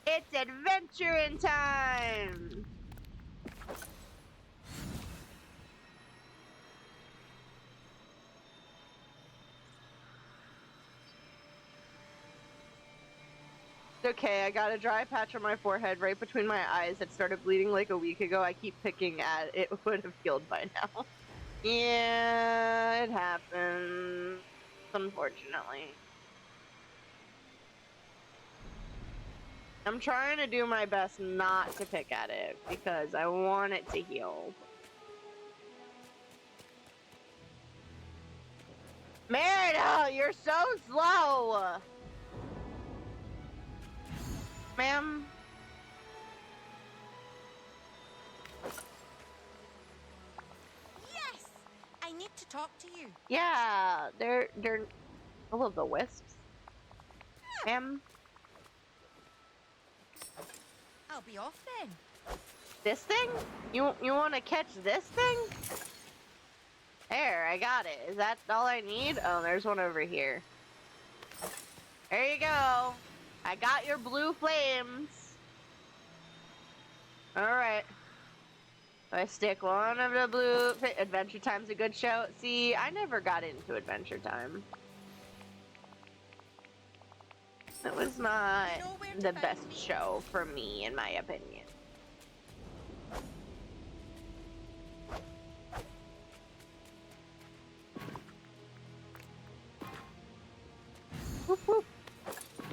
It's adventuring time! Okay, I got a dry patch on my forehead right between my eyes that started bleeding like a week ago. I keep picking at it. It would have healed by now. Yeah, it happens. Unfortunately. I'm trying to do my best not to pick at it because I want it to heal. Merida, you're so slow! Ma'am? Yes! I need to talk to you. Yeah, they're all of the wisps. Ma'am? I'll be off then. This thing? You want to catch this thing? There, I got it. Is that all I need? Oh, there's one over here. There you go. I got your blue flames. Alright. I stick one of the blue... Adventure Time's a good show. See, I never got into Adventure Time. It was not the best show for me, in my opinion. Whoop, whoop.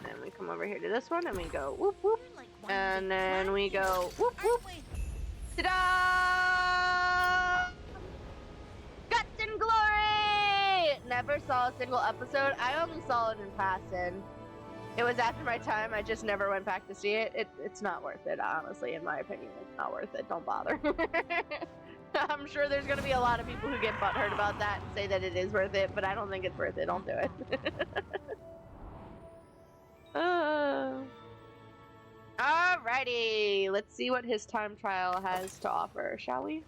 Then we come over here to this one, and we go whoop whoop, and then we go whoop whoop. Ta-da! Guts and Glory! Never saw a single episode. I only saw it in passing. It was after my time. I just never went back to see it. It's not worth it, honestly, in my opinion. It's not worth it. Don't bother. I'm sure there's going to be a lot of people who get butthurt about that and say that it is worth it, but I don't think it's worth it. Don't do it. Alrighty, let's see what his time trial has to offer, shall we?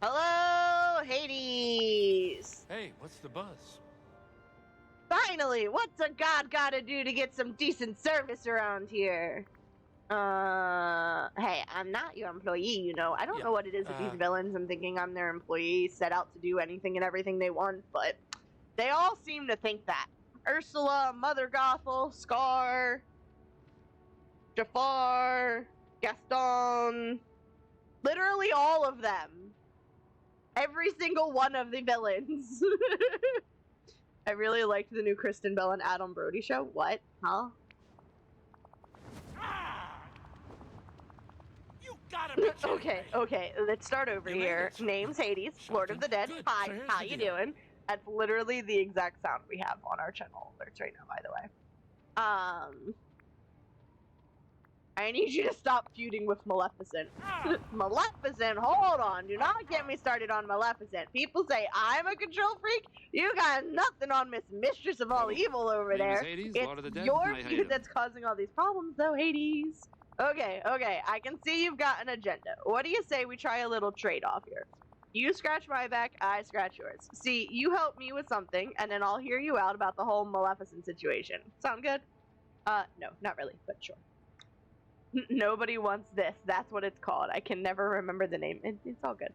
Hello, Hades! Hey, what's the buzz? Finally, what's a god gotta do to get some decent service around here? Hey, I'm not your employee, you know. I don't know what it is with these villains. I'm thinking I'm their employee, set out to do anything and everything they want, but they all seem to think that. Ursula, Mother Gothel, Scar, Jafar, Gaston, literally all of them. Every single one of the villains. I really liked the new Kristen Bell and Adam Brody show. What? Huh? Okay, let's start over here. Name's Hades, Lord of the Dead. Hi, how you doing? That's literally the exact sound we have on our channel alerts right now, by the way. I need you to stop feuding with Maleficent. Maleficent, hold on. Do not get me started on Maleficent. People say I'm a control freak. You got nothing on Miss Mistress of all evil over there. Hades, it's Lord of the Dead. your feud that's causing all these problems, though, Hades. Okay, I can see you've got an agenda. What do you say we try a little trade-off here? You scratch my back, I scratch yours. See, you help me with something, and then I'll hear you out about the whole Maleficent situation. Sound good? No, not really, but sure. Nobody wants this. That's what it's called. I can never remember the name. It's all good.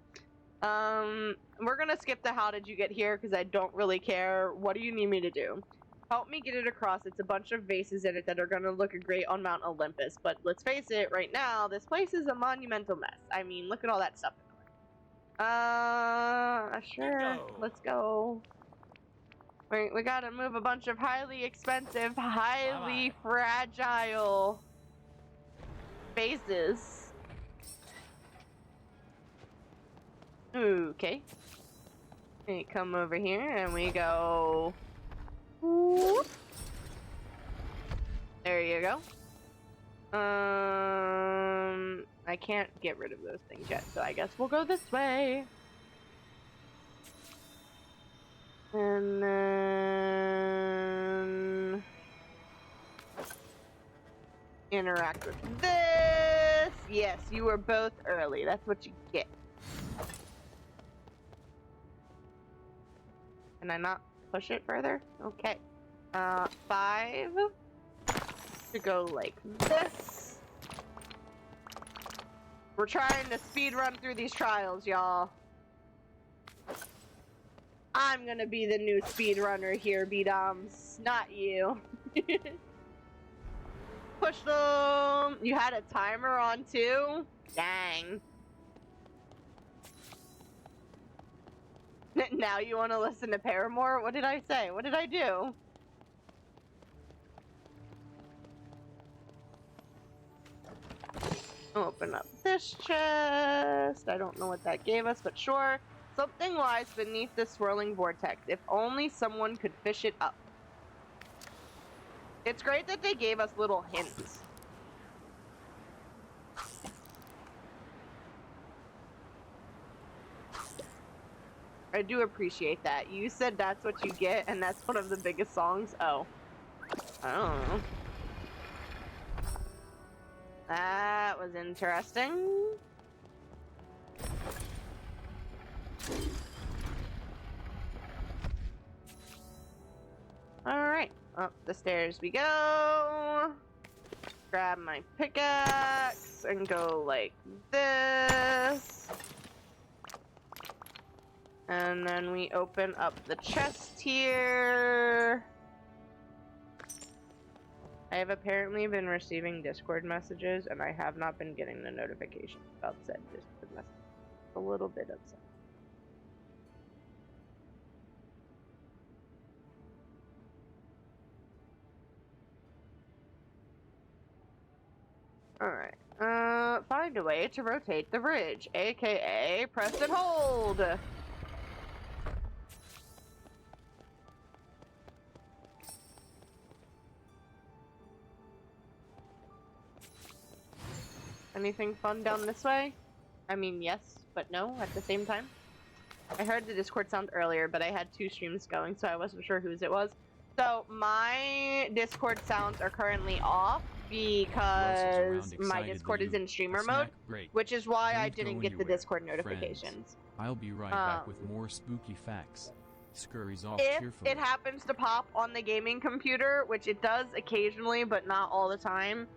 We're gonna skip the how did you get here, because I don't really care. What do you need me to do? Help me get it across. It's a bunch of vases in it that are gonna look great on Mount Olympus. But let's face it, right now, this place is a monumental mess. I mean, look at all that stuff. Sure. Let's go. We gotta move a bunch of highly expensive, highly fragile vases. Okay. We come over here and we go. Whoop. There you go. I can't get rid of those things yet, so I guess we'll go this way. And then interact with this. Yes, you were both early. That's what you get. Can I not push it further? Okay. 5 to go like this. We're trying to speed run through these trials, y'all. I'm gonna be the new speed runner here, B-Doms, not you. Push them. You had a timer on too? Dang. Now you want to listen to Paramore? What did I say? What did I do? Open up this chest. I don't know what that gave us, but sure. Something lies beneath this swirling vortex. If only someone could fish it up. It's great that they gave us little hints. I do appreciate that. You said that's what you get, and that's one of the biggest songs? Oh. I don't know. That was interesting. Alright, up the stairs we go. Grab my pickaxe and go like this. And then we open up the chest here. I have apparently been receiving Discord messages, and I have not been getting the notifications about said Discord messages. A little bit upset. Alright. Find a way to rotate the bridge, aka press and hold. Anything fun down this way? I mean, yes, but no at the same time. I heard the Discord sound earlier, but I had 2 streams going, so I wasn't sure whose it was. So my Discord sounds are currently off because my Discord is in streamer mode, which is why I didn't get the Discord notifications. I'll be right back with more spooky facts. Scurries off If cheerfully. it happens to pop on the gaming computer, which it does occasionally, but not all the time,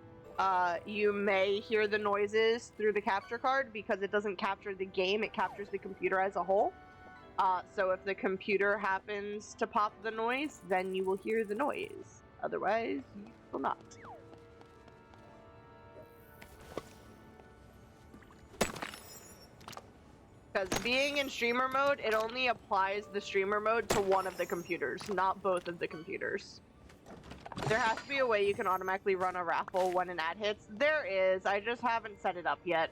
you may hear the noises through the capture card because it doesn't capture the game, it captures the computer as a whole. So if the computer happens to pop the noise, then you will hear the noise. Otherwise, you will not. Because being in streamer mode, it only applies the streamer mode to one of the computers, not both of the computers. There has to be a way you can automatically run a raffle when an ad hits. There is, I just haven't set it up yet.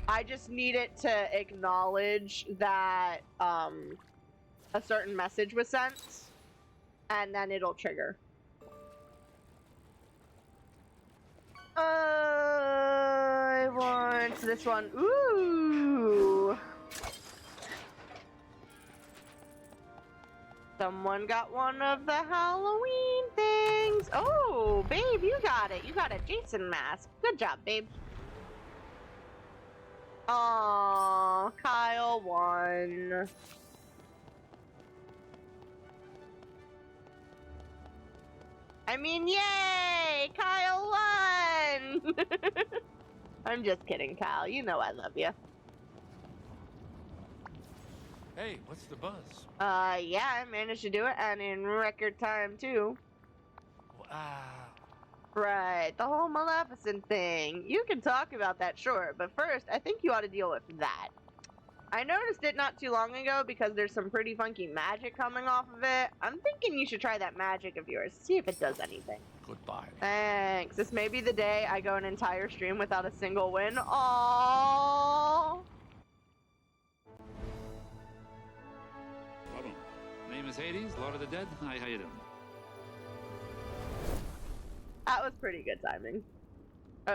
I just need it to acknowledge that a certain message was sent, and then it'll trigger. I want this one. Ooh! Someone got one of the Halloween things. Oh, babe, you got it. You got a Jason mask. Good job, babe. Aww, Kyle won. I mean, yay! Kyle won! I'm just kidding, Kyle. You know I love you. Hey, what's the buzz? Yeah, I managed to do it, and in record time, too. Wow. Right, the whole Maleficent thing. You can talk about that, sure, but first, I think you ought to deal with that. I noticed it not too long ago because there's some pretty funky magic coming off of it. I'm thinking you should try that magic of yours, see if it does anything. Goodbye. Thanks. This may be the day I go an entire stream without a single win. Aww. Problem. Name is Hades, Lord of the Dead. Hi, how you doing? That was pretty good timing.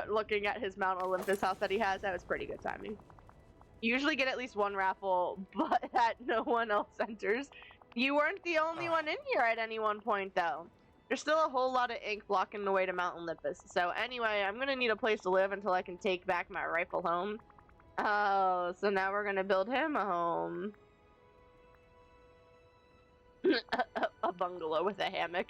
Looking at his Mount Olympus house that he has, that was pretty good timing. You usually get at least one raffle, but that no one else enters. You weren't the only one in here at any one point, though. There's still a whole lot of ink blocking the way to Mount Olympus. So anyway, I'm gonna need a place to live until I can take back my rightful home. Oh, so now we're gonna build him a home. a bungalow with a hammock.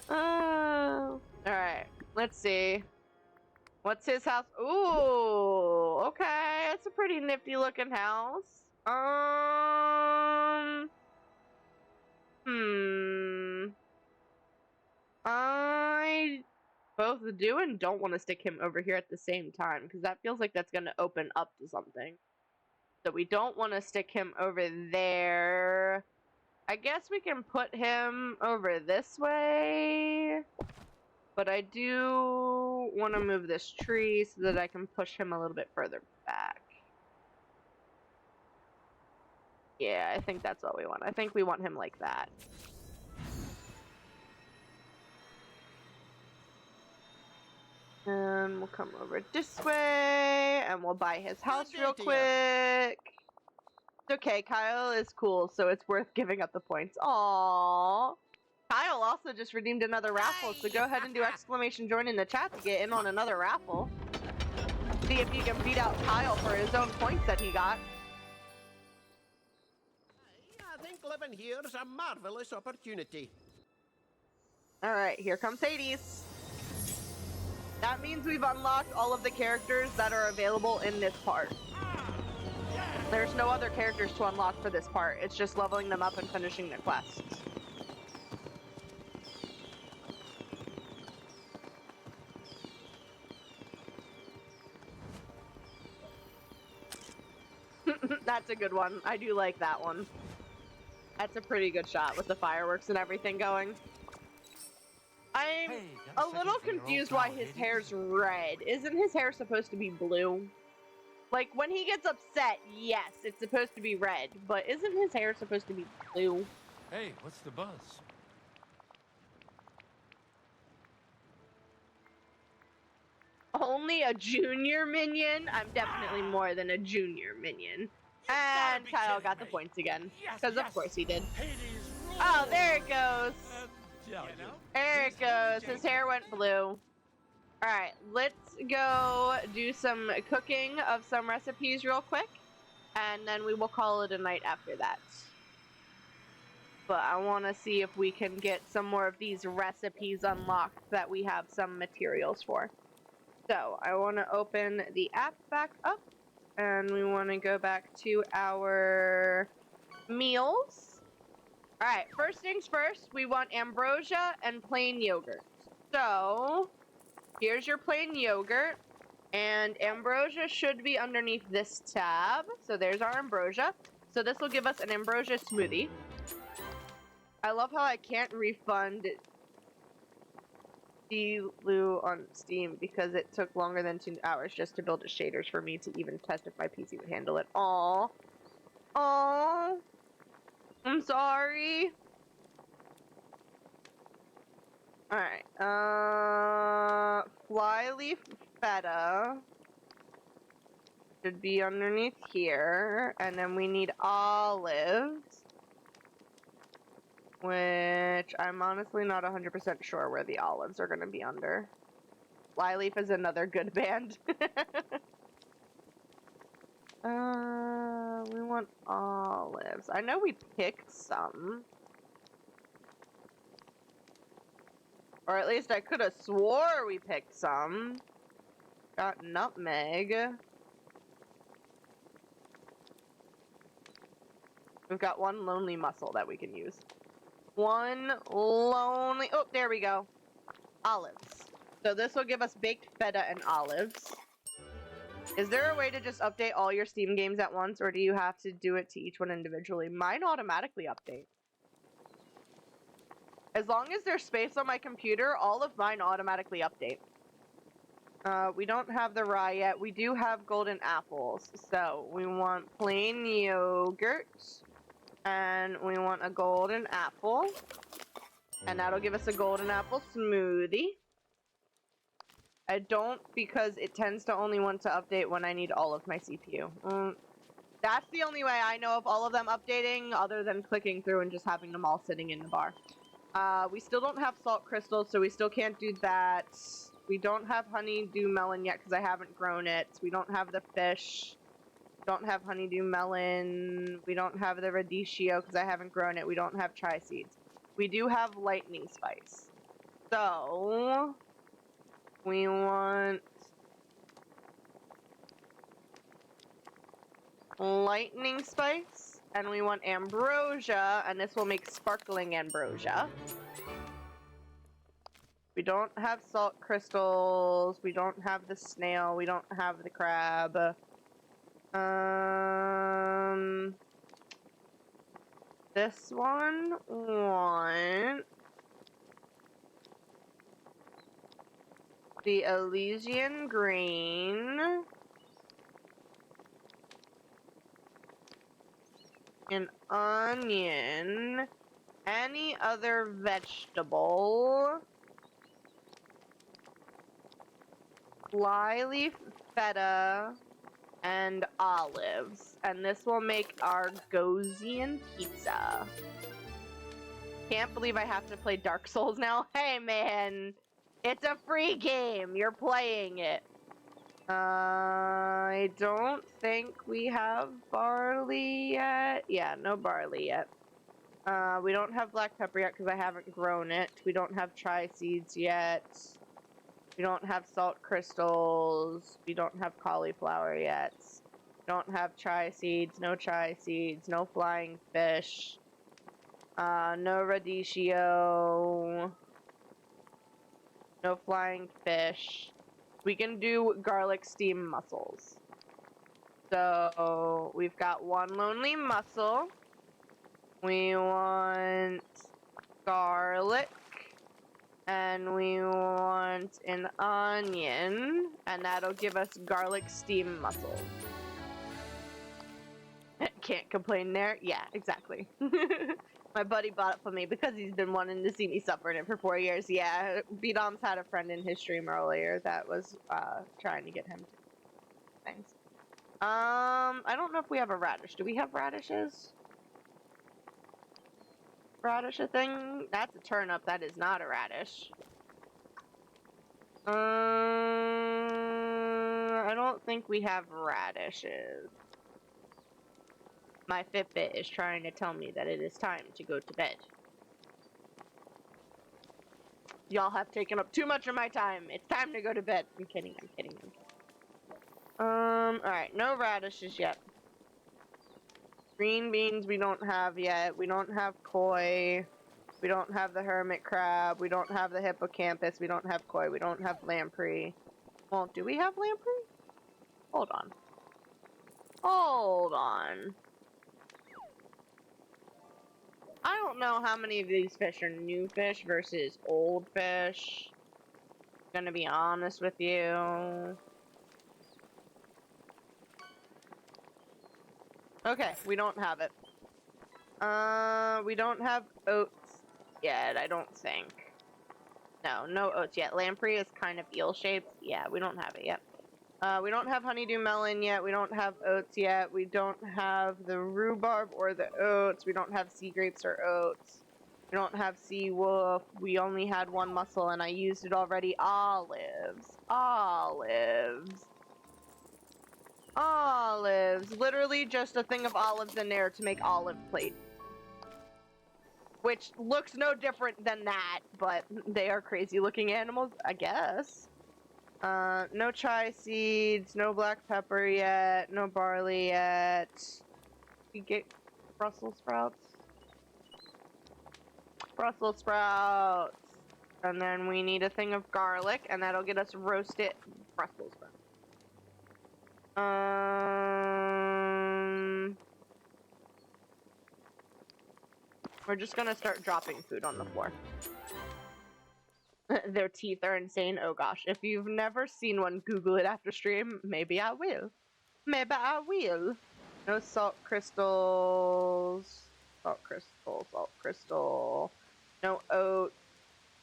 Oh, alright. Let's see. What's his house? Ooh, okay. It's a pretty nifty looking house. I both do and don't want to stick him over here at the same time because that feels like that's going to open up to something. So we don't want to stick him over there. I guess we can put him over this way. But I do want to move this tree so that I can push him a little bit further back. Yeah, I think that's what we want. I think we want him like that. And we'll come over this way, and we'll buy his house real quick. It's okay, Kyle is cool, so it's worth giving up the points. Aww. Kyle also just redeemed another raffle, so go ahead and do exclamation join in the chat to get in on another raffle. See if you can beat out Kyle for his own points that he got. I think living here is a marvelous opportunity. Alright, here comes Hades. That means we've unlocked all of the characters that are available in this part. There's no other characters to unlock for this part. It's just leveling them up and finishing the quests. That's a good one. I do like that one. That's a pretty good shot with the fireworks and everything going. I'm a little confused why his hair's red. Isn't his hair supposed to be blue? Like, when he gets upset, yes, it's supposed to be red. But isn't his hair supposed to be blue? Hey, what's the buzz? Only a junior minion? I'm definitely more than a junior minion. And Kyle got the points again. Because of course he did. Oh, there it goes. There it goes. His hair went blue. Alright, let's go do some cooking of some recipes real quick. And then we will call it a night after that. But I want to see if we can get some more of these recipes unlocked that we have some materials for. So, I want to open the app back up. And we want to go back to our meals. Alright, first things first, we want ambrosia and plain yogurt. So, here's your plain yogurt. And ambrosia should be underneath this tab. So there's our ambrosia. So this will give us an ambrosia smoothie. I love how I can't refund D-Loo on Steam because it took longer than 2 hours just to build the shaders for me to even test if my PC would handle it. Aww. Aww. I'm sorry. Alright. Flyleaf feta should be underneath here. And then we need olives. Which I'm honestly not 100% sure where the olives are going to be under. Flyleaf is another good band. We want olives. I know we picked some. Or at least I could have swore we picked some. Got nutmeg. We've got one lonely mussel that we can use. One lonely... Oh, there we go. Olives. So this will give us baked feta and olives. Is there a way to just update all your Steam games at once, or do you have to do it to each one individually? Mine automatically update. As long as there's space on my computer, all of mine automatically update. We don't have the rye yet. We do have golden apples. So we want plain yogurt. And we want a golden apple. And that'll give us a golden apple smoothie. I don't, because it tends to only want to update when I need all of my CPU. That's the only way I know of all of them updating, other than clicking through and just having them all sitting in the bar. We still don't have salt crystals, so we still can't do that. We don't have honeydew melon yet because I haven't grown it. We don't have the fish. Don't have honeydew melon. We don't have the radicchio because I haven't grown it. We don't have tri-seeds. We do have lightning spice. So we want lightning spice, and we want ambrosia, and this will make sparkling ambrosia. We don't have salt crystals. We don't have the snail. We don't have the crab. This one wants the Elysian green, an onion, any other vegetable, flyleaf feta, and olives. And this will make our Gosian pizza. Can't believe I have to play Dark Souls now. Hey man, it's a free game. You're playing it. I don't think we have barley yet. Yeah, no barley yet. We don't have black pepper yet because I haven't grown it. We don't have tri-seeds yet. We don't have salt crystals. We don't have cauliflower yet. We don't have tri-seeds. No tri-seeds. No flying fish. No radicchio. No flying fish. We can do garlic steam mussels. So we've got one lonely mussel. We want garlic. And we want an onion. And that'll give us garlic steam mussels. Can't complain there. Yeah, exactly. My buddy bought it for me because he's been wanting to see me suffer in it for 4 years. Yeah, B-Dom's had a friend in his stream earlier that was trying to get him to things. I don't know if we have a radish. Do we have radishes? Radish a thing? That's a turnip. That is not a radish. I don't think we have radishes. My Fitbit is trying to tell me that it is time to go to bed. Y'all have taken up too much of my time. It's time to go to bed. I'm kidding, I'm kidding, I'm kidding. Alright, no radishes yet. Green beans we don't have yet. We don't have koi. We don't have the hermit crab. We don't have the hippocampus. We don't have koi. We don't have lamprey. Well, do we have lamprey? Hold on. Hold on. I don't know how many of these fish are new fish versus old fish. I'm gonna be honest with you. Okay, we don't have it. We don't have oats yet, I don't think. No, no oats yet. Lamprey is kind of eel-shaped. Yeah, we don't have it yet. We don't have honeydew melon yet. We don't have oats yet. We don't have the rhubarb or the oats. We don't have sea grapes or oats. We don't have sea wolf. We only had one mussel and I used it already. Olives. Olives. Olives. Literally just a thing of olives in there to make olive plate. Which looks no different than that, but they are crazy looking animals, I guess. No tri-seeds, no black pepper yet, no barley yet. We get Brussels sprouts. Brussels sprouts. And then we need a thing of garlic, and that'll get us roasted Brussels sprouts. We're just gonna start dropping food on the floor. Their teeth are insane. Oh gosh. If you've never seen one, Google it after stream. Maybe I will. Maybe I will. No salt crystals. Salt crystal, salt crystal. No oat.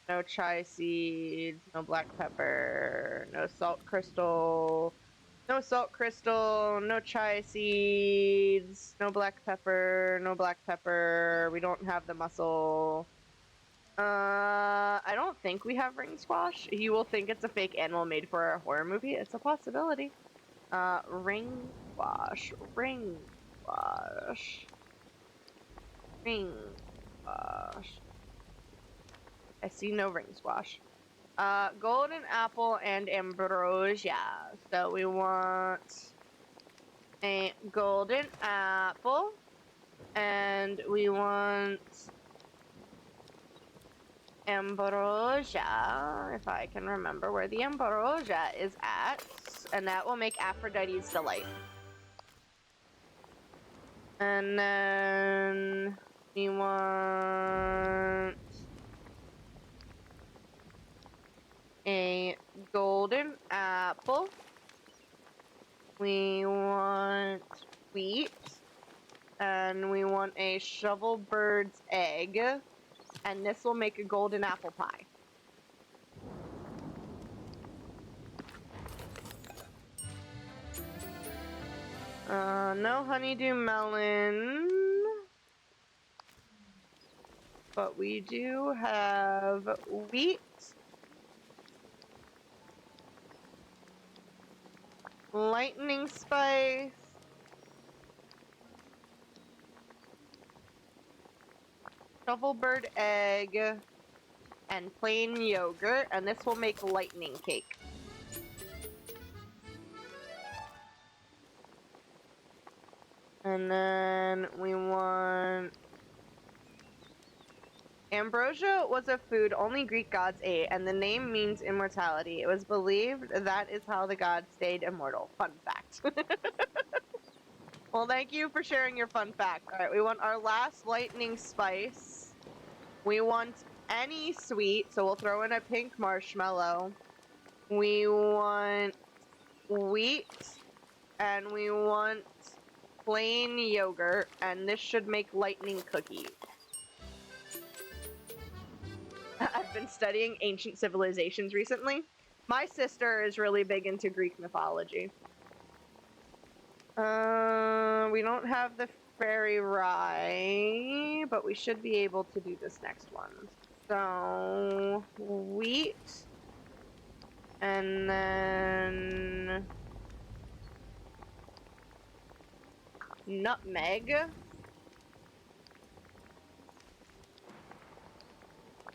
No chai seeds. No black pepper. No salt crystal. No salt crystal. No chai seeds. No black pepper. No black pepper. We don't have the mussel. I don't think we have ring squash. You will think it's a fake animal made for a horror movie. It's a possibility. Ring squash. Ring squash. Ring squash. I see no ring squash. Golden apple and ambrosia. So we want a golden apple. And we want ambrosia, if I can remember where the ambrosia is at, and that will make Aphrodite's delight. And then we want a golden apple. We want wheat, and we want a shovel bird's egg. And this will make a golden apple pie. No honeydew melon. But we do have wheat. Lightning spice. Shovelbird egg, and plain yogurt, and this will make lightning cake. And then we want... Ambrosia was a food only Greek gods ate, and the name means immortality. It was believed that is how the gods stayed immortal. Fun fact. Well, thank you for sharing your fun fact. Alright, we want our last lightning spice. We want any sweet, so we'll throw in a pink marshmallow. We want wheat, and we want plain yogurt, and this should make lightning cookies. I've been studying ancient civilizations recently. My sister is really big into Greek mythology. We don't have the fairy rye, but we should be able to do this next one. So, wheat, and then nutmeg,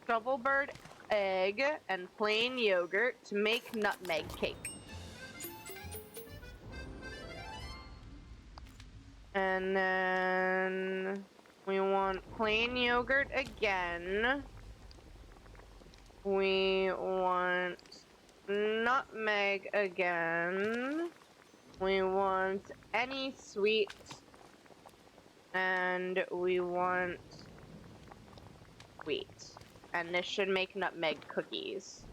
shovelbird egg, and plain yogurt to make nutmeg cake. And then we want plain yogurt again. We want nutmeg again. We want any sweet. And we want wheat. And this should make nutmeg cookies.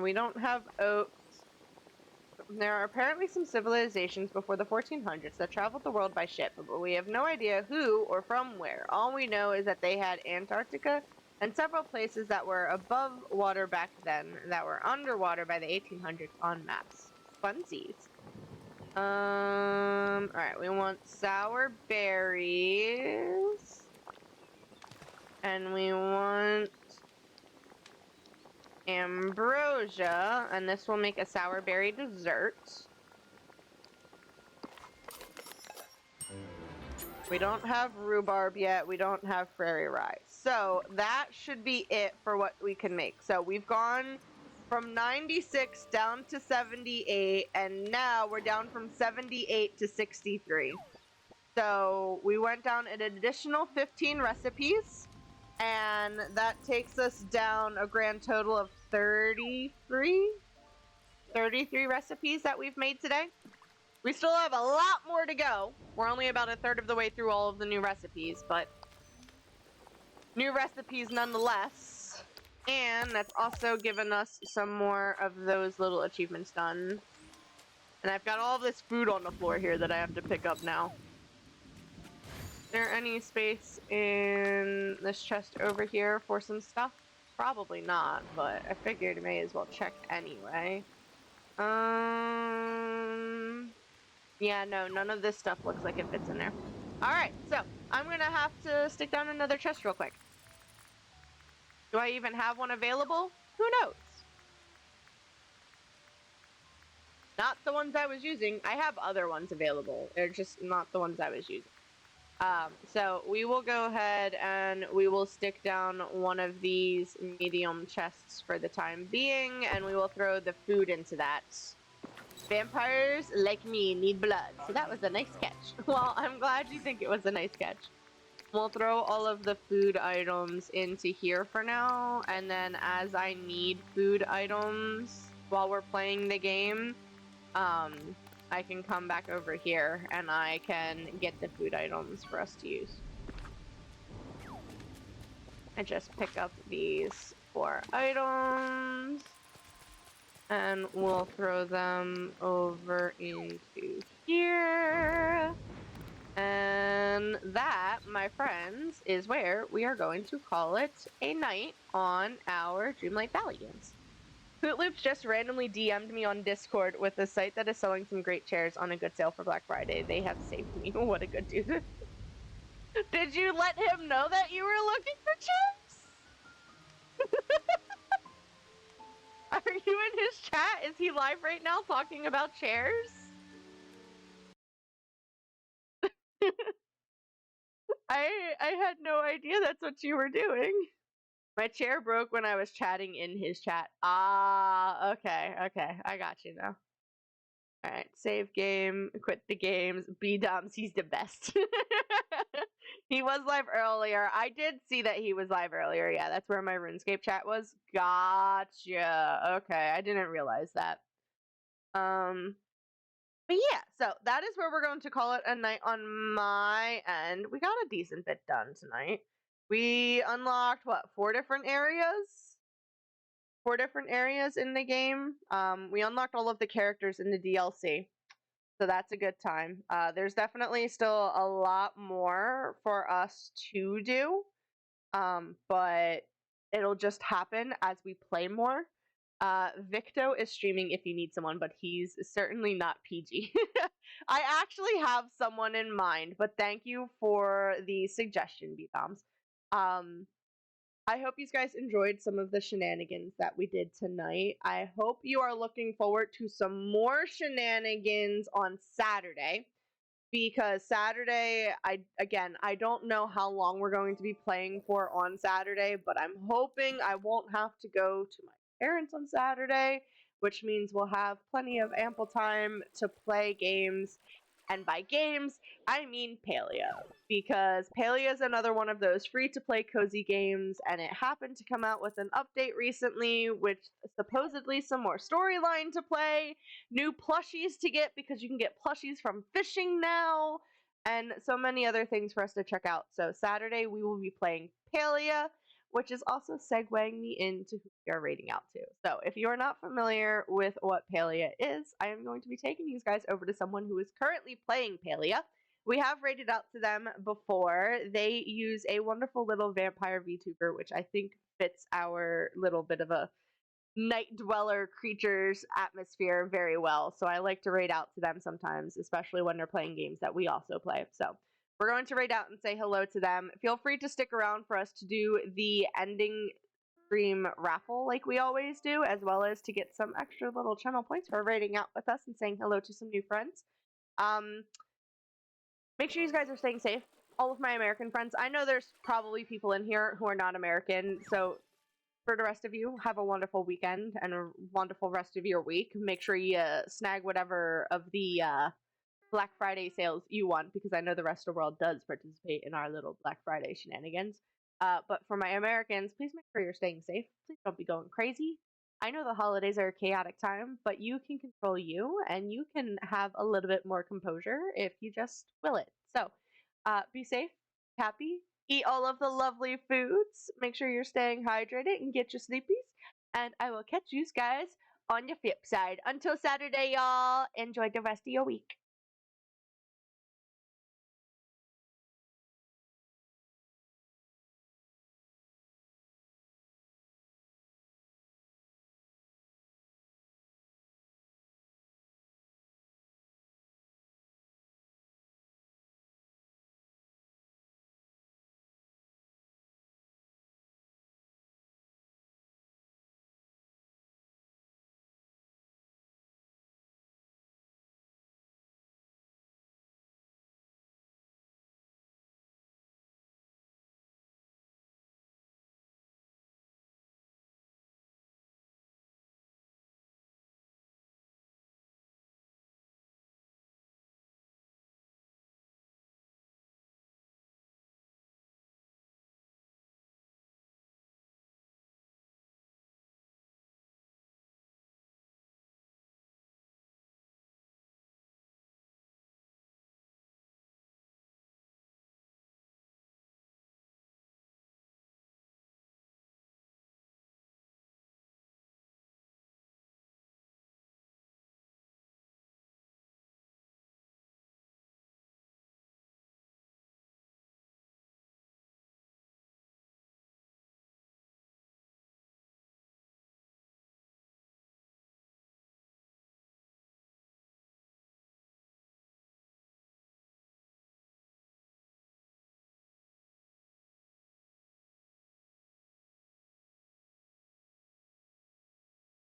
We don't have oats. There are apparently some civilizations before the 1400s that traveled the world by ship, but we have no idea who or from where. All we know is that they had Antarctica and several places that were above water back then that were underwater by the 1800s on maps. Funsies. Alright, we want sour berries. And we want ambrosia, and this will make a sour berry dessert. We don't have rhubarb yet. We don't have prairie rye. So that should be it for what we can make. So we've gone from 96 down to 78, and now we're down from 78 to 63. So we went down an additional 15 recipes, and that takes us down a grand total of 33 recipes that we've made today. We still have a lot more to go. We're only about a third of the way through all of the new recipes, but new recipes nonetheless. And that's also given us some more of those little achievements done. And I've got all of this food on the floor here that I have to pick up now. Is there any space in this chest over here for some stuff? Probably not, but I figured I may as well check anyway. Yeah, no, none of this stuff looks like it fits in there. Alright, so I'm gonna have to stick down another chest real quick. Do I even have one available? Who knows? Not the ones I was using. I have other ones available. They're just not the ones I was using. So we will go ahead and we will stick down one of these medium chests for the time being, and we will throw the food into that. Vampires, like me, need blood. So that was a nice catch. Well, I'm glad you think it was a nice catch. We'll throw all of the food items into here for now, and then as I need food items while we're playing the game, I can come back over here and I can get the food items for us to use. I just pick up these 4 items, and we'll throw them over into here. And that, my friends, is where we are going to call it a night on our Dreamlight Valley games. Hoot Loops just randomly DM'd me on Discord with a site that is selling some great chairs on a good sale for Black Friday. They have saved me. What a good dude. Did you let him know that you were looking for chairs? Are you in his chat? Is he live right now talking about chairs? I had no idea that's what you were doing. My chair broke when I was chatting in his chat. Ah, okay, I got you now. Alright, save game, quit the games, B-Doms, he's the best. He was live earlier. I did see that he was live earlier. Yeah, that's where my RuneScape chat was. Gotcha. Okay, I didn't realize that. But yeah, so that is where we're going to call it a night on my end. We got a decent bit done tonight. We unlocked, what, 4 different areas? 4 different areas in the game. We unlocked all of the characters in the DLC. So that's a good time. There's definitely still a lot more for us to do. But it'll just happen as we play more. Victo is streaming if you need someone, but he's certainly not PG. I actually have someone in mind, but thank you for the suggestion, B-Bombs. I hope you guys enjoyed some of the shenanigans that we did tonight. I hope you are looking forward to some more shenanigans on Saturday. Because Saturday, I don't know how long we're going to be playing for on Saturday, but I'm hoping I won't have to go to my parents on Saturday, which means we'll have plenty of ample time to play games. And by games, I mean Palia, because Palia is another one of those free-to-play cozy games, and it happened to come out with an update recently, with supposedly some more storyline to play, new plushies to get, because you can get plushies from fishing now, and so many other things for us to check out. So Saturday, we will be playing Palia, which is also segueing me into who we are raiding out to. So if you are not familiar with what Palia is, I am going to be taking you guys over to someone who is currently playing Palia. We have raided out to them before. They use a wonderful little vampire VTuber, which I think fits our little bit of a night dweller creatures atmosphere very well. So I like to raid out to them sometimes, especially when they're playing games that we also play. So we're going to raid out and say hello to them. Feel free to stick around for us to do the ending stream raffle like we always do, as well as to get some extra little channel points for raiding out with us and saying hello to some new friends. Make sure you guys are staying safe. All of my American friends. I know there's probably people in here who are not American, so for the rest of you, have a wonderful weekend and a wonderful rest of your week. Make sure you snag whatever of the Black Friday sales you want, because I know the rest of the world does participate in our little Black Friday shenanigans. But for my Americans, please make sure you're staying safe. Please don't be going crazy. I know the holidays are a chaotic time, but you can control you, and you can have a little bit more composure if you just will it. So, be safe, happy, eat all of the lovely foods, make sure you're staying hydrated, and get your sleepies. And I will catch you guys on your flip side. Until Saturday, y'all, enjoy the rest of your week.